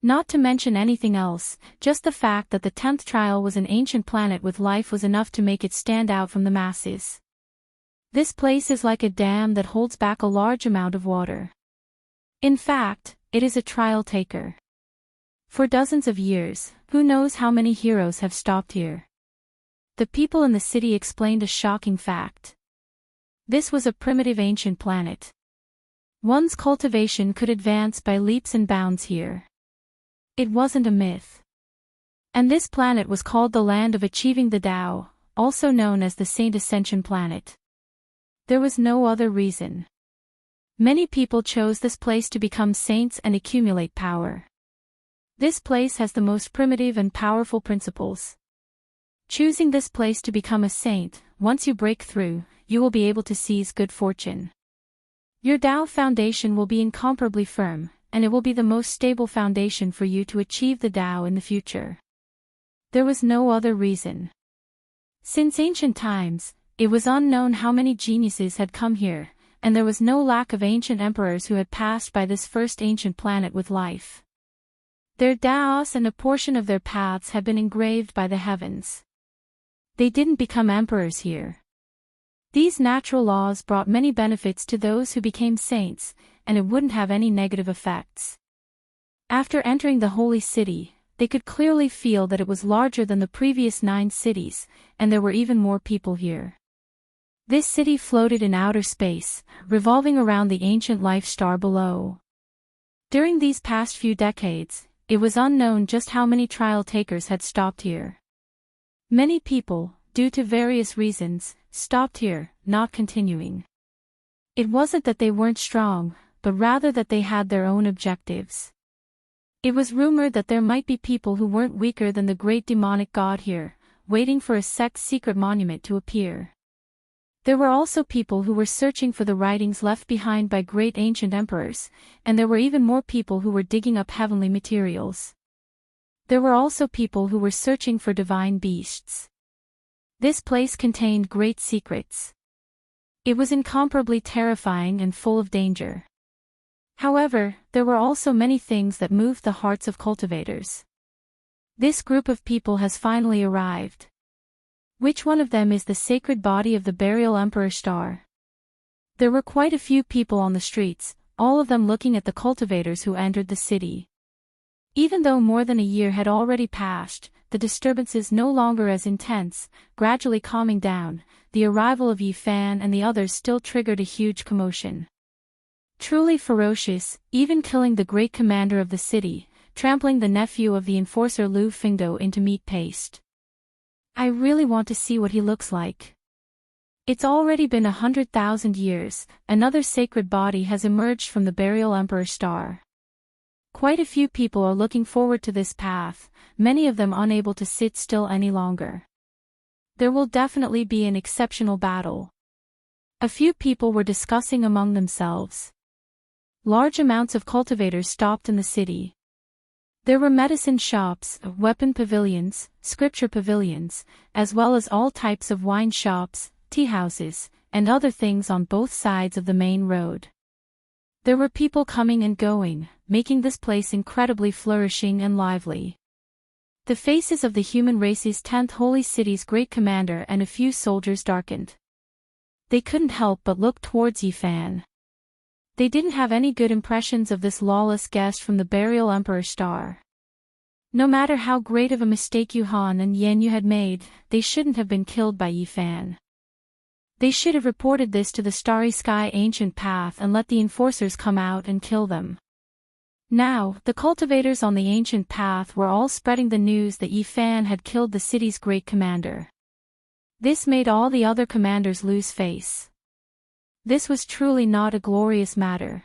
Not to mention anything else, just the fact that the 10th trial was an ancient planet with life was enough to make it stand out from the masses. This place is like a dam that holds back a large amount of water. In fact, it is a trial taker. For dozens of years, who knows how many heroes have stopped here. The people in the city explained a shocking fact. This was a primitive ancient planet. One's cultivation could advance by leaps and bounds here. It wasn't a myth. And this planet was called the Land of Achieving the Tao, also known as the Saint Ascension Planet. There was no other reason. Many people chose this place to become saints and accumulate power. This place has the most primitive and powerful principles. Choosing this place to become a saint, once you break through, you will be able to seize good fortune. Your Tao foundation will be incomparably firm, and it will be the most stable foundation for you to achieve the Tao in the future. There was no other reason. Since ancient times, it was unknown how many geniuses had come here, and there was no lack of ancient emperors who had passed by this first ancient planet with life. Their Taos and a portion of their paths had been engraved by the heavens. They didn't become emperors here. These natural laws brought many benefits to those who became saints, and it wouldn't have any negative effects. After entering the holy city, they could clearly feel that it was larger than the previous 9 cities, and there were even more people here. This city floated in outer space, revolving around the ancient life star below. During these past few decades, it was unknown just how many trial takers had stopped here. Many people, due to various reasons, stopped here, not continuing. It wasn't that they weren't strong, but rather that they had their own objectives. It was rumored that there might be people who weren't weaker than the great demonic god here, waiting for a sect's secret monument to appear. There were also people who were searching for the writings left behind by great ancient emperors, and there were even more people who were digging up heavenly materials. There were also people who were searching for divine beasts. This place contained great secrets. It was incomparably terrifying and full of danger. However, there were also many things that moved the hearts of cultivators. This group of people has finally arrived. Which one of them is the sacred body of the burial Emperor Star? There were quite a few people on the streets, all of them looking at the cultivators who entered the city. Even though more than a year had already passed, the disturbances no longer as intense, gradually calming down, the arrival of Yifan and the others still triggered a huge commotion. Truly ferocious, even killing the great commander of the city, trampling the nephew of the enforcer Lu Fingdo into meat paste. I really want to see what he looks like. It's already been 100,000 years, another sacred body has emerged from the burial Emperor Star. Quite a few people are looking forward to this path, many of them unable to sit still any longer. There will definitely be an exceptional battle. A few people were discussing among themselves. Large amounts of cultivators stopped in the city. There were medicine shops, weapon pavilions, scripture pavilions, as well as all types of wine shops, tea houses, and other things on both sides of the main road. There were people coming and going, making this place incredibly flourishing and lively. The faces of the human race's 10th holy city's great commander and a few soldiers darkened. They couldn't help but look towards Yifan. They didn't have any good impressions of this lawless guest from the burial Emperor Star. No matter how great of a mistake Yuhan and Yanyu had made, they shouldn't have been killed by Yifan. They should have reported this to the Starry Sky Ancient Path and let the enforcers come out and kill them. Now, the cultivators on the Ancient Path were all spreading the news that Yifan had killed the city's great commander. This made all the other commanders lose face. This was truly not a glorious matter.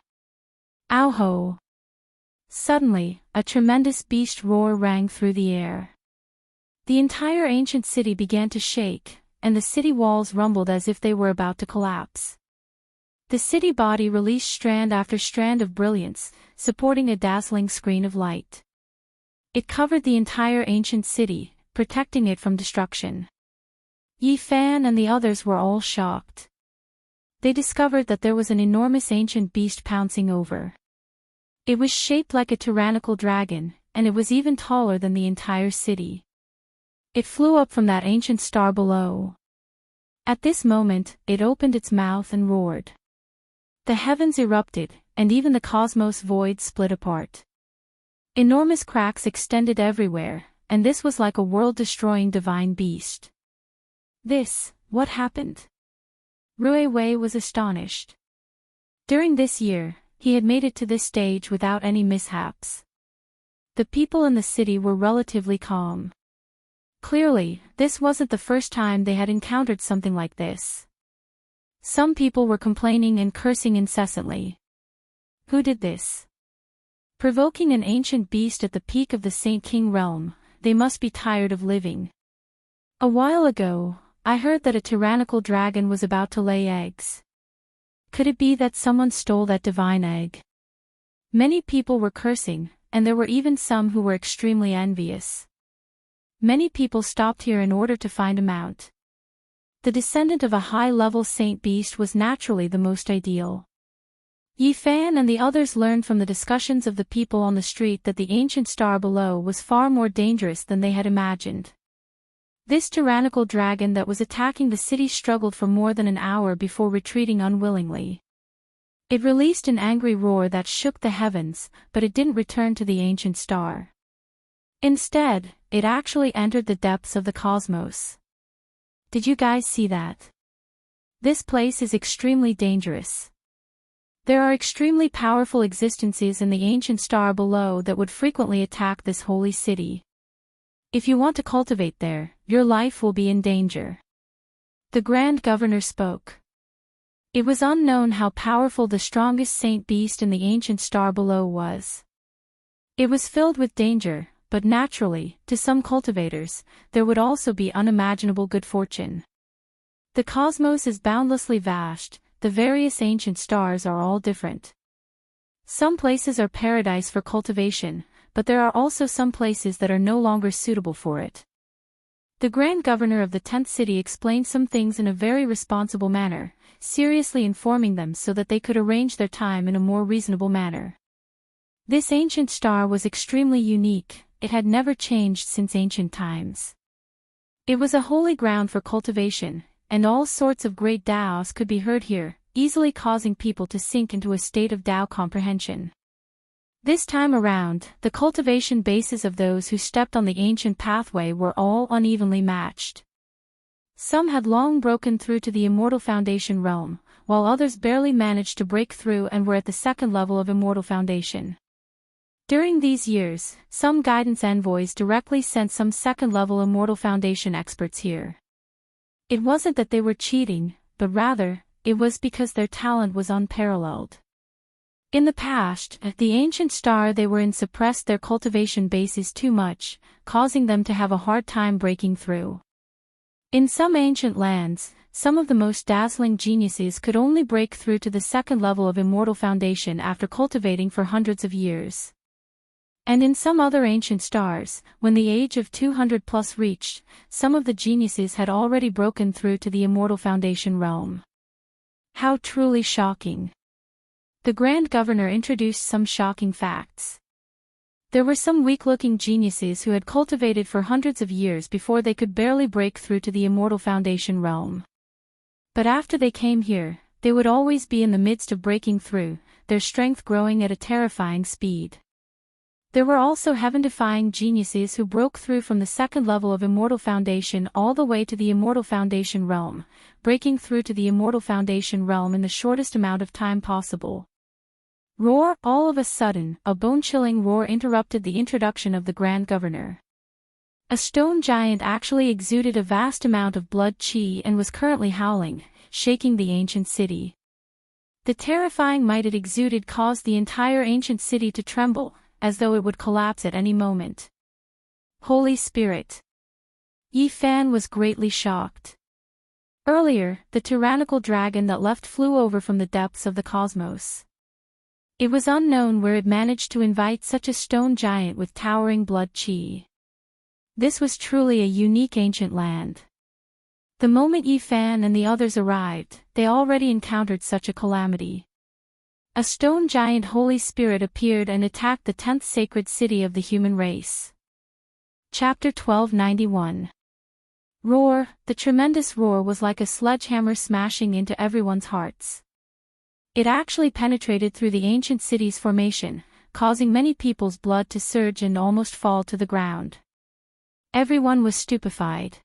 Ow-ho! Suddenly, a tremendous beast roar rang through the air. The entire ancient city began to shake, and the city walls rumbled as if they were about to collapse. The city body released strand after strand of brilliance, supporting a dazzling screen of light. It covered the entire ancient city, protecting it from destruction. Yifan and the others were all shocked. They discovered that there was an enormous ancient beast pouncing over. It was shaped like a tyrannical dragon, and it was even taller than the entire city. It flew up from that ancient star below. At this moment, it opened its mouth and roared. The heavens erupted, and even the cosmos void split apart. Enormous cracks extended everywhere, and this was like a world-destroying divine beast. What happened? Rui Wei was astonished. During this year, he had made it to this stage without any mishaps. The people in the city were relatively calm. Clearly, this wasn't the first time they had encountered something like this. Some people were complaining and cursing incessantly. Who did this? Provoking an ancient beast at the peak of the Saint King realm, they must be tired of living. A while ago, I heard that a tyrannical dragon was about to lay eggs. Could it be that someone stole that divine egg? Many people were cursing, and there were even some who were extremely envious. Many people stopped here in order to find a mount. The descendant of a high-level saint beast was naturally the most ideal. Yifan and the others learned from the discussions of the people on the street that the ancient star below was far more dangerous than they had imagined. This tyrannical dragon that was attacking the city struggled for more than an hour before retreating unwillingly. It released an angry roar that shook the heavens, but it didn't return to the ancient star. Instead, it actually entered the depths of the cosmos. Did you guys see that? This place is extremely dangerous. There are extremely powerful existences in the ancient star below that would frequently attack this holy city. If you want to cultivate there, your life will be in danger. The Grand Governor spoke. It was unknown how powerful the strongest saint beast in the ancient star below was. It was filled with danger, but naturally, to some cultivators, there would also be unimaginable good fortune. The cosmos is boundlessly vast, the various ancient stars are all different. Some places are paradise for cultivation, but there are also some places that are no longer suitable for it. The Grand Governor of the 10th city explained some things in a very responsible manner, seriously informing them so that they could arrange their time in a more reasonable manner. This ancient star was extremely unique, it had never changed since ancient times. It was a holy ground for cultivation, and all sorts of great Daos could be heard here, easily causing people to sink into a state of Dao comprehension. This time around, the cultivation bases of those who stepped on the ancient pathway were all unevenly matched. Some had long broken through to the Immortal Foundation realm, while others barely managed to break through and were at the second level of Immortal Foundation. During these years, some guidance envoys directly sent some second-level Immortal Foundation experts here. It wasn't that they were cheating, but rather, it was because their talent was unparalleled. In the past, the ancient star they were in suppressed their cultivation bases too much, causing them to have a hard time breaking through. In some ancient lands, some of the most dazzling geniuses could only break through to the second level of Immortal Foundation after cultivating for hundreds of years. And in some other ancient stars, when the age of 200 plus reached, some of the geniuses had already broken through to the Immortal Foundation realm. How truly shocking. The Grand Governor introduced some shocking facts. There were some weak-looking geniuses who had cultivated for hundreds of years before they could barely break through to the Immortal Foundation realm. But after they came here, they would always be in the midst of breaking through, their strength growing at a terrifying speed. There were also heaven-defying geniuses who broke through from the second level of Immortal Foundation all the way to the Immortal Foundation realm, breaking through to the Immortal Foundation realm in the shortest amount of time possible. Roar! All of a sudden, a bone-chilling roar interrupted the introduction of the Grand Governor. A stone giant actually exuded a vast amount of blood chi and was currently howling, shaking the ancient city. The terrifying might it exuded caused the entire ancient city to tremble, as though it would collapse at any moment. Holy Spirit! Yi Fan was greatly shocked. Earlier, the tyrannical dragon that left flew over from the depths of the cosmos. It was unknown where it managed to invite such a stone giant with towering blood chi. This was truly a unique ancient land. The moment Yi Fan and the others arrived, they already encountered such a calamity. A stone giant Holy Spirit appeared and attacked the 10th sacred city of the human race. Chapter 1291. Roar! The tremendous roar was like a sledgehammer smashing into everyone's hearts. It actually penetrated through the ancient city's formation, causing many people's blood to surge and almost fall to the ground. Everyone was stupefied.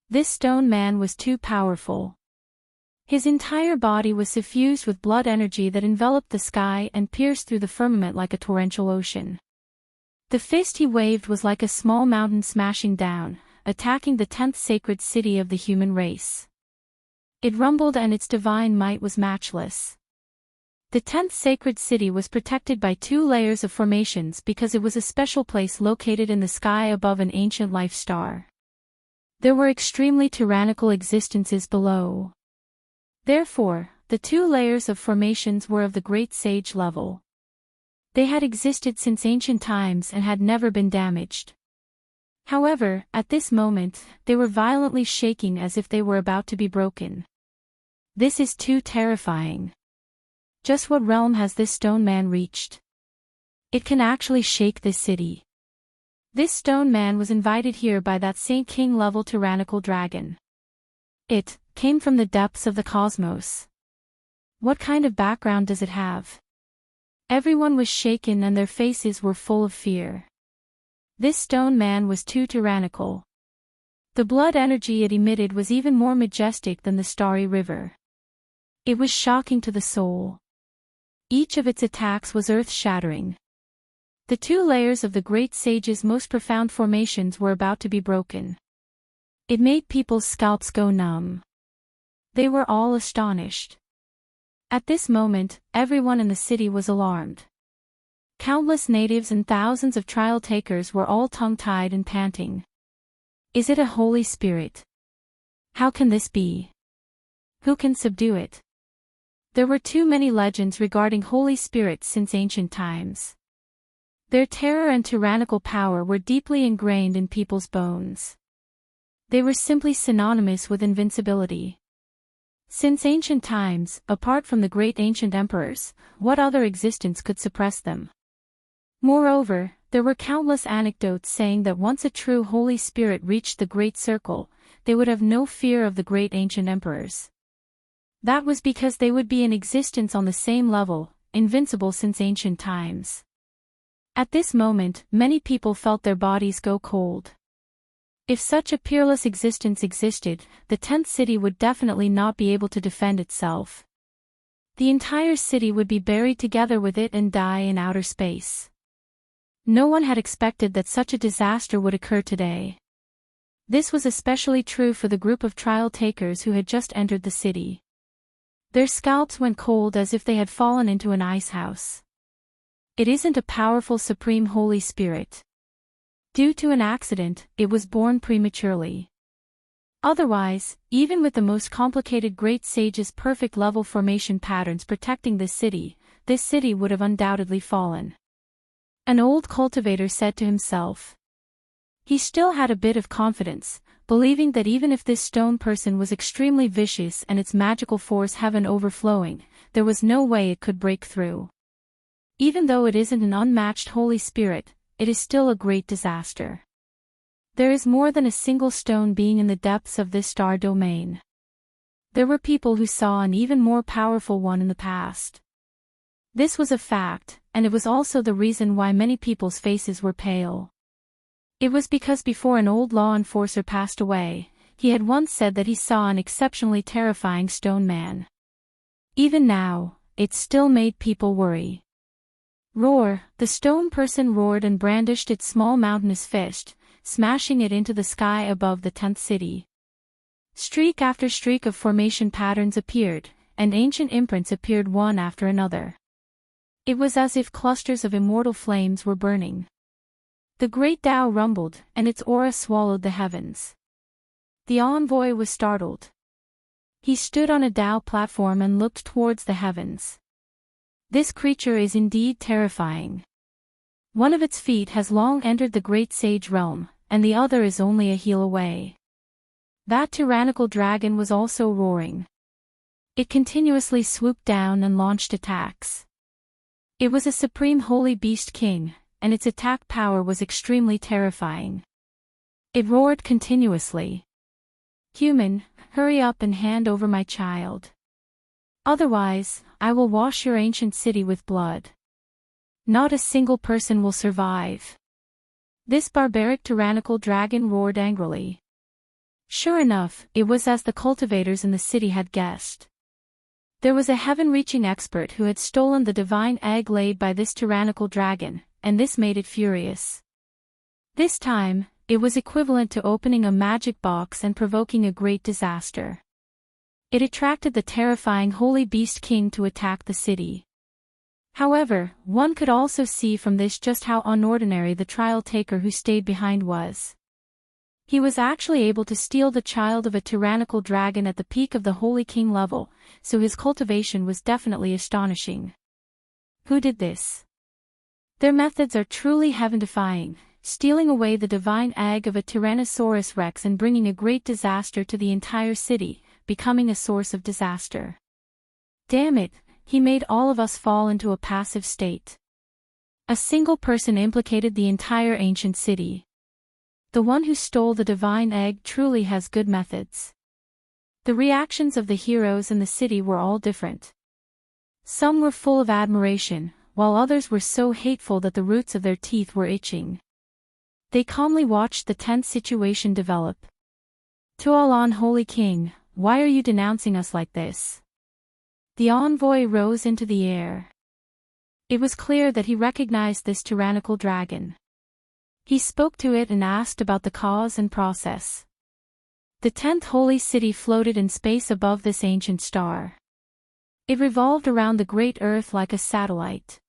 This stone man was too powerful. His entire body was suffused with blood energy that enveloped the sky and pierced through the firmament like a torrential ocean. The fist he waved was like a small mountain smashing down, attacking the 10th sacred city of the human race. It rumbled and its divine might was matchless. The 10th sacred city was protected by 2 layers of formations because it was a special place located in the sky above an ancient life star. There were extremely tyrannical existences below. Therefore, the 2 layers of formations were of the great sage level. They had existed since ancient times and had never been damaged. However, at this moment, they were violently shaking as if they were about to be broken. This is too terrifying. Just what realm has this stone man reached? It can actually shake this city. This stone man was invited here by that Saint King level tyrannical dragon. It came from the depths of the cosmos. What kind of background does it have? Everyone was shaken and their faces were full of fear. This stone man was too tyrannical. The blood energy it emitted was even more majestic than the starry river. It was shocking to the soul. Each of its attacks was earth-shattering. The 2 layers of the great sage's most profound formations were about to be broken. It made people's scalps go numb. They were all astonished. At this moment, everyone in the city was alarmed. Countless natives and thousands of trial takers were all tongue-tied and panting. Is it a Holy Spirit? How can this be? Who can subdue it? There were too many legends regarding Holy Spirits since ancient times. Their terror and tyrannical power were deeply ingrained in people's bones. They were simply synonymous with invincibility. Since ancient times, apart from the great ancient emperors, what other existence could suppress them? Moreover, there were countless anecdotes saying that once a true Holy Spirit reached the Great Circle, they would have no fear of the great ancient emperors. That was because they would be in existence on the same level, invincible since ancient times. At this moment, many people felt their bodies go cold. If such a peerless existence existed, the 10th city would definitely not be able to defend itself. The entire city would be buried together with it and die in outer space. No one had expected that such a disaster would occur today. This was especially true for the group of trial takers who had just entered the city. Their scalps went cold as if they had fallen into an ice house. It isn't a powerful supreme Holy Spirit. Due to an accident, it was born prematurely. Otherwise, even with the most complicated Great Sage's perfect level formation patterns protecting this city would have undoubtedly fallen. An old cultivator said to himself. He still had a bit of confidence, believing that even if this stone person was extremely vicious and its magical force heaven overflowing, there was no way it could break through. Even though it isn't an unmatched Holy Spirit, it is still a great disaster. There is more than a single stone being in the depths of this star domain. There were people who saw an even more powerful one in the past. This was a fact, and it was also the reason why many people's faces were pale. It was because before an old law enforcer passed away, he had once said that he saw an exceptionally terrifying stone man. Even now, it still made people worry. Roar, the stone person roared and brandished its small mountainous fist, smashing it into the sky above the 10th city. Streak after streak of formation patterns appeared, and ancient imprints appeared one after another. It was as if clusters of immortal flames were burning. The great Tao rumbled, and its aura swallowed the heavens. The envoy was startled. He stood on a Tao platform and looked towards the heavens. This creature is indeed terrifying. One of its feet has long entered the Great Sage realm, and the other is only a heel away. That tyrannical dragon was also roaring. It continuously swooped down and launched attacks. It was a supreme holy beast king, and its attack power was extremely terrifying. It roared continuously. Human, hurry up and hand over my child. Otherwise, I will wash your ancient city with blood. Not a single person will survive. This barbaric tyrannical dragon roared angrily. Sure enough, it was as the cultivators in the city had guessed. There was a heaven-reaching expert who had stolen the divine egg laid by this tyrannical dragon, and this made it furious. This time, it was equivalent to opening a magic box and provoking a great disaster. It attracted the terrifying Holy Beast King to attack the city. However, one could also see from this just how unordinary the trial taker who stayed behind was. He was actually able to steal the child of a tyrannical dragon at the peak of the Holy King level, so his cultivation was definitely astonishing. Who did this? Their methods are truly heaven-defying, stealing away the divine egg of a Tyrannosaurus Rex and bringing a great disaster to the entire city, becoming a source of disaster. Damn it, he made all of us fall into a passive state. A single person implicated the entire ancient city. The one who stole the divine egg truly has good methods. The reactions of the heroes in the city were all different. Some were full of admiration, while others were so hateful that the roots of their teeth were itching. They calmly watched the tense situation develop. Tualan Holy King, why are you denouncing us like this? The envoy rose into the air. It was clear that he recognized this tyrannical dragon. He spoke to it and asked about the cause and process. The 10th holy city floated in space above this ancient star. It revolved around the great earth like a satellite.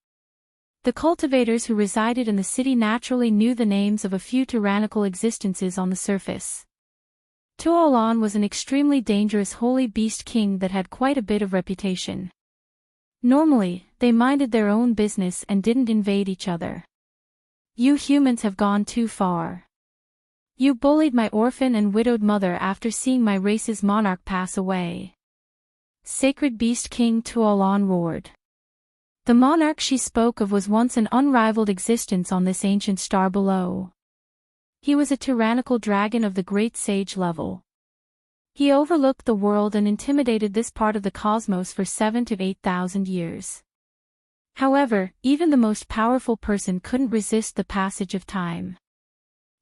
The cultivators who resided in the city naturally knew the names of a few tyrannical existences on the surface. Tualan was an extremely dangerous holy beast king that had quite a bit of reputation. Normally, they minded their own business and didn't invade each other. You humans have gone too far. You bullied my orphan and widowed mother after seeing my race's monarch pass away. Sacred Beast King Tualan roared. The monarch she spoke of was once an unrivaled existence on this ancient star below. He was a tyrannical dragon of the great sage level. He overlooked the world and intimidated this part of the cosmos for 7,000 to 8,000 years. However, even the most powerful person couldn't resist the passage of time.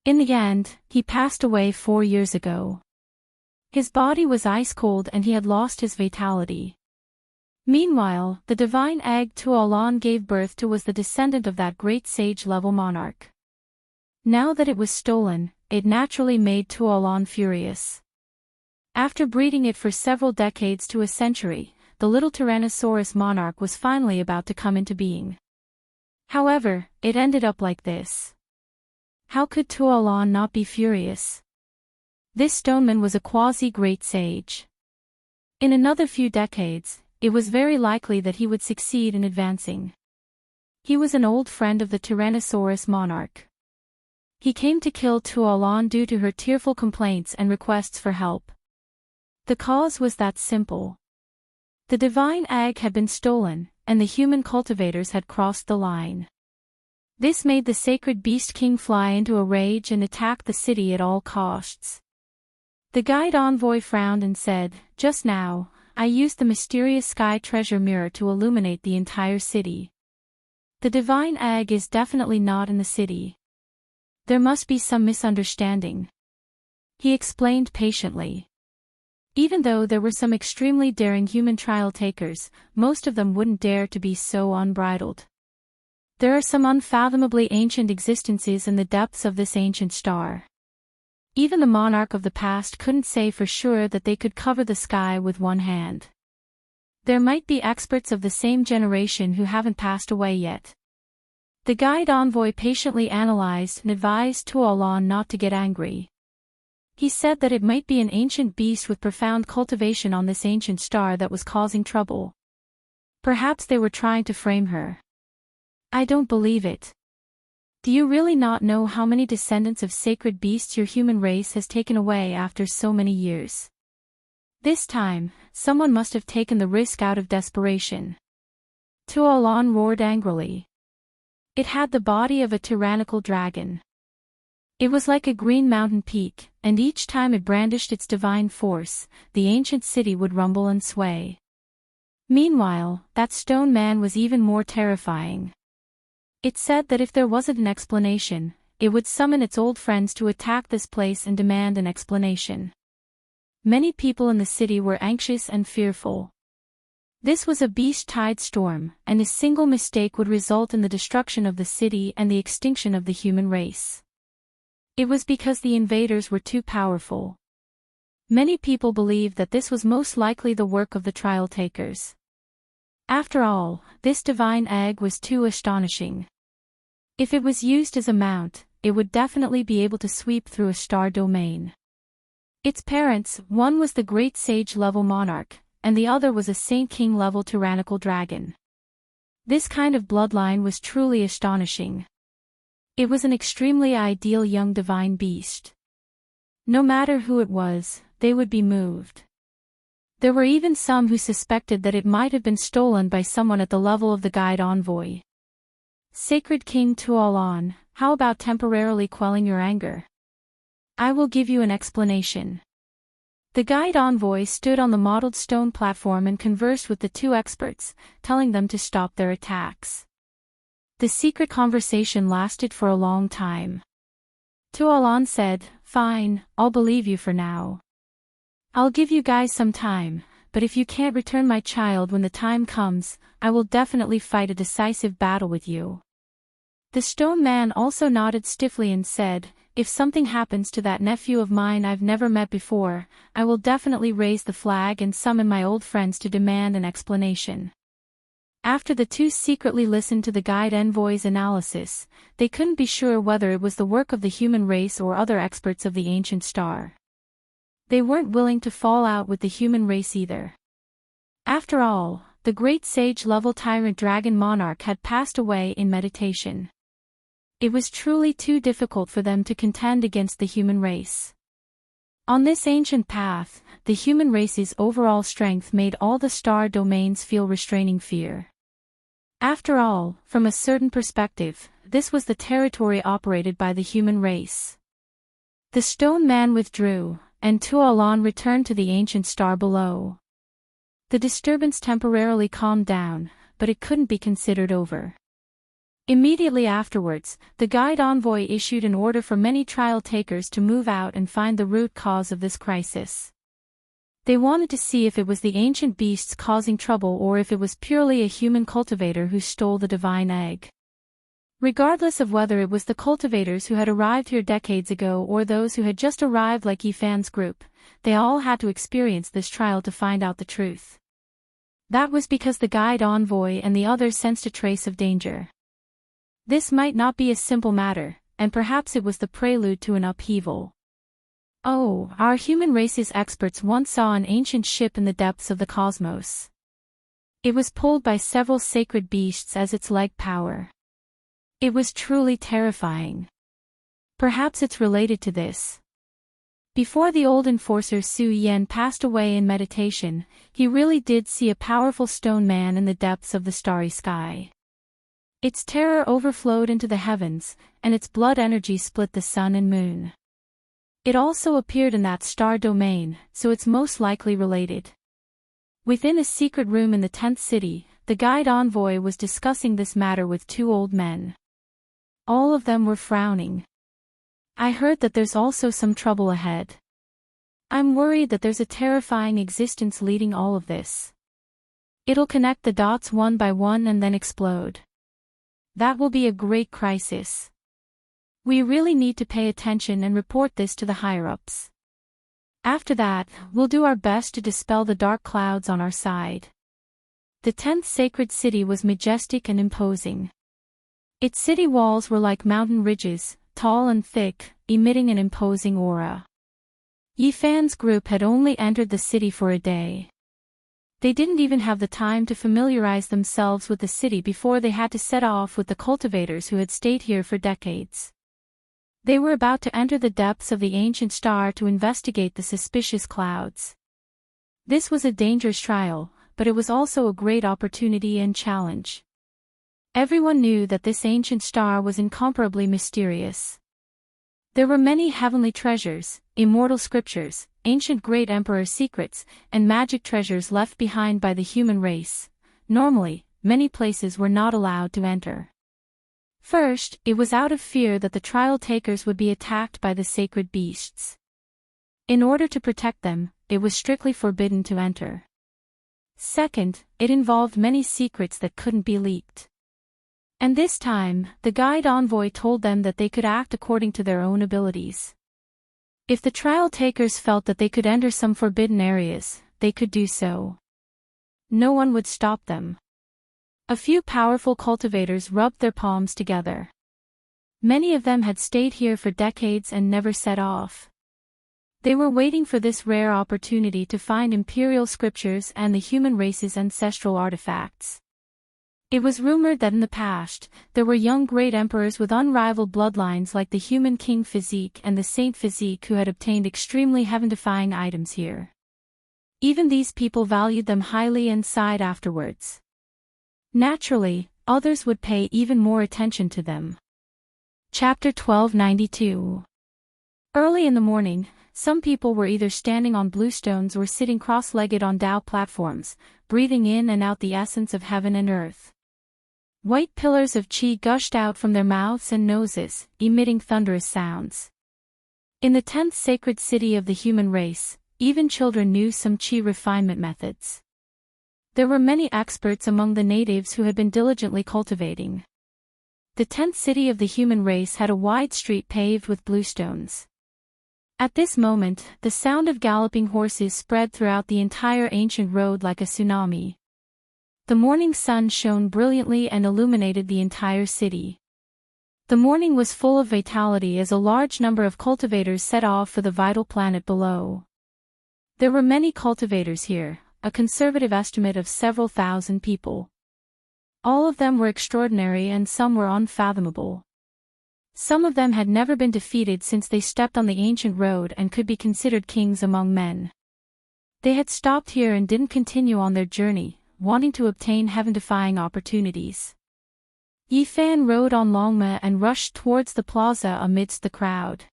In the end, he passed away 4 years ago. His body was ice cold and he had lost his vitality. Meanwhile, the divine egg Tuolon gave birth to was the descendant of that great sage-level monarch. Now that it was stolen, it naturally made Tuolon furious. After breeding it for several decades to a century, the little Tyrannosaurus monarch was finally about to come into being. However, it ended up like this. How could Tuolon not be furious? This stoneman was a quasi-great sage. In another few decades, it was very likely that he would succeed in advancing. He was an old friend of the Tyrannosaurus monarch. He came to kill Tuolon due to her tearful complaints and requests for help. The cause was that simple. The divine egg had been stolen, and the human cultivators had crossed the line. This made the sacred beast king fly into a rage and attack the city at all costs. The guide envoy frowned and said, "Just now, I used the mysterious sky treasure mirror to illuminate the entire city. The divine egg is definitely not in the city. There must be some misunderstanding," he explained patiently. Even though there were some extremely daring human trial takers, most of them wouldn't dare to be so unbridled. There are some unfathomably ancient existences in the depths of this ancient star. Even the monarch of the past couldn't say for sure that they could cover the sky with one hand. There might be experts of the same generation who haven't passed away yet. The guide envoy patiently analyzed and advised Tuolon not to get angry. He said that it might be an ancient beast with profound cultivation on this ancient star that was causing trouble. Perhaps they were trying to frame her. I don't believe it. Do you really not know how many descendants of sacred beasts your human race has taken away after so many years? This time, someone must have taken the risk out of desperation. Tuolon roared angrily. It had the body of a tyrannical dragon. It was like a green mountain peak, and each time it brandished its divine force, the ancient city would rumble and sway. Meanwhile, that stone man was even more terrifying. It said that if there wasn't an explanation, it would summon its old friends to attack this place and demand an explanation. Many people in the city were anxious and fearful. This was a beast-tide storm, and a single mistake would result in the destruction of the city and the extinction of the human race. It was because the invaders were too powerful. Many people believed that this was most likely the work of the trial takers. After all, this divine egg was too astonishing. If it was used as a mount, it would definitely be able to sweep through a star domain. Its parents, one was the great sage-level monarch, and the other was a Saint King-level tyrannical dragon. This kind of bloodline was truly astonishing. It was an extremely ideal young divine beast. No matter who it was, they would be moved. There were even some who suspected that it might have been stolen by someone at the level of the guide envoy. Sacred King Tuolon, how about temporarily quelling your anger? I will give you an explanation. The guide envoy stood on the mottled stone platform and conversed with the two experts, telling them to stop their attacks. The secret conversation lasted for a long time. Tuolon said, "Fine, I'll believe you for now. I'll give you guys some time, but if you can't return my child when the time comes, I will definitely fight a decisive battle with you." The stone man also nodded stiffly and said, "If something happens to that nephew of mine I've never met before, I will definitely raise the flag and summon my old friends to demand an explanation." After the two secretly listened to the guide envoy's analysis, they couldn't be sure whether it was the work of the human race or other experts of the ancient star. They weren't willing to fall out with the human race either. After all, the great sage-level tyrant dragon monarch had passed away in meditation. It was truly too difficult for them to contend against the human race. On this ancient path, the human race's overall strength made all the star domains feel restraining fear. After all, from a certain perspective, this was the territory operated by the human race. The stone man withdrew, and Tuolon returned to the ancient star below. The disturbance temporarily calmed down, but it couldn't be considered over. Immediately afterwards, the guide envoy issued an order for many trial takers to move out and find the root cause of this crisis. They wanted to see if it was the ancient beasts causing trouble or if it was purely a human cultivator who stole the divine egg. Regardless of whether it was the cultivators who had arrived here decades ago or those who had just arrived like Yifan's group, they all had to experience this trial to find out the truth. That was because the guide envoy and the others sensed a trace of danger. This might not be a simple matter, and perhaps it was the prelude to an upheaval. Oh, our human race's experts once saw an ancient ship in the depths of the cosmos. It was pulled by several sacred beasts as its leg power. It was truly terrifying. Perhaps it's related to this. Before the old enforcer Su Yen passed away in meditation, he really did see a powerful stone man in the depths of the starry sky. Its terror overflowed into the heavens, and its blood energy split the sun and moon. It also appeared in that star domain, so it's most likely related. Within a secret room in the 10th city, the guide envoy was discussing this matter with two old men. All of them were frowning. I heard that there's also some trouble ahead. I'm worried that there's a terrifying existence leading all of this. It'll connect the dots one by one and then explode. That will be a great crisis. We really need to pay attention and report this to the higher-ups. After that, we'll do our best to dispel the dark clouds on our side. The 10th sacred city was majestic and imposing. Its city walls were like mountain ridges, tall and thick, emitting an imposing aura. Yifan's group had only entered the city for a day. They didn't even have the time to familiarize themselves with the city before they had to set off with the cultivators who had stayed here for decades. They were about to enter the depths of the ancient star to investigate the suspicious clouds. This was a dangerous trial, but it was also a great opportunity and challenge. Everyone knew that this ancient star was incomparably mysterious. There were many heavenly treasures, immortal scriptures, ancient great emperor secrets, and magic treasures left behind by the human race. Normally, many places were not allowed to enter. First, it was out of fear that the trial takers would be attacked by the sacred beasts. In order to protect them, it was strictly forbidden to enter. Second, it involved many secrets that couldn't be leaked. And this time, the guide envoy told them that they could act according to their own abilities. If the trial takers felt that they could enter some forbidden areas, they could do so. No one would stop them. A few powerful cultivators rubbed their palms together. Many of them had stayed here for decades and never set off. They were waiting for this rare opportunity to find imperial scriptures and the human race's ancestral artifacts. It was rumored that in the past, there were young great emperors with unrivaled bloodlines like the human king Physique and the saint Physique who had obtained extremely heaven-defying items here. Even these people valued them highly and sighed afterwards. Naturally, others would pay even more attention to them. Chapter 1292. Early in the morning, some people were either standing on bluestones or sitting cross-legged on dhow platforms, breathing in and out the essence of heaven and earth. White pillars of qi gushed out from their mouths and noses, emitting thunderous sounds. In the 10th sacred city of the human race, even children knew some qi refinement methods. There were many experts among the natives who had been diligently cultivating. The 10th city of the human race had a wide street paved with bluestones. At this moment, the sound of galloping horses spread throughout the entire ancient road like a tsunami. The morning sun shone brilliantly and illuminated the entire city. The morning was full of vitality as a large number of cultivators set off for the vital planet below. There were many cultivators here, a conservative estimate of several thousand people. All of them were extraordinary and some were unfathomable. Some of them had never been defeated since they stepped on the ancient road and could be considered kings among men. They had stopped here and didn't continue on their journey, wanting to obtain heaven-defying opportunities. Yifan rode on Longma and rushed towards the plaza amidst the crowd.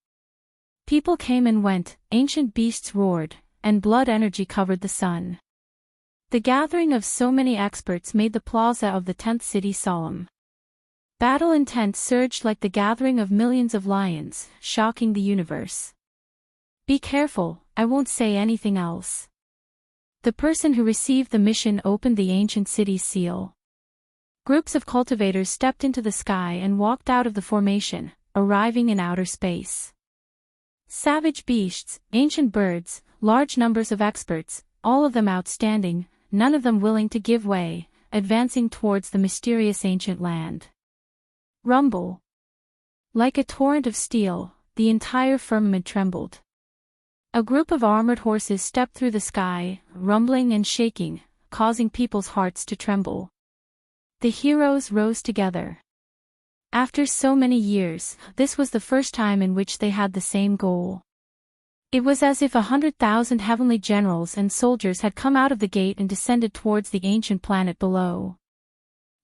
People came and went, ancient beasts roared, and blood energy covered the sun. The gathering of so many experts made the plaza of the 10th city solemn. Battle intent surged like the gathering of millions of lions, shocking the universe. Be careful, I won't say anything else. The person who received the mission opened the ancient city's seal. Groups of cultivators stepped into the sky and walked out of the formation, arriving in outer space. Savage beasts, ancient birds, large numbers of experts, all of them outstanding, none of them willing to give way, advancing towards the mysterious ancient land. Rumble. Like a torrent of steel, the entire firmament trembled. A group of armored horses stepped through the sky, rumbling and shaking, causing people's hearts to tremble. The heroes rose together. After so many years, this was the first time in which they had the same goal. It was as if 100,000 heavenly generals and soldiers had come out of the gate and descended towards the ancient planet below.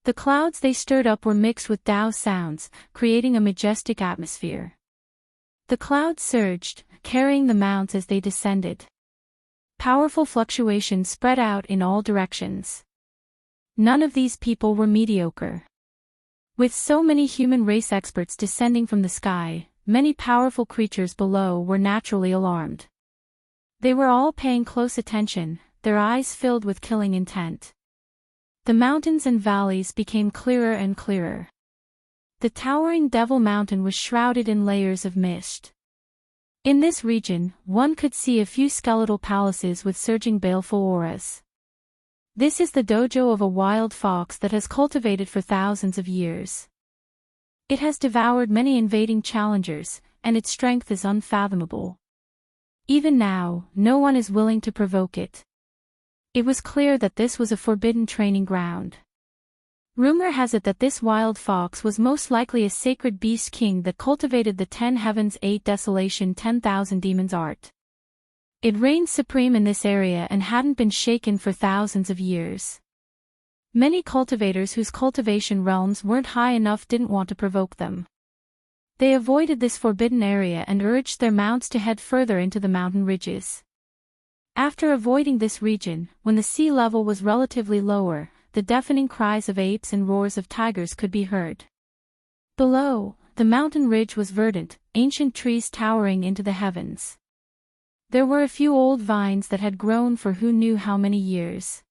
The clouds they stirred up were mixed with Tao sounds, creating a majestic atmosphere. The clouds surged, carrying the mounts as they descended. Powerful fluctuations spread out in all directions. None of these people were mediocre. With so many human race experts descending from the sky, many powerful creatures below were naturally alarmed. They were all paying close attention, their eyes filled with killing intent. The mountains and valleys became clearer and clearer. The towering Devil Mountain was shrouded in layers of mist. In this region, one could see a few skeletal palaces with surging baleful auras. This is the dojo of a wild fox that has cultivated for thousands of years. It has devoured many invading challengers, and its strength is unfathomable. Even now, no one is willing to provoke it. It was clear that this was a forbidden training ground. Rumor has it that this wild fox was most likely a sacred beast king that cultivated the 10 heavens 8 desolation 10,000 demons art. It reigned supreme in this area and hadn't been shaken for thousands of years. Many cultivators whose cultivation realms weren't high enough didn't want to provoke them. They avoided this forbidden area and urged their mounts to head further into the mountain ridges. After avoiding this region, when the sea level was relatively lower, the deafening cries of apes and roars of tigers could be heard. Below, the mountain ridge was verdant, ancient trees towering into the heavens. There were a few old vines that had grown for who knew how many years.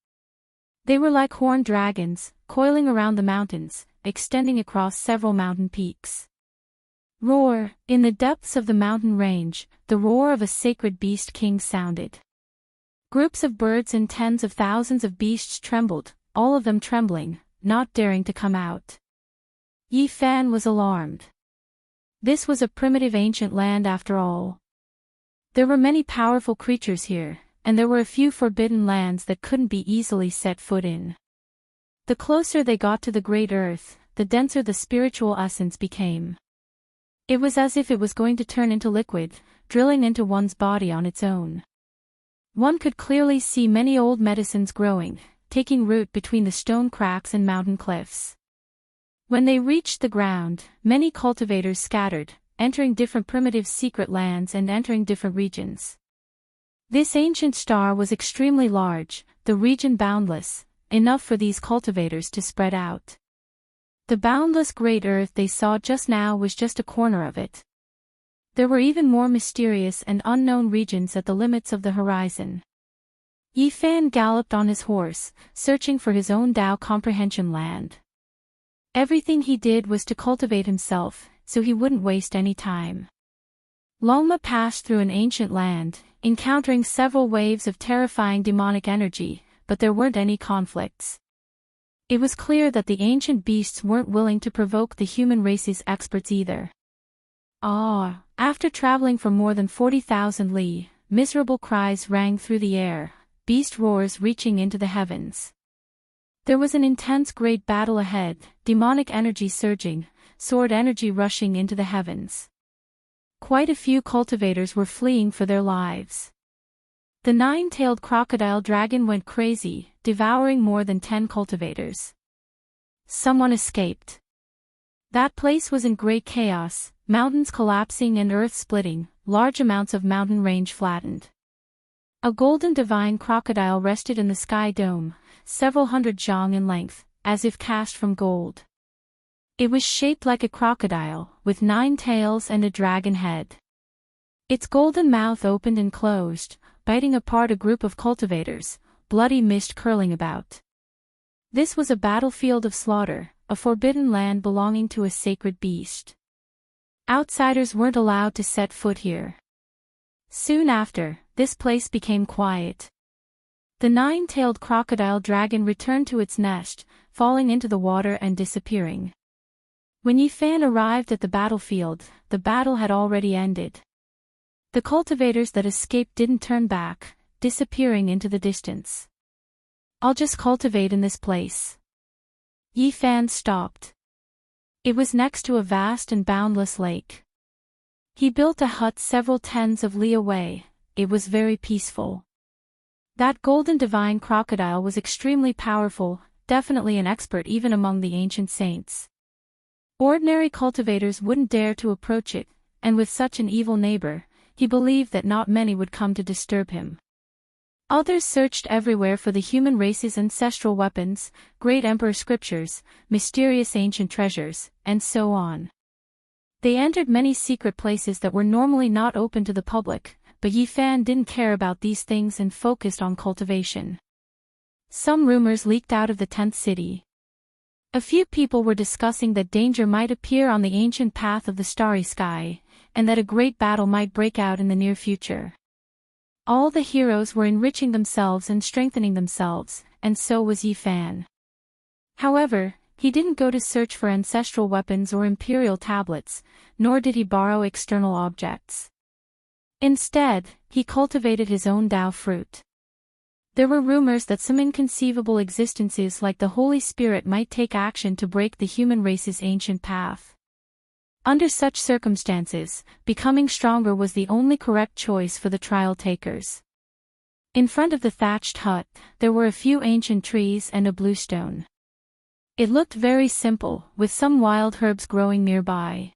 They were like horned dragons, coiling around the mountains, extending across several mountain peaks. Roar! In the depths of the mountain range, the roar of a sacred beast king sounded. Groups of birds and tens of thousands of beasts trembled, all of them trembling, not daring to come out. Yi Fan was alarmed. This was a primitive ancient land after all. There were many powerful creatures here, and there were a few forbidden lands that couldn't be easily set foot in. The closer they got to the Great Earth, the denser the spiritual essence became. It was as if it was going to turn into liquid, drilling into one's body on its own. One could clearly see many old medicines growing, taking root between the stone cracks and mountain cliffs. When they reached the ground, many cultivators scattered, entering different primitive secret lands and entering different regions. This ancient star was extremely large, the region boundless, enough for these cultivators to spread out. The boundless great earth they saw just now was just a corner of it. There were even more mysterious and unknown regions at the limits of the horizon. Yi Fan galloped on his horse, searching for his own Tao comprehension land. Everything he did was to cultivate himself, so he wouldn't waste any time. Longma passed through an ancient land, encountering several waves of terrifying demonic energy, but there weren't any conflicts. It was clear that the ancient beasts weren't willing to provoke the human race's experts either. After traveling for more than 40,000 li, miserable cries rang through the air, beast roars reaching into the heavens. There was an intense great battle ahead, demonic energy surging, sword energy rushing into the heavens. Quite a few cultivators were fleeing for their lives. The 9-tailed crocodile dragon went crazy, devouring more than 10 cultivators. Someone escaped. That place was in great chaos, mountains collapsing and earth splitting, large amounts of mountain range flattened. A golden divine crocodile rested in the sky dome, several hundred zhang in length, as if cast from gold. It was shaped like a crocodile, with 9 tails and a dragon head. Its golden mouth opened and closed, biting apart a group of cultivators, bloody mist curling about. This was a battlefield of slaughter, a forbidden land belonging to a sacred beast. Outsiders weren't allowed to set foot here. Soon after, this place became quiet. The nine-tailed crocodile dragon returned to its nest, falling into the water and disappearing. When Yifan arrived at the battlefield, the battle had already ended. The cultivators that escaped didn't turn back, disappearing into the distance. "I'll just cultivate in this place." Yifan stopped. It was next to a vast and boundless lake. He built a hut several tens of li away. It was very peaceful. That golden divine crocodile was extremely powerful, definitely an expert even among the ancient saints. Ordinary cultivators wouldn't dare to approach it, and with such an evil neighbor, he believed that not many would come to disturb him. Others searched everywhere for the human race's ancestral weapons, great emperor scriptures, mysterious ancient treasures, and so on. They entered many secret places that were normally not open to the public, but Yifan didn't care about these things and focused on cultivation. Some rumors leaked out of the 10th city. A few people were discussing that danger might appear on the ancient path of the starry sky, and that a great battle might break out in the near future. All the heroes were enriching themselves and strengthening themselves, and so was Yifan. However, he didn't go to search for ancestral weapons or imperial tablets, nor did he borrow external objects. Instead, he cultivated his own Tao fruit. There were rumors that some inconceivable existences like the Holy Spirit might take action to break the human race's ancient path. Under such circumstances, becoming stronger was the only correct choice for the trial takers. In front of the thatched hut, there were a few ancient trees and a bluestone. It looked very simple, with some wild herbs growing nearby.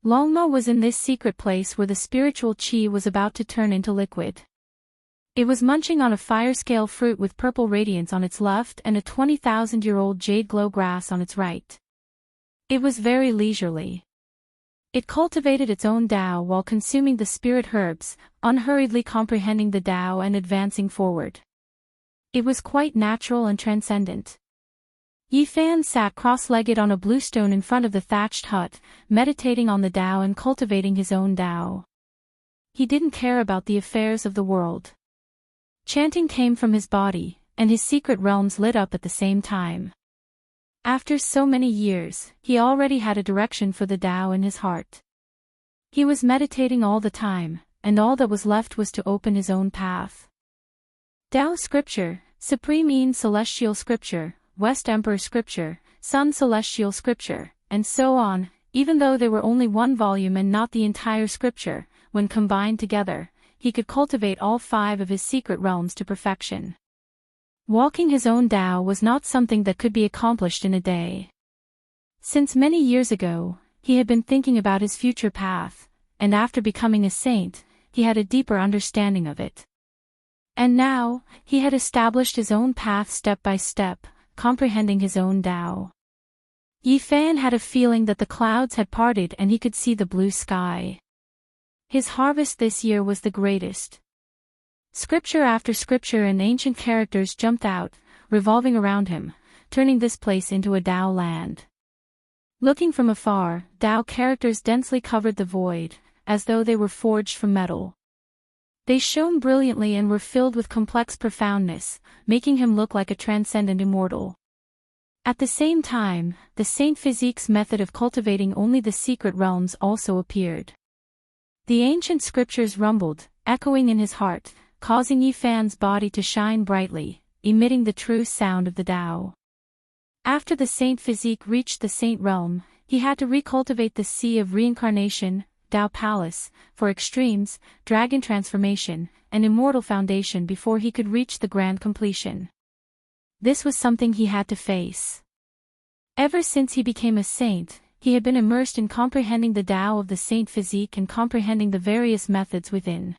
Longma was in this secret place where the spiritual qi was about to turn into liquid. It was munching on a fire-scale fruit with purple radiance on its left and a 20,000-year-old jade glow grass on its right. It was very leisurely. It cultivated its own Tao while consuming the spirit herbs, unhurriedly comprehending the Tao and advancing forward. It was quite natural and transcendent. Yifan sat cross-legged on a bluestone in front of the thatched hut, meditating on the Tao and cultivating his own Tao. He didn't care about the affairs of the world. Chanting came from his body, and his secret realms lit up at the same time. After so many years, he already had a direction for the Tao in his heart. He was meditating all the time, and all that was left was to open his own path. Tao Scripture, Supreme Yin Celestial Scripture, West Emperor Scripture, Sun Celestial Scripture, and so on, even though they were only one volume and not the entire scripture, when combined together, he could cultivate all 5 of his secret realms to perfection. Walking his own Tao was not something that could be accomplished in a day. Since many years ago, he had been thinking about his future path, and after becoming a saint, he had a deeper understanding of it. And now, he had established his own path step by step, comprehending his own Tao. Yifan had a feeling that the clouds had parted and he could see the blue sky. His harvest this year was the greatest. Scripture after scripture and ancient characters jumped out, revolving around him, turning this place into a Tao land. Looking from afar, Tao characters densely covered the void, as though they were forged from metal. They shone brilliantly and were filled with complex profoundness, making him look like a transcendent immortal. At the same time, the Saint Physique's method of cultivating only the secret realms also appeared. The ancient scriptures rumbled, echoing in his heart, causing Yifan's body to shine brightly, emitting the true sound of the Tao. After the Saint Physique reached the Saint realm, he had to recultivate the Sea of Reincarnation, Tao Palace, for extremes, dragon transformation, and immortal foundation before he could reach the grand completion. This was something he had to face. Ever since he became a saint, he had been immersed in comprehending the Tao of the Saint Physique and comprehending the various methods within.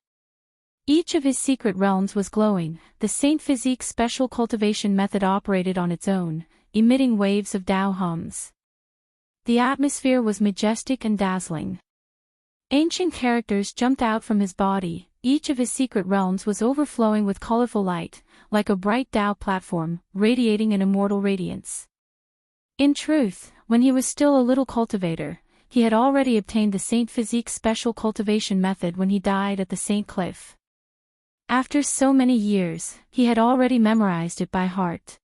Each of his secret realms was glowing. The Saint Physique's special cultivation method operated on its own, emitting waves of Tao hums. The atmosphere was majestic and dazzling. Ancient characters jumped out from his body, each of his secret realms was overflowing with colorful light, like a bright Tao platform, radiating an immortal radiance. In truth, when he was still a little cultivator, he had already obtained the Saint Physique special cultivation method when he died at the Saint Cliff. After so many years, he had already memorized it by heart.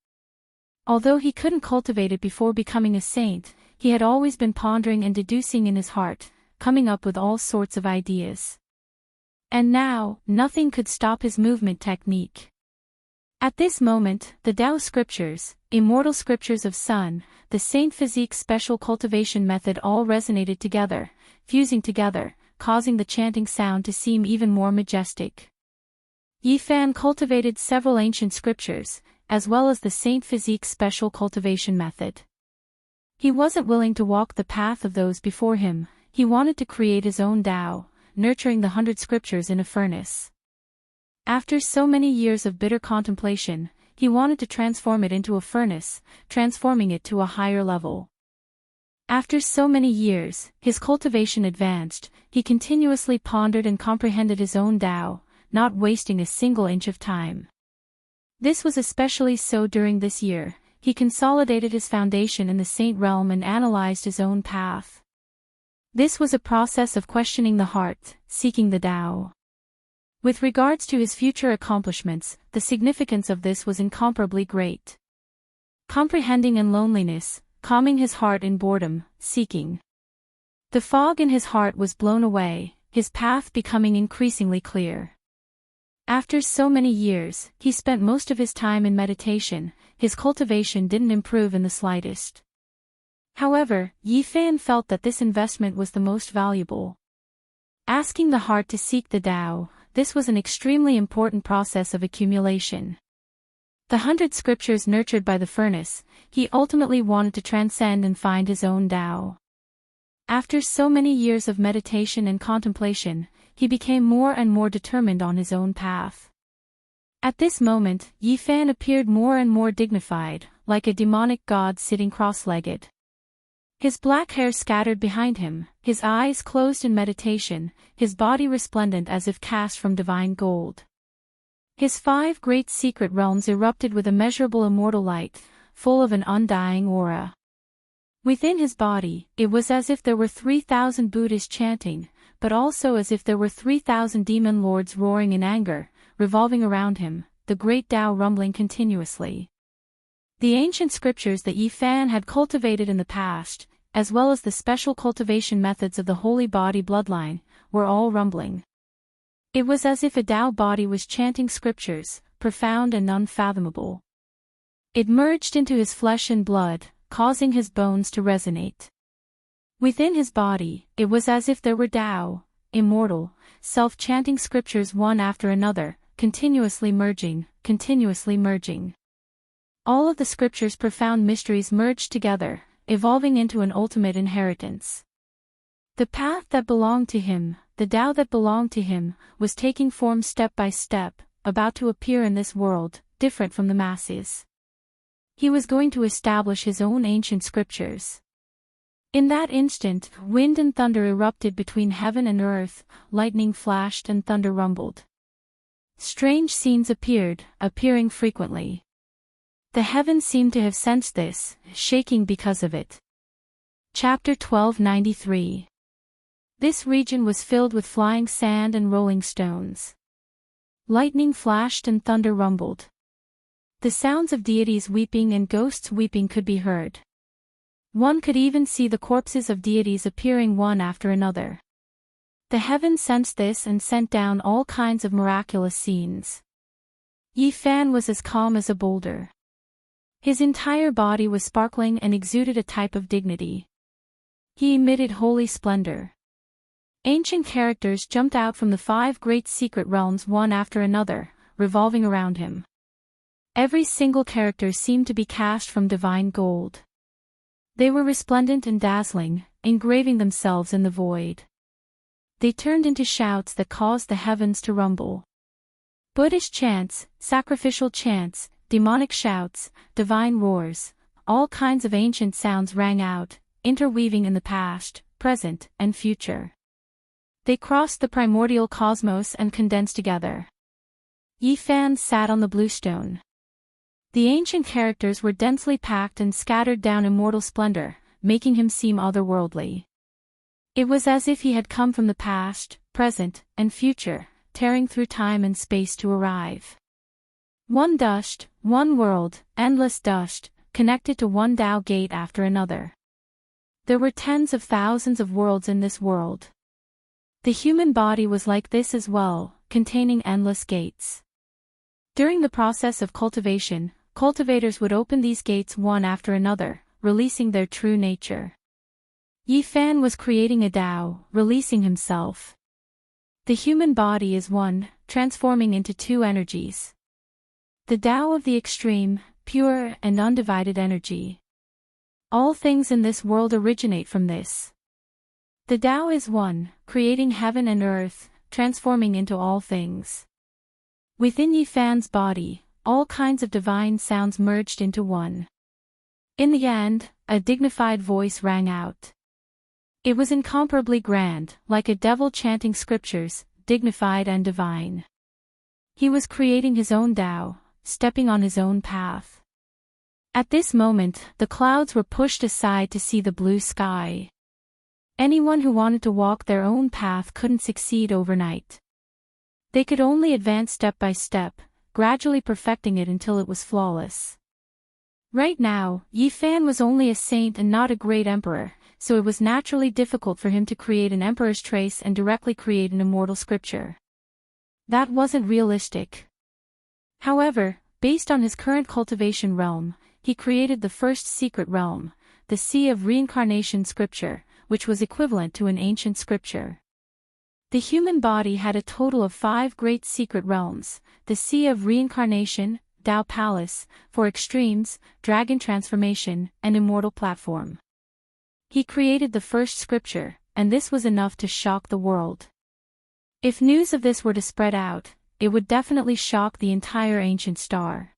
Although he couldn't cultivate it before becoming a saint, he had always been pondering and deducing in his heart, coming up with all sorts of ideas. And now, nothing could stop his movement technique. At this moment, the Tao scriptures, immortal scriptures of Sun, the Saint Physique special cultivation method all resonated together, fusing together, causing the chanting sound to seem even more majestic. Yi Fan cultivated several ancient scriptures, as well as the Saint Physique special cultivation method. He wasn't willing to walk the path of those before him, he wanted to create his own Tao, nurturing the 100 scriptures in a furnace. After so many years of bitter contemplation, he wanted to transform it into a furnace, transforming it to a higher level. After so many years, his cultivation advanced, he continuously pondered and comprehended his own Tao, not wasting a single inch of time. This was especially so during this year. He consolidated his foundation in the saint realm and analyzed his own path. This was a process of questioning the heart, seeking the Tao. With regards to his future accomplishments, the significance of this was incomparably great. Comprehending in loneliness, calming his heart in boredom, seeking. The fog in his heart was blown away, his path becoming increasingly clear. After so many years, he spent most of his time in meditation, his cultivation didn't improve in the slightest. However, Yi Fan felt that this investment was the most valuable. Asking the heart to seek the Tao, this was an extremely important process of accumulation. The 100 scriptures nurtured by the furnace, he ultimately wanted to transcend and find his own Tao. After so many years of meditation and contemplation, he became more and more determined on his own path. At this moment, Yi Fan appeared more and more dignified, like a demonic god sitting cross-legged. His black hair scattered behind him, his eyes closed in meditation, his body resplendent as if cast from divine gold. His 5 great secret realms erupted with immeasurable immortal light, full of an undying aura. Within his body, it was as if there were 3,000 Buddhas chanting, but also as if there were 3,000 demon lords roaring in anger, revolving around him, the great Tao rumbling continuously. The ancient scriptures that Yi Fan had cultivated in the past, as well as the special cultivation methods of the holy body bloodline, were all rumbling. It was as if a Tao body was chanting scriptures, profound and unfathomable. It merged into his flesh and blood, causing his bones to resonate. Within his body, it was as if there were Tao, immortal, self-chanting scriptures one after another, continuously merging, continuously merging. All of the scriptures' profound mysteries merged together, evolving into an ultimate inheritance. The path that belonged to him, the Tao that belonged to him, was taking form step by step, about to appear in this world, different from the masses. He was going to establish his own ancient scriptures. In that instant, wind and thunder erupted between heaven and earth, lightning flashed and thunder rumbled. Strange scenes appearing frequently. The heavens seemed to have sensed this, shaking because of it. Chapter 1293. This region was filled with flying sand and rolling stones. Lightning flashed and thunder rumbled. The sounds of deities weeping and ghosts weeping could be heard. One could even see the corpses of deities appearing one after another. The heavens sensed this and sent down all kinds of miraculous scenes. Yi Fan was as calm as a boulder. His entire body was sparkling and exuded a type of dignity. He emitted holy splendor. Ancient characters jumped out from the 5 great secret realms one after another, revolving around him. Every single character seemed to be cast from divine gold. They were resplendent and dazzling, engraving themselves in the void. They turned into shouts that caused the heavens to rumble. Buddhist chants, sacrificial chants, demonic shouts, divine roars, all kinds of ancient sounds rang out, interweaving in the past, present, and future. They crossed the primordial cosmos and condensed together. Yifan sat on the bluestone. The ancient characters were densely packed and scattered down immortal splendor, making him seem otherworldly. It was as if he had come from the past, present, and future, tearing through time and space to arrive. One dust, one world, endless dust, connected to one Tao gate after another. There were tens of thousands of worlds in this world. The human body was like this as well, containing endless gates. During the process of cultivation, cultivators would open these gates one after another, releasing their true nature. Yifan was creating a Tao, releasing himself. The human body is one, transforming into two energies. The Tao of the extreme, pure and undivided energy. All things in this world originate from this. The Tao is one, creating heaven and earth, transforming into all things. Within Yifan's body, all kinds of divine sounds merged into one. In the end, a dignified voice rang out. It was incomparably grand, like a devil chanting scriptures, dignified and divine. He was creating his own Tao, stepping on his own path. At this moment, the clouds were pushed aside to see the blue sky. Anyone who wanted to walk their own path couldn't succeed overnight. They could only advance step by step, gradually perfecting it until it was flawless. Right now, Yifan was only a saint and not a great emperor, so it was naturally difficult for him to create an emperor's trace and directly create an immortal scripture. That wasn't realistic. However, based on his current cultivation realm, he created the first secret realm, the Sea of Reincarnation scripture, which was equivalent to an ancient scripture. The human body had a total of 5 great secret realms, the Sea of Reincarnation, Tao Palace, for extremes, Dragon Transformation, and Immortal Platform. He created the first scripture, and this was enough to shock the world. If news of this were to spread out, it would definitely shock the entire ancient star.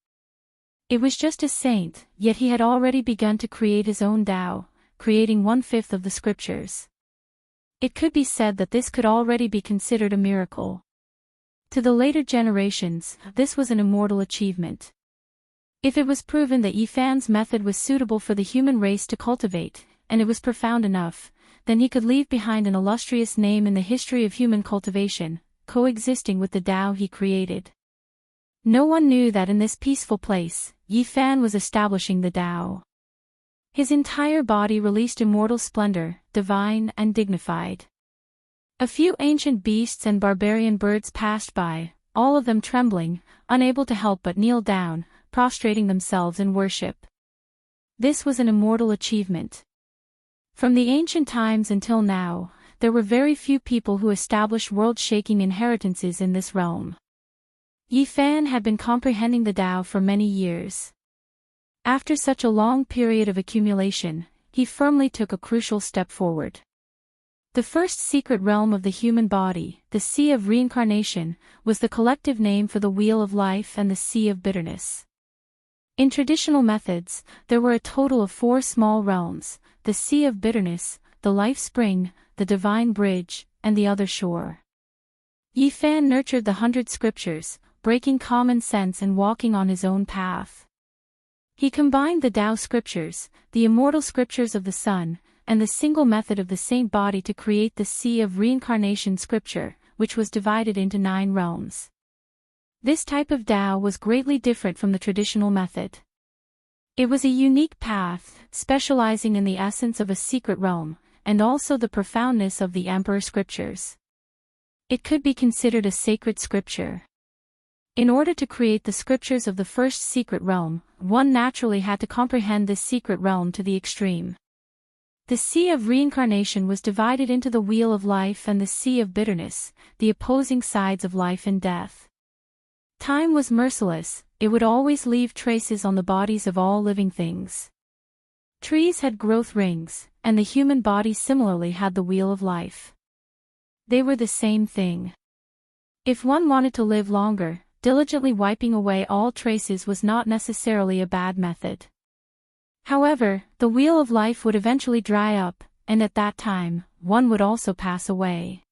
It was just a saint, yet he had already begun to create his own Tao, creating 1/5 of the scriptures. It could be said that this could already be considered a miracle. To the later generations, this was an immortal achievement. If it was proven that Yifan's method was suitable for the human race to cultivate, and it was profound enough, then he could leave behind an illustrious name in the history of human cultivation, coexisting with the Tao he created. No one knew that in this peaceful place, Yifan was establishing the Tao. His entire body released immortal splendor, divine and dignified. A few ancient beasts and barbarian birds passed by, all of them trembling, unable to help but kneel down, prostrating themselves in worship. This was an immortal achievement. From the ancient times until now, there were very few people who established world-shaking inheritances in this realm. Yifan had been comprehending the Tao for many years. After such a long period of accumulation, he firmly took a crucial step forward. The first secret realm of the human body, the Sea of Reincarnation, was the collective name for the Wheel of Life and the Sea of Bitterness. In traditional methods, there were a total of 4 small realms, the Sea of Bitterness, the Life Spring, the Divine Bridge, and the Other Shore. Yifan nurtured the 100 scriptures, breaking common sense and walking on his own path. He combined the Tao scriptures, the immortal scriptures of the sun, and the single method of the saint body to create the Sea of Reincarnation scripture, which was divided into 9 realms. This type of Tao was greatly different from the traditional method. It was a unique path, specializing in the essence of a secret realm, and also the profoundness of the Emperor scriptures. It could be considered a sacred scripture. In order to create the scriptures of the first secret realm, one naturally had to comprehend this secret realm to the extreme. The Sea of Reincarnation was divided into the Wheel of Life and the Sea of Bitterness, the opposing sides of life and death. Time was merciless, it would always leave traces on the bodies of all living things. Trees had growth rings, and the human body similarly had the Wheel of Life. They were the same thing. If one wanted to live longer, diligently wiping away all traces was not necessarily a bad method. However, the Wheel of Life would eventually dry up, and at that time, one would also pass away.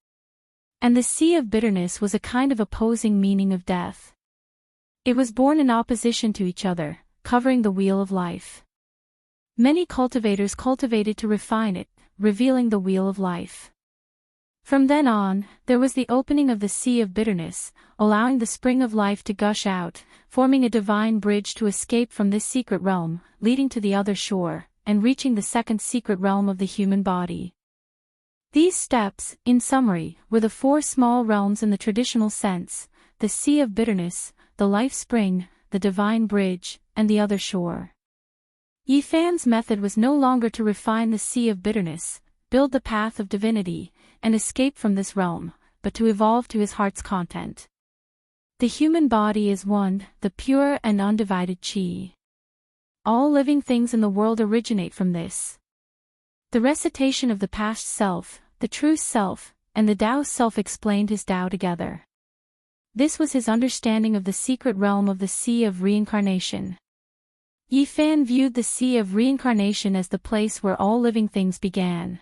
And the sea of bitterness was a kind of opposing meaning of death. It was born in opposition to each other, covering the wheel of life. Many cultivators cultivated to refine it, revealing the wheel of life. From then on, there was the opening of the sea of bitterness, allowing the spring of life to gush out, forming a divine bridge to escape from this secret realm, leading to the other shore, and reaching the second secret realm of the human body. These steps, in summary, were the four small realms in the traditional sense: the sea of bitterness, the life spring, the divine bridge, and the other shore. Yifan's method was no longer to refine the sea of bitterness, build the path of divinity, and escape from this realm, but to evolve to his heart's content. The human body is one, the pure and undivided chi. All living things in the world originate from this. The recitation of the past self, the true self, and the Tao self explained his Tao together. This was his understanding of the secret realm of the sea of reincarnation. Yifan viewed the sea of reincarnation as the place where all living things began.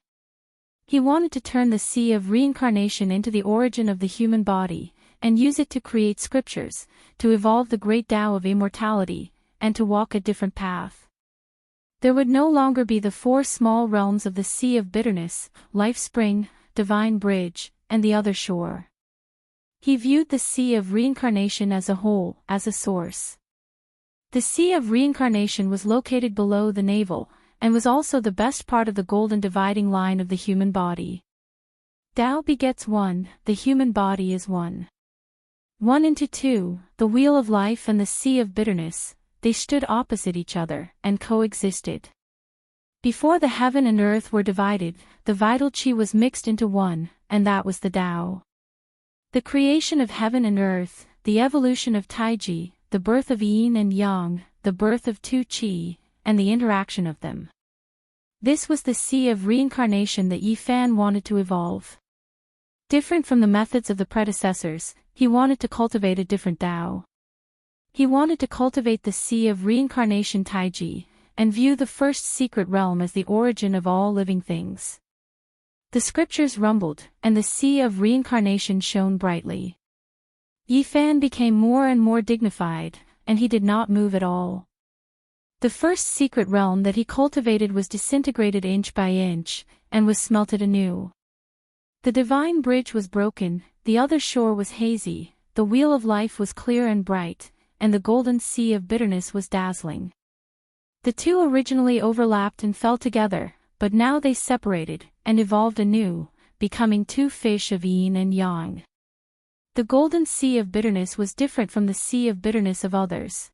He wanted to turn the sea of reincarnation into the origin of the human body, and use it to create scriptures, to evolve the great Tao of immortality, and to walk a different path. There would no longer be the four small realms of the sea of bitterness, life spring, divine bridge, and the other shore. He viewed the sea of reincarnation as a whole, as a source. The sea of reincarnation was located below the navel, and was also the best part of the golden dividing line of the human body. Tao begets one, the human body is one. One into two, the wheel of life and the sea of bitterness, they stood opposite each other, and coexisted. Before the heaven and earth were divided, the vital chi was mixed into one, and that was the Tao. The creation of heaven and earth, the evolution of Taiji, the birth of yin and yang, the birth of two chi, and the interaction of them. This was the sea of reincarnation that Yifan wanted to evolve. Different from the methods of the predecessors, he wanted to cultivate a different Tao. He wanted to cultivate the sea of reincarnation Taiji, and view the first secret realm as the origin of all living things. The scriptures rumbled, and the sea of reincarnation shone brightly. Yifan became more and more dignified, and he did not move at all. The first secret realm that he cultivated was disintegrated inch by inch, and was smelted anew. The divine bridge was broken, the other shore was hazy, the wheel of life was clear and bright, and the golden sea of bitterness was dazzling. The two originally overlapped and fell together, but now they separated, and evolved anew, becoming two fish of yin and yang. The golden sea of bitterness was different from the sea of bitterness of others.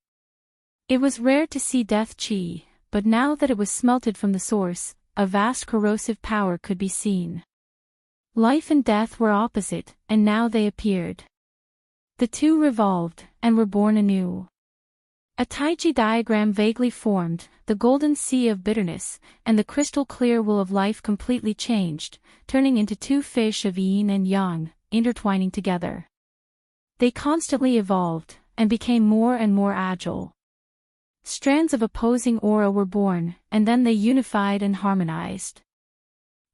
It was rare to see death chi, but now that it was smelted from the source, a vast corrosive power could be seen. Life and death were opposite, and now they appeared. The two revolved, and were born anew. A Taiji diagram vaguely formed, the golden sea of bitterness, and the crystal clear wheel of life completely changed, turning into two fish of yin and yang, intertwining together. They constantly evolved, and became more and more agile. Strands of opposing aura were born, and then they unified and harmonized.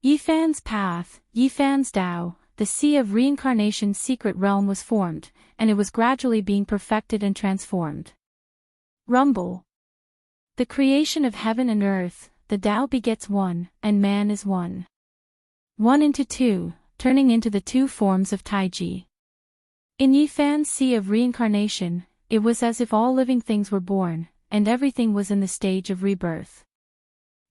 Yifan's path, Yifan's Tao, the sea of reincarnation secret realm was formed, and it was gradually being perfected and transformed. Rumble. The creation of heaven and earth, the Tao begets one, and man is one. One into two, turning into the two forms of Taiji. In Yifan's sea of reincarnation, it was as if all living things were born, and everything was in the stage of rebirth.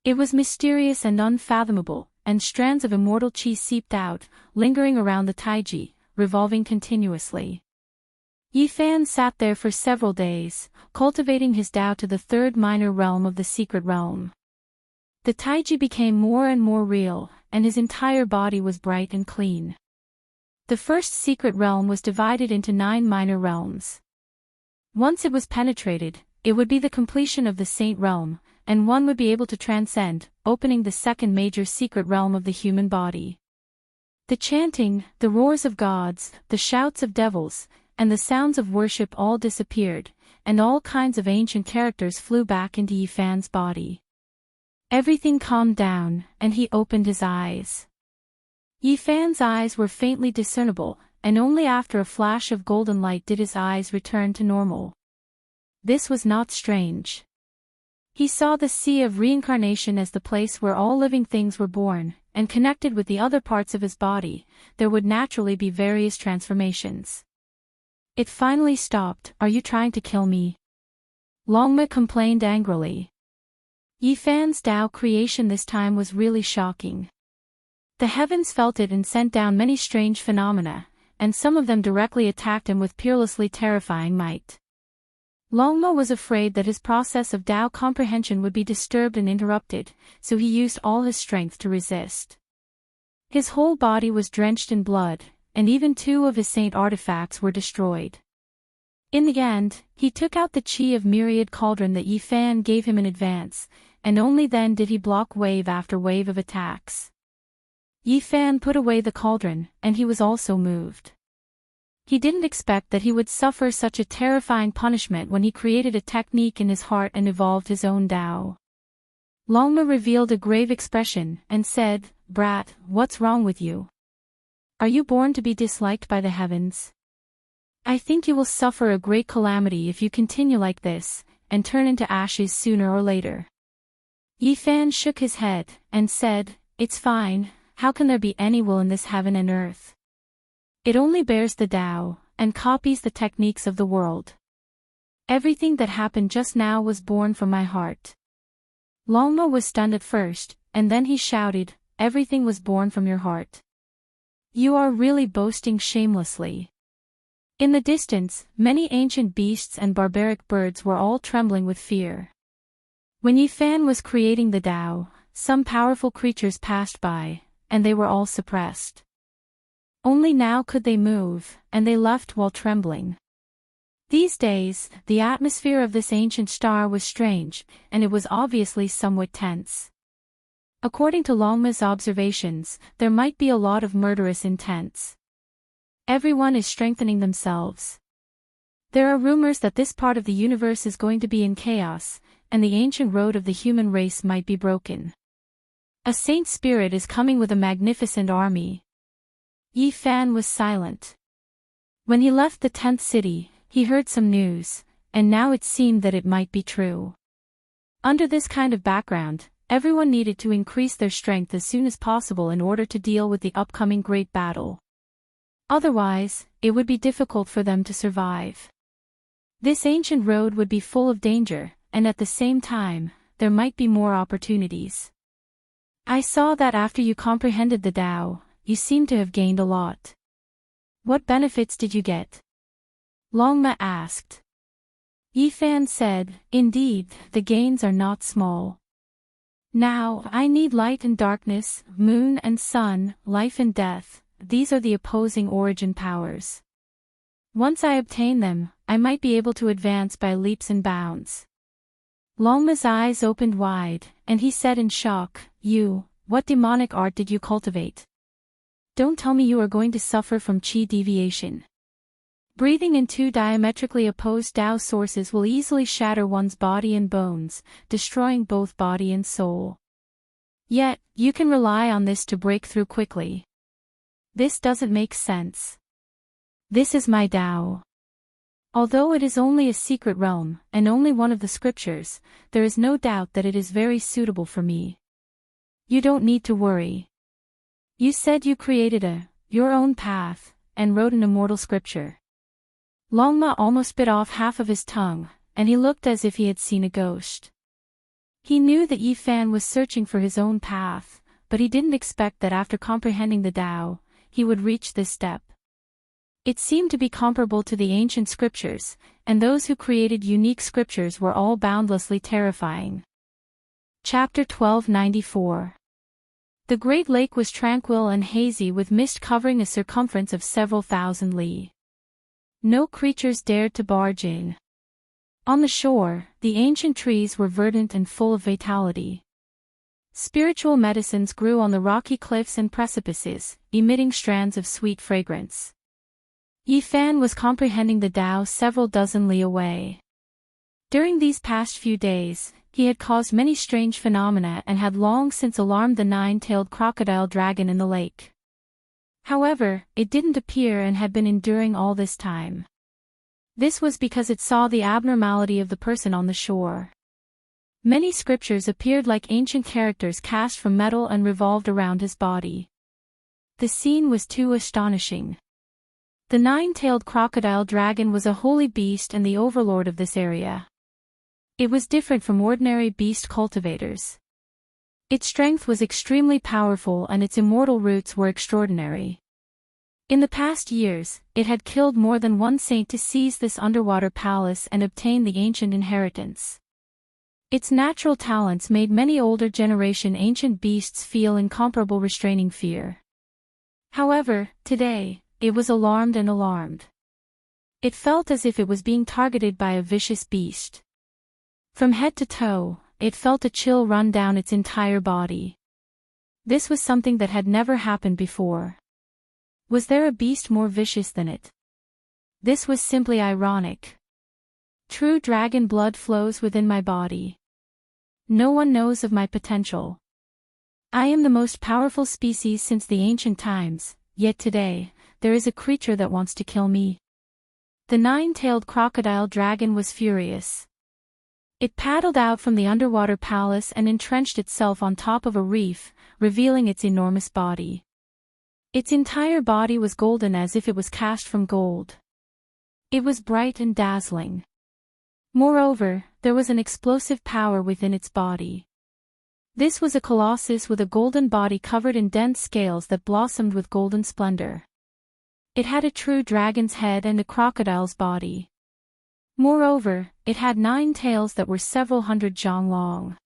It was mysterious and unfathomable, and strands of immortal chi seeped out, lingering around the Taiji, revolving continuously. Yifan sat there for several days, cultivating his Tao to the third minor realm of the secret realm. The Taiji became more and more real, and his entire body was bright and clean. The first secret realm was divided into 9 minor realms. Once it was penetrated, it would be the completion of the saint realm, and one would be able to transcend, opening the second major secret realm of the human body. The chanting, the roars of gods, the shouts of devils, and the sounds of worship all disappeared, and all kinds of ancient characters flew back into Yifan's body. Everything calmed down, and he opened his eyes. Yifan's eyes were faintly discernible, and only after a flash of golden light did his eyes return to normal. This was not strange. He saw the sea of reincarnation as the place where all living things were born, and connected with the other parts of his body, there would naturally be various transformations. It finally stopped. "Are you trying to kill me?" Longma complained angrily. Yifan's Tao creation this time was really shocking. The heavens felt it and sent down many strange phenomena, and some of them directly attacked him with peerlessly terrifying might. Longma was afraid that his process of Tao comprehension would be disturbed and interrupted, so he used all his strength to resist. His whole body was drenched in blood, and even 2 of his saint artifacts were destroyed. In the end, he took out the chi of myriad cauldron that Yifan gave him in advance, and only then did he block wave after wave of attacks. Yifan put away the cauldron, and he was also moved. He didn't expect that he would suffer such a terrifying punishment when he created a technique in his heart and evolved his own Tao. Longma revealed a grave expression and said, "Brat, what's wrong with you? Are you born to be disliked by the heavens? I think you will suffer a great calamity if you continue like this, and turn into ashes sooner or later." Yifan shook his head, and said, "It's fine, how can there be any will in this heaven and earth? It only bears the Tao, and copies the techniques of the world. Everything that happened just now was born from my heart." Longma was stunned at first, and then he shouted, "Everything was born from your heart? You are really boasting shamelessly." In the distance, many ancient beasts and barbaric birds were all trembling with fear. When Yifan was creating the Tao, some powerful creatures passed by, and they were all suppressed. Only now could they move, and they left while trembling. These days, the atmosphere of this ancient star was strange, and it was obviously somewhat tense. According to Longma's observations, there might be a lot of murderous intents. Everyone is strengthening themselves. There are rumors that this part of the universe is going to be in chaos, and the ancient road of the human race might be broken. A saint spirit is coming with a magnificent army. Yifan was silent. When he left the 10th city, he heard some news, and now it seemed that it might be true. Under this kind of background, everyone needed to increase their strength as soon as possible in order to deal with the upcoming great battle. Otherwise, it would be difficult for them to survive. This ancient road would be full of danger, and at the same time, there might be more opportunities. I saw that after you comprehended the Tao, you seem to have gained a lot. What benefits did you get? Longma asked. Yifan said, "Indeed, the gains are not small. Now, I need light and darkness, moon and sun, life and death, these are the opposing origin powers. Once I obtain them, I might be able to advance by leaps and bounds." Longma's eyes opened wide, and he said in shock, What demonic art did you cultivate? Don't tell me you are going to suffer from chi deviation. Breathing in 2 diametrically opposed Tao sources will easily shatter one's body and bones, destroying both body and soul. Yet, you can rely on this to break through quickly. This doesn't make sense. This is my Tao. Although it is only a secret realm, and only one of the scriptures, there is no doubt that it is very suitable for me. You don't need to worry. You said you created your own path, and wrote an immortal scripture. Longma almost bit off half of his tongue, and he looked as if he had seen a ghost. He knew that Yifan was searching for his own path, but he didn't expect that after comprehending the Tao, he would reach this step. It seemed to be comparable to the ancient scriptures, and those who created unique scriptures were all boundlessly terrifying. Chapter 1294. The Great Lake was tranquil and hazy with mist covering a circumference of several thousand li. No creatures dared to barge in. On the shore, the ancient trees were verdant and full of vitality. Spiritual medicines grew on the rocky cliffs and precipices, emitting strands of sweet fragrance. Yifan was comprehending the Tao several dozen li away. During these past few days, he had caused many strange phenomena and had long since alarmed the 9-tailed crocodile dragon in the lake. However, it didn't appear and had been enduring all this time. This was because it saw the abnormality of the person on the shore. Many scriptures appeared like ancient characters cast from metal and revolved around his body. The scene was too astonishing. The nine-tailed crocodile dragon was a holy beast and the overlord of this area. It was different from ordinary beast cultivators. Its strength was extremely powerful and its immortal roots were extraordinary. In the past years, it had killed more than one saint to seize this underwater palace and obtain the ancient inheritance. Its natural talents made many older generation ancient beasts feel incomparable restraining fear. However, today, it was alarmed and alarmed. It felt as if it was being targeted by a vicious beast. From head to toe, it felt a chill run down its entire body. This was something that had never happened before. Was there a beast more vicious than it? This was simply ironic. True dragon blood flows within my body. No one knows of my potential. I am the most powerful species since the ancient times, yet today, there is a creature that wants to kill me. The nine-tailed crocodile dragon was furious. It paddled out from the underwater palace and entrenched itself on top of a reef, revealing its enormous body. Its entire body was golden as if it was cast from gold. It was bright and dazzling. Moreover, there was an explosive power within its body. This was a colossus with a golden body covered in dense scales that blossomed with golden splendor. It had a true dragon's head and a crocodile's body. Moreover, it had 9 tails that were several hundred zhang long.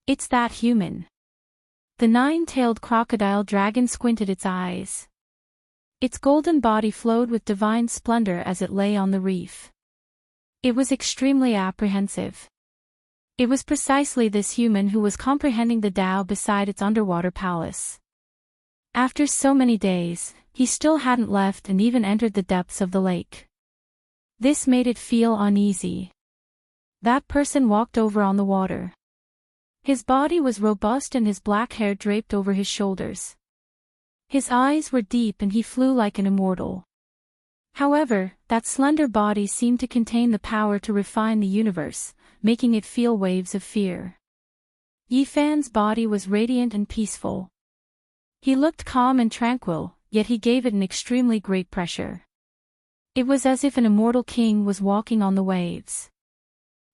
It's that human. The nine-tailed crocodile dragon squinted its eyes. Its golden body flowed with divine splendor as it lay on the reef. It was extremely apprehensive. It was precisely this human who was comprehending the Tao beside its underwater palace. After so many days, he still hadn't left and even entered the depths of the lake. This made it feel uneasy. That person walked over on the water. His body was robust and his black hair draped over his shoulders. His eyes were deep and he flew like an immortal. However, that slender body seemed to contain the power to refine the universe, making it feel waves of fear. Yifan's body was radiant and peaceful. He looked calm and tranquil, yet he gave it an extremely great pressure. It was as if an immortal king was walking on the waves.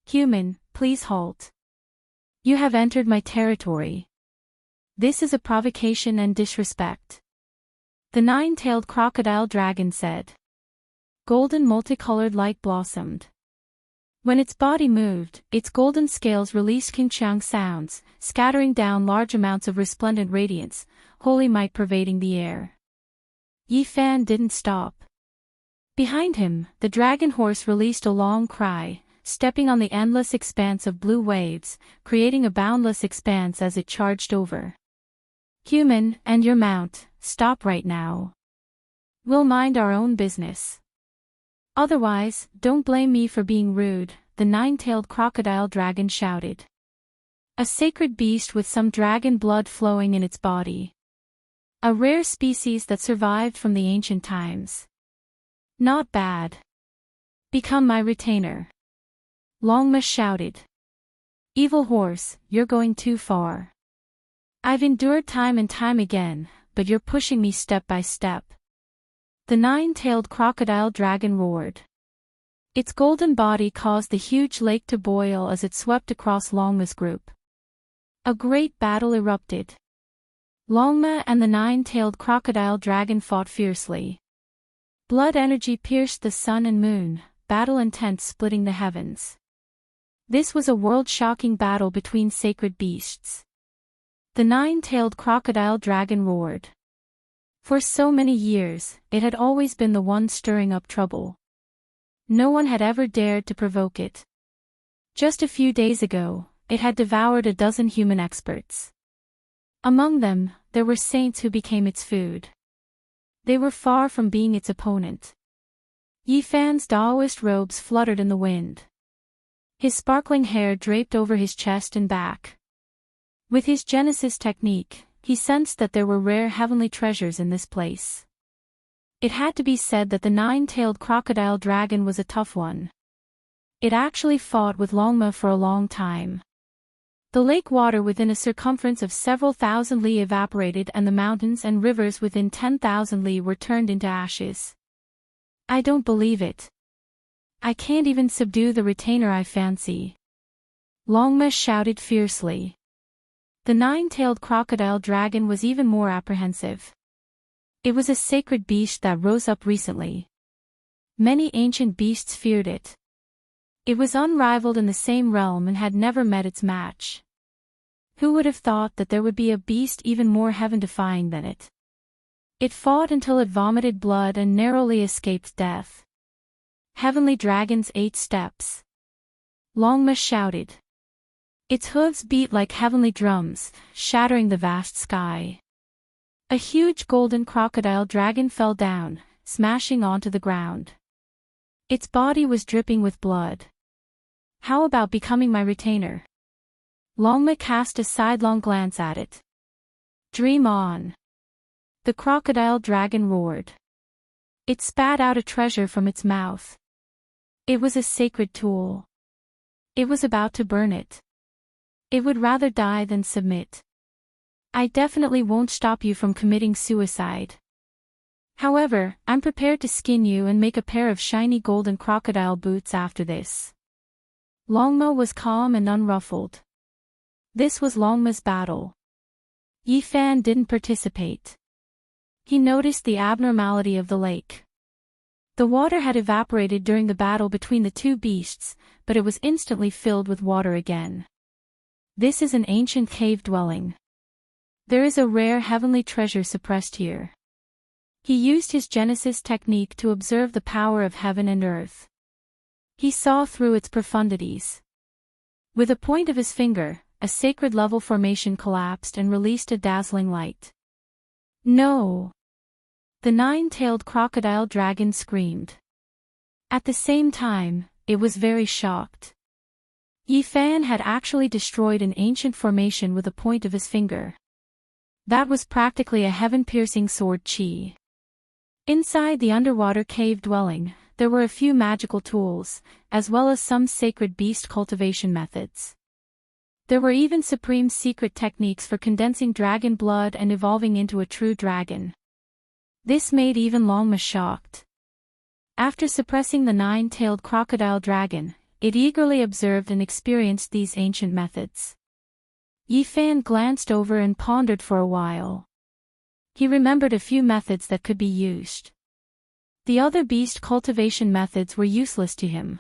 Human, please halt. You have entered my territory. This is a provocation and disrespect. The nine-tailed crocodile dragon said. Golden multicolored light blossomed. When its body moved, its golden scales released king-chiang sounds, scattering down large amounts of resplendent radiance, holy might pervading the air. Yifan didn't stop. Behind him, the dragon horse released a long cry, stepping on the endless expanse of blue waves, creating a boundless expanse as it charged over. Human, and your mount, stop right now. We'll mind our own business. Otherwise, don't blame me for being rude, the nine-tailed crocodile dragon shouted. A sacred beast with some dragon blood flowing in its body. A rare species that survived from the ancient times. Not bad. Become my retainer. Longma shouted. Evil horse, you're going too far. I've endured time and time again, but you're pushing me step by step. The nine-tailed crocodile dragon roared. Its golden body caused the huge lake to boil as it swept across Longma's group. A great battle erupted. Longma and the nine-tailed crocodile dragon fought fiercely. Blood energy pierced the sun and moon, battle intent splitting the heavens. This was a world-shocking battle between sacred beasts. The nine-tailed crocodile dragon roared. For so many years, it had always been the one stirring up trouble. No one had ever dared to provoke it. Just a few days ago, it had devoured a dozen human experts. Among them, there were saints who became its food. They were far from being its opponent. Yifan's Taoist robes fluttered in the wind. His sparkling hair draped over his chest and back. With his Genesis technique, he sensed that there were rare heavenly treasures in this place. It had to be said that the nine-tailed crocodile dragon was a tough one. It actually fought with Longma for a long time. The lake water within a circumference of several thousand li evaporated and the mountains and rivers within 10,000 li were turned into ashes. I don't believe it. I can't even subdue the retainer I fancy. Longma shouted fiercely. The nine-tailed crocodile dragon was even more apprehensive. It was a sacred beast that rose up recently. Many ancient beasts feared it. It was unrivaled in the same realm and had never met its match. Who would have thought that there would be a beast even more heaven-defying than it? It fought until it vomited blood and narrowly escaped death. Heavenly Dragon's 8 steps. Longma shouted. Its hooves beat like heavenly drums, shattering the vast sky. A huge golden crocodile dragon fell down, smashing onto the ground. Its body was dripping with blood. How about becoming my retainer? Longma cast a sidelong glance at it. Dream on. The crocodile dragon roared. It spat out a treasure from its mouth. It was a sacred tool. It was about to burn it. It would rather die than submit. I definitely won't stop you from committing suicide. However, I'm prepared to skin you and make a pair of shiny golden crocodile boots after this. Longma was calm and unruffled. This was Longma's battle. Yifan didn't participate. He noticed the abnormality of the lake. The water had evaporated during the battle between the two beasts, but it was instantly filled with water again. This is an ancient cave dwelling. There is a rare heavenly treasure suppressed here. He used his Genesis technique to observe the power of heaven and earth. He saw through its profundities. With a point of his finger, a sacred level formation collapsed and released a dazzling light. No! The nine-tailed crocodile dragon screamed. At the same time, it was very shocked. Yifan had actually destroyed an ancient formation with a point of his finger. That was practically a heaven-piercing sword chi. Inside the underwater cave dwelling, there were a few magical tools, as well as some sacred beast cultivation methods. There were even supreme secret techniques for condensing dragon blood and evolving into a true dragon. This made even Longma shocked. After suppressing the nine-tailed crocodile dragon, it eagerly observed and experienced these ancient methods. Yifan glanced over and pondered for a while. He remembered a few methods that could be used. The other beast cultivation methods were useless to him.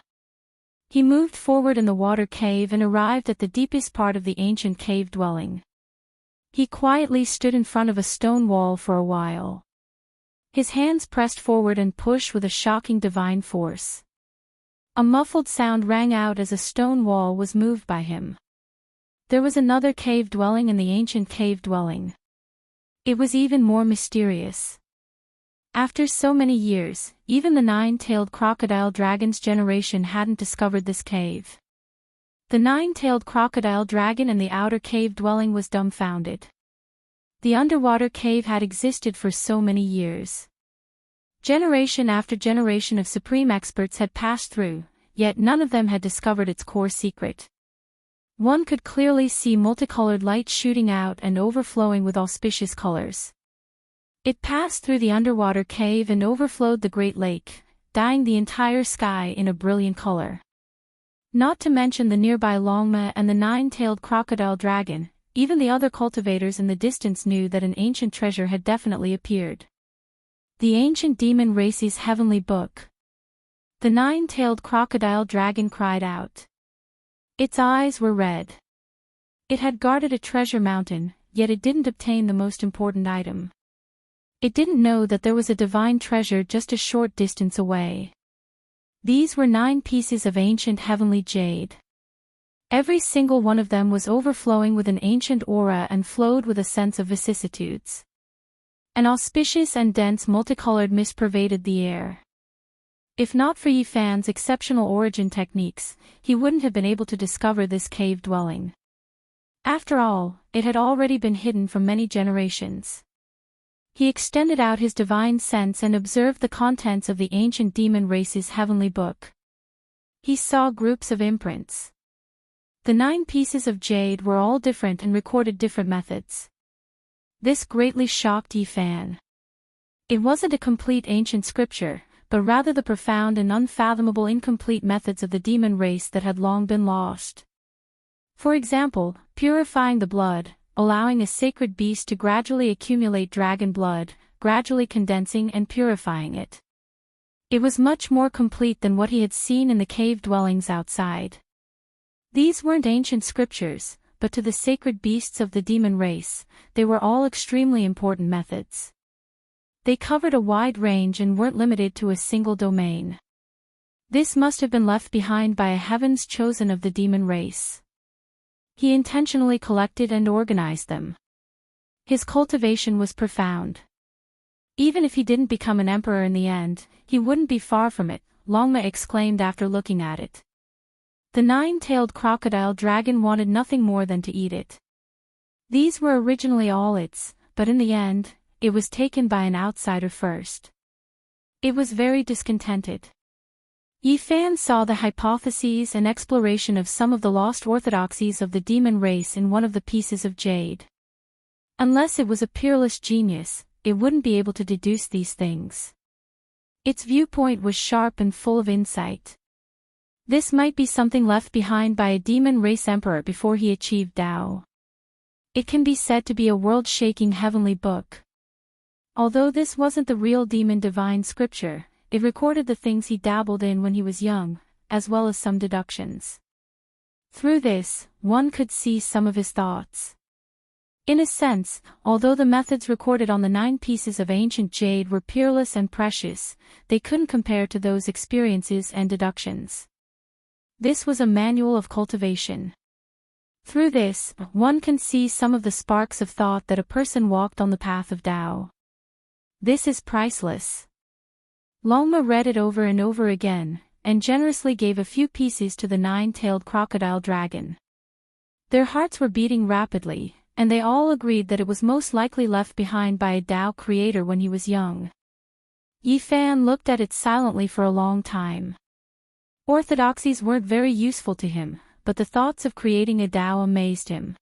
He moved forward in the water cave and arrived at the deepest part of the ancient cave dwelling. He quietly stood in front of a stone wall for a while. His hands pressed forward and pushed with a shocking divine force. A muffled sound rang out as a stone wall was moved by him. There was another cave dwelling in the ancient cave dwelling. It was even more mysterious. After so many years, even the nine-tailed crocodile dragon's generation hadn't discovered this cave. The nine-tailed crocodile dragon in the outer cave dwelling was dumbfounded. The underwater cave had existed for so many years. Generation after generation of supreme experts had passed through, yet none of them had discovered its core secret. One could clearly see multicolored light shooting out and overflowing with auspicious colors. It passed through the underwater cave and overflowed the Great Lake, dyeing the entire sky in a brilliant color. Not to mention the nearby Longma and the nine-tailed crocodile dragon, even the other cultivators in the distance knew that an ancient treasure had definitely appeared. The ancient demon race's heavenly book. The nine-tailed crocodile dragon cried out. Its eyes were red. It had guarded a treasure mountain, yet it didn't obtain the most important item. It didn't know that there was a divine treasure just a short distance away. These were 9 pieces of ancient heavenly jade. Every single one of them was overflowing with an ancient aura and flowed with a sense of vicissitudes. An auspicious and dense multicolored mist pervaded the air. If not for Yifan's exceptional origin techniques, he wouldn't have been able to discover this cave dwelling. After all, it had already been hidden from many generations. He extended out his divine sense and observed the contents of the ancient demon race's heavenly book. He saw groups of imprints. The 9 pieces of jade were all different and recorded different methods. This greatly shocked Yifan. It wasn't a complete ancient scripture, but rather the profound and unfathomable incomplete methods of the demon race that had long been lost. For example, purifying the blood, allowing a sacred beast to gradually accumulate dragon blood, gradually condensing and purifying it. It was much more complete than what he had seen in the cave dwellings outside. These weren't ancient scriptures, but to the sacred beasts of the demon race, they were all extremely important methods. They covered a wide range and weren't limited to a single domain. This must have been left behind by a heavens chosen of the demon race. He intentionally collected and organized them. His cultivation was profound. Even if he didn't become an emperor in the end, he wouldn't be far from it, Longma exclaimed after looking at it. The 9-tailed crocodile dragon wanted nothing more than to eat it. These were originally all its, but in the end, it was taken by an outsider first. It was very discontented. Yifan saw the hypotheses and exploration of some of the lost orthodoxies of the demon race in one of the pieces of jade. Unless it was a peerless genius, it wouldn't be able to deduce these things. Its viewpoint was sharp and full of insight. This might be something left behind by a demon race emperor before he achieved Tao. It can be said to be a world-shaking heavenly book. Although this wasn't the real demon divine scripture, it recorded the things he dabbled in when he was young, as well as some deductions. Through this, one could see some of his thoughts. In a sense, although the methods recorded on the 9 pieces of ancient jade were peerless and precious, they couldn't compare to those experiences and deductions. This was a manual of cultivation. Through this, one can see some of the sparks of thought that a person walked on the path of Tao. This is priceless. Longma read it over and over again, and generously gave a few pieces to the 9-tailed crocodile dragon. Their hearts were beating rapidly, and they all agreed that it was most likely left behind by a Tao creator when he was young. Yifan looked at it silently for a long time. Orthodoxies weren't very useful to him, but the thoughts of creating a Tao amazed him.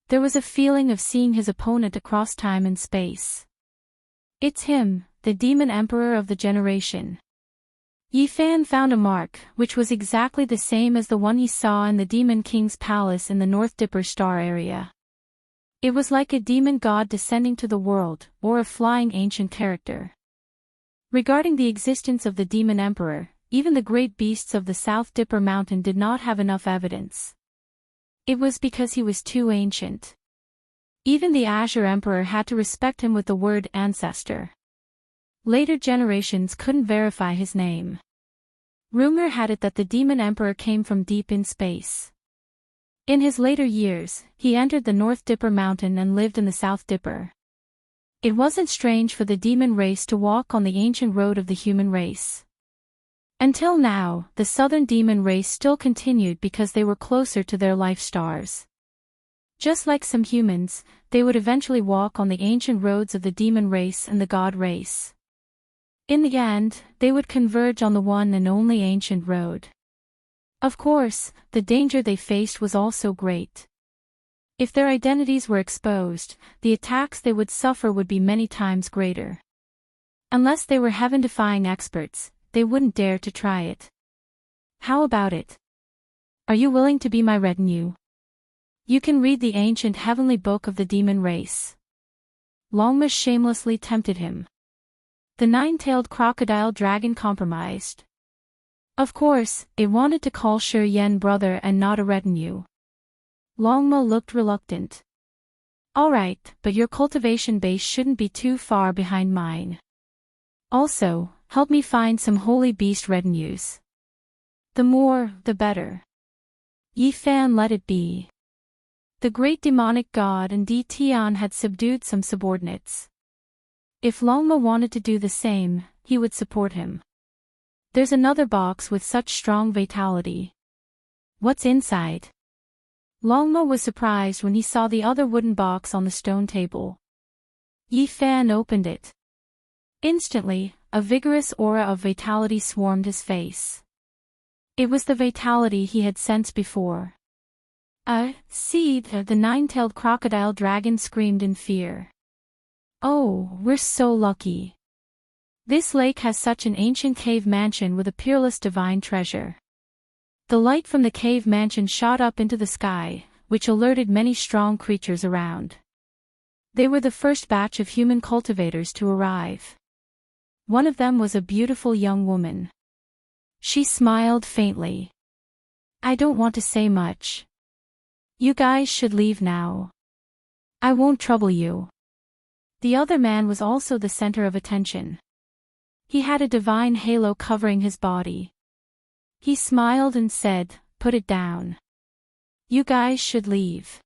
There was a feeling of seeing his opponent across time and space. It's him, the demon emperor of the generation. Yifan found a mark, which was exactly the same as the one he saw in the demon king's palace in the North Dipper star area. It was like a demon god descending to the world, or a flying ancient character. Regarding the existence of the demon emperor, even the great beasts of the South Dipper mountain did not have enough evidence. It was because he was too ancient. Even the Azure Emperor had to respect him with the word ancestor. Later generations couldn't verify his name. Rumor had it that the demon emperor came from deep in space. In his later years, he entered the North Dipper mountain and lived in the South Dipper. It wasn't strange for the demon race to walk on the ancient road of the human race. Until now, the southern demon race still continued because they were closer to their life stars. Just like some humans, they would eventually walk on the ancient roads of the demon race and the god race. In the end, they would converge on the one and only ancient road. Of course, the danger they faced was also great. If their identities were exposed, the attacks they would suffer would be many times greater. Unless they were heaven-defying experts, they wouldn't dare to try it. How about it? Are you willing to be my retinue? You can read the ancient heavenly book of the demon race. Longma shamelessly tempted him. The 9-tailed crocodile dragon compromised. Of course, it wanted to call Shi Yen brother and not a retinue. Longma looked reluctant. Alright, but your cultivation base shouldn't be too far behind mine. Also, help me find some holy beast retinues. The more, the better. Yifan let it be. The great demonic god and Di Tian had subdued some subordinates. If Longma wanted to do the same, he would support him. There's another box with such strong vitality. What's inside? Longmo was surprised when he saw the other wooden box on the stone table. Yi Fan opened it. Instantly, a vigorous aura of vitality swarmed his face. It was the vitality he had sensed before. See, the nine-tailed crocodile dragon screamed in fear. Oh, we're so lucky. This lake has such an ancient cave mansion with a peerless divine treasure. The light from the cave mansion shot up into the sky, which alerted many strong creatures around. They were the first batch of human cultivators to arrive. One of them was a beautiful young woman. She smiled faintly. I don't want to say much. You guys should leave now. I won't trouble you. The other man was also the center of attention. He had a divine halo covering his body. He smiled and said, "Put it down. You guys should leave."